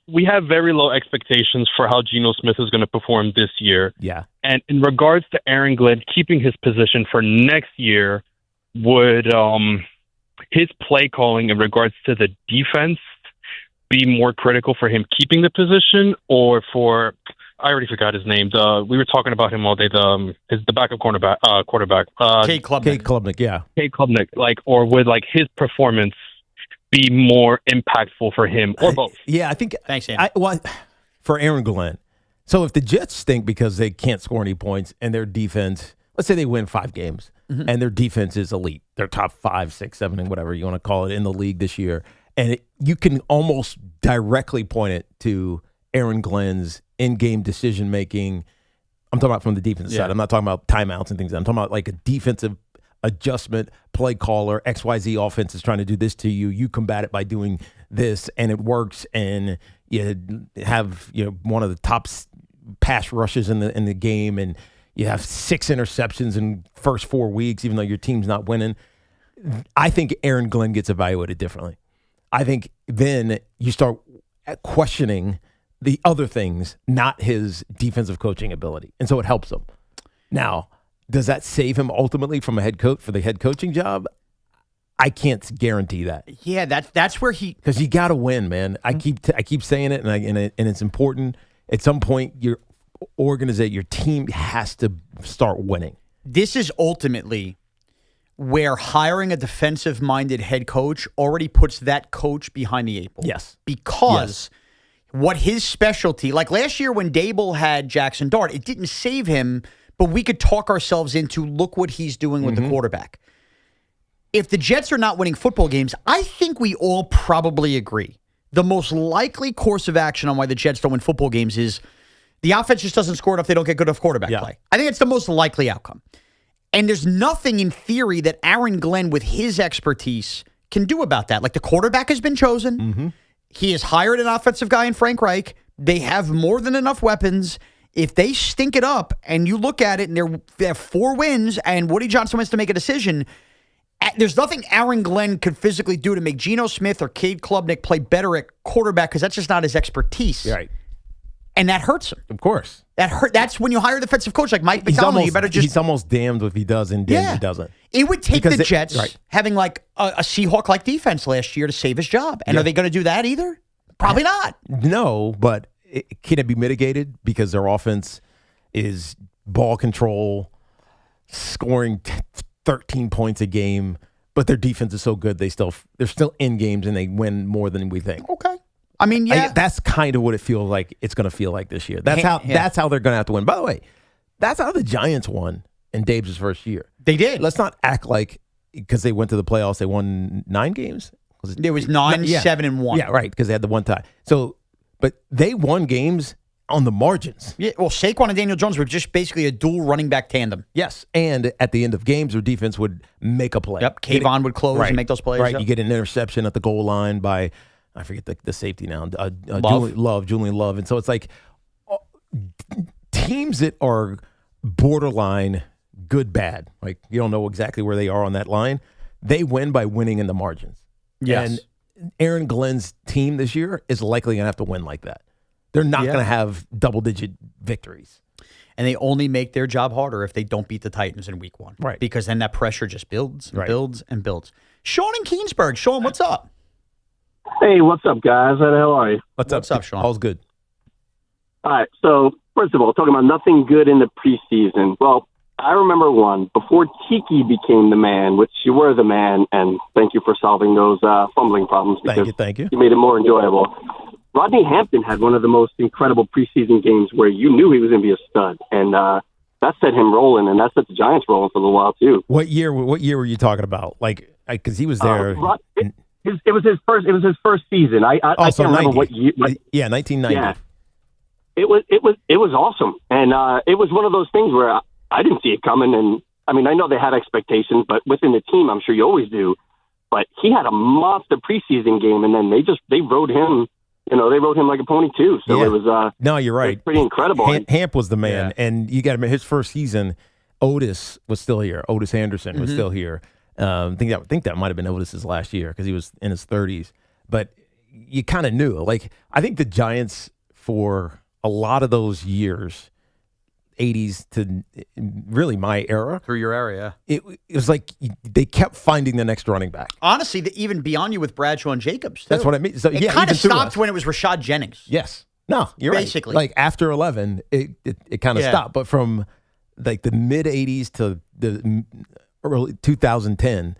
we have very low expectations for how Geno Smith is going to perform this year. Yeah. And in regards to Aaron Glenn keeping his position for next year, would his play calling in regards to the defense be more critical for him keeping the position or for I already forgot his name. We were talking about him all day. The backup quarterback. Cade Klubnik. Yeah. Cade Klubnik. Or would his performance be more impactful for him, or both? Yeah, I think. Thanks, Andy. For Aaron Glenn. So if the Jets stink because they can't score any points and their defense, let's say they win 5 games and their defense is elite, they're top 5, 6, 7, and whatever you want to call it in the league this year, and you can almost directly point it to Aaron Glenn's in-game decision making. I'm talking about from the defensive side. I'm not talking about timeouts and things. I'm talking about a defensive adjustment, play caller, XYZ offense is trying to do this to you. You combat it by doing this, and it works, and you have one of the top pass rushes in the game, and you have 6 interceptions in first 4 weeks, even though your team's not winning. I think Aaron Glenn gets evaluated differently. I think then you start questioning the other things, not his defensive coaching ability, and so it helps him. Now, does that save him ultimately from a head coach for the head coaching job? I can't guarantee that. Yeah, that's where because you got to win, man. I keep saying it, and it's important. At some point, your team has to start winning. This is ultimately where hiring a defensive-minded head coach already puts that coach behind the 8 ball. Yes, because what his specialty, like last year when Dable had Jackson Dart, it didn't save him. But we could talk ourselves into look what he's doing with the quarterback. If the Jets are not winning football games, I think we all probably agree. The most likely course of action on why the Jets don't win football games is the offense just doesn't score enough. They don't get good enough quarterback play. I think it's the most likely outcome. And there's nothing in theory that Aaron Glenn, with his expertise, can do about that. Like the quarterback has been chosen. He has hired an offensive guy in Frank Reich. They have more than enough weapons. If they stink it up and you look at it and they have 4 wins and Woody Johnson wants to make a decision, there's nothing Aaron Glenn could physically do to make Geno Smith or Cade Klubnik play better at quarterback because that's just not his expertise. Right. And that hurts him. Of course. That's when you hire a defensive coach like Mike McDonald. You better just. He's almost damned if he does and damned if he doesn't. It would take the Jets having like a Seahawk-like defense last year to save his job. And are they going to do that either? Probably not. No, but can it be mitigated because their offense is ball control, scoring 13 points a game, but their defense is so good they're still in games and they win more than we think. Okay. I mean, that's kind of what it feels like. It's going to feel like this year. That's how they're going to have to win. By the way, that's how the Giants won in Dave's first year. They did. Let's not act like because they went to the playoffs, they won 9 games. There was 9, 7, and 1. Yeah, right. Because they had the one tie. But they won games on the margins. Yeah, well, Saquon and Daniel Jones were just basically a dual running back tandem. Yes, and at the end of games, their defense would make a play. Yep, Kayvon would close and make those plays. Right, yep. You get an interception at the goal line by, I forget the safety now, Julian Love. And so it's like teams that are borderline good-bad, like you don't know exactly where they are on that line, they win by winning in the margins. Yes. And Aaron Glenn's team this year is likely going to have to win like that. They're not going to have double-digit victories. And they only make their job harder if they don't beat the Titans in week 1. Right. Because then that pressure just builds and builds and builds. Shaun in Keensburg. Shaun, what's up? Hey, what's up, guys? How the hell are you? What's up, Shaun? All's good. All right. So, first of all, talking about nothing good in the preseason. Well, I remember one. Before Tiki became the man, which you were the man, and thank you for solving those fumbling problems. Because thank you. You made it more enjoyable. Rodney Hampton had one of the most incredible preseason games where you knew he was going to be a stud, and that set him rolling, and that set the Giants rolling for a little while too. What year were you talking about? Like, because he was there. It was his first season. I can't remember what year. 1990. Yeah, it was awesome, and it was one of those things where I didn't see it coming. And I mean, I know they had expectations, but within the team, I'm sure you always do. But he had a monster preseason game, and then they rode him. They rode him like a pony too. So it was. No, you're right. Pretty incredible. Hamp was the man, and you got to admit, his first season, Otis was still here. Otis Anderson was still here. I think that might have been Otis's last year because he was in his 30s. But you kind of knew. Like, I think the Giants for a lot of those years, 80s to really my era. Through your era, yeah. It was like they kept finding the next running back. Honestly, even beyond you with Bradshaw and Jacobs, too. That's what I mean. So, it kind of stopped when it was Rashad Jennings. Yes. No, you're basically. right. Like after 11, it kind of stopped. But from like the mid 80s to the early 2010,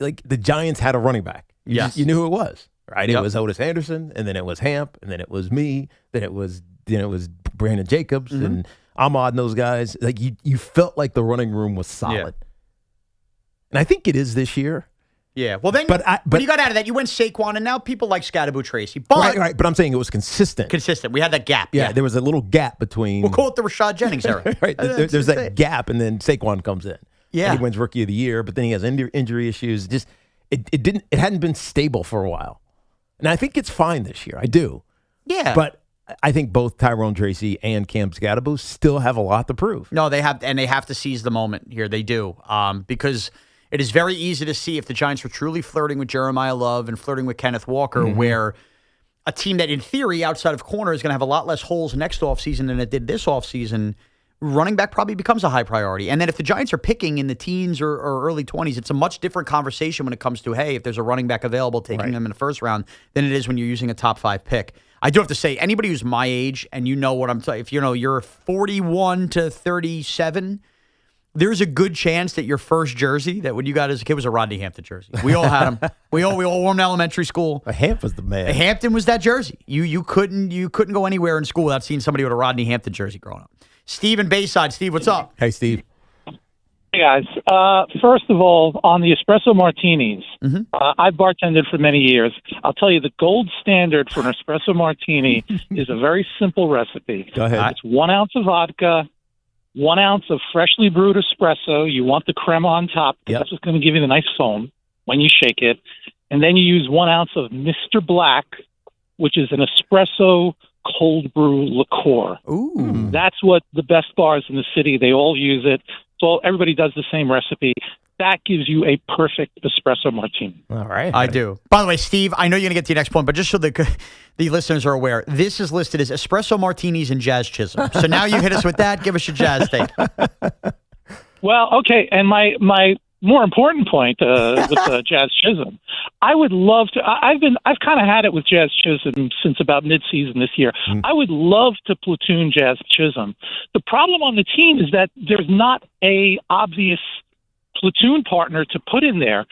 like the Giants had a running back. You knew who it was, right? It was Otis Anderson, and then it was Hamp, and then it was me, then it was Brandon Jacobs and Ahmad and those guys. Like you felt like the running room was solid. And I think it is this year. Yeah, well then, but you got out of that. You went Saquon, and now people like Scatterboo Tracy. But right. But I'm saying it was consistent. We had that gap. Yeah, there was a little gap between. We'll call it the Rashad Jennings era. Right, there's that gap, and then Saquon comes in. Yeah, and he wins Rookie of the Year, but then he has injury issues. Just it hadn't been stable for a while, and I think it's fine this year. I do. Yeah, but I think both Tyrone Tracy and Cam Scatterboo still have a lot to prove. No, they have, and they have to seize the moment here. They do, because it is very easy to see if the Giants were truly flirting with Jeremiah Love and flirting with Kenneth Walker, where a team that in theory outside of corner is going to have a lot less holes next offseason than it did this offseason, running back probably becomes a high priority. And then if the Giants are picking in the teens or early 20s, it's a much different conversation when it comes to, hey, if there's a running back available, taking them in the first round than it is when you're using a top 5 pick. I do have to say, anybody who's my age and you know what I'm talking, if you're 41 to 37, there's a good chance that your first jersey that when you got as a kid was a Rodney Hampton jersey. We all had them. we all wore them in elementary school. Hamp was the man. Hampton was that jersey. You couldn't go anywhere in school without seeing somebody with a Rodney Hampton jersey growing up. Steve in Bayside. Steve, what's up? Hey, Steve. Hey, guys. First of all, on the espresso martinis, I've bartended for many years. I'll tell you, the gold standard for an espresso martini is a very simple recipe. Go ahead. It's 1 ounce of vodka, 1 ounce of freshly brewed espresso. You want the crema on top. That's what's going to give you the nice foam when you shake it. And then you use 1 ounce of Mr. Black, which is an espresso cold brew liqueur. Ooh. That's what the best bars in the city, they all use it. So everybody does the same recipe. That gives you a perfect espresso martini. All right. I do. By the way, Steve, I know you're going to get to your next point, but just so the listeners are aware, this is listed as espresso martinis and Jazz Chisholm. So now you hit us with that. Give us your Jazz take. Well, okay. And my more important point with Jazz Chisholm, I would love to. I've kind of had it with Jazz Chisholm since about midseason this year. I would love to platoon Jazz Chisholm. The problem on the team is that there's not a obvious platoon partner to put in there.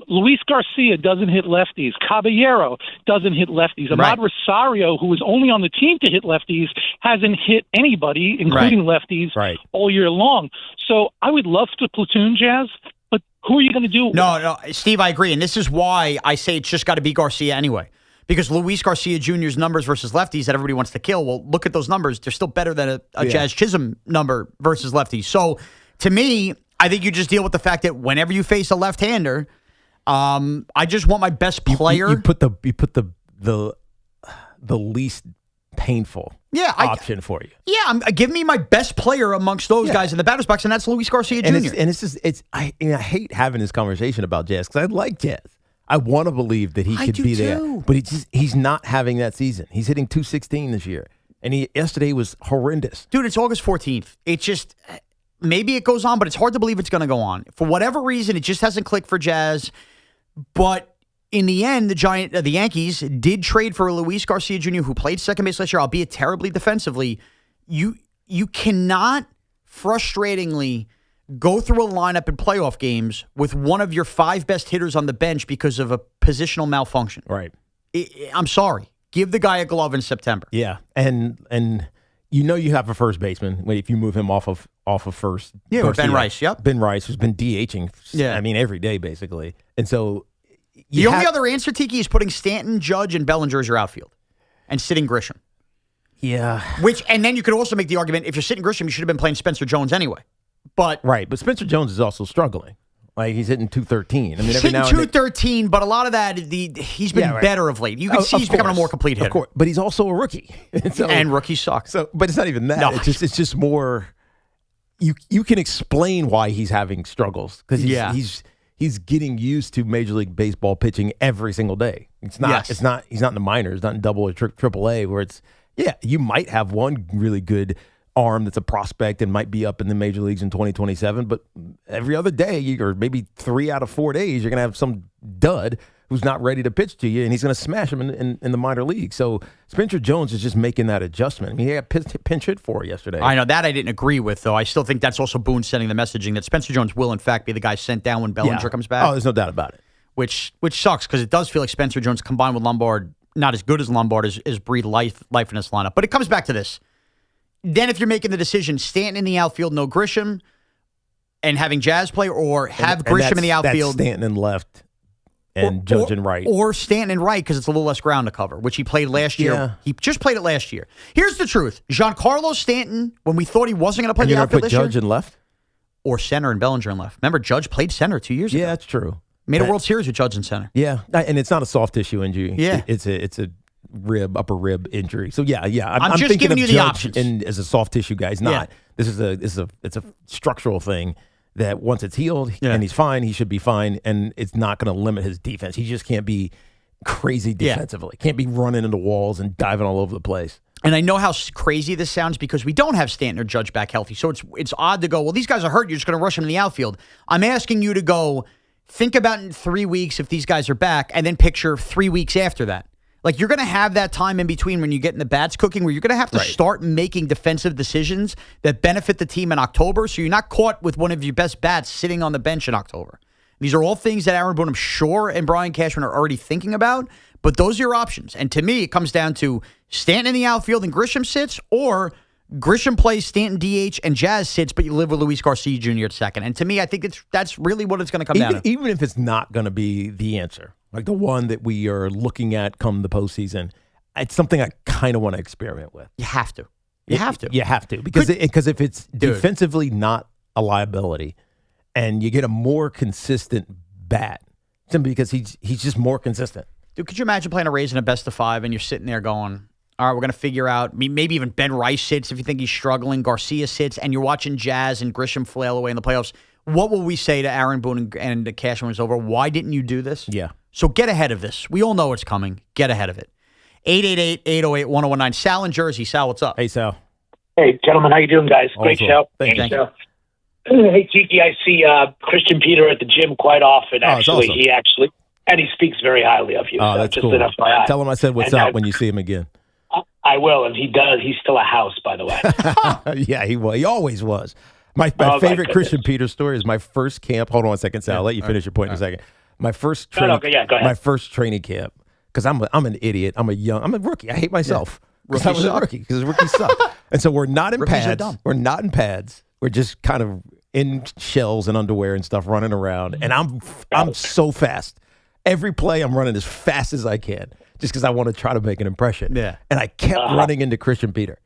Luis Garcia doesn't hit lefties. Caballero doesn't hit lefties. Ahmad Rosario, who was only on the team to hit lefties, hasn't hit anybody, including lefties, all year long. So I would love to platoon Jazz, but who are you going to do? No, Steve, I agree. And this is why I say it's just got to be Garcia anyway. Because Luis Garcia Jr.'s numbers versus lefties that everybody wants to kill, well, look at those numbers. They're still better than a Jazz Chisholm number versus lefties. So to me, I think you just deal with the fact that whenever you face a left-hander, I just want my best player. You put the least painful option for you. Yeah, give me my best player amongst those guys in the batter's box, and that's Luis Garcia Jr. I hate having this conversation about Jazz because I like Jazz. I want to believe that he could be there, but he's not having that season. He's hitting .216 this year, and yesterday was horrendous. Dude, it's August 14th. It's just. Maybe it goes on, but it's hard to believe it's going to go on. For whatever reason, it just hasn't clicked for Jazz. But in the end, the Yankees did trade for Luis Garcia Jr., who played second base last year, albeit terribly defensively. You cannot frustratingly go through a lineup in playoff games with one of your 5 best hitters on the bench because of a positional malfunction. Right. I'm sorry. Give the guy a glove in September. Yeah, and you know you have a first baseman if you move him off of first. Yeah, with Ben Rice. Yep, Ben Rice, who's been DHing. Yeah, I mean every day basically, and so the only other answer, Tiki, is putting Stanton, Judge, and Bellinger as your outfield, and sitting Grisham. Yeah, and then you could also make the argument if you're sitting Grisham, you should have been playing Spencer Jones anyway. But Spencer Jones is also struggling. Like he's hitting .213. I mean, he's hitting .213, but a lot of that he's been better of late. You can see he's becoming a more complete hitter. Of course, but he's also a rookie, and rookies suck. So, but it's not even that. No. It's just more. You can explain why he's having struggles because he's getting used to Major League Baseball pitching every single day. It's not. It's not. He's not in the minors, not in Double or Triple A, where it's you might have one really good arm that's a prospect and might be up in the major leagues in 2027, but every other day or maybe 3 out of 4 days you're going to have some dud who's not ready to pitch to you, and he's going to smash him in the minor league. So Spencer Jones is just making that adjustment. I mean, he got pinch hit for yesterday. I know that I didn't agree with, though. I still think that's also Boone sending the messaging that Spencer Jones will, in fact, be the guy sent down when Bellinger comes back. Oh, there's no doubt about it. Which sucks because it does feel like Spencer Jones combined with Lombard, not as good as Lombard, is breathe life in this lineup. But it comes back to this. Then if you're making the decision, Stanton in the outfield, no Grisham, and having Jazz play, or have Grisham in the outfield. That's Stanton in left and Judge in right. Or Stanton in right because it's a little less ground to cover, which he played last year. Yeah. He just played it last year. Here's the truth. Giancarlo Stanton, when we thought he wasn't going to play the outfield this year. Judge in left? Or center and Bellinger in left. Remember, Judge played center 2 years ago. Yeah, that's true. Made a World Series with Judge in center. Yeah, and it's not a soft tissue injury. Yeah. It's a upper rib injury. So yeah. I'm just thinking giving of you the Judge options. And as a soft tissue guy, he's not. This is a structural thing that once it's healed and he's fine, he should be fine, and it's not going to limit his defense. He just can't be crazy defensively. Can't be running into walls and diving all over the place. And I know how crazy this sounds because we don't have Stanton or Judge back healthy. So it's odd to go, well, these guys are hurt. You're just going to rush them in the outfield. I'm asking you to go, think about in 3 weeks if these guys are back, and then picture 3 weeks after that. Like, you're going to have that time in between when you get in the bats cooking where you're going to have to start making defensive decisions that benefit the team in October, so you're not caught with one of your best bats sitting on the bench in October. These are all things that Aaron Boone, I'm sure, and Brian Cashman are already thinking about, but those are your options. And to me, it comes down to Stanton in the outfield and Grisham sits, or Grisham plays, Stanton DH, and Jazz sits, but you live with Luis Garcia Jr. at second. And to me, I think that's really what it's going to come down to. Even if it's not going to be the answer, like the one that we are looking at come the postseason, it's something I kind of want to experiment with. You have to. You have to. Because if it's defensively not a liability and you get a more consistent bat, simply because he's just more consistent. Dude, could you imagine playing a Rays in a best of 5 and you're sitting there going, all right, we're going to figure out, maybe even Ben Rice sits if you think he's struggling, Garcia sits, and you're watching Jazz and Grisham flail away in the playoffs. What will we say to Aaron Boone and Cashman when it's over? Why didn't you do this? Yeah. So get ahead of this. We all know it's coming. Get ahead of it. 888-808-1019. Sal in Jersey. Sal, what's up? Hey, Sal. Hey, gentlemen. How you doing, guys? Great show. Thank you. Hey, Tiki, I see Christian Peter at the gym quite often. Actually, awesome. And he speaks very highly of you. Oh, so that's just cool. an FYI. Tell him I said what's up when you see him again. I will, and he does. He's still a house, by the way. Yeah, he was. He always was. My favorite Christian Peter story is my first camp. Hold on a second, Sal. I'll let you finish your point in a second. My first go ahead. My first training camp, because I'm an idiot. I'm a rookie. I hate myself. Yeah. I was a rookie because rookies suck. And so we're not in pads. We're not in pads. We're just kind of in shells and underwear and stuff running around. And I'm so fast. Every play I'm running as fast as I can just because I want to try to make an impression. Yeah. And I kept running into Christian Peter.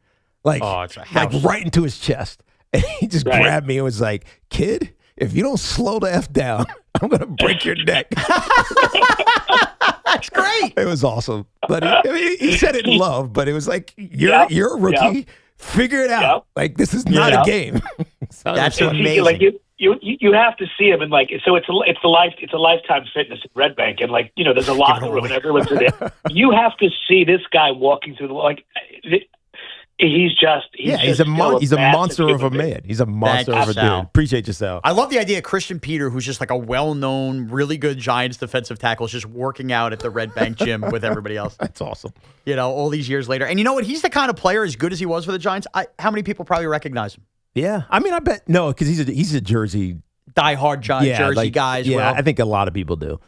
Like right into his chest. And he just grabbed me and was like, kid, if you don't slow the F down, I'm going to break your neck. That's great. It was awesome. But he said it in love, but it was like, you're a rookie. Yep. Figure it out. Like, this is not a game. That's amazing. Like you have to see him, and like, so it's a lifetime fitness at Red Bank, and like, there's a locker room and everyone's in there. You have to see this guy walking through he's a monster of a man. He's a monster of a dude. Appreciate you, Sal. I love the idea of Christian Peter, who's just like a well-known, really good Giants defensive tackle, is just working out at the Red Bank gym with everybody else. That's awesome. All these years later. And you know what? He's the kind of player, as good as he was for the Giants, how many people probably recognize him? Yeah. I mean, I bet, no, because he's a Jersey. Die-hard Jersey guy as well. I think a lot of people do.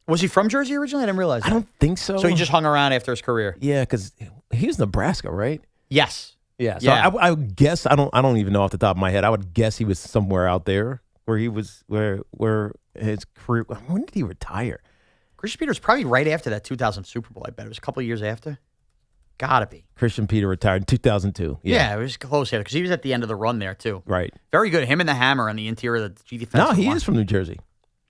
Was he from Jersey originally? I didn't realize that. I don't think so. So he just hung around after his career. Yeah, because he was Nebraska, right? Yes. Yeah. So I would guess, I don't even know off the top of my head. I would guess he was somewhere out there where he was, where his career. When did he retire? Christian Peter was probably right after that 2000 Super Bowl. I bet it was a couple of years after. Gotta be. Christian Peter retired in 2002. Yeah, it was close here because he was at the end of the run there too. Right. Very good. Him and the Hammer on the interior of the defensive No, he line. is from New Jersey.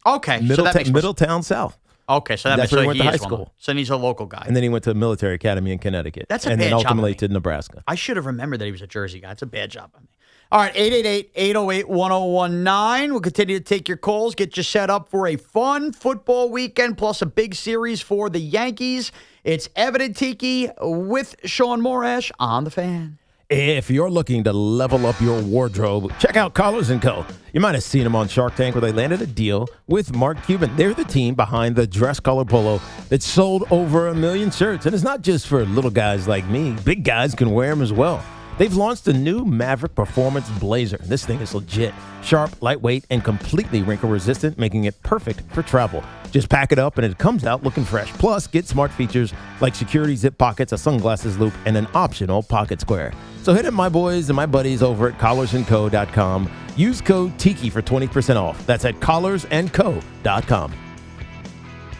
Okay. Middletown South. Okay, so that's where he went to high school. So he's a local guy. And then he went to a military academy in Connecticut. That's a and bad then ultimately job to Nebraska. I should have remembered that he was a Jersey guy. It's a bad job on me. All right, 888-808-1019. We'll continue to take your calls, get you set up for a fun football weekend, plus a big series for the Yankees. It's Evan and Tiki with Shaun Morash on The Fan. If you're looking to level up your wardrobe, check out Collars & Co. You might have seen them on Shark Tank where they landed a deal with Mark Cuban. They're the team behind the dress color polo that sold over 1 million shirts. And it's not just for little guys like me. Big guys can wear them as well. They've launched a new Maverick Performance Blazer. This thing is legit. Sharp, lightweight, and completely wrinkle-resistant, making it perfect for travel. Just pack it up and it comes out looking fresh. Plus, get smart features like security zip pockets, a sunglasses loop, and an optional pocket square. So hit up my boys and my buddies over at collarsandco.com. Use code Tiki for 20% off. That's at collarsandco.com.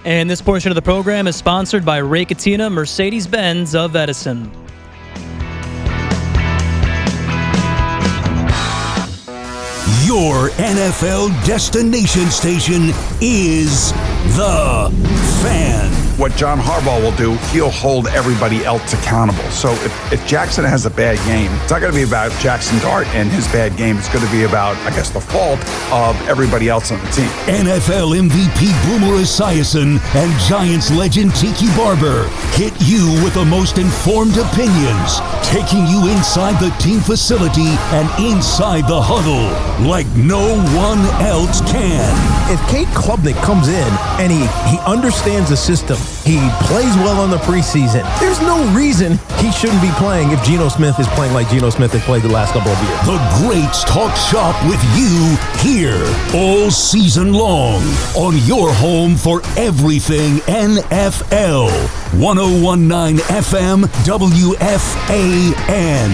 And this portion of the program is sponsored by Ray Katina, Mercedes-Benz of Edison. Your NFL destination station is The Fan. What John Harbaugh will do, he'll hold everybody else accountable. So if Jackson has a bad game, it's not going to be about Jackson Dart and his bad game. It's going to be about, I guess, the fault of everybody else on the team. NFL MVP Boomer Esiason and Giants legend Tiki Barber hit you with the most informed opinions, taking you inside the team facility and inside the huddle like no one else can. If Cade Klubnik comes in and he understands the system, he plays well in the preseason, there's no reason he shouldn't be playing if Geno Smith is playing like Geno Smith has played the last couple of years. The greats talk shop with you here all season long on your home for everything NFL. 1019 FM WFAN.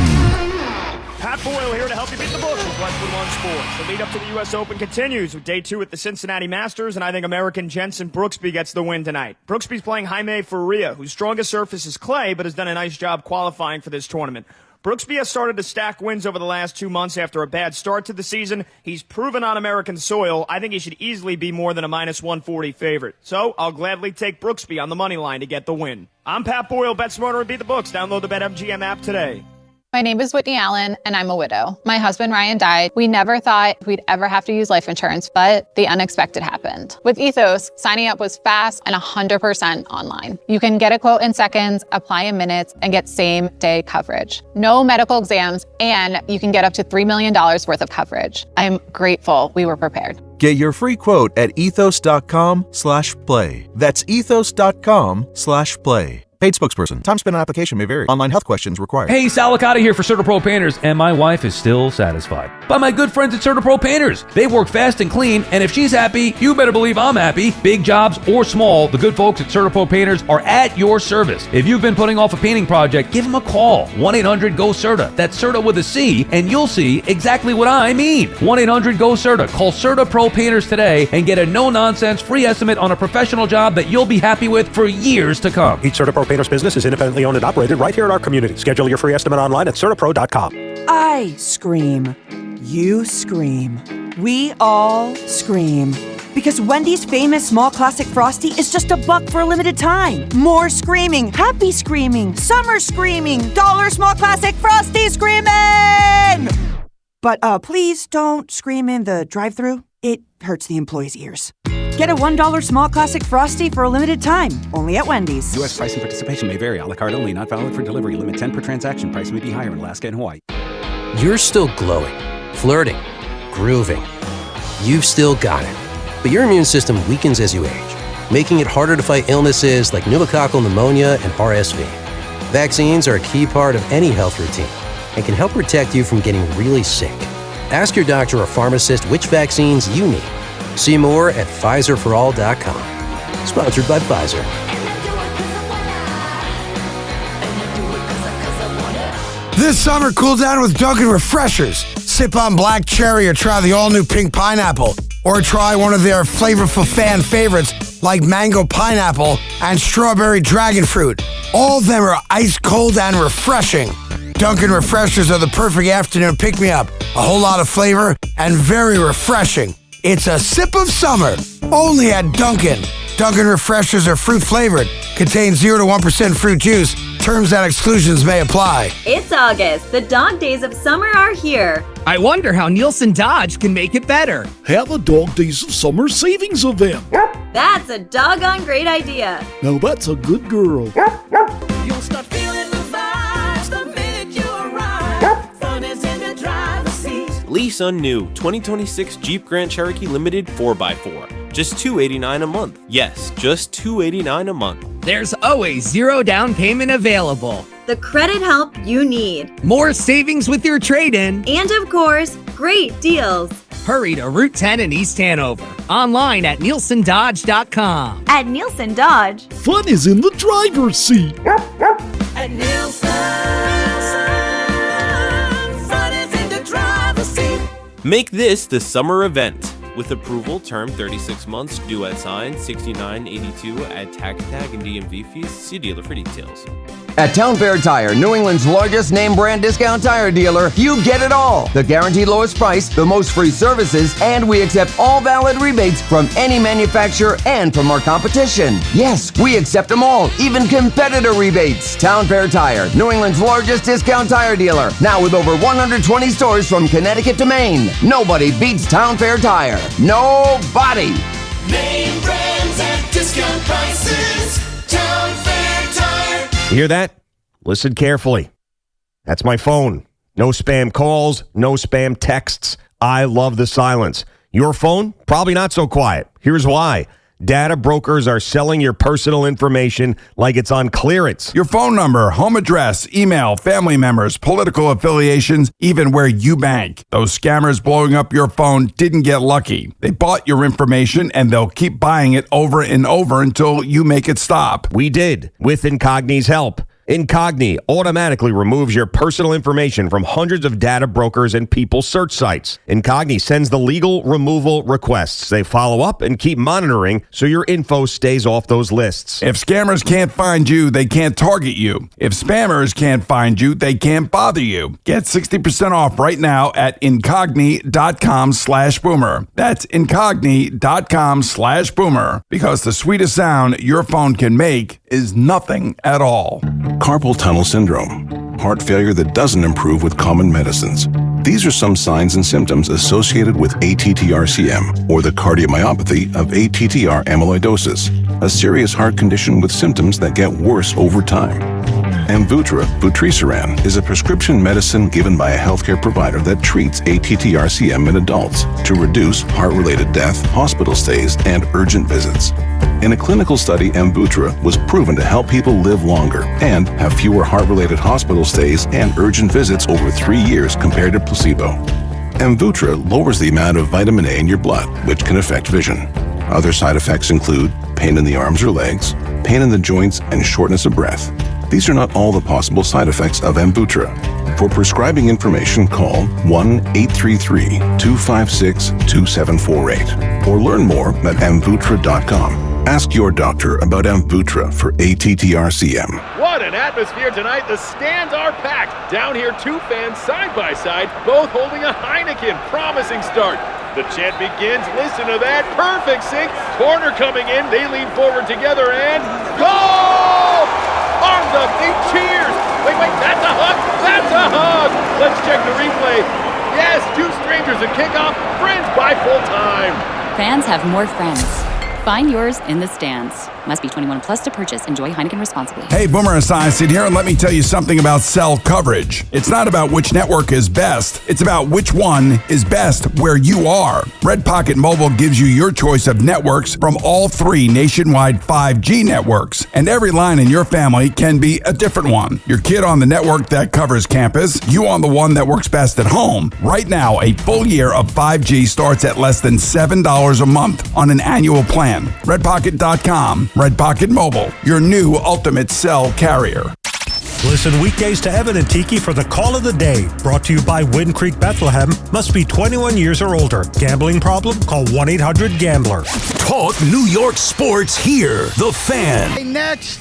Pat Boyle here to help you beat the books with Westwood One Sports. The lead up to the U.S. Open continues with day 2 at the Cincinnati Masters, and I think American Jensen Brooksby gets the win tonight. Brooksby's playing Jaime Faria, whose strongest surface is clay, but has done a nice job qualifying for this tournament. Brooksby has started to stack wins over the last 2 months after a bad start to the season. He's proven on American soil. I think he should easily be more than a minus 140 favorite. So I'll gladly take Brooksby on the money line to get the win. I'm Pat Boyle. Bet smarter and beat the books. Download the BetMGM app today. My name is Whitney Allen, and I'm a widow. My husband, Ryan, died. We never thought we'd ever have to use life insurance, but the unexpected happened. With Ethos, signing up was fast and 100% online. You can get a quote in seconds, apply in minutes, and get same-day coverage. No medical exams, and you can get up to $3 million worth of coverage. I'm grateful we were prepared. Get your free quote at ethos.com/play. That's ethos.com/play. Paid spokesperson. Time spent on application may vary. Online health questions required. Hey, Salicata here for CertaPro Painters, and my wife is still satisfied by my good friends at CertaPro Painters. They work fast and clean, and if she's happy, you better believe I'm happy. Big jobs or small, the good folks at CertaPro Painters are at your service. If you've been putting off a painting project, give them a call. 1-800-GO-CERTA. That's CERTA with a C, and you'll see exactly what I mean. 1-800-GO-CERTA. Call CertaPro Painters today and get a no-nonsense free estimate on a professional job that you'll be happy with for years to come. Each CertaPro Painters business is independently owned and operated right here in our community. Schedule your free estimate online at CertaPro.com. I scream. You scream. We all scream. Because Wendy's famous small classic Frosty is just $1 for a limited time. More screaming, happy screaming, summer screaming, $1 small classic Frosty screaming! But please don't scream in the drive-thru. It hurts the employees' ears. Get a $1 small classic Frosty for a limited time, only at Wendy's. U.S. price and participation may vary. A la carte only, not valid for delivery. Limit 10 per transaction. Price may be higher in Alaska and Hawaii. You're still glowing, flirting, grooving. You've still got it. But your immune system weakens as you age, making it harder to fight illnesses like pneumococcal pneumonia and RSV. Vaccines are a key part of any health routine and can help protect you from getting really sick. Ask your doctor or pharmacist which vaccines you need. See more at PfizerForAll.com. Sponsored by Pfizer. This summer, cool down with Dunkin' Refreshers. Sip on black cherry or try the all-new pink pineapple. Or try one of their flavorful fan favorites like mango pineapple and strawberry dragon fruit. All of them are ice cold and refreshing. Dunkin' Refreshers are the perfect afternoon pick-me-up. A whole lot of flavor and very refreshing. It's a sip of summer, only at Dunkin'. Dunkin' Refreshers are fruit-flavored, contain 0 to 1% fruit juice. Terms and exclusions may apply. It's August. The dog days of summer are here. I wonder how Nielsen Dodge can make it better. Have a Dog Days of Summer savings event. That's a doggone great idea. Now that's a good girl. You'll start feeling the vibes the minute you arrive. Lease on new 2026 Jeep Grand Cherokee Limited 4x4. Just $289 a month. Yes, just $289 a month. There's always zero down payment available. The credit help you need. More savings with your trade-in. And of course, great deals. Hurry to Route 10 in East Hanover. Online at NielsenDodge.com. At Nielsen Dodge. Fun is in the driver's seat. At Nielsen, fun is in the driver's seat. Make this the summer event. With approval, term 36 months, due at sign, $69.82 at tax tag and DMV fees. See dealer for details. At Town Fair Tire, New England's largest name brand discount tire dealer, you get it all. The guaranteed lowest price, the most free services, and we accept all valid rebates from any manufacturer and from our competition. Yes, we accept them all, even competitor rebates. Town Fair Tire, New England's largest discount tire dealer, now with over 120 stores from Connecticut to Maine. Nobody beats Town Fair Tire. Nobody. Name brands at discount prices. Town Fair Tire. You hear that? Listen carefully. That's my phone. No spam calls, no spam texts. I love the silence. Your phone? Probably not so quiet. Here's why. Data brokers are selling your personal information like it's on clearance. Your phone number, home address, email, family members, political affiliations, even where you bank. Those scammers blowing up your phone didn't get lucky. They bought your information and they'll keep buying it over and over until you make it stop. We did, with Incogni's help. Incogni automatically removes your personal information from hundreds of data brokers and people search sites. Incogni sends the legal removal requests. They follow up and keep monitoring so your info stays off those lists. If scammers can't find you, they can't target you. If spammers can't find you, they can't bother you. Get 60% off right now at incogni.com/boomer. That's incogni.com/boomer. Because the sweetest sound your phone can make is nothing at all. Carpal tunnel syndrome, heart failure that doesn't improve with common medicines. These are some signs and symptoms associated with ATTR-CM, or the cardiomyopathy of ATTR amyloidosis, a serious heart condition with symptoms that get worse over time. Amvuttra, vutrisiran, is a prescription medicine given by a healthcare provider that treats ATTR-CM in adults to reduce heart-related death, hospital stays, and urgent visits. In a clinical study, Amvuttra was proven to help people live longer and have fewer heart-related hospital stays and urgent visits over 3 years compared to placebo. Amvuttra lowers the amount of vitamin A in your blood, which can affect vision. Other side effects include pain in the arms or legs, pain in the joints, and shortness of breath. These are not all the possible side effects of Amvuttra. For prescribing information, call 1-833-256-2748 or learn more at amvuttra.com. Ask your doctor about Amvuttra for ATTR-CM. What an atmosphere tonight. The stands are packed. Down here, two fans side by side, both holding a Heineken. Promising start. The chant begins. Listen to that. Perfect sync. Corner coming in. They lean forward together and goal! Arms up. They cheers. Wait, that's a hug. That's a hug. Let's check the replay. Yes, two strangers at kickoff. Friends by full time. Fans have more friends. Find yours in the stands. Must be 21 plus to purchase. Enjoy Heineken responsibly. Hey, Boomer Esiason here, and let me tell you something about cell coverage. It's not about which network is best. It's about which one is best where you are. Red Pocket Mobile gives you your choice of networks from all 3 nationwide 5G networks, and every line in your family can be a different one. Your kid on the network that covers campus, you on the one that works best at home. Right now, a full year of 5G starts at less than $7 a month on an annual plan. Redpocket.com. Red Pocket Mobile, your new ultimate cell carrier. Listen weekdays to Evan and Tiki for the Call of the Day. Brought to you by Wind Creek Bethlehem. Must be 21 years or older. Gambling problem? Call 1-800-GAMBLER. Talk New York sports here. The Fan. Next,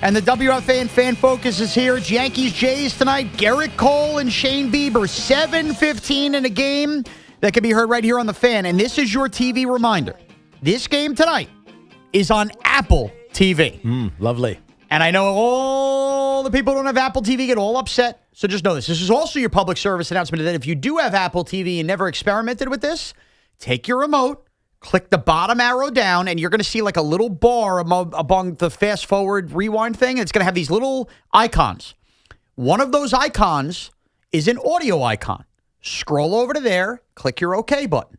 and the WFAN Fan Focus is here. It's Yankees Jays tonight. Garrett Cole and Shane Bieber. 7:15 in a game that can be heard right here on the Fan. And this is your TV reminder. This game tonight is on Apple TV. Lovely. And I know all the people who don't have Apple TV get all upset. So just know this. This is also your public service announcement that if you do have Apple TV and never experimented with this, take your remote, click the bottom arrow down, and you're going to see like a little bar among the fast forward rewind thing. And it's going to have these little icons. One of those icons is an audio icon. scroll over to there, click your OK button.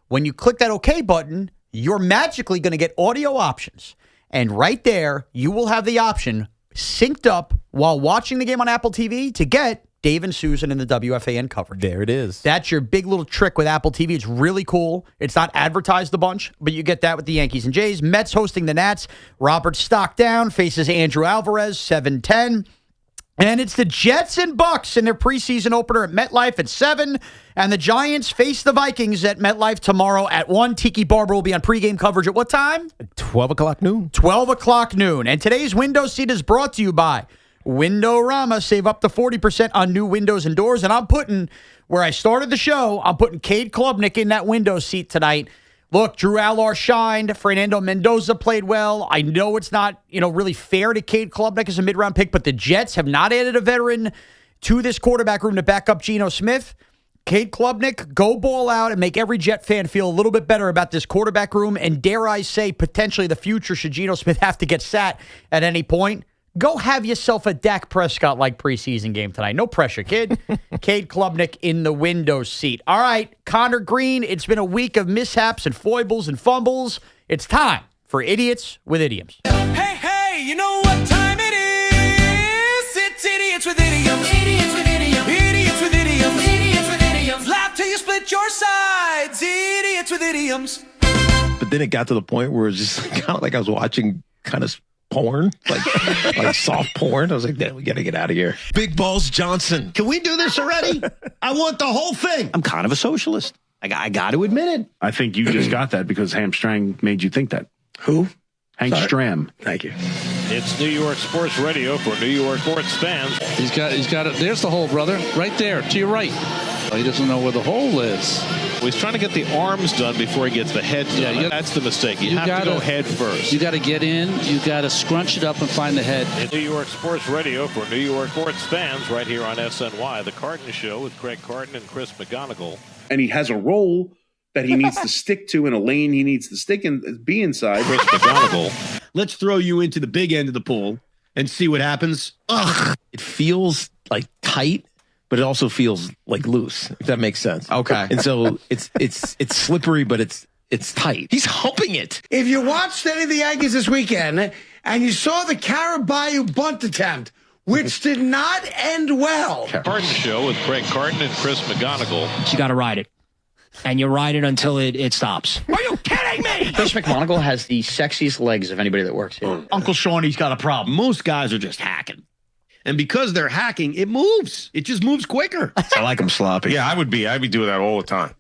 When you click that OK button, you're magically going to get audio options. And right there, you will have the option synced up while watching the game on Apple TV to get Dave and Susan in the WFAN coverage. There it is. That's your big little trick with Apple TV. It's really cool. It's not advertised a bunch, but you get that with the Yankees and Jays. Mets hosting the Nats. Robert Stockdown faces Andrew Alvarez, 7:10. And it's the Jets and Bucks in their preseason opener at MetLife at 7. And the Giants face the Vikings at MetLife tomorrow at 1. Tiki Barber will be on pregame coverage at what time? 12 o'clock noon. 12 o'clock noon. And today's window seat is brought to you by Windorama. Save up to 40% on new windows and doors. And I'm putting, where I started the show, I'm putting Cade Klubnik in that window seat tonight. Look, Drew Allar shined. Fernando Mendoza played well. I know it's not, really fair to Cade Klubnik as a mid-round pick, but the Jets have not added a veteran to this quarterback room to back up Geno Smith. Cade Klubnik, go ball out and make every Jet fan feel a little bit better about this quarterback room. And dare I say, potentially the future should Geno Smith have to get sat at any point. Go have yourself a Dak Prescott-like preseason game tonight. No pressure, kid. Cade Klubnik in the window seat. All right, Connor Green, it's been a week of mishaps and foibles and fumbles. It's time for Idiots with Idioms. Hey, you know what time it is? It's Idiots with Idioms. Idiots with Idioms. Idiots with Idioms. Idiots with Idioms. Laugh till you split your sides. Idiots with Idioms. But then it got to the point where it was just kind of like I was watching kind of porn, like soft porn. I was like, we got to get out of here. Big Balls Johnson. Can we do this already? I want the whole thing. I'm kind of a socialist. I got to admit it. I think you just got that because Hamstrang made you think that. Who? Hank Stram. Thank you. It's New York Sports Radio for New York sports fans. He's got it. There's the hole, brother. Right there, to your right. Oh, he doesn't know where the hole is. Well, he's trying to get the arms done before he gets the head done. Yeah, that's the mistake. You have to go head first. You got to get in. You got to scrunch it up and find the head. It's New York Sports Radio for New York sports fans right here on SNY. The Carton Show with Craig Carton and Chris McGonigal. And he has a role that he needs to stick to in a lane he needs to stick in, be inside. Chris McGonigal. Let's throw you into the big end of the pool and see what happens. Ugh. It feels like tight, but it also feels like loose, if that makes sense. Okay. And so it's slippery, but it's tight. He's humping it. If you watched any of the Yankees this weekend and you saw the Caraballo bunt attempt, which did not end well. Carton Show with Craig Carton and Chris McGonigal. You got to ride it. And you ride it until it stops. Are you kidding me? Chris McGonigal has the sexiest legs of anybody that works here. Uncle Shawnee's got a problem. Most guys are just hacking. And because they're hacking, it moves. It just moves quicker. I like them sloppy. Yeah, I'd be doing that all the time.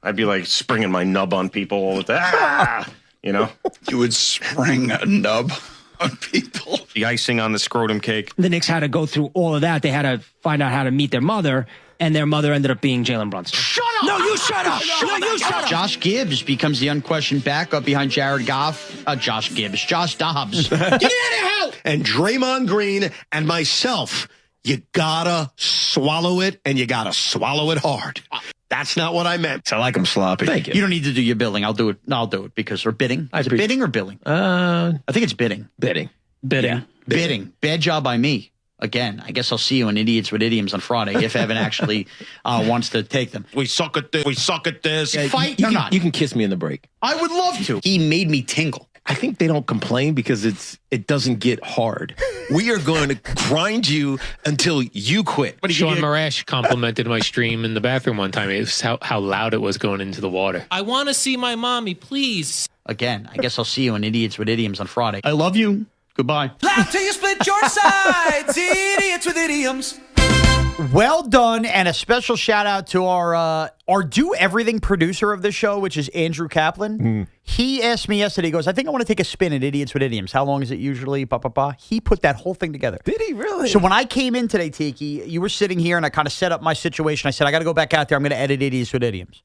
I'd be like springing my nub on people all the time. You would spring a nub on people. The icing on the scrotum cake. The Knicks had to go through all of that. They had to find out how to meet their mother, and their mother ended up being Jalen Brunson. Shut up! No, you shut up! No, you shut up! Josh Gibbs becomes the unquestioned backup behind Jared Goff. Josh Dobbs. Get out of here! And Draymond Green and myself, you gotta swallow it, and you gotta swallow it hard. That's not what I meant. I like them sloppy. Thank you. You don't need to do your billing. I'll do it. No, I'll do it because or bidding. Is it bidding or billing? I think it's bidding. Bidding. Yeah. Bidding. Bad job by me. Again, I guess I'll see you in Idiots with Idioms on Friday if Evan actually wants to take them. We suck at this. Fight or not? You can kiss me in the break. I would love to. He made me tingle. I think they don't complain because it doesn't get hard. We are going to grind you until you quit. Shaun Morash complimented my stream in the bathroom one time. It was how loud it was going into the water. I want to see my mommy, please. Again, I guess I'll see you in Idiots with Idioms on Friday. I love you. Goodbye. Laugh till you split your sides. Idiots with Idioms. Well done, and a special shout out to our Do Everything producer of the show, which is Andrew Kaplan. He asked me yesterday, he goes, I think I want to take a spin at Idiots with Idioms. How long is it usually? He put that whole thing together. Did he really? So when I came in today, Tiki, you were sitting here, and I kind of set up my situation. I said, I got to go back out there. I'm going to edit Idiots with Idioms.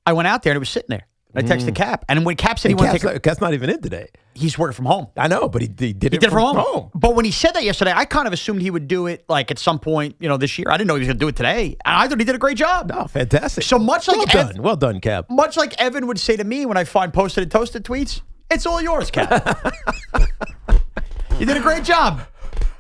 I went out there, and it was sitting there. I texted Cap, and when Cap said he wanted to take Cap's not even in today. He's working from home. I know, but he did it from home. But when he said that yesterday, I kind of assumed he would do it like at some point, this year. I didn't know he was going to do it today. And I thought he did a great job. Oh, fantastic. So much like well done, Cap. Much like Evan would say to me when I find posted and toasted tweets, it's all yours, Cap. You did a great job.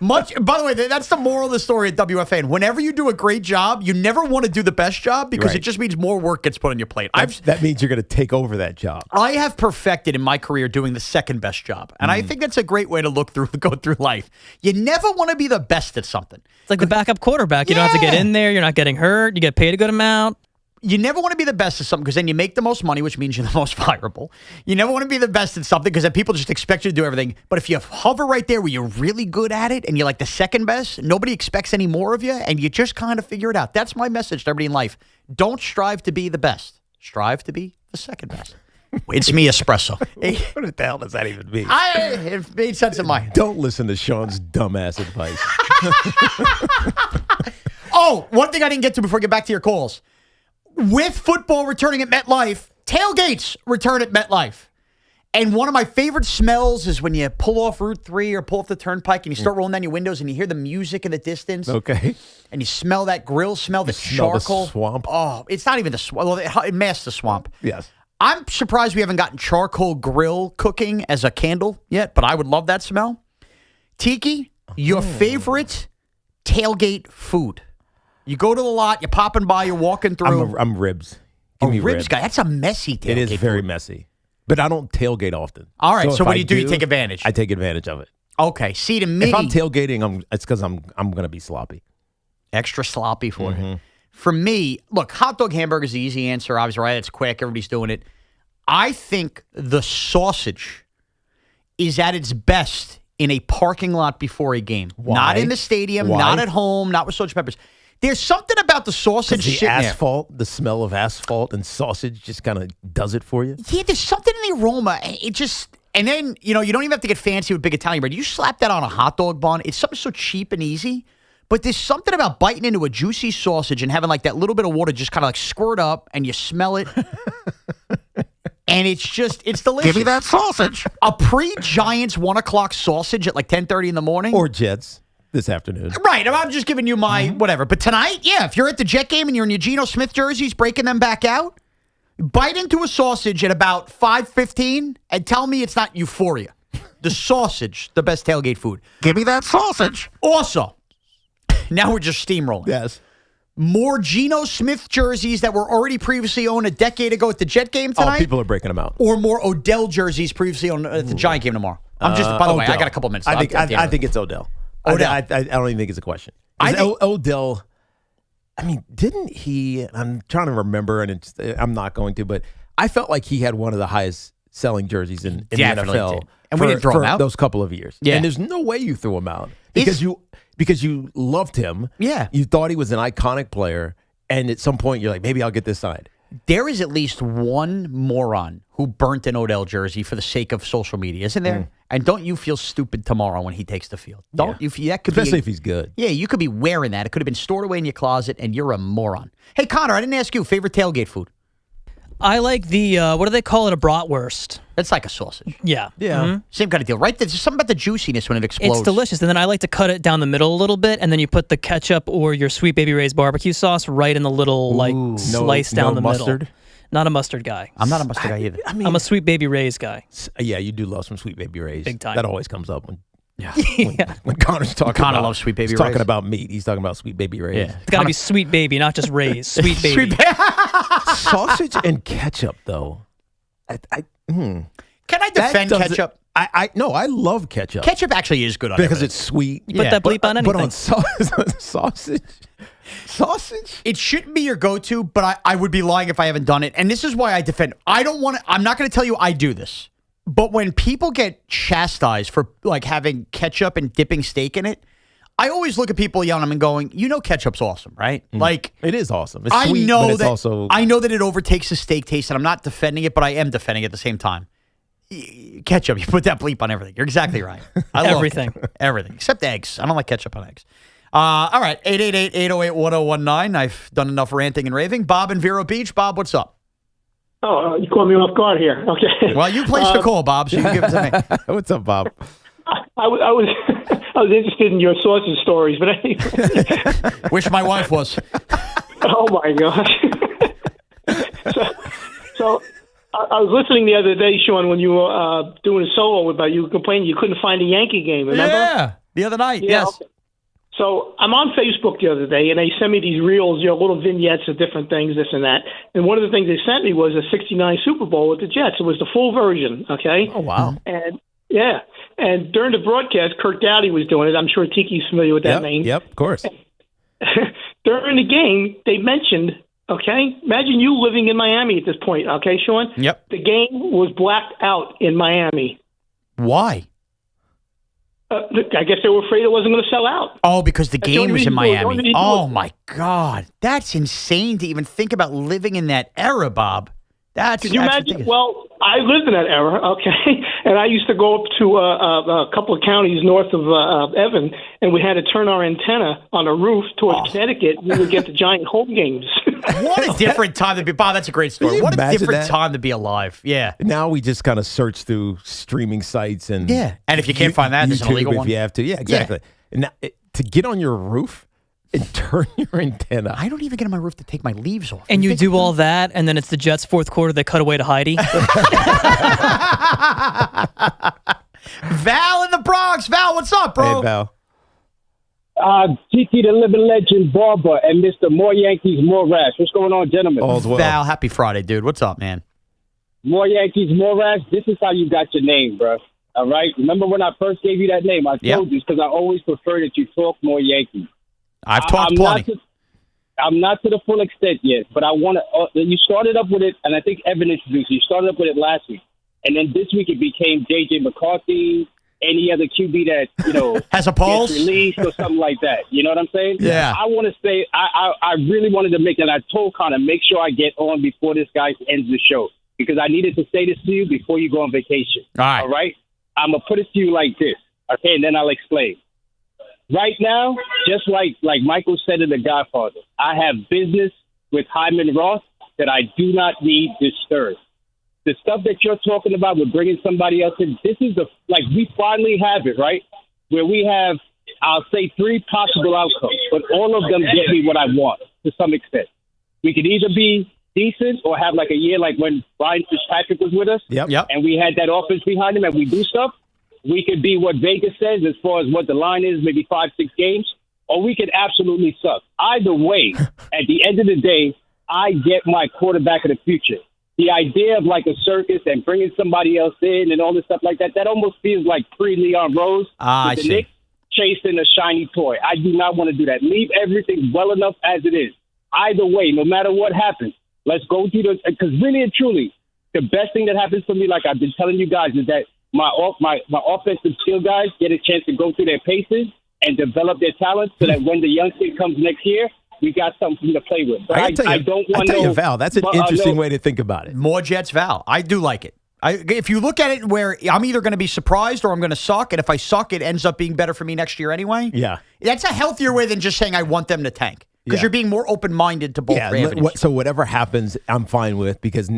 By the way, that's the moral of the story at WFAN. Whenever you do a great job, you never want to do the best job because it just means more work gets put on your plate. That means you're going to take over that job. I have perfected in my career doing the second best job, and I think that's a great way to go through life. You never want to be the best at something. It's like the backup quarterback. You don't have to get in there. You're not getting hurt. You get paid a good amount. You never want to be the best at something because then you make the most money, which means you're the most valuable. You never want to be the best at something because then people just expect you to do everything. But if you hover right there where you're really good at it and you're like the second best, nobody expects any more of you, and you just kind of figure it out. That's my message to everybody in life. Don't strive to be the best. Strive to be the second best. It's me, espresso. What the hell does that even mean? It made sense in my head. Don't listen to Shaun's dumbass advice. Oh, one thing I didn't get to before we get back to your calls. With football returning at MetLife, tailgates return at MetLife. And one of my favorite smells is when you pull off Route 3 or pull off the turnpike and you start rolling down your windows and you hear the music in the distance. Okay. And you smell that grill smell, the charcoal. The swamp. Oh, it's not even the swamp. Well, it masks the swamp. Yes. I'm surprised we haven't gotten charcoal grill cooking as a candle yet, but I would love that smell. Tiki, your favorite tailgate food. You go to the lot, you're popping by, you're walking through. I'm ribs. Give me ribs guy. That's a messy tailgate. It is very messy. But I don't tailgate often. All right, so if what I do? You take advantage? I take advantage of it. Okay, see, to me... If I'm tailgating, it's because I'm going to be sloppy. Extra sloppy for you. For me, look, hot dog hamburger is the easy answer. Obviously, right? It's quick. Everybody's doing it. I think the sausage is at its best in a parking lot before a game. Why? Not in the stadium, not at home, not with sausage peppers. There's something about the sausage the sitting asphalt, the smell of asphalt and sausage just kind of does it for you. Yeah, there's something in the aroma. It just, and then, you don't even have to get fancy with big Italian bread. You slap that on a hot dog bun. It's something so cheap and easy. But there's something about biting into a juicy sausage and having like that little bit of water just kind of like squirt up and you smell it. And it's delicious. Give me that sausage. A pre-Giants 1 o'clock sausage at like 10:30 in the morning. Or Jets this afternoon. Right. I'm just giving you my whatever. But tonight, yeah, if you're at the Jet game and you're in your Geno Smith jerseys, breaking them back out, bite into a sausage at about 5:15 and tell me it's not euphoria. The sausage, the best tailgate food. Give me that sausage. Also, now we're just steamrolling. Yes. More Geno Smith jerseys that were already previously owned a decade ago at the Jet game tonight. Oh, people are breaking them out. Or more Odell jerseys previously owned at the Giant game tomorrow. By the way, I got a couple minutes. I think it's Odell. Odell. I don't even think it's a question. Odell, I mean, didn't he, I'm trying to remember, and I'm not going to, but I felt like he had one of the highest selling jerseys in the NFL. And we didn't throw him out those couple of years. Yeah. And there's no way you threw him out because you loved him. Yeah. You thought he was an iconic player. And at some point, you're like, maybe I'll get this signed. There is at least one moron who burnt an Odell jersey for the sake of social media, isn't there? And don't you feel stupid tomorrow when he takes the field? Don't you feel that could especially if he's good. Yeah, you could be wearing that. It could have been stored away in your closet, and you're a moron. Hey, Connor, I didn't ask you favorite tailgate food. I like the what do they call it? A bratwurst. That's like a sausage. Yeah. Yeah. Same kind of deal, right? There's something about the juiciness when it explodes. It's delicious. And then I like to cut it down the middle a little bit, and then you put the ketchup or your Sweet Baby Ray's barbecue sauce right in the little slice down the mustard? middle. Not a mustard guy. I'm not a mustard guy either. I'm a Sweet Baby Ray's guy. Yeah, you do love some Sweet Baby Ray's. Big time. That always comes up when Yeah. when Connor's talking Connor about, loves Sweet Baby he's Ray's. talking about meat. He's talking about Sweet Baby Ray's. Yeah. It's got to be Sweet Baby, not just Ray's. Sweet Baby. Sausage and ketchup, though. Can I defend ketchup? No, I love ketchup. Ketchup actually is good on because everything. it's sweet. You put that bleep on anything. But on sausage, it shouldn't be your go-to, but I would be lying if I haven't done it. And this is why I defend. I'm not going to tell you I do this. But when people get chastised for like having ketchup and dipping steak in it, I always look at people yelling at them and going, ketchup's awesome, right? Like it is awesome. It's sweet, but it's also I know that it overtakes the steak taste, and I'm not defending it, but I am defending it at the same time. Ketchup, you put that bleep on everything. You're exactly right. I love everything. Everything. Except eggs. I don't like ketchup on eggs. All right, 888-808-1019. I've done enough ranting and raving. Bob in Vero Beach. Bob, what's up? Oh, you caught me off guard here. Okay. Well, you placed the call, Bob, so you can give it to me. What's up, Bob? I was I was interested in your sausage stories, but anyway. Wish my wife was. Oh my gosh. So I was listening the other day, Shaun, when you were doing a solo about you complaining you couldn't find a Yankee game. Remember? Yeah. The other night, Yeah, yes. okay. So I'm on Facebook the other day, and they sent me these reels, little vignettes of different things, this and that. And one of the things they sent me was a '69 Super Bowl with the Jets. It was the full version, okay? Oh, wow. And yeah, and during the broadcast, Kirk Dowdy was doing it. I'm sure Tiki's familiar with that name. Yep, of course. During the game, they mentioned, okay, imagine you living in Miami at this point, okay, Shaun? Yep. The game was blacked out in Miami. Why? I guess they were afraid it wasn't going to sell out. Oh, because the That's the game only was in reason to do it. The only Miami. reason to do Oh, it. my God. That's insane to even think about living in that era, Bob. Could you imagine? ridiculous. Well, I lived in that era, okay, and I used to go up to a couple of counties north of Evan, and we had to turn our antenna on a roof towards Connecticut. We would get the Giant home games. What a different time to be. Bob, that's a great story. you What a imagine different that? time to be alive. Yeah. Now we just kind of search through streaming sites and Yeah. And if you can't find that, there's an YouTube illegal if one. you have to. Yeah, exactly. And now, to get on your roof and turn your antenna. I don't even get on my roof to take my leaves off. And you do all that, and then it's the Jets' fourth quarter. They cut away to Heidi. Val in the Bronx. Val, what's up, bro? Hey, Val. Tiki, the living legend, Barber, and Mr. More Yankees, Morash. What's going on, gentlemen? All's well. Val, happy Friday, dude. What's up, man? More Yankees, Morash. This is how you got your name, bro. All right? Remember when I first gave you that name? I told you because I always prefer that you talk more Yankees. I've talked plenty. I'm not to the full extent yet, but I want to. You started up with it, and I think Evan introduced you. You started up with it last week, and then this week it became J.J. McCarthy, any other QB that has a pulse, gets released or something like that. You know what I'm saying? Yeah. I want to say I really wanted to make, and I told Connor, make sure I get on before this guy ends the show because I needed to say this to you before you go on vacation. All right. All right. I'm gonna put it to you like this, okay, and then I'll explain. Right now, just like Michael said in The Godfather, I have business with Hyman Roth that I do not need disturbed. The stuff that you're talking about with bringing somebody else in, this is we finally have it, right? Where we have, I'll say 3 possible outcomes, but all of them get me what I want to some extent. We could either be decent or have like a year like when Ryan Fitzpatrick was with us. Yep. And we had that offense behind him and we do stuff. We could be what Vegas says as far as what the line is, maybe 5-6 games, or we could absolutely suck. Either way, at the end of the day, I get my quarterback of the future. The idea of like a circus and bringing somebody else in and all this stuff like that, that almost feels like pre-Leon Rose with the Knicks chasing a shiny toy. I do not want to do that. Leave everything well enough as it is. Either way, no matter what happens, let's go through the – because really and truly, the best thing that happens for me, like I've been telling you guys, is that my offensive skill guys get a chance to go through their paces and develop their talents so that when the young kid comes next year, we got something to play with. So I don't want to Val, that's an interesting way to think about it. More Jets, Val. I do like it. If you look at it where I'm either going to be surprised or I'm going to suck, and if I suck, it ends up being better for me next year anyway. Yeah. That's a healthier way than just saying I want them to tank. Because you're being more open-minded to both avenues. So whatever happens, I'm fine with because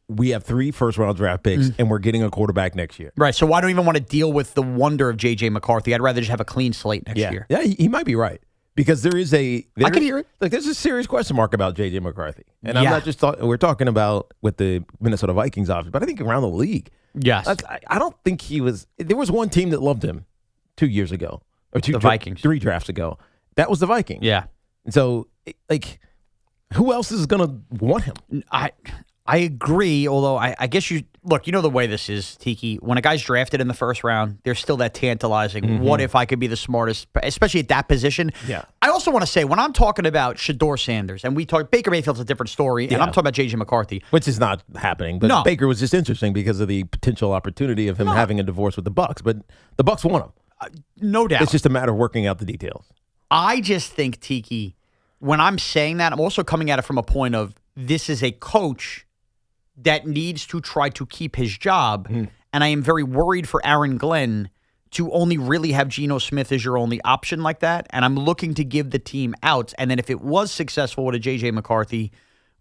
we have 3 first-round draft picks and we're getting a quarterback next year. Right, so I don't even want to deal with the wonder of J.J. McCarthy. I'd rather just have a clean slate next year. Yeah, he might be right. Because there is I can hear it. Like, there's a serious question mark about J.J. McCarthy. And I'm not just we're talking about with the Minnesota Vikings, obviously, but I think around the league. Yes. I don't think he was – there was one team that loved him 2 years ago. Or the Vikings. 3 drafts ago. That was the Vikings. Yeah. And so, like, who else is going to want him? I agree, although I guess you know the way this is, Tiki. When a guy's drafted in the first round, there's still that tantalizing, what if I could be the smartest, especially at that position. Yeah. I also want to say, when I'm talking about Shedeur Sanders, and we talk Baker Mayfield's a different story, and I'm talking about J.J. McCarthy. Which is not happening, but Baker was just interesting because of the potential opportunity of him having a divorce with the Bucs. But the Bucs want him. No doubt. It's just a matter of working out the details. I just think, Tiki, when I'm saying that, I'm also coming at it from a point of this is a coach that needs to try to keep his job. And I am very worried for Aaron Glenn to only really have Geno Smith as your only option like that. And I'm looking to give the team outs. And then if it was successful with a J.J. McCarthy,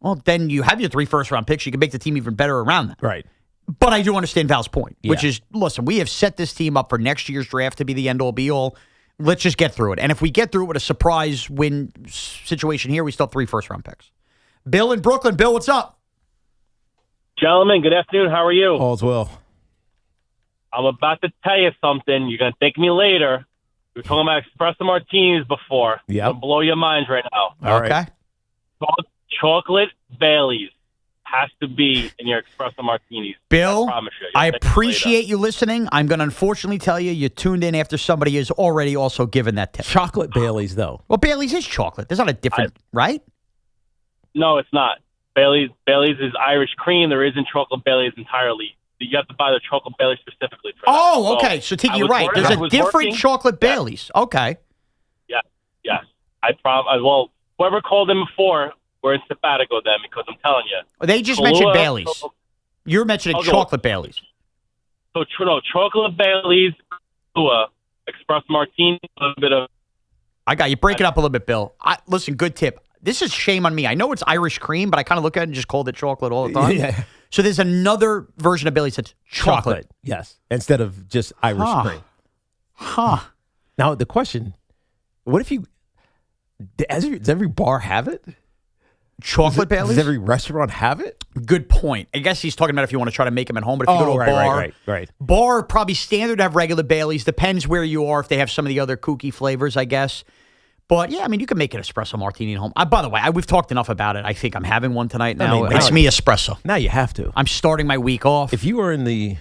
well, then you have your 3 first-round picks. You can make the team even better around that. Right. But I do understand Val's point, which is, listen, we have set this team up for next year's draft to be the end-all, be-all. Let's just get through it. And if we get through it with a surprise win situation here, we still have 3 first-round picks. Bill in Brooklyn. Bill, what's up? Gentlemen, good afternoon. How are you? All's well. I'm about to tell you something. You're going to thank me later. We were talking about espresso martinis before. Yeah. It'll blow your minds right now. All right. Chocolate Baileys has to be in your espresso martinis. Bill, I promise you. I appreciate you listening. I'm going to unfortunately tell you tuned in after somebody has already also given that tip. Chocolate Baileys, though. Well, Baileys is chocolate. There's not a different, right? No, it's not. Baileys is Irish cream. There isn't chocolate Baileys entirely. You have to buy the chocolate Baileys specifically for that. Oh, okay. So, Tiki, you're right. There's a different chocolate Baileys. Okay. Yeah. Yes. Well, whoever called in before, we're in sabbatical then because I'm telling you. They just mentioned Baileys. You're mentioning chocolate Baileys. So, chocolate Baileys, espresso martini, a little bit of. I got you. Break it up a little bit, Bill. Listen, good tip. This is shame on me. I know it's Irish cream, but I kind of look at it and just called it chocolate all the time. Yeah. So there's another version of Baileys that's chocolate. Yes. Instead of just Irish cream. Now, the question, what if you, does every bar have it? Chocolate Baileys? Does every restaurant have it? Good point. I guess he's talking about if you want to try to make them at home, but if you go to a bar, right. Bar, probably standard to have regular Baileys. Depends where you are, if they have some of the other kooky flavors, I guess. But, yeah, I mean, you can make an espresso martini at home. By the way, we've talked enough about it. I think I'm having one tonight now. It's me espresso. Now you have to. I'm starting my week off. If you are in the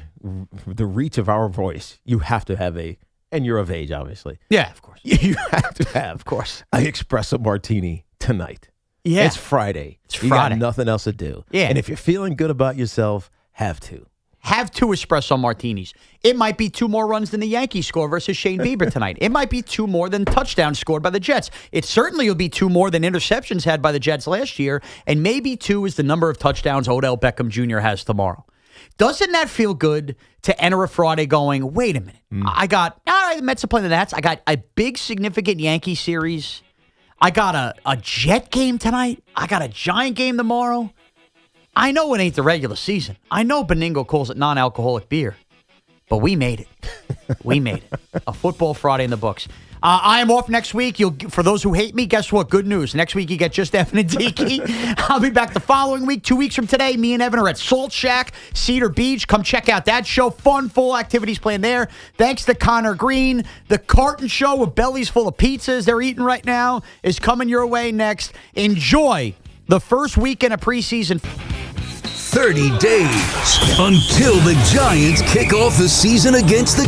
reach of our voice, you have to have and you're of age, obviously. Yeah, of course. You have to have, of course, an espresso martini tonight. Yeah. It's Friday. It's you Friday. got nothing else to do. Yeah. And if you're feeling good about yourself, have to. Have 2 espresso martinis. It might be 2 more runs than the Yankees score versus Shane Bieber tonight. It might be 2 more than touchdowns scored by the Jets. It certainly will be 2 more than interceptions had by the Jets last year, and maybe 2 is the number of touchdowns Odell Beckham Jr. has tomorrow. Doesn't that feel good to enter a Friday going, wait a minute, I got, all right, the Mets are playing the Nats. I got a big significant Yankee series. I got a Jet game tonight. I got a Giant game tomorrow. I know it ain't the regular season. I know Beningo calls it non-alcoholic beer. But we made it. We made it. A football Friday in the books. I am off next week. For those who hate me, guess what? Good news. Next week you get just Evan and Tiki. I'll be back the following week. 2 weeks from today, me and Evan are at Salt Shack, Cedar Beach. Come check out that show. Fun, full activities planned there. Thanks to Connor Green. The Carton Show with bellies full of pizzas they're eating right now is coming your way next. Enjoy the first weekend of preseason. 30 days until the Giants kick off the season against the